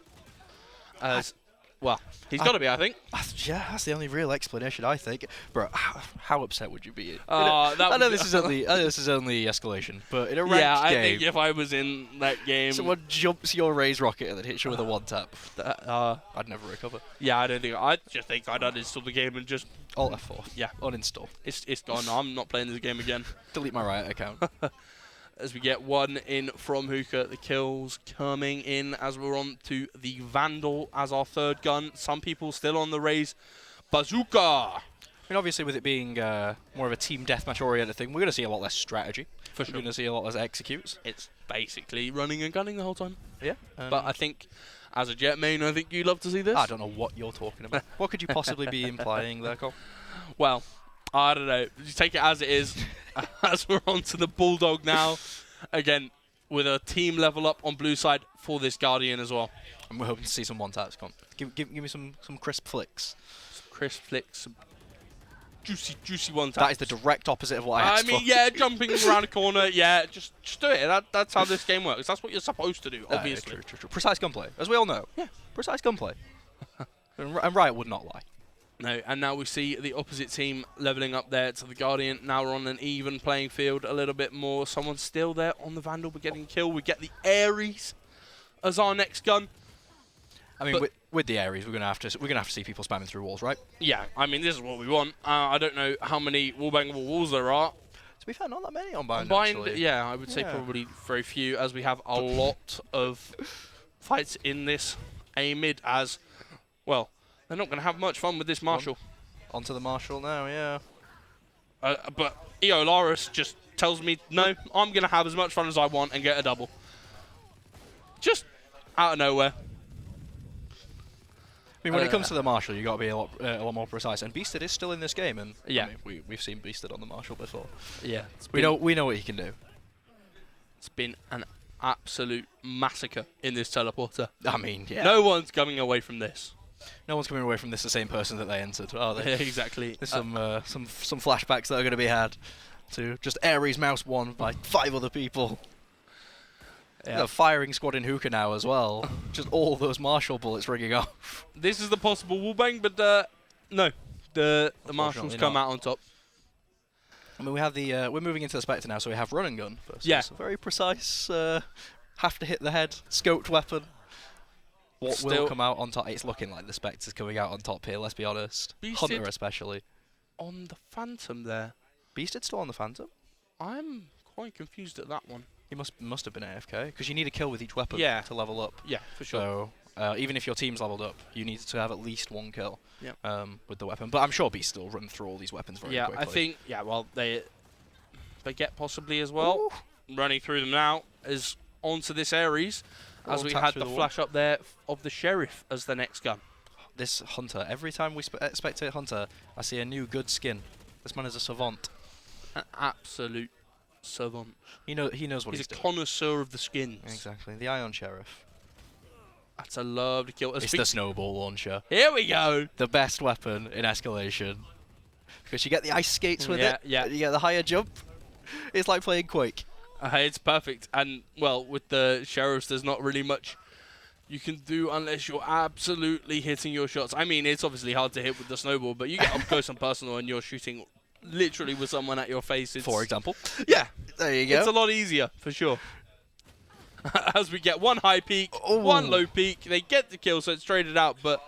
Well, he's got to be, I think. Yeah, that's the only real explanation, I think. Bro, how upset would you be? That I know would- this is only escalation, but in a ranked Yeah, I game, think if I was in that game, someone jumps your Raise Rocket and then hits you with a one-tap, uh, I'd never recover. yeah, I just think I'd uninstall the game and just Alt F4. Yeah. Uninstall. it's gone. I'm not playing this game again. Delete my Riot account. As we get one in from Hookah, the kills coming in as we're on to the Vandal as our 3rd gun. Some people still on the Raise Bazooka. I mean, obviously, with it being more of a team deathmatch oriented thing, we're going to see a lot less strategy. For sure. We're going to see a lot less executes. It's basically running and gunning the whole time. Yeah. But I think, as a Jet main, I think you'd love to see this. I don't know what you're talking about. What could you possibly be implying there, Cole? Well, I don't know. Just take it as it is. As we're on to the Bulldog now. Again, with a team level up on blue side for this Guardian as well. And we're hoping to see some one-taps. Come on. Give me some crisp flicks. Some crisp flicks. Some juicy one taps. That is the direct opposite of what I asked mean, for. yeah, jumping around the corner. Yeah, just do it. That's how this game works. That's what you're supposed to do, obviously. True. Precise gunplay, as we all know. Yeah, precise gunplay. and Riot would not lie. No, and now we see the opposite team leveling up there to the Guardian. Now we're on an even playing field a little bit more. Someone's still there on the Vandal, but getting killed. We get the Ares as our next gun. I mean, with the Ares, we're gonna have to see people spamming through walls, right? Yeah, I mean, this is what we want. I don't know how many wallbangable walls there are. To be fair, not that many on Bind, Combined, yeah, I would say probably very few, as we have a lot of fights in this A mid as, well, they're not going to have much fun with this Marshall. Onto the Marshall now, yeah. But Eolaris just tells me, no, I'm going to have as much fun as I want and get a double. Just out of nowhere. I mean, when it comes to the Marshall, you got to be a lot more precise. And Beasted is still in this game, and yeah, I mean, we've seen Beasted on the Marshall before. Yeah, we know what he can do. It's been an absolute massacre in this teleporter. I mean, yeah. No one's coming away from this. No one's coming away from this the same person that they entered, are they? Exactly. There's some flashbacks that are going to be had to just Ares Mouse 1 by 5 other people. Yeah. Firing squad in Hookah now as well. Just all those Marshall bullets ringing off. This is the possible wallbang, but no, the Marshals come out on top. I mean, we have the we're moving into the Spectre now, so we have run and gun versus a very precise, have to hit the head, scoped weapon. What will come out on top? It's looking like the Spectre's coming out on top here. Let's be honest. Beasted Hunter especially. On the Phantom there. Beasted still on the Phantom? I'm quite confused at that one. He must have been AFK, because you need a kill with each weapon to level up. Yeah, for sure. So even if your team's leveled up, you need to have at least one kill with the weapon. But I'm sure Beast still run through all these weapons very quickly. I think, well, they get possibly as well. Ooh. Running through them now is onto this Ares, as we had the flash up there of the Sheriff as the next gun. This Hunter, every time we spectate Hunter, I see a new good skin. This man is a savant. An absolute savant. He knows what he's doing. He's a connoisseur of the skins. Exactly. The Ion Sheriff. That's a lovely kill. It's the snowball launcher. Here we go. The best weapon in escalation. Because you get the ice skates with it. Yeah. You get the higher jump. It's like playing Quake. It's perfect. And, well, with the Sheriffs, there's not really much you can do unless you're absolutely hitting your shots. I mean, it's obviously hard to hit with the snowball, but you get up close and personal and you're shooting literally with someone at your face. For example. Yeah. There you go. It's a lot easier, for sure. As we get one high peak, one low peak. They get the kill, so it's traded out, but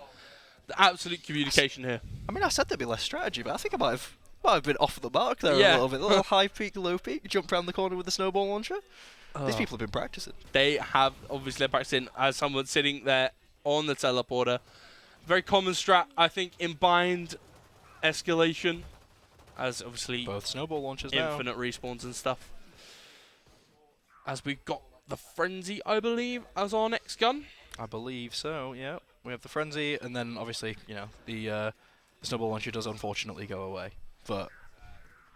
the absolute communication here. I mean, I said there'd be less strategy, but I think I might have been off the mark there a little bit. A little high peak, low peak, jump around the corner with the snowball launcher. These people have been practicing. They have obviously been practicing as someone sitting there on the teleporter. Very common strat, I think, in bind escalation. As obviously both snowball launchers infinite respawns and stuff. As we've got the Frenzy, I believe, as our next gun. I believe so, yeah. We have the Frenzy, and then obviously, the snowball launcher does unfortunately go away. But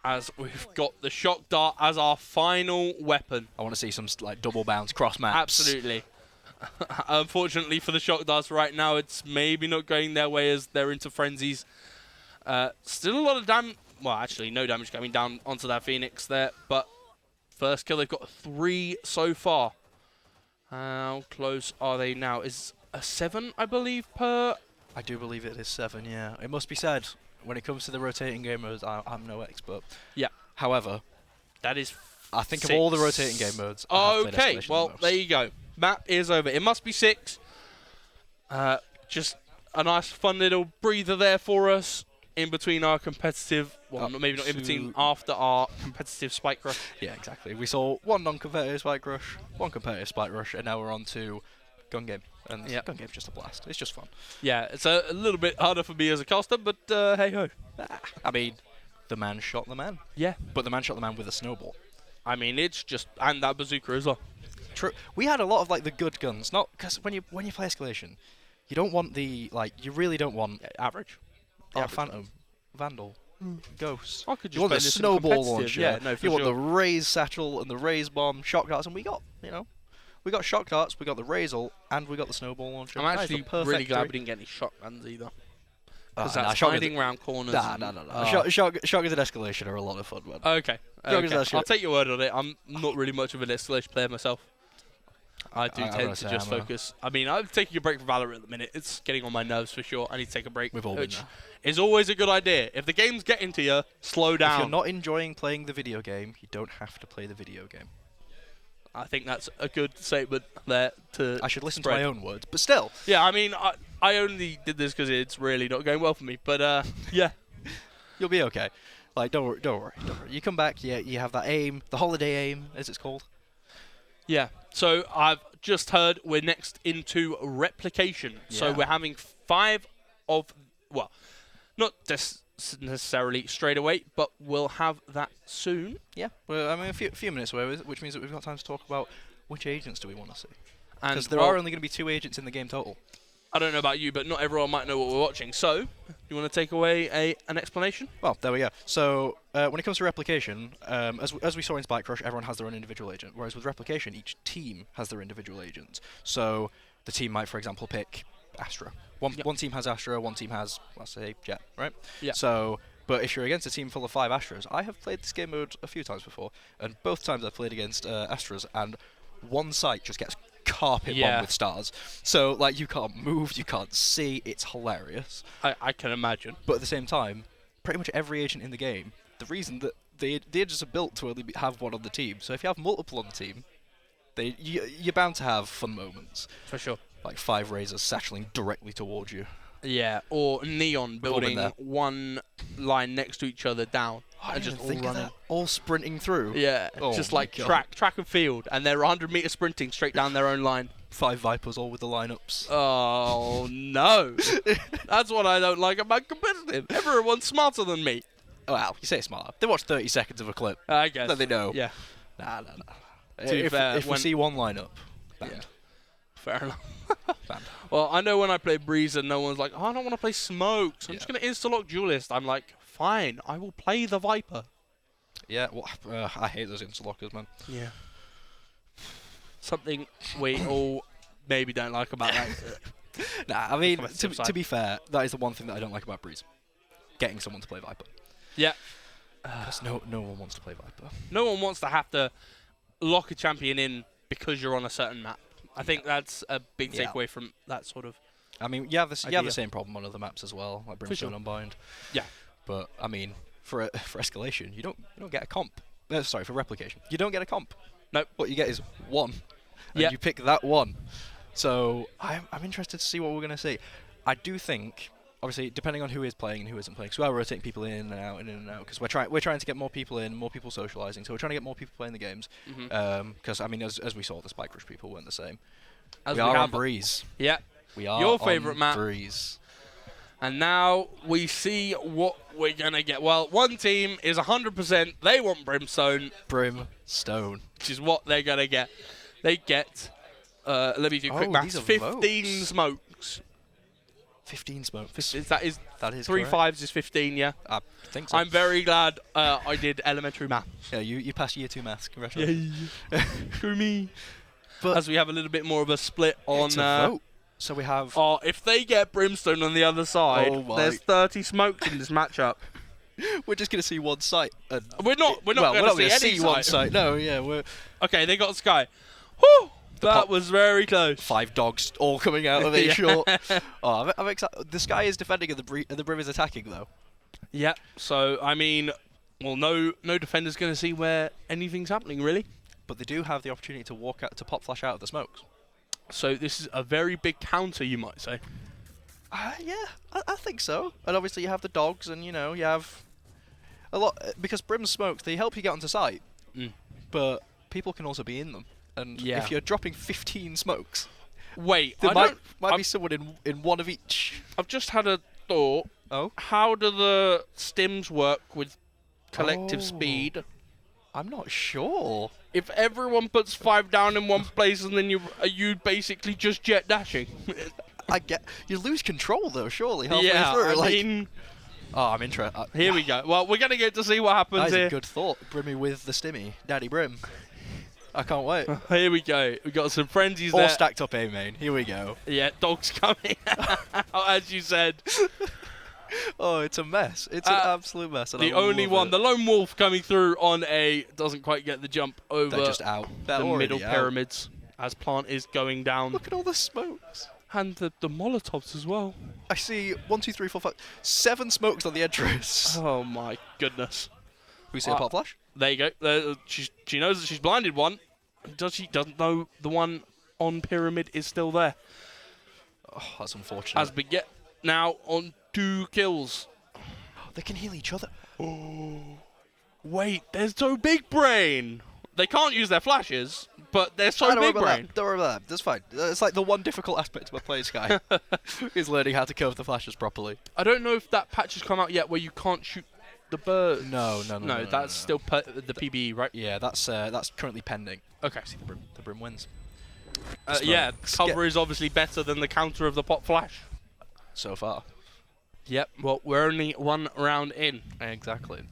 as we've got the shock dart as our final weapon. I want to see some double bounce cross maps. Absolutely. Unfortunately for the Shock Darts right now, it's maybe not going their way as they're into frenzies. Still a lot of damage. Well, actually, no damage coming down onto that Phoenix there. But first kill, they've got 3 so far. How close are they now? Is a 7, I believe, per... I do believe it is 7, yeah. It must be said, when it comes to the rotating game modes, I'm no expert. Yeah. However, that is I think of all the rotating game modes, okay, well, there you go. Map is over. It must be 6. Just a nice, fun little breather there for us in between our competitive... Well, maybe not in between, after our competitive Spike Rush. Yeah, exactly. We saw 1 non-competitive Spike Rush, 1 competitive Spike Rush, and now we're on to Gun Game. And Gun Game's just a blast. It's just fun. Yeah, it's a little bit harder for me as a caster, but hey-ho. I mean, the man shot the man. Yeah. But the man shot the man with a snowball. I mean, it's just... And that bazooka as well. True. We had a lot of, like, the good guns. Not... Because when you play Escalation, you don't want the... Like, you really don't want... Average. Phantom. Vandal. Ghosts. I could just you want play the this in snowball competitive, launcher. yeah, no, for you want sure. the raise satchel and the raise bomb, shock darts, and we got, we got shock darts, we got the raise ult, and we got the snowball launcher. I'm That is actually a perfect really glad we 3. didn't get any shotguns either. Because Nah, that's shotguns- hiding around corners. Nah. Shotguns and escalation are a lot of fun, man. Okay. Shotguns and I'll take your word on it. I'm not really much of an escalation player myself. I do I'm tend gonna to say just I'm a- focus. I mean, I'm taking a break from Valorant at the minute. It's getting on my nerves for sure. I need to take a break. We've all been which there. is always a good idea. If the game's getting to you, slow down. If you're not enjoying playing the video game, you don't have to play the video game. I think that's a good statement there to I should listen spread. to my own words, but still. Yeah, I mean, I only did this because it's really not going well for me. But yeah. You'll be okay. Like, don't worry. You come back, you have that aim, the holiday aim, as it's called. Yeah. So I've just heard we're next into replication. So Yeah. we're having 5 of, well, not necessarily straight away, but we'll have that soon. Yeah. Well, I mean, a few minutes away, which means that we've got time to talk about which agents do we want to see. Because there are only going to be 2 agents in the game total. I don't know about you, but not everyone might know what we're watching. So, you want to take away an explanation? Well, there we go. So, when it comes to replication, as we saw in Spike Rush, everyone has their own individual agent. Whereas with replication, each team has their individual agents. So, the team might, for example, pick Astra. One team has Astra, one team has, let's say, Jet, right? Yeah. So, but if you're against a team full of 5 Astras, I have played this game mode a few times before, and both times I've played against Astras, and one site just gets carpet bombed with stars. So, like, you can't move, you can't see, it's hilarious. I can imagine. But at the same time, pretty much every agent in the game, the reason that the agents are built to only have one on the team. So if you have multiple on the team, you're bound to have fun moments. For sure. Like 5 razors satcheling directly towards you. Yeah, or Neon We've all been building there. one line next to each other down. I and didn't just all think of running. that. All sprinting through. Yeah, Oh just my like God. track and field, and they're 100-meter sprinting straight down their own line. 5 Vipers all with the lineups. Oh no, that's what I don't like about competitive. Everyone's smarter than me. Oh, wow, you say smart. They watch 30 seconds of a clip. I guess. Then they know. Yeah. Nah. To be fair, If we when- see one lineup, banned. Yeah. Fair enough. Banned. Well, I know when I play Breeze and no one's like, oh, I don't want to play Smoke, so I'm just going to insta-lock Duelist. I'm like, fine, I will play the Viper. Yeah, well, I hate those interlockers, man. Yeah. Something we all maybe don't like about that. Nah, I mean, competitive to side. be fair, that is the one thing that I don't like about Breeze. Getting someone to play Viper. Yeah. Because no one wants to play Viper. No one wants to have to lock a champion in because you're on a certain map. I think that's a big Yeah. takeaway from that sort of... I mean, you have the idea. same problem on other maps as well, like Brimstone sure. Unbind. Yeah. But I mean, for escalation, you don't get a comp. Sorry, for replication, you don't get a comp. Nope. What you get is 1, and Yeah. you pick that 1. So I'm interested to see what we're gonna see. I do think, obviously, depending on who is playing and who isn't playing, so we are rotating people in and out, because we're trying to get more people in, more people socializing. So we're trying to get more people playing the games. Because I mean, as we saw, the Spike Rush people weren't the same. As we are on have- Breeze. Yeah. We are Your on favourite map. Breeze. And now we see what we're going to get. Well, one team is 100%. They want Brimstone, Brimstone. which is what they're going to get. They get, let me do quick Oh, maths, these are 15 votes. smokes. 15 smoke. That is That is 3 correct. 5s is 15, yeah. I think so. I'm very glad I did elementary math. Yeah, you passed year 2 maths. Congratulations. Screw me. But as we have a little bit more of a split on... It's a vote. So we have... Oh, if they get Brimstone on the other side, there's 30 smokes in this matchup. We're just going to see one site. We're not going to see any one site. No, yeah, we're... Okay, they got Sky. Whew! That was very close. 5 dogs all coming out of it short. Oh, I'm excited. The Sky is defending and the Brim is attacking, though. Yeah, so, I mean, well, no defender's going to see where anything's happening, really. But they do have the opportunity to walk out, to pop flash out of the smokes. So this is a very big counter, you might say. Yeah, I think so. And obviously you have the dogs, and you have a lot because Brim smokes. They help you get onto site, but people can also be in them. And if you're dropping 15 smokes, there might be someone in one of each. I've just had a thought. Oh, how do the stims work with collective speed? I'm not sure. If everyone puts 5 down in one place, and then you basically just jet dashing. You lose control though, surely halfway through. I mean, I'm interested. Here we go. Well, we're gonna get to see what happens here. That's a good thought. Brimmy with the stimmy, Daddy Brim. I can't wait. Here we go. We got some frenzies there. All stacked up, main. Here we go. Yeah, dogs coming out, as you said. Oh, it's a mess. It's an absolute mess. The only one, the lone wolf coming through on A, doesn't quite get the jump over. They're just out. The middle pyramids as Plant is going down. Look at all the smokes. And the Molotovs as well. I see 1, 2, 3, 4, 5, 7 smokes on the entrance. Oh my goodness. We see a pop flash. There you go. She knows that she's blinded one. Doesn't know the one on pyramid is still there. Oh, that's unfortunate. As we get now on 2 kills. They can heal each other. Oh, wait, there's so big brain. They can't use their flashes, but they're so big brain. Don't worry about that. That's fine. It's like the one difficult aspect of playing Sky is learning how to curve the flashes properly. I don't know if that patch has come out yet where you can't shoot the bird. No. That's still the PBE, right? Yeah, that's currently pending. Okay. See, the Brim wins. Yeah, cover is obviously better than the counter of the pop flash. So far. Yep, well, we're only 1 round in. Exactly.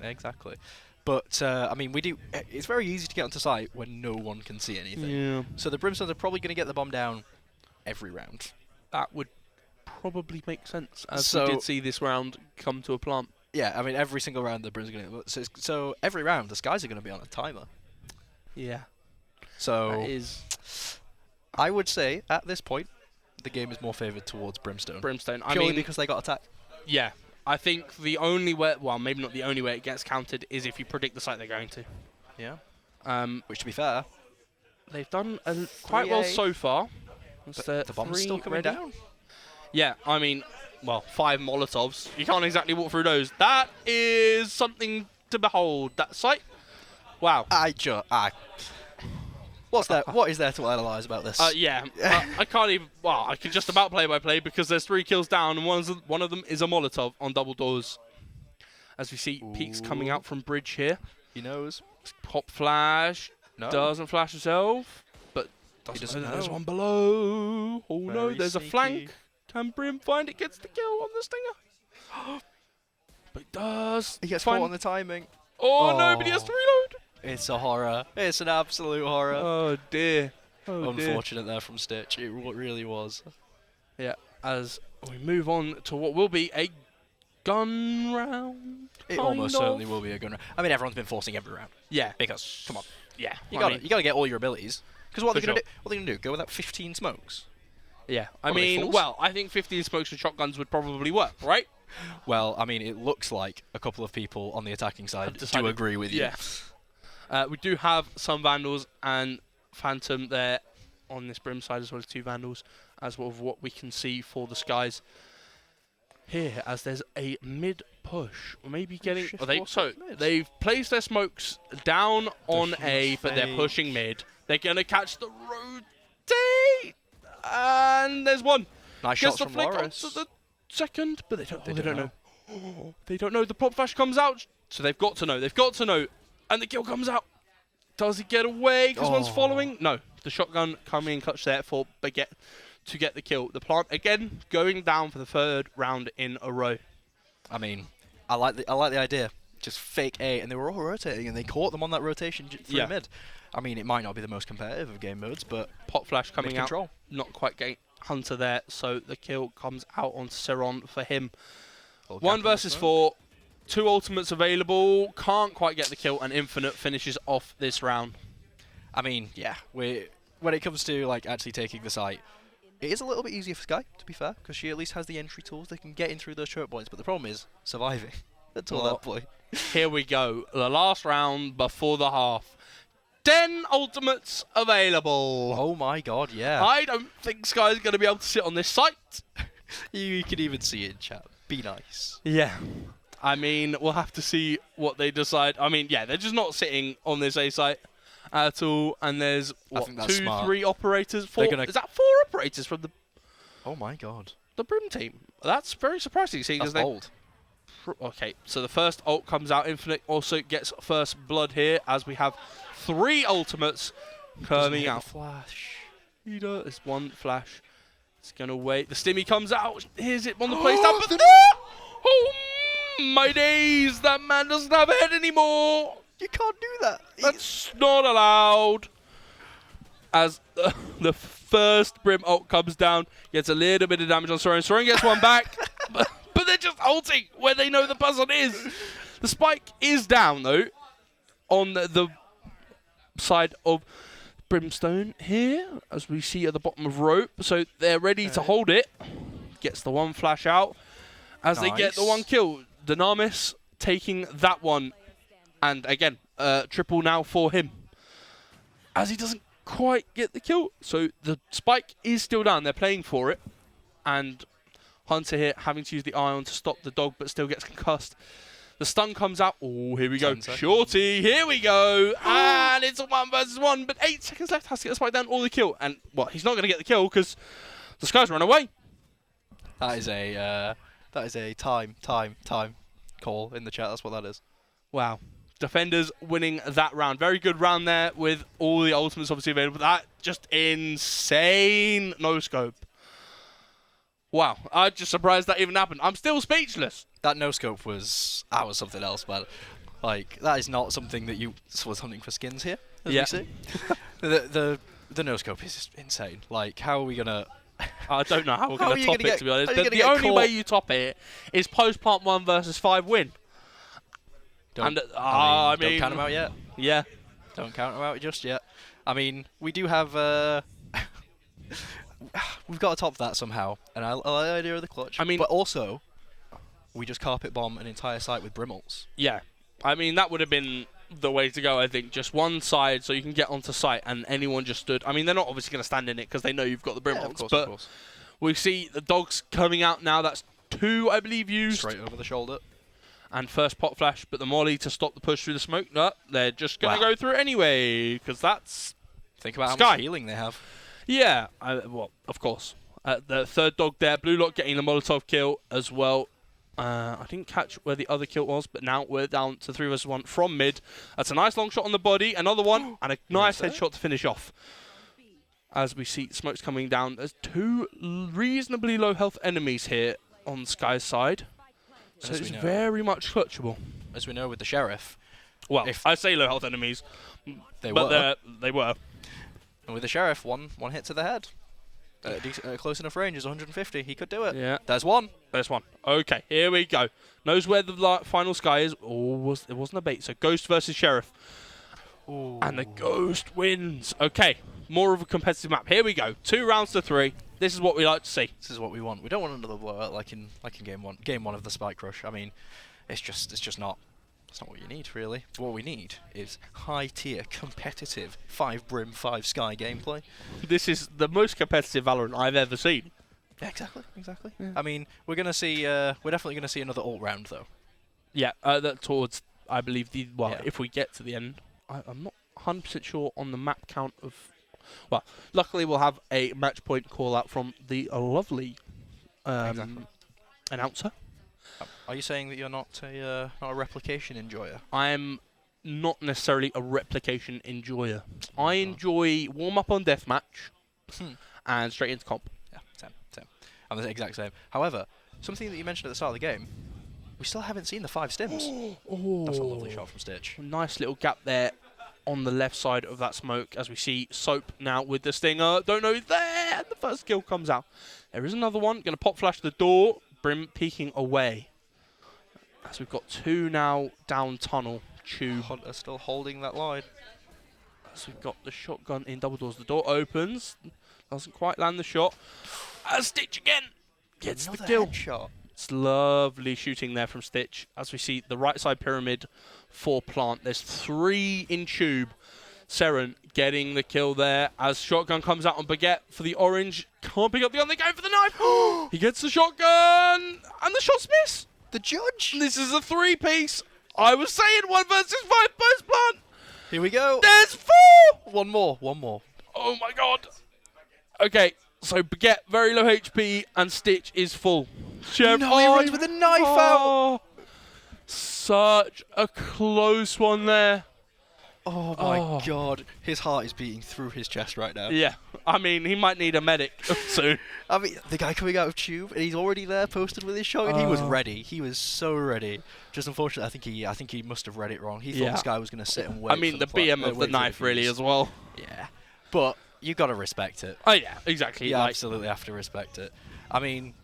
But, I mean, it's very easy to get onto site when no one can see anything. Yeah. So the Brimstones are probably going to get the bomb down every round. That would probably make sense, as we did see this round come to a plant. Yeah, I mean, every single round the Brims are going to... So every round, the Skies are going to be on a timer. Yeah. So... That is... I would say, at this point, the game is more favoured towards Brimstone. Purely because they got attacked. Yeah. I think the only way... Well, maybe not the only way it gets countered is if you predict the site they're going to. Yeah. Which, to be fair... They've done quite well so far. The bomb's still coming down. Yeah, I mean... Well, 5 Molotovs. You can't exactly walk through those. That is something to behold. That site. Wow. What's that? What is there to analyse about this? Yeah. I can't even... Well, I can just about play by play because there's 3 kills down and one of them is a Molotov on double doors. As we see Peaks coming out from bridge here. He knows. Pop flash. No. Doesn't flash himself. But doesn't know there's one below. Oh no, there's a flank. Can Brim find it? Gets the kill on the stinger. But it does. He gets caught on the timing. Oh no, but he has to reload. It's a horror. It's an absolute horror. Oh dear. Unfortunate there from Stitch. It really was. Yeah, as we move on to what will be a gun round. It almost certainly will be a gun round. I mean, everyone's been forcing every round. Yeah. Because, come on. Yeah. You gotta get all your abilities. Because what are they gonna do? What are they gonna do? Go without 15 smokes? Yeah. I mean, well, I think 15 smokes with shotguns would probably work, right? Well, I mean, it looks like a couple of people on the attacking side do agree with you. Yeah. We do have some Vandals and Phantom there on this Brim side, as well as 2 Vandals, as well as what we can see for the Skies here, as there's a mid push. Maybe getting... they've placed their smokes down on A, but they're pushing mid. They're going to catch the rotate! And there's one. Nice shots from Loris. The second, but they don't know. They don't know. The pop flash comes out, so they've got to know. And the kill comes out. Does he get away because one's following? No. The shotgun coming in clutch there for Baguette to get the kill. The plant again going down for the 3rd round in a row. I mean, I like the idea. Just fake A, and they were all rotating, and they caught them on that rotation through mid. I mean, it might not be the most competitive of game modes, but Pot flash coming out. mid-control. Not quite getting Hunter there, so the kill comes out on Seron for him. Little 1 camp in the versus smoke. 4. 2 ultimates available. Can't quite get the kill, and Infinite finishes off this round. I mean, yeah, when it comes to like actually taking the site, it is a little bit easier for Sky, to be fair, because she at least has the entry tools. They can get in through those choke points, but the problem is surviving until Well, that point. Here we go. The last round before the half. 10 ultimates available. Oh my god, yeah. I don't think Sky's going to be able to sit on this site. You can even see it in chat. Be nice. Yeah. I mean, we'll have to see what they decide. I mean, yeah, they're just not sitting on this A site at all. And there's, what, think that's 2, smart. 3 operators? 4? They're gonna- Is that 4 operators from Oh my god. the Brim team? That's very surprising. Seeing That's as they bold. Okay, so the first ult comes out. Infinite also gets first blood here as we have 3 ultimates coming out. Flash. He does. It's 1 flash. It's going to wait. The stimmy comes out. Here's it on the place down. But oh, my days. That man doesn't have a head anymore. You can't do that. That's not allowed. As the first Brim ult comes down, gets a little bit of damage on Soren. Soren gets one back. But they're just ulting where they know the person is. The spike is down, though, on the side of Brimstone here, as we see at the bottom of rope. So they're ready to hold it. Gets the 1 flash out as they get the 1 kill. Dynamis taking that one. And again, triple now for him. As he doesn't quite get the kill. So the spike is still down. They're playing for it. And Hunter here having to use the ion to stop the dog, but still gets concussed. The stun comes out. Oh, here we go. 10 seconds. Shorty, here we go. And it's a 1 versus 1, but 8 seconds left. Has to get the spike down or the kill. And, well, he's not going to get the kill because the Sky's run away. That is a time call in the chat. That's what that is. Wow. Defenders winning that round. Very good round there with all the ultimates obviously available. That just insane no-scope. Wow. I'm just surprised that even happened. I'm still speechless. That no scope was something else, man. Like that is not something that you was hunting for skins here. As Yeah. we see. the no scope is just insane. Like how are we gonna? I don't know how we're How going are to you top gonna it, get- to be honest. how are you The gonna get only way caught? you top it is post-part 1 versus 5 win. Don't, And, I I mean- don't count them out yet. Yeah. Don't count them out just yet. I mean, we do have. We've got to top that somehow, and I like the idea of the clutch. I mean- but also, we just carpet bomb an entire site with Brimmels. Yeah. I mean, that would have been the way to go, I think. Just one side so you can get onto site and anyone just stood. I mean, they're not obviously going to stand in it because they know you've got the Brim Of ults, course, but of course. we see the dogs coming out now. That's 2, I believe, used. Straight over the shoulder. And first pot flash, but the molly to stop the push through the smoke. No, they're just going to Wow. go through it anyway because that's... Think about how Sky. much healing they have. Yeah, well, of course. The third dog there, Blue Lock getting the Molotov kill as well. I didn't catch where the other kill was, but now we're down to 3 versus 1 from mid. That's a nice long shot on the body, another one, and a nice headshot to finish off. As we see smokes coming down, there's 2 reasonably low health enemies here on Sky's side. So As we it's know. very much clutchable. As we know with the Sheriff, Well, If- I say low health enemies, they but were. they were. And with the Sheriff, one hit to the head. Close enough range is 150. He could do it. Yeah. There's one. There's one. Okay, here we go. Knows where the final Sky is. Oh, it wasn't a bait. So Ghost versus Sheriff. Ooh. And the Ghost wins. Okay, more of a competitive map. Here we go. 2 rounds to 3. This is what we like to see. This is what we want. We don't want another blowout like in game one. Game one of the Spike Rush. I mean, it's just not. It's not what you need, really. What we need is high-tier, competitive, 5 Brim, 5 Sky gameplay. This is the most competitive Valorant I've ever seen. Yeah, exactly. Yeah. I mean, we're definitely gonna see another alt round though. Yeah, that towards, I believe, Yeah. if we get to the end. I'm not 100% sure on the map count of... Well, luckily we'll have a match point call out from the lovely Exactly. announcer. Are you saying that you're not a replication enjoyer? I'm not necessarily a replication enjoyer. I enjoy warm-up on deathmatch and straight into comp. Yeah, same. I'm the exact same. However, something that you mentioned at the start of the game, we still haven't seen the 5 stims. Oh, That's a lovely shot from Stitch. nice little gap there on the left side of that smoke as we see Soap now with the Stinger. Don't know he's there. And the first kill comes out. There is another one. Going to pop flash the door. Brim peeking away. As we've got 2 now down tunnel. Tube. Hunter still holding that line. As we've got the shotgun in double doors. The door opens. Doesn't quite land the shot. Stitch again. Gets Another the kill. headshot. It's lovely shooting there from Stitch. As we see the right side pyramid for plant. There's 3 in tube. Seren getting the kill there as shotgun comes out on Baguette for the orange. Can't pick up the other, going for the knife. He gets the shotgun and the shots miss. The judge. This is a 3-piece. I was saying 1 versus 5 post plant. Here we go. There's 4. One more. Oh my god. Okay, so Baguette very low HP and Stitch is full. No, he runs with a knife out. Such a close one there. Oh my god. His heart is beating through his chest right now. Yeah, I mean, he might need a medic soon. I mean, the guy coming out of tube, and he's already there posted with his shotgun. He was ready. He was so ready. Just unfortunately, I think he must have read it wrong. He thought this guy was going to sit and wait. I mean, the BM of the knife really as well. Yeah. But you got to respect it. Oh yeah, exactly. You absolutely have to respect it. I mean,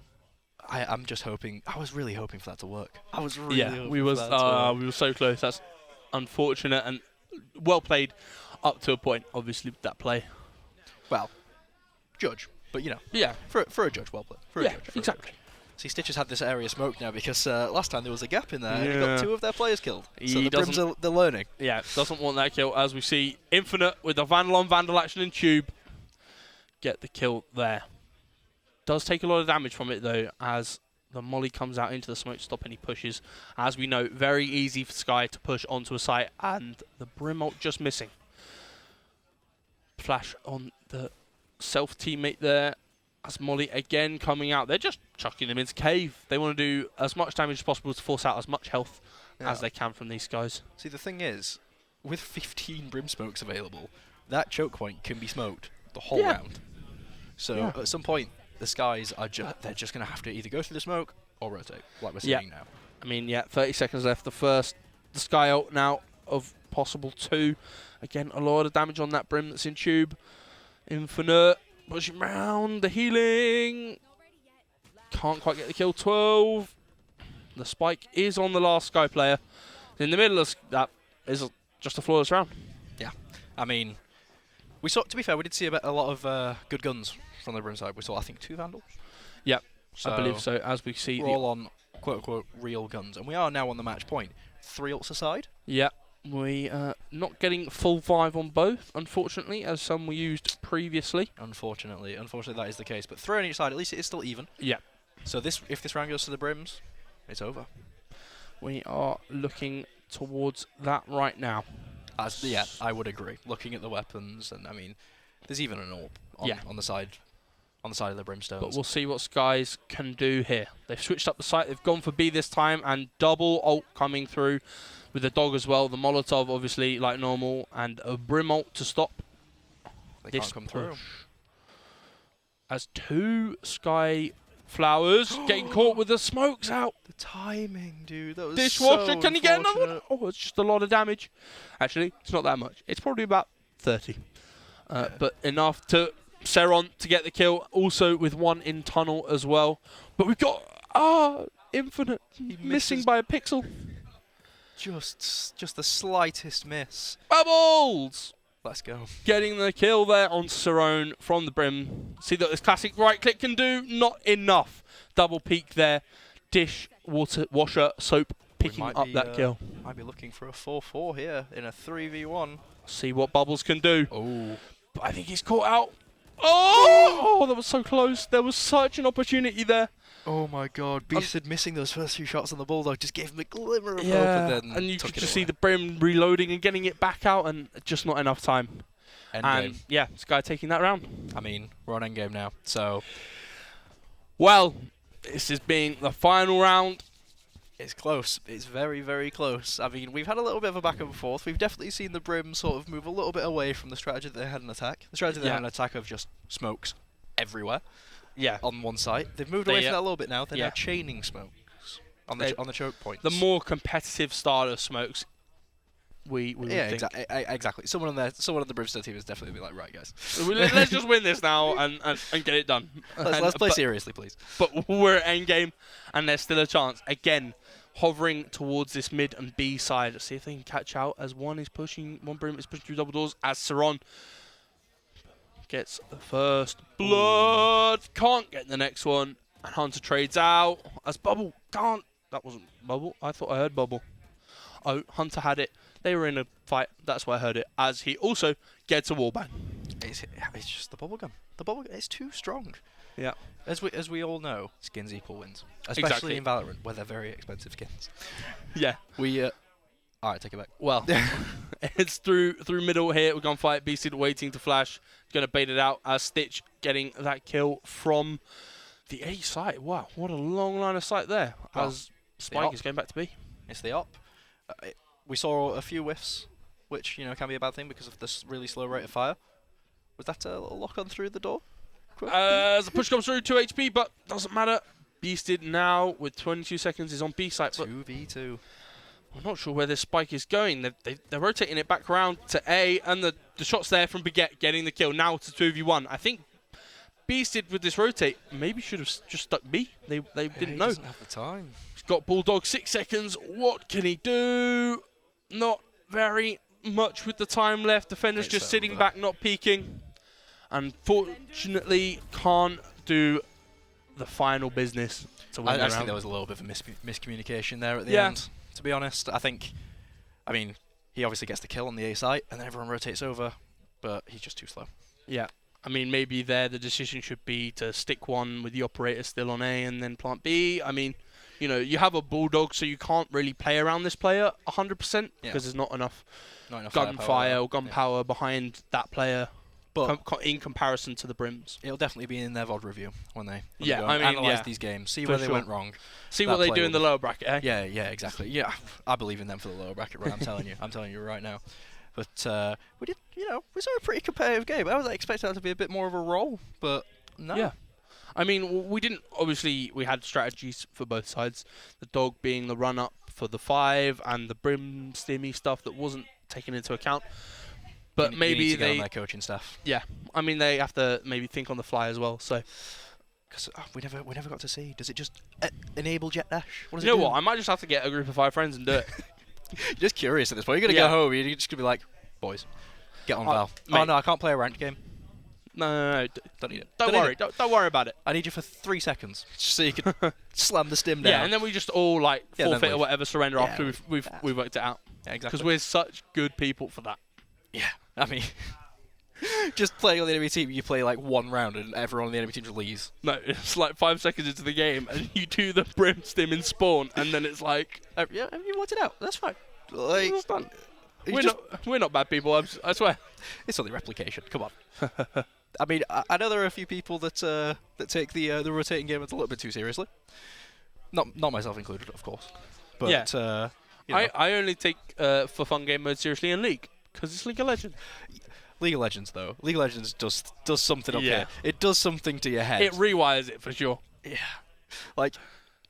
I'm just hoping. I was really hoping for that to work. I was really hoping we for that to work. we were so close. That's unfortunate and well played up to a point. Obviously, with that play. Well, judge, but you know, Yeah, for a judge, well played. For a judge, for a exactly. judge. See, Stitch has had this area smoked now because last time there was a gap in there. And he Yeah. got 2 of their players killed. So He the Brims they're learning. Yeah, doesn't want that kill. As we see Infinite with the Vandal on Vandal action in tube. Get the kill there. Does take a lot of damage from it though, as the molly comes out into the smoke stop and he pushes. As we know, very easy for Sky to push onto a site, and the Brim ult just missing. Flash on the self teammate there. As Molly again coming out, they're just chucking them into cave. They want to do as much damage as possible to force out as much health as they can from these guys. See, the thing is, with 15 Brim smokes available, that choke point can be smoked the whole round. So at some point, the Skies are they're just going to have to either go through the smoke or rotate, like we're seeing now. I mean, 30 seconds left. The Sky ult now of possible 2. Again, a lot of damage on that Brim that's in tube. Infinite pushing round, the healing. Can't quite get the kill. 12. The spike is on the last Sky player. In the middle of that is just a flawless round. Yeah, I mean, we saw. To be fair, we did see a lot of good guns from the Brim side. We saw, I think, 2 Vandals. Yep, So I believe so. As we see, we're all on quote-unquote real guns, and we are now on the match point. 3 ults aside. Yeah, we not getting full 5 on both, unfortunately, as some were used previously. Unfortunately, that is the case. But 3 on each side, at least it is still even. Yeah. So if this round goes to the Brims, it's over. We are looking towards that right now. Yeah, I would agree. Looking at the weapons, and I mean, there's even an AWP on the side of the Brimstones. But we'll see what Skies can do here. They've switched up the site. They've gone for B this time, and double ult coming through with the dog as well. The Molotov, obviously, like normal, and a Brim ult to stop. They can't come through. As 2 Sky Flowers getting caught with the smokes out. The timing, dude. That was Dishwasher, so can you get another one? unfortunate. Oh, it's just a lot of damage. Actually, it's not that much. It's probably about 30. But enough to Seron to get the kill. Also with 1 in tunnel as well. But we've got Infinite missing by a pixel. Just the slightest miss. Bubbles! Let's go. Getting the kill there on Cerrone from the Brim. See that this classic right click can do? Not enough. Double peek there. Washer, Soap picking up that kill. Might be looking for a 4-4 here in a 3v1. See what Bubbles can do. Oh. But I think he's caught out. Oh, that was so close. There was such an opportunity there. Oh my god, Beasted missing those first 2 shots on the Bulldog just gave him a glimmer of hope, and you could just see the Brim reloading and getting it back out, and just not enough time. And yeah, Sky taking that round. I mean, we're on endgame now, so... Well, this is being the final round. It's close. It's very, very close. I mean, we've had a little bit of a back and forth. We've definitely seen the Brim sort of move a little bit away from the strategy that they had in attack. The strategy they had in attack of just smokes everywhere. Yeah. On one side. They've moved away from that a little bit now. They're now chaining smokes on the choke points. The more competitive style of smokes we would Yeah, think. exactly. Someone on the Brimstone team is definitely be like, right, guys, Let's just win this now and get it done. let's play seriously, please. But we're at endgame, and there's still a chance. Again, hovering towards this mid and B side. See if they can catch out as one Brim is pushing through double doors as Saron gets the first blood. Can't get the next one. And Hunter trades out as Bubble can't. That wasn't Bubble. I thought I heard Bubble. Oh, Hunter had it. They were in a fight. That's why I heard it. As he also gets a wallbang. It's just the bubblegum. The bubblegum. It's too strong. Yeah. As we all know, skins equal wins, especially Exactly. in Valorant, where they're very expensive skins. Yeah. We. All right, take it back. Well, it's through middle here. We're going to fight. BC waiting to flash. Going to bait it out as Stitch getting that kill from the A site. Wow, what a long line of sight there. Well, As Spike is going back to B. It's the op. We saw a few whiffs, which can be a bad thing because of this really slow rate of fire. Was that a little lock on through the door? As the push comes through, 2 HP, but doesn't matter. Beasted now with 22 seconds is on B site. 2v2. I'm not sure where this Spike is going. They're rotating it back around to A, and the shot's there from Baguette getting the kill. Now to 2v1. I think Beasted with this rotate maybe should have just stuck B. They didn't know. He doesn't have the time. He's got Bulldog 6 seconds. What can he do? Not very much with the time left. Defender's just sitting back, not peeking. Unfortunately, can't do the final business to win the round. I think there was a little bit of a miscommunication there at the end, to be honest. I mean, he obviously gets the kill on the A site, and then everyone rotates over, but he's just too slow. Yeah. I mean, maybe there the decision should be to stick one with the operator still on A and then plant B. I mean, you have a Bulldog, so you can't really play around this player 100% because there's not enough gunfire or gunpower behind that player. But in comparison to the Brims, it'll definitely be in their VOD review when they analyze these games, see where they went wrong, see what they do in the lower bracket. Eh? Yeah, exactly. Yeah, I believe in them for the lower bracket run. I'm telling you right now. But we did, we saw a pretty competitive game. I was expecting that to be a bit more of a roll, but no. Yeah. I mean, we didn't. Obviously, we had strategies for both sides. The dog being the run up for the 5, and the Brim stimmy stuff that wasn't taken into account. But maybe they on their coaching staff. Yeah, I mean they have to maybe think on the fly as well. So, because we never got to see. Does it just enable jet dash? What I might just have to get a group of 5 friends and do it. You're just curious at this point. You're gonna go home. You're just gonna be like, boys, get on Val. Oh no, I can't play a ranked game. No, don't need it. Don't worry. Don't worry about it. I need you for 3 seconds, just so you can slam the stim down. Yeah, and then we just all forfeit or whatever, surrender after we've worked it out. Yeah, exactly. Because we're such good people for that. Yeah, I mean, just playing on the enemy team, you play like 1 round and everyone on the enemy team just leaves. No, it's like 5 seconds into the game and you do the Brim stim in spawn and then it's like... yeah, you want it out, that's fine. Like, we're not bad people, I swear. It's only replication, come on. I mean, I know there are a few people that take the rotating game a little bit too seriously. Not myself included, of course. But, yeah. I only take for fun game mode seriously in League, because it's League of Legends. League of Legends, though. League of Legends does something up here. It does something to your head. It rewires it, for sure. Yeah. Like,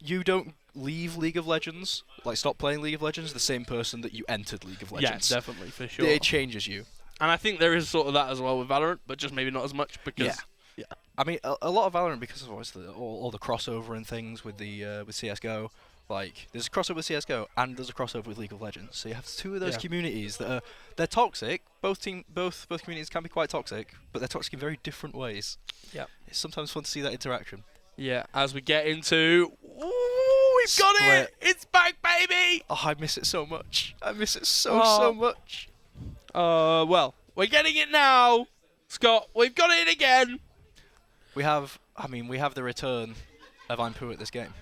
you don't leave League of Legends, stop playing League of Legends, the same person that you entered League of Legends. Yeah, definitely, for sure. It changes you. And I think there is sort of that as well with Valorant, but just maybe not as much, because... Yeah. I mean, a lot of Valorant, because of all the crossover and things with with CSGO. Like, there's a crossover with CSGO and there's a crossover with League of Legends. So you have 2 of those communities that they're toxic. Both communities can be quite toxic, but they're toxic in very different ways. Yeah, it's sometimes fun to see that interaction. Yeah, as we get into, we've got it! It's back, baby! Oh, I miss it so much. I miss it so much. Well, we're getting it now, Scott. We've got it again. We have the return of Impu at this game.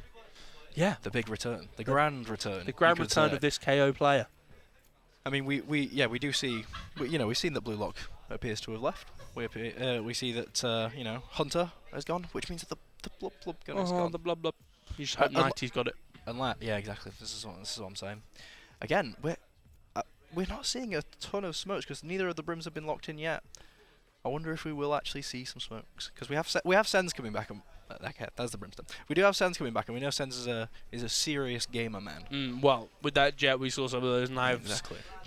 Yeah, the big return, the grand return, of this KO player. I mean, we do see, we've seen that Blue Lock appears to have left. We see that Hunter has gone, which means that the blub gun is gone. The blub. You just hope Nighty's got it. Yeah, exactly. This is what I'm saying. Again, we're not seeing a ton of smokes because neither of the Brims have been locked in yet. I wonder if we will actually see some smokes because we have Sens coming back. That's the Brimstone. We do have Sens coming back, and we know Sens is a serious gamer man. Well, with that jet, we saw some of those knives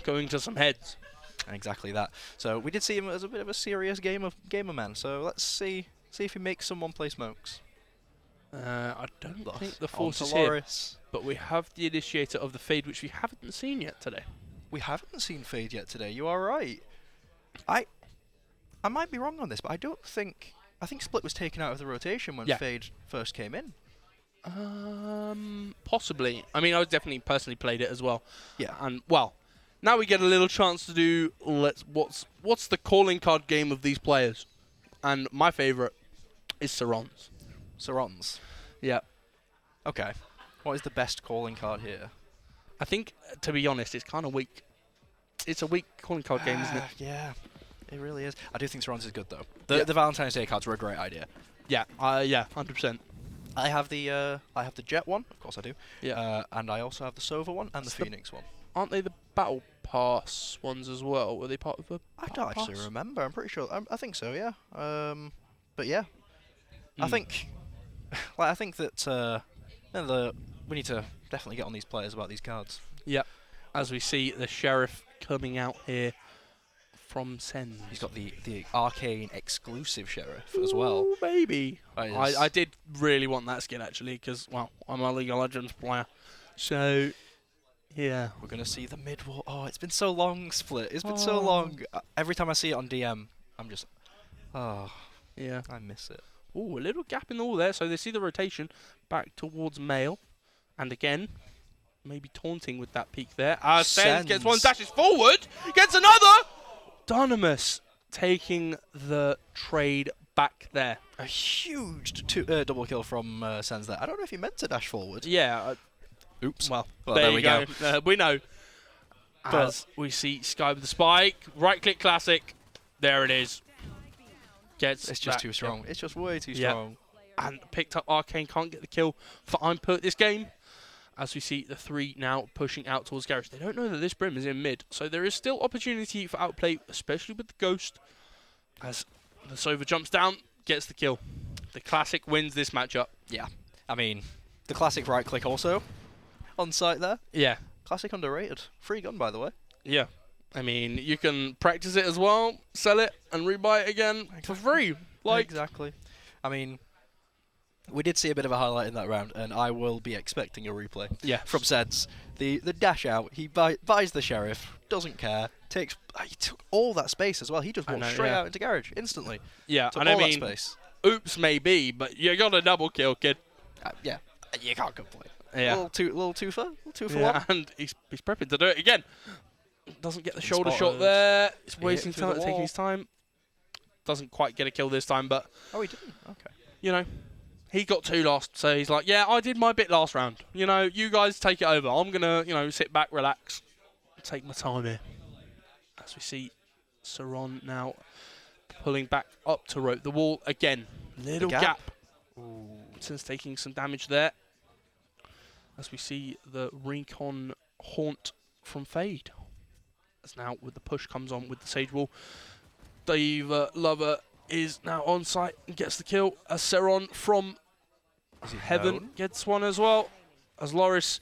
going to some heads. Exactly that. So we did see him as a bit of a serious gamer man. So let's see if he makes someone play smokes. I don't think the On force to is here, Loris. but we have the initiator of the fade, which we haven't seen yet today. We haven't seen Fade yet today. You are right. I might be wrong on this, but I don't think. I think Split was taken out of the rotation when Yeah. Fade first came in. Possibly. I mean, I definitely personally played it as well. Yeah. And well, now we get a little chance to do what's the calling card game of these players, and my favorite is Saron's. Saron's. Yeah. Okay. What is the best calling card here? I think, to be honest, it's kind of weak. It's a weak calling card game, isn't it? Yeah. It really is. I do think Saron's is good though. Yeah. The Valentine's Day cards were a great idea. Yeah. 100%. I have the Jet one, of course I do. Yeah. And I also have the Sova one and the It's the- Phoenix one. Aren't they the Battle Pass ones as well? Were they part of the I Battle don't actually Pass? remember. I'm pretty sure. I think so. Yeah. But yeah, I Hmm. think, I think that we need to definitely get on these players about these cards. Yep. As we see the Sheriff coming out here from Sens. He's got the Arcane exclusive Sheriff as well. Ooh, baby. That is- I did really want that skin actually because, well, I'm a League of Legends player. So, yeah. We're gonna see the mid wall. Oh, it's been so long, Split. It's been so long. Every time I see it on DM, I'm just, oh, Yeah. I miss it. Ooh, a little gap in the wall there. So they see the rotation back towards Male. And again, maybe taunting with that peak there. Sens gets one, dashes forward, gets another! Dynamis taking the trade back there. A huge double kill from Sens there. I don't know if he meant to dash forward. Yeah. Oops. Well, Well, there there you we go. We know. As we see Sky with the spike. Right click classic. There it is. Gets It's just that too strong. It's just way too Yeah. strong. And picked up Arcane. Can't get the kill for Input this game. As we see the three now pushing out towards Garage. They don't know that this Brim is in mid. So there is still opportunity for outplay, especially with the Ghost. As the Sova jumps down, gets the kill. The Classic wins this matchup. Yeah. I mean, the classic right click also on site there. Yeah. Classic underrated. Free gun, by the way. Yeah. I mean, you can practice it as well, sell it, and rebuy it again for free. Like, Exactly. I mean, we did see a bit of a highlight in that round, and I will be expecting a replay. Yeah. From Seds. The dash out, he buys the Sheriff, doesn't care, he took all that space as well. He just I walked know, straight yeah. out into Garage instantly. yeah, Took and I all that mean, space. oops maybe, but you got a double kill, kid. Yeah, you can't complain. Yeah. Little two for Yeah, one. and he's prepping to do it again. Doesn't get the shoulder shot spotted. there. He's Hit wasting through the time, taking wall. his time. Doesn't quite get a kill this time, but, Oh, he didn't? Okay. you know, he got two last, so he's like, yeah, I did my bit last round. You know, you guys take it over. I'm going to, you know, sit back, relax, take my time here. As we see Saron now pulling back up to rope the wall again. Little gap. gap. Since taking some damage there. As we see the Recon Haunt from Fade. As now with the push comes on with the Sage Wall. Dave Lover is now on site and gets the kill. As Saron from Is he Heaven known? gets one as well. As Loris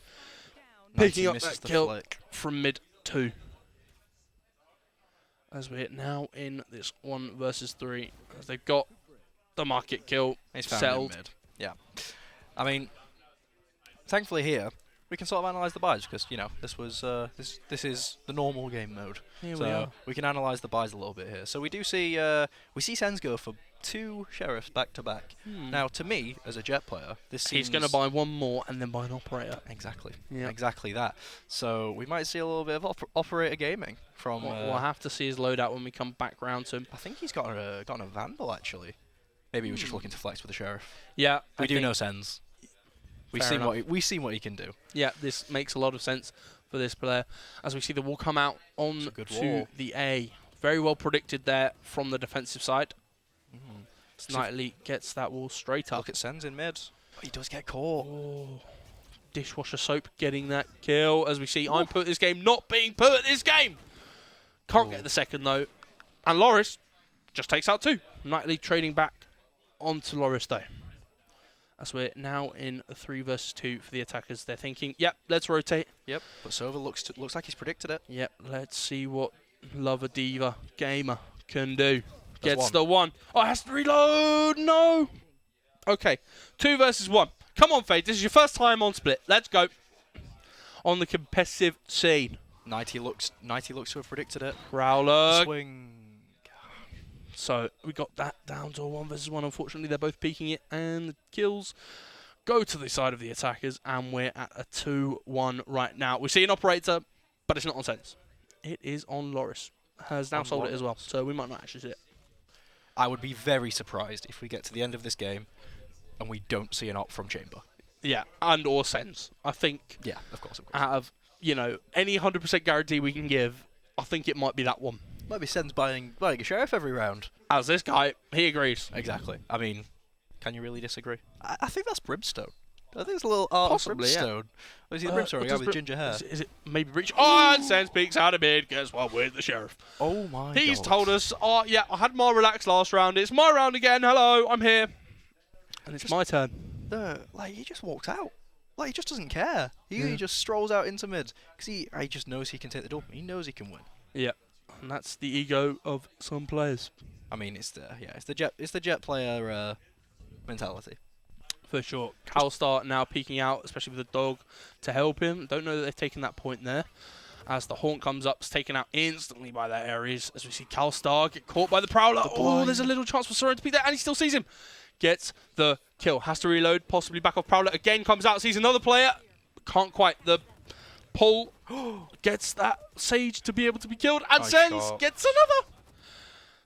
picking up misses that the kill flick. from mid 2. As we're now in this 1 versus 3. As they've got the market kill He's found settled. in mid. Yeah. I mean, thankfully here, we can sort of analyse the buys because, you know, this was this is the normal game mode. Here so we are. we can analyse the buys a little bit here. So we do see Sens go for 2 Sheriffs back to back. Now, to me, as a Jet player, this seems... He's going to buy one more and then buy an operator. Exactly. Yeah. Exactly that. So we might see a little bit of operator gaming from... We'll have to see his loadout when we come back round to him. I think he's got a Vandal, actually. Maybe he was just looking to flex with the Sheriff. Yeah, We I do think- know Sens. We've Fair seen enough. we've seen what he can do. Yeah, this makes a lot of sense for this player. As we see the wall come out on a good to wall. the A. Very well predicted there from the defensive side. Knightley gets that wall straight up. Look at Sens in mid. Oh, he does get caught. Oh, dishwasher soap getting that kill. As we see, I'm put this game not being put at this game. Can't get the second though. And Loris just takes out 2. Knightley trading back onto Loris though. As we're now in a 3 versus 2 for the attackers. They're thinking, yep, let's rotate. Yep, but Sova looks like he's predicted it. Yep, let's see what Lover Diva Gamer can do. That's Gets one. the 1. Oh, it has to reload. No. Okay, 2 versus 1. Come on, Fade. This is your first time on Split. Let's go. On the competitive scene. 90 looks to have predicted it. Prowler. Swing. So we got that down to a 1 versus 1. Unfortunately, they're both peeking it, and the kills go to the side of the attackers, and we're at a 2-1 right now. We see an operator, but it's not on Sense. It is on Loris. Has now sold it as well, so we might not actually see it. I would be very surprised if we get to the end of this game and we don't see an op from Chamber. Yeah, and or Sense. I think. Yeah, of course. Out of any 100% guarantee we can give, I think it might be that one. Might be Sen's buying a sheriff every round. As this guy, he agrees. Exactly. I mean, can you really disagree? I think that's Brimstone. I think it's a little art of Possibly, Brimstone. Oh, is he the Brimstone guy with ginger hair? Is it maybe Breach? Oh, and Sense peeks out of mid. Guess what? Where's the sheriff? Oh my god. He's told us, oh yeah, I had more relaxed last round. It's my round again. Hello, I'm here. And it's my turn. He just walks out. He just doesn't care. He just strolls out into mid because he just knows he can take the double. He knows he can win. Yeah, and that's the ego of some players. I mean, it's the jet player mentality. For sure. Calstar now peeking out, especially with the dog to help him. Don't know that they've taken that point there. As the Haunt comes up, it's taken out instantly by that Ares. As we see Calstar get caught by the Prowler. Oh, there's a little chance for Soren to peek there, and he still sees him. Gets the kill. Has to reload, possibly back off Prowler. Again, comes out, sees another player. Can't quite. The pull gets that Sage to be able to be killed. And Sens gets another.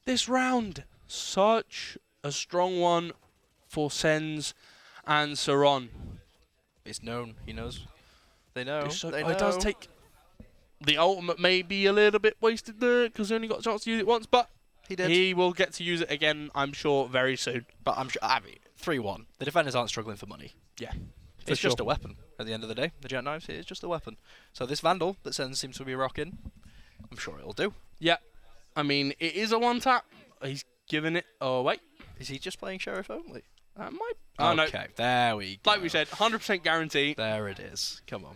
This round, such a strong one for Sens and Saron. It's known. He knows. They know. It does take... The ultimate may be a little bit wasted there because he only got a chance to use it once, but he did. He will get to use it again, I'm sure, very soon. But I'm sure, 3-1. The defenders aren't struggling for money. Yeah. It's just a weapon at the end of the day. The Jet Knives, it is just a weapon. So this Vandal that Sens seems to be rocking, I'm sure it'll do. Yeah. I mean, it is a one-tap. He's giving it away. Is he just playing Sheriff only? That might... Okay, there we go. Like we said, 100% guarantee. There it is. Come on.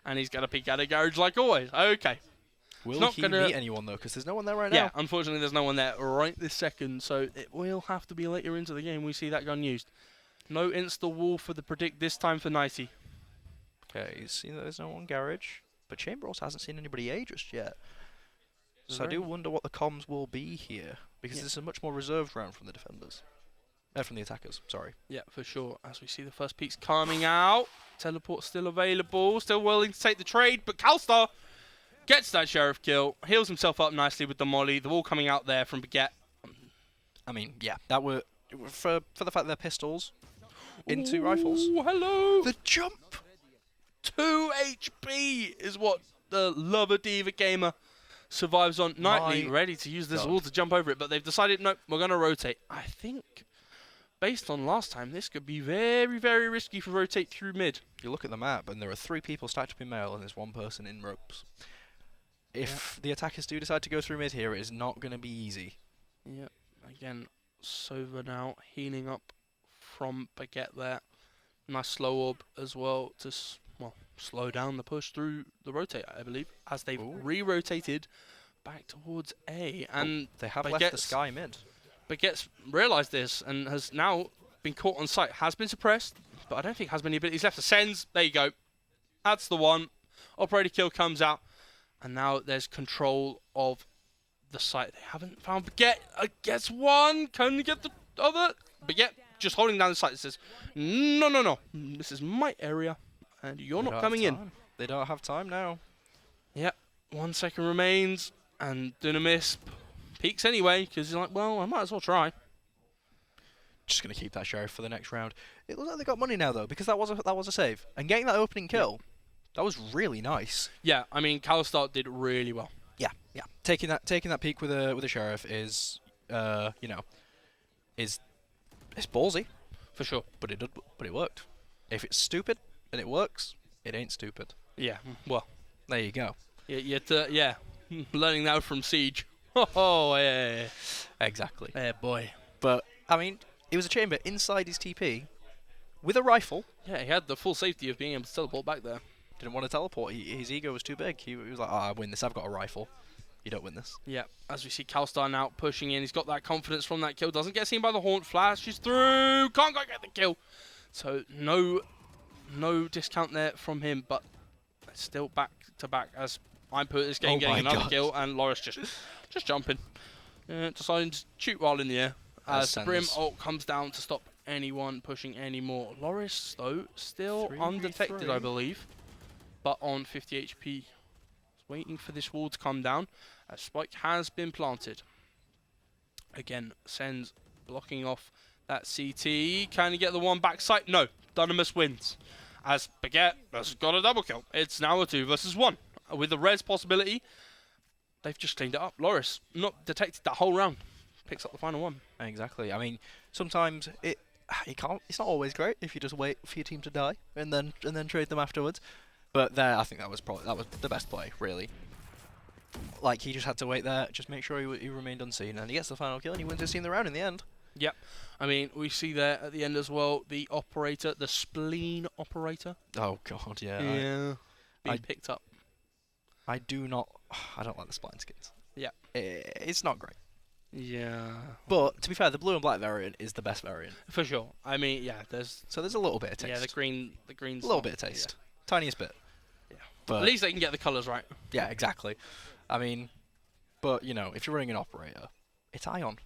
And he's going to peek out of garage like always. Okay. Will he meet anyone, though? Because there's no one there right now. Yeah, unfortunately, there's no one there right this second, so it will have to be later into the game we see that gun used. No insta-wall for the predict this time for 90. Okay, you see that there's no one garage, but Chamber also hasn't seen anybody A just yet. So I do wonder what the comms will be here, because this is a much more reserved round from the defenders. From the attackers, sorry. Yeah, for sure. As we see the first peaks coming out. Teleport still available, still willing to take the trade, but Calstar gets that Sheriff kill, heals himself up nicely with the molly, the wall coming out there from Baguette. I mean, yeah, that were for the fact they're pistols into rifles. Hello! The jump! 2 HP is what the Lover Diva Gamer survives on. Nightly ready to use this wall to jump over it, but they've decided, nope, we're going to rotate. I think, based on last time, this could be very, very risky for rotate through mid. You look at the map, and there are 3 people stacked up in mail, and there's 1 person in ropes. If the attackers do decide to go through mid here, it is not going to be easy. Yep. Again, Sova now healing up from Baguette there. Nice slow orb as well to slow down the push through the rotate, I believe, as they've re-rotated back towards A. And they have left the sky mid. Baguette's realised this and has now been caught on sight. Has been suppressed, but I don't think has many abilities left. Ascends. There you go. That's the one. Operator kill comes out. And now there's control of the site. They haven't found Baguette. Gets one. Can they get the other? Baguette just holding down the site. It says, no, no, no. This is my area. And you're not coming in. They don't have time now. Yep. 1 second remains. And Dunamis peeks anyway. Because he's like, well, I might as well try. Just going to keep that Sheriff for the next round. It looks like they got money now, though. Because that was a save. And getting that opening kill... Yeah. That was really nice. Yeah, I mean, Calstar did really well. Yeah, yeah. Taking that peak with a Sheriff is, it's ballsy for sure. But it worked. If it's stupid and it works, it ain't stupid. Yeah. Well, there you go. Yeah. Learning that from Siege. Oh, yeah. Exactly. Yeah, boy. But I mean, it was a chamber inside his TP. with a rifle. Yeah, he had the full safety of being able to teleport back there. Didn't want to teleport. His ego was too big. He was like, I win this. I've got a rifle. You don't win this. Yeah, as we see Kalstar now pushing in. He's got that confidence from that kill. Doesn't get seen by the Haunt. Flashes through. Can't quite get the kill. So no discount there from him, but still back to back as I'm put this game getting another kill, and Loris just jumping. Deciding to shoot while in the air. As Brim ult comes down to stop anyone pushing anymore. Loris, though, still undetected, I believe, but on 50 HP. Waiting for this wall to come down as Spike has been planted. Again, Sen's blocking off that CT. Can he get the one backside? No. Dunamis wins. As Baguette has got a double kill. It's now a 2 versus 1. With the res possibility, they've just cleaned it up. Loris, not detected that whole round. Picks up the final one. Exactly. I mean, sometimes it's not always great if you just wait for your team to die and then trade them afterwards. But there, I think that was the best play, really. Like, he just had to wait there, just make sure he remained unseen, and he gets the final kill, and he wins his team the round in the end. Yep. I mean, we see there at the end as well, the operator, the spleen operator. Oh, God, yeah. Yeah. Being picked up. I don't like the spline skins. Yeah. It's not great. Yeah. But, to be fair, the blue and black variant is the best variant. For sure. I mean, yeah, there's a little bit of taste. Yeah, the green's a little bit of taste. Yeah. Tiniest bit. Yeah. But at least they can get the colours right. Yeah, exactly. I mean, but, you know, if you're running an operator, it's Ion.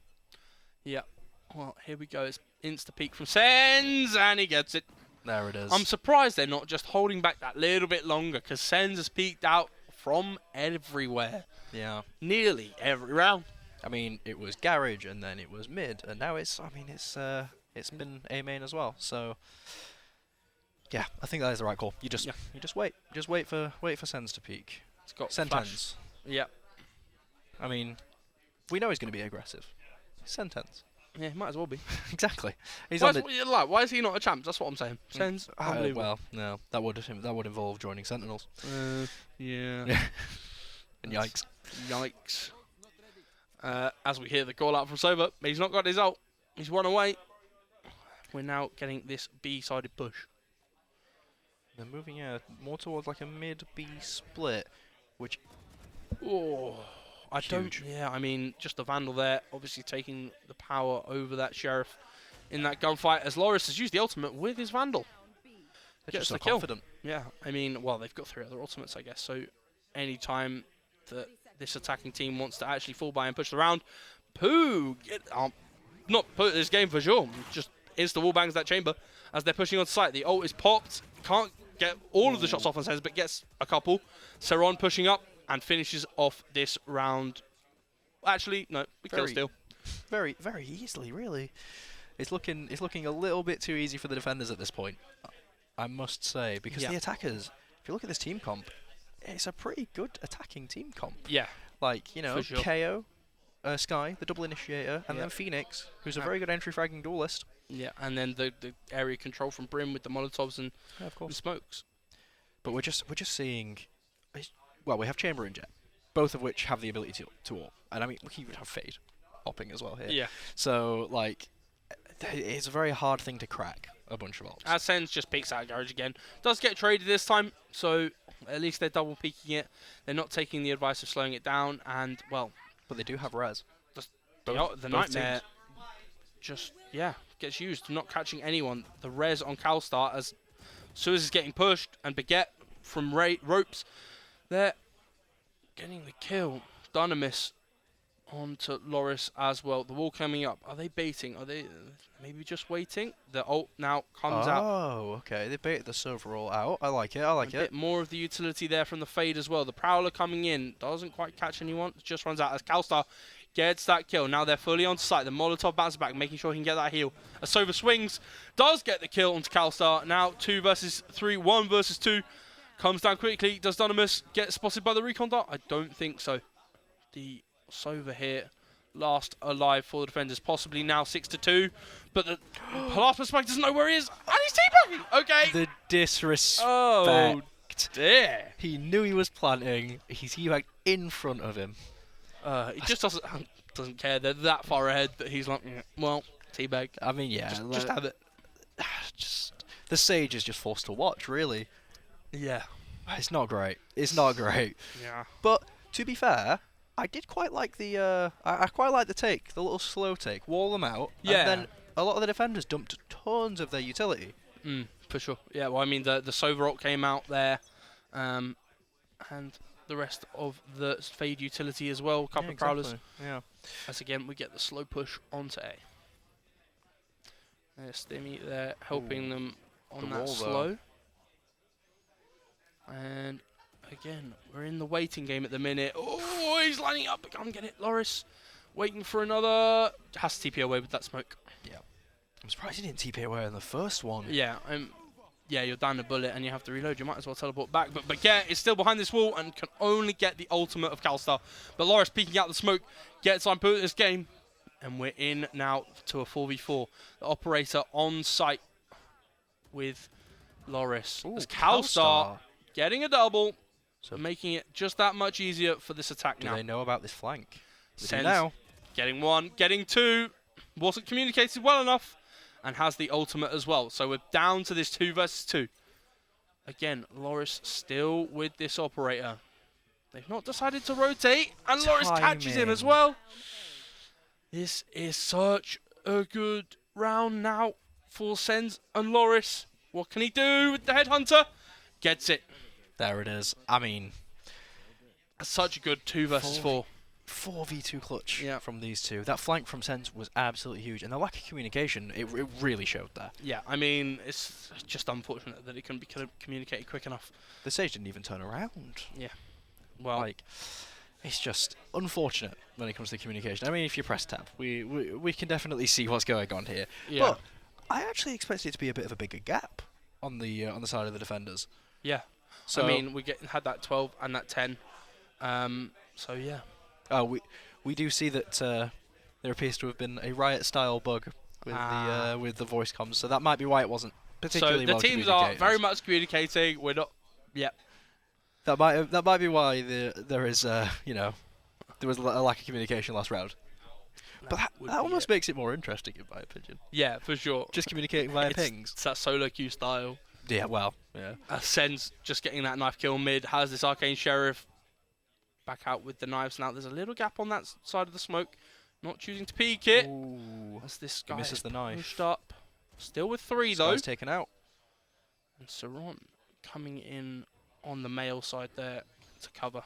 Yeah. Well, here we go. It's insta-peek from Sens, and he gets it. There it is. I'm surprised they're not just holding back that little bit longer, because Sens has peeked out from everywhere. Yeah. Nearly every round. I mean, it was garage, and then it was mid, and now it's been A main as well. So, yeah, I think that is the right call. You just wait. Just wait for Sens to peak. It's got Sentence. Yep. I mean, we know he's going to be aggressive. Sentence. Yeah, might as well be. Exactly. Why is he not a champ? That's what I'm saying. Sens, unbelievable. Well, no, that would involve joining Sentinels. Yeah. And yikes. Yikes. As we hear the call out from Sober, he's not got his ult. He's run away. We're now getting this B-sided push. They're moving more towards like a mid-B split, which... Oh, Yeah, I mean, just the Vandal there, obviously taking the power over that Sheriff in that gunfight, as Loris has used the ultimate with his Vandal. They're just so the kill. confident. Yeah, I mean, well, they've got 3 other ultimates, I guess, so any time that this attacking team wants to actually fall by and push the round, not put this game for sure, just insta-wallbangs that chamber as they're pushing on site. The ult is popped, can't get all of the shots off on Sens, but gets a couple. Seron pushing up and finishes off this round. Actually, no, we kill steal. Very, very easily, really. It's looking a little bit too easy for the defenders at this point, I must say, because the attackers, if you look at this team comp, it's a pretty good attacking team comp. Yeah. Like, you know, KO, Sky, the double initiator, and then Phoenix, who's a very good entry fragging duelist. Yeah, and then the area control from Brim with the Molotovs and, and smokes. But we're just seeing, well, we have Chamber and Jet, both of which have the ability to AWP. And I mean, look, you would have Fade hopping as well here. Yeah. So, like, it's a very hard thing to crack a bunch of ults. As Sens just peeks out of garage again. Does get traded this time, so at least they're double peeking it. They're not taking the advice of slowing it down, and, well... But they do have res. The Nightmare just, gets used, not catching anyone. The res on Kalstar as Suez is getting pushed, and Baguette from ropes. They're getting the kill. Dunamis onto Loris as well. The wall coming up. Are they baiting? Are they maybe just waiting? The ult now comes out. Oh, okay. They baited the server all out. I like it. I like it. A bit more of the utility there from the Fade as well. The Prowler coming in. Doesn't quite catch anyone. Just runs out as Kalstar gets that kill. Now they're fully on site. The Molotov bounces back, making sure he can get that heal. As Sova swings, does get the kill onto Kalstar. Now 2 versus 3, 1 versus 2. Comes down quickly. Does Dunamis get spotted by the recon dart? I don't think so. The Sova here, last alive for the defenders, possibly now 6-2. But the last perspective doesn't know where he is, and he's teabagging. Okay. The disrespect. Oh dear. He knew he was planting. He's teabagged in front of him. He just doesn't care. They're that far ahead that he's like, well, teabag. I mean, yeah. Just have it. the Sage is just forced to watch, really. Yeah. It's not great. It's not great. Yeah. But to be fair, I did quite like the I quite like the take, the little slow take, wall them out, Yeah. and then a lot of the defenders dumped tons of their utility. For sure. Yeah, well, I mean, the Sovarok came out there, and the rest of the Fade utility as well, a couple of Prowlers. Yeah. As again, we get the slow push onto A. There's Stimmy there helping them on that slow. And again, we're in the waiting game at the minute. Oh, he's lining up. Come get it, Loris. Waiting for another. Has to TP away with that smoke. Yeah. I'm surprised he didn't TP away in the first one. Yeah, yeah, you're down a bullet and you have to reload. You might as well teleport back. But Baguette is still behind this wall and can only get the ultimate of Calstar. But Loris peeking out the smoke gets on put this game. And we're in now to a 4v4. The operator on site with Loris. Ooh, as Calstar getting a double, so making it just that much easier for this attack now. Do they know about this flank? Sends, now. Getting one, getting two. Wasn't communicated well enough. And has the ultimate as well. So we're down to this 2 versus 2. Again, Loris still with this operator. They've not decided to rotate. And Loris catches him as well. This is such a good round now for Sens and Loris. What can he do with the Headhunter? Gets it. There it is. I mean, such a good 2 versus 4. 4v2 clutch from these two. That flank from Sens was absolutely huge, and the lack of communication, it really showed there. Yeah, I mean, it's just unfortunate that it couldn't be communicated quick enough. The Sage didn't even turn around. Yeah. Well, like, it's just unfortunate when it comes to communication. I mean, if you press tab, we can definitely see what's going on here. Yeah. But I actually expected it to be a bit of a bigger gap on the side of the defenders. Yeah. So I mean, we had that 12 and that 10. So yeah. We do see that there appears to have been a riot-style bug with the voice comms, so that might be why it wasn't particularly well communicated. So the teams are very much communicating. We're not. Yep. That might be why there is there was a lack of communication last round. But that almost makes it more interesting, in my opinion. Yeah, for sure. Just communicating via pings. It's that solo queue style. Yeah, well, yeah. Sen's just getting that knife kill mid, has this Arcane Sheriff back out with the knives. Now there's a little gap on that side of the smoke. Not choosing to peek it. Ooh. As this guy misses the knife. Pushed up. Still with 3 this though. Guy's taken out. And Saron coming in on the male side there to cover.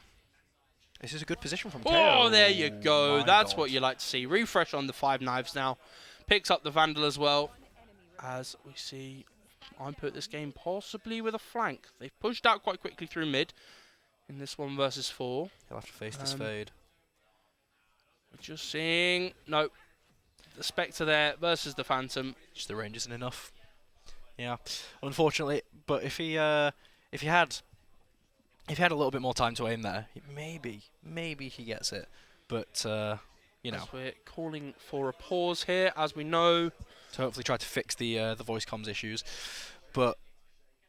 This is a good position from Oh, there you go. My That's God. what you like to see. Refresh on the 5 knives now. Picks up the Vandal as well. As we see, I put this game possibly with a flank. They've pushed out quite quickly through mid in this 1 versus 4. He'll have to face this fade. We're just seeing... No. The Spectre there versus the Phantom. Just the range isn't enough. Yeah, unfortunately. But if he had a little bit more time to aim there, maybe he gets it. But As we're calling for a pause here, as we know. To hopefully try to fix the voice comms issues. But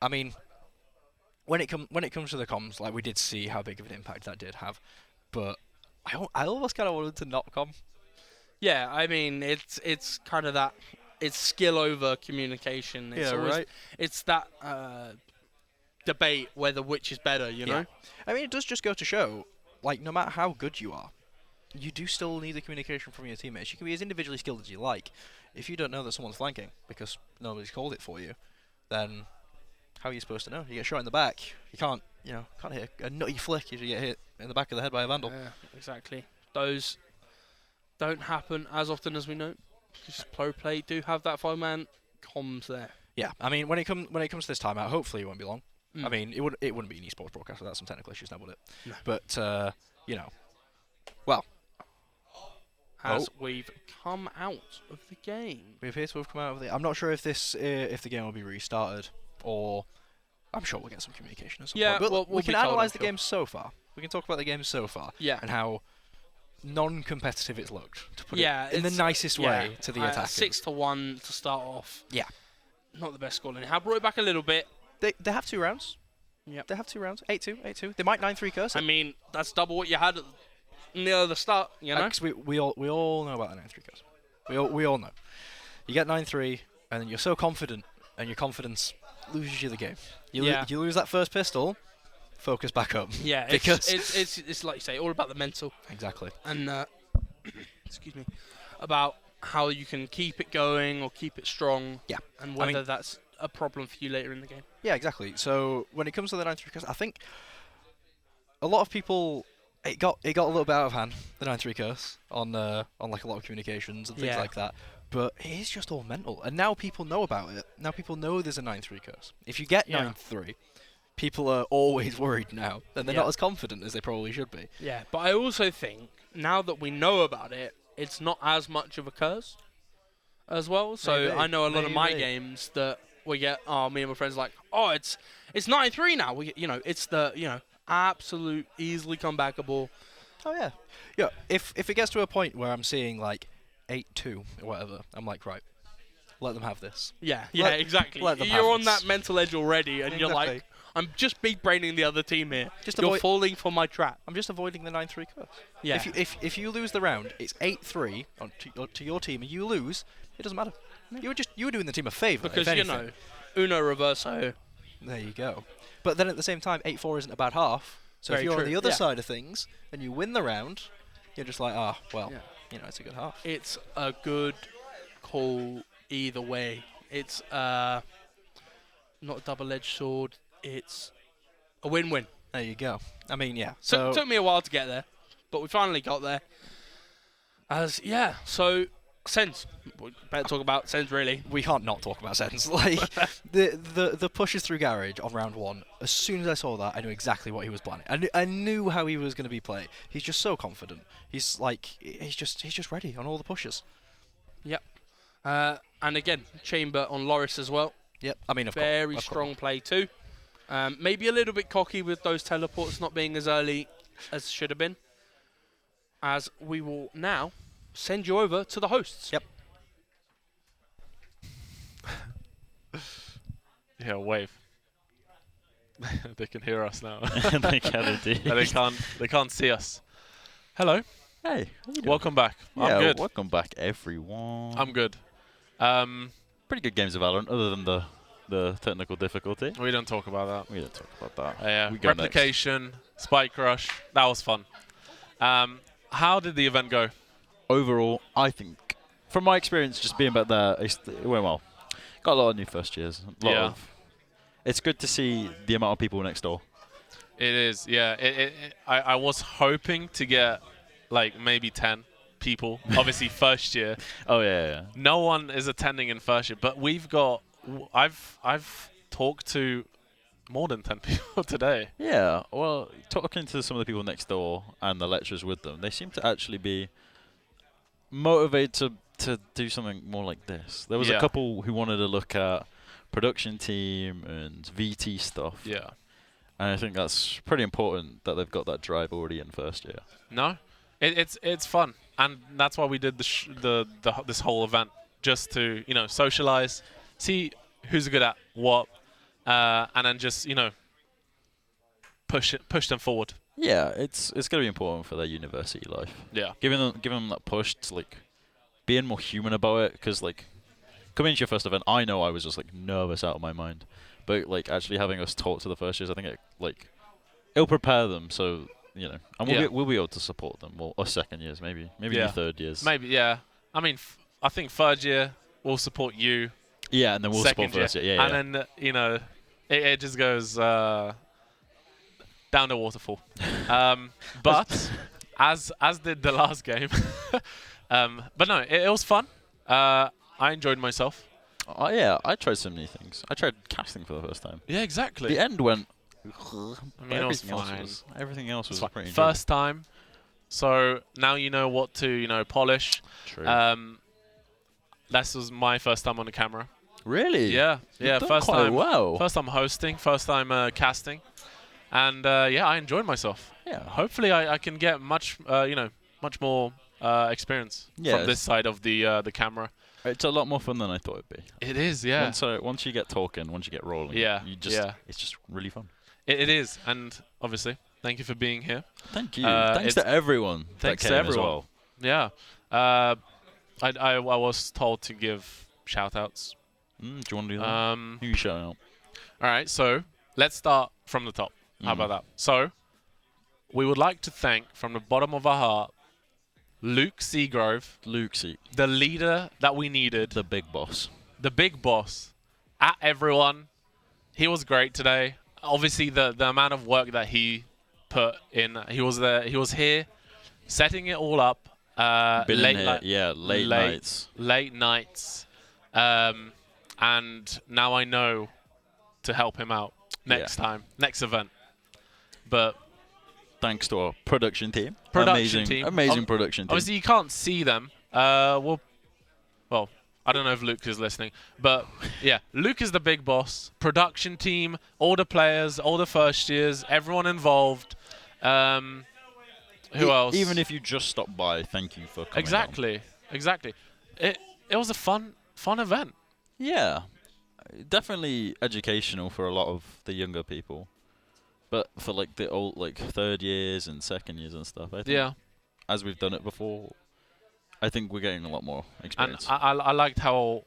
I mean, when it comes to the comms, like we did see how big of an impact that did have. But I almost kind of wanted to not com. Yeah, I mean it's kind of that. It's skill over communication. It's always, right. It's that debate whether which is better, you know? I mean, it does just go to show, like, no matter how good you are, you do still need the communication from your teammates. You can be as individually skilled as you like. If you don't know that someone's flanking because nobody's called it for you, then how are you supposed to know? You get shot in the back. You can't hit a nutty flick if you get hit in the back of the head by a Vandal. Yeah, exactly. Those don't happen as often as we know. Because pro play do have that 5-man comms there. Yeah, I mean, when it comes to this timeout, hopefully it won't be long. I mean, it wouldn't be an esports broadcast without some technical issues now, would it? No. But well, as we've come out of the game, we appear to have come out of the. I'm not sure if the game will be restarted, or I'm sure we'll get some communication at some point. But we'll we can be told, analyse I'm the game so far. We can talk about the game so far. Yeah. And how non-competitive it's looked, to put it in the it's- nicest way to the attackers. 6-1 to start off. Yeah. Not the best score. And have brought it back a little bit. They have 2 rounds. Yep. They have 2 rounds. 8-2. They might 9-3 curse it. I mean, that's double what you had near the start, you know? 'Cause we all know about the 9-3 curse. We all know. You get 9-3, and then you're so confident, and your confidence loses you the game. You lose that first pistol, focus back up. Yeah, because it's like you say, all about the mental. Exactly. And excuse me, about how you can keep it going or keep it strong. Yeah. And whether that's a problem for you later in the game. Yeah, exactly. So when it comes to the 9-3 curse, I think a lot of people it got a little bit out of hand, the 9-3 curse on like a lot of communications and things like that. But it is just all mental, and now people know about it. Now people know there's a 9-3 curse. If you get 9-3, people are always worried now, and they're not as confident as they probably should be. Yeah, but I also think now that we know about it, it's not as much of a curse as well. So I know a lot of my games that we get. Oh, me and my friends are like, oh, it's 9-3 now. It's the absolute easily comebackable. Oh yeah, yeah. If it gets to a point where I'm seeing like 8-2 or whatever, I'm like, right, let them have this. Yeah, exactly. Let them You're have on this. that mental edge already, and you're like, I'm just big braining the other team here. You're falling for my trap. I'm just avoiding the 9-3 curse. Yeah. If you lose the round, it's 8-3 to your team, and you lose, it doesn't matter. You were doing the team a favour Because if uno reverso. There you go. But then at the same time, 8-4 isn't a bad half. So Very if you're true. on the other side of things and you win the round, you're just like, it's a good half. It's a good call either way. It's not a double-edged sword. It's a win-win. There you go. I mean, yeah. So So it took me a while to get there, but we finally got there. So Sens. We better talk about Sens, really. we can't not talk about Sens. Like the pushes through garage on round 1. As soon as I saw that, I knew exactly what he was planning. I knew how he was going to be playing. He's just so confident. He's just ready on all the pushes. Yep. And again, Chamber on Loris as well. Yep. I mean, Very of strong course. play too. Maybe a little bit cocky with those teleports not being as early as should have been. As we will now send you over to the hosts. Yep. Yeah, wave. They can hear us now. They can indeed. But they can't see us. Hello. Hey, how you doing? Welcome back. Yeah, I'm good. welcome back, everyone. I'm good. Pretty good games of Valorant, other than the technical difficulty. We don't talk about that. We don't talk about that. Yeah. We go Replication, Spike Rush. That was fun. How did the event go? Overall, I think, from my experience just being back there, it went well. Got a lot of new first years. It's good to see the amount of people next door. It is, yeah. I was hoping to get like maybe 10 people. Obviously, first year. Oh yeah. No one is attending in first year, but we've got. I've talked to more than 10 people today. Yeah. Well, talking to some of the people next door and the lecturers with them, they seem to actually be motivated to do something more like this. There was a couple who wanted to look at production team and VT stuff. Yeah. And I think that's pretty important that they've got that drive already in first year. No, it's fun, and that's why we did this whole event, just to socialize, see who's good at what, and then just push them forward. Yeah, it's going to be important for their university life. Yeah, giving them that push to like being more human about it, because like coming into your first event, I know I was just like nervous out of my mind, but like actually having us talk to the first years, I think it'll prepare them. So and we'll be able to support them. Well, us second years, maybe new third years. Maybe, yeah. I mean, I think third year we'll support you. Yeah, and then we'll support first year. Yeah, and then it just goes down the waterfall. But as did the last game. But no, it was fun. I enjoyed myself. Yeah, I tried some new things. I tried casting for the first time. Yeah, exactly. The end went. I mean, it was fine. Everything else was pretty enjoyable. First time, so now you know what to polish. True. This was my first time on the camera. Really? Yeah. You've done first quite time. well. First time hosting. First time casting, and I enjoyed myself. Yeah. Hopefully, I can get much more experience from this side of the camera. It's a lot more fun than I thought it'd be. It is, yeah. Once you get talking, once you get rolling, it's just really fun. It is, and obviously, thank you for being here. Thank you. Thanks to everyone. Thanks that to came everyone. As well. Yeah. I was told to give shout outs. Do you want to do that? Who you shout out? All right, so let's start from the top. How about that? So we would like to thank from the bottom of our heart Luke Seagrove, the leader that we needed, The big boss. the big boss, at everyone. He was great today. Obviously, the amount of work that he put in, he was there. He was here, setting it all up. Been late, in here, late nights. Late nights, and now I know to help him out next time, next event. But thanks to our production team. Team, amazing production team. Obviously, you can't see them. Well, I don't know if Luke is listening, but yeah, Luke is the big boss. Production team, all the players, all the first years, everyone involved. Who else? Even if you just stopped by, thank you for coming. Exactly. It was a fun event. Yeah, definitely educational for a lot of the younger people, but for like the old, like third years and second years and stuff, I think, as we've done it before, I think we're getting a lot more experience. And I liked how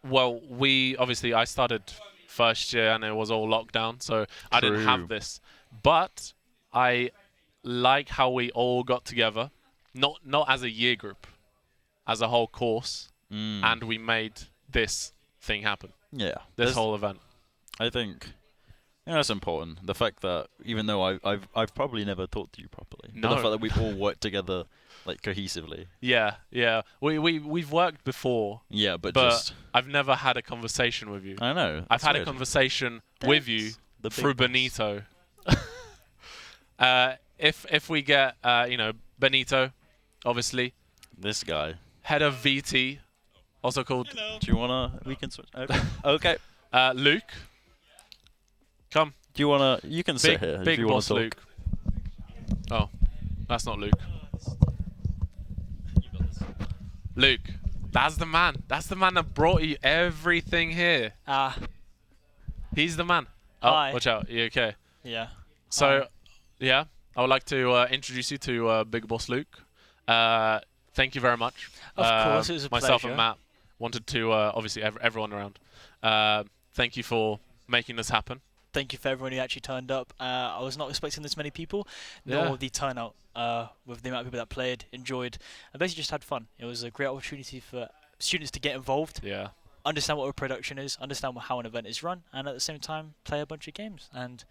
well I started first year and it was all lockdown, so I didn't have this, but I like how we all got together, not as a year group, as a whole course, and we made this thing happen. Yeah, this whole event. I think that's important. The fact that even though I've probably never talked to you properly, but the fact that we've all worked together like cohesively. Yeah. We've worked before. Yeah, but just I've never had a conversation with you. I know. I've had a conversation with you through Benito. If we get Benito, obviously this guy, head of VT, also called. Hello. Do you wanna? We can switch. Okay. Okay. Luke, come. Do you wanna? You can sit here. Big if you boss wanna Luke. Oh, that's not Luke. Luke, that's the man. That's the man that brought you everything here. He's the man. Oh, Hi. watch out. You okay? Yeah. So, I would like to introduce you to Big Boss Luke. Thank you very much. Of course, it was a myself pleasure. and Matt wanted to, obviously, everyone around. Thank you for making this happen. Thank you for everyone who actually turned up. I was not expecting this many people, nor the turnout with the amount of people that played, enjoyed, and basically just had fun. It was a great opportunity for students to get involved, understand what a production is, understand how an event is run, and at the same time play a bunch of games and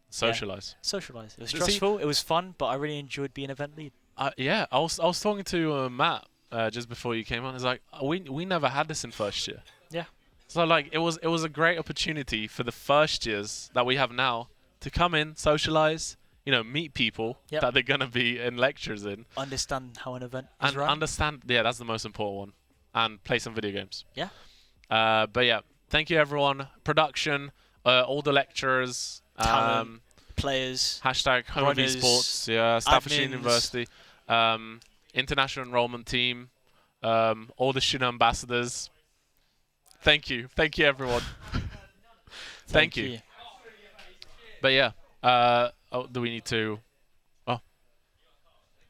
socialize. Socialize. It was stressful. It was fun, but I really enjoyed being event lead. I was talking to Matt just before you came on. It's like we never had this in first year. Yeah. So like it was a great opportunity for the first years that we have now to come in, socialize, meet people that they're gonna be in lectures in. Understand how an event is and run. Understand. Yeah, that's the most important one. And play some video games. Yeah. But yeah, thank you everyone. Production, all the lecturers, talent, players, hashtag Home of Esports, Staffordshire University, international enrollment team, all the student ambassadors. Thank you everyone. Thank you. But yeah, do we need to? Oh.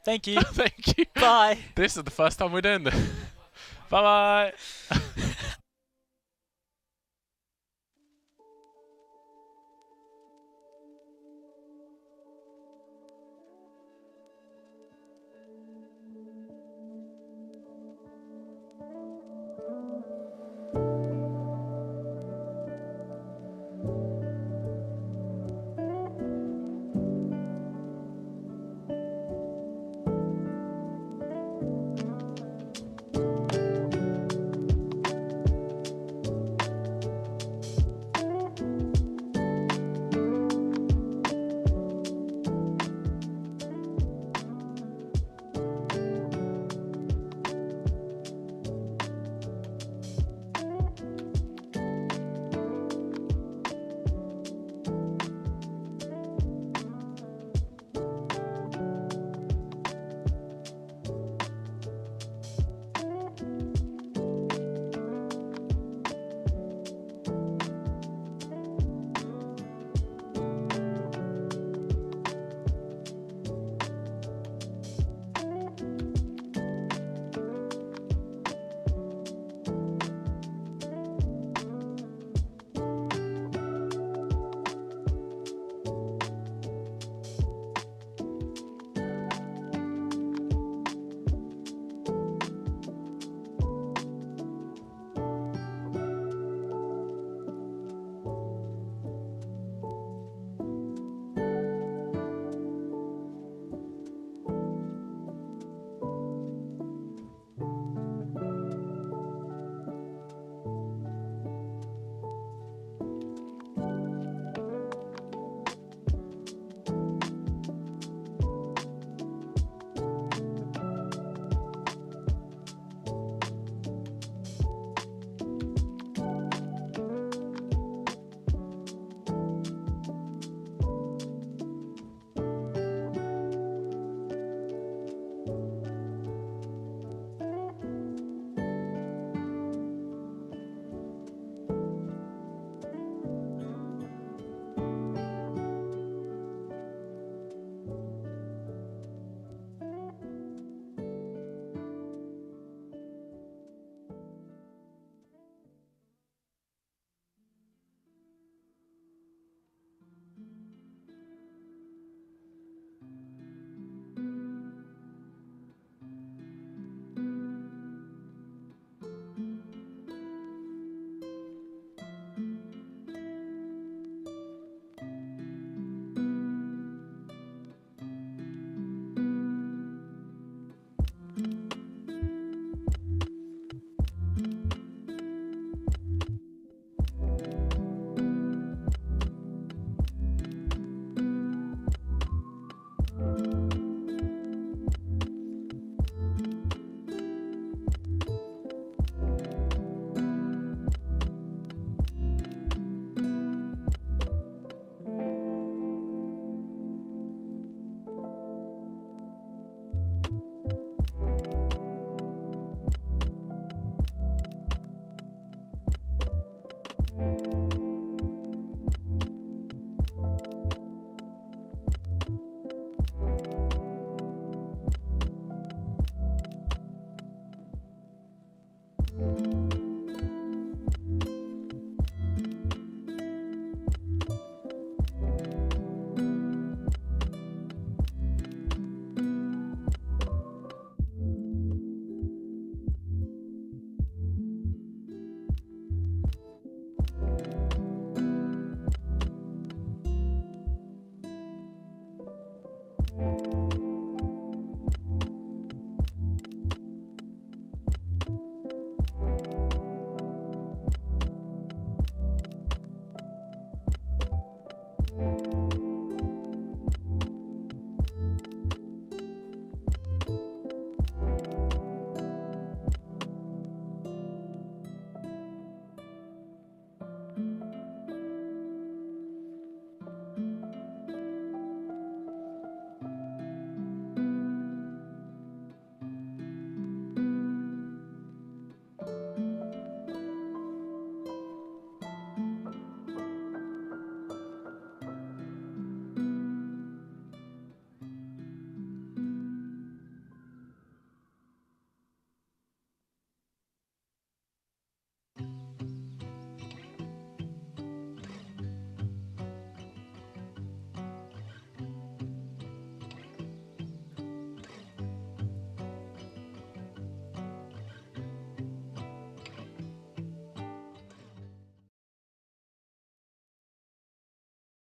Thank you. Thank you. Bye. This is the first time we're doing this. Bye bye.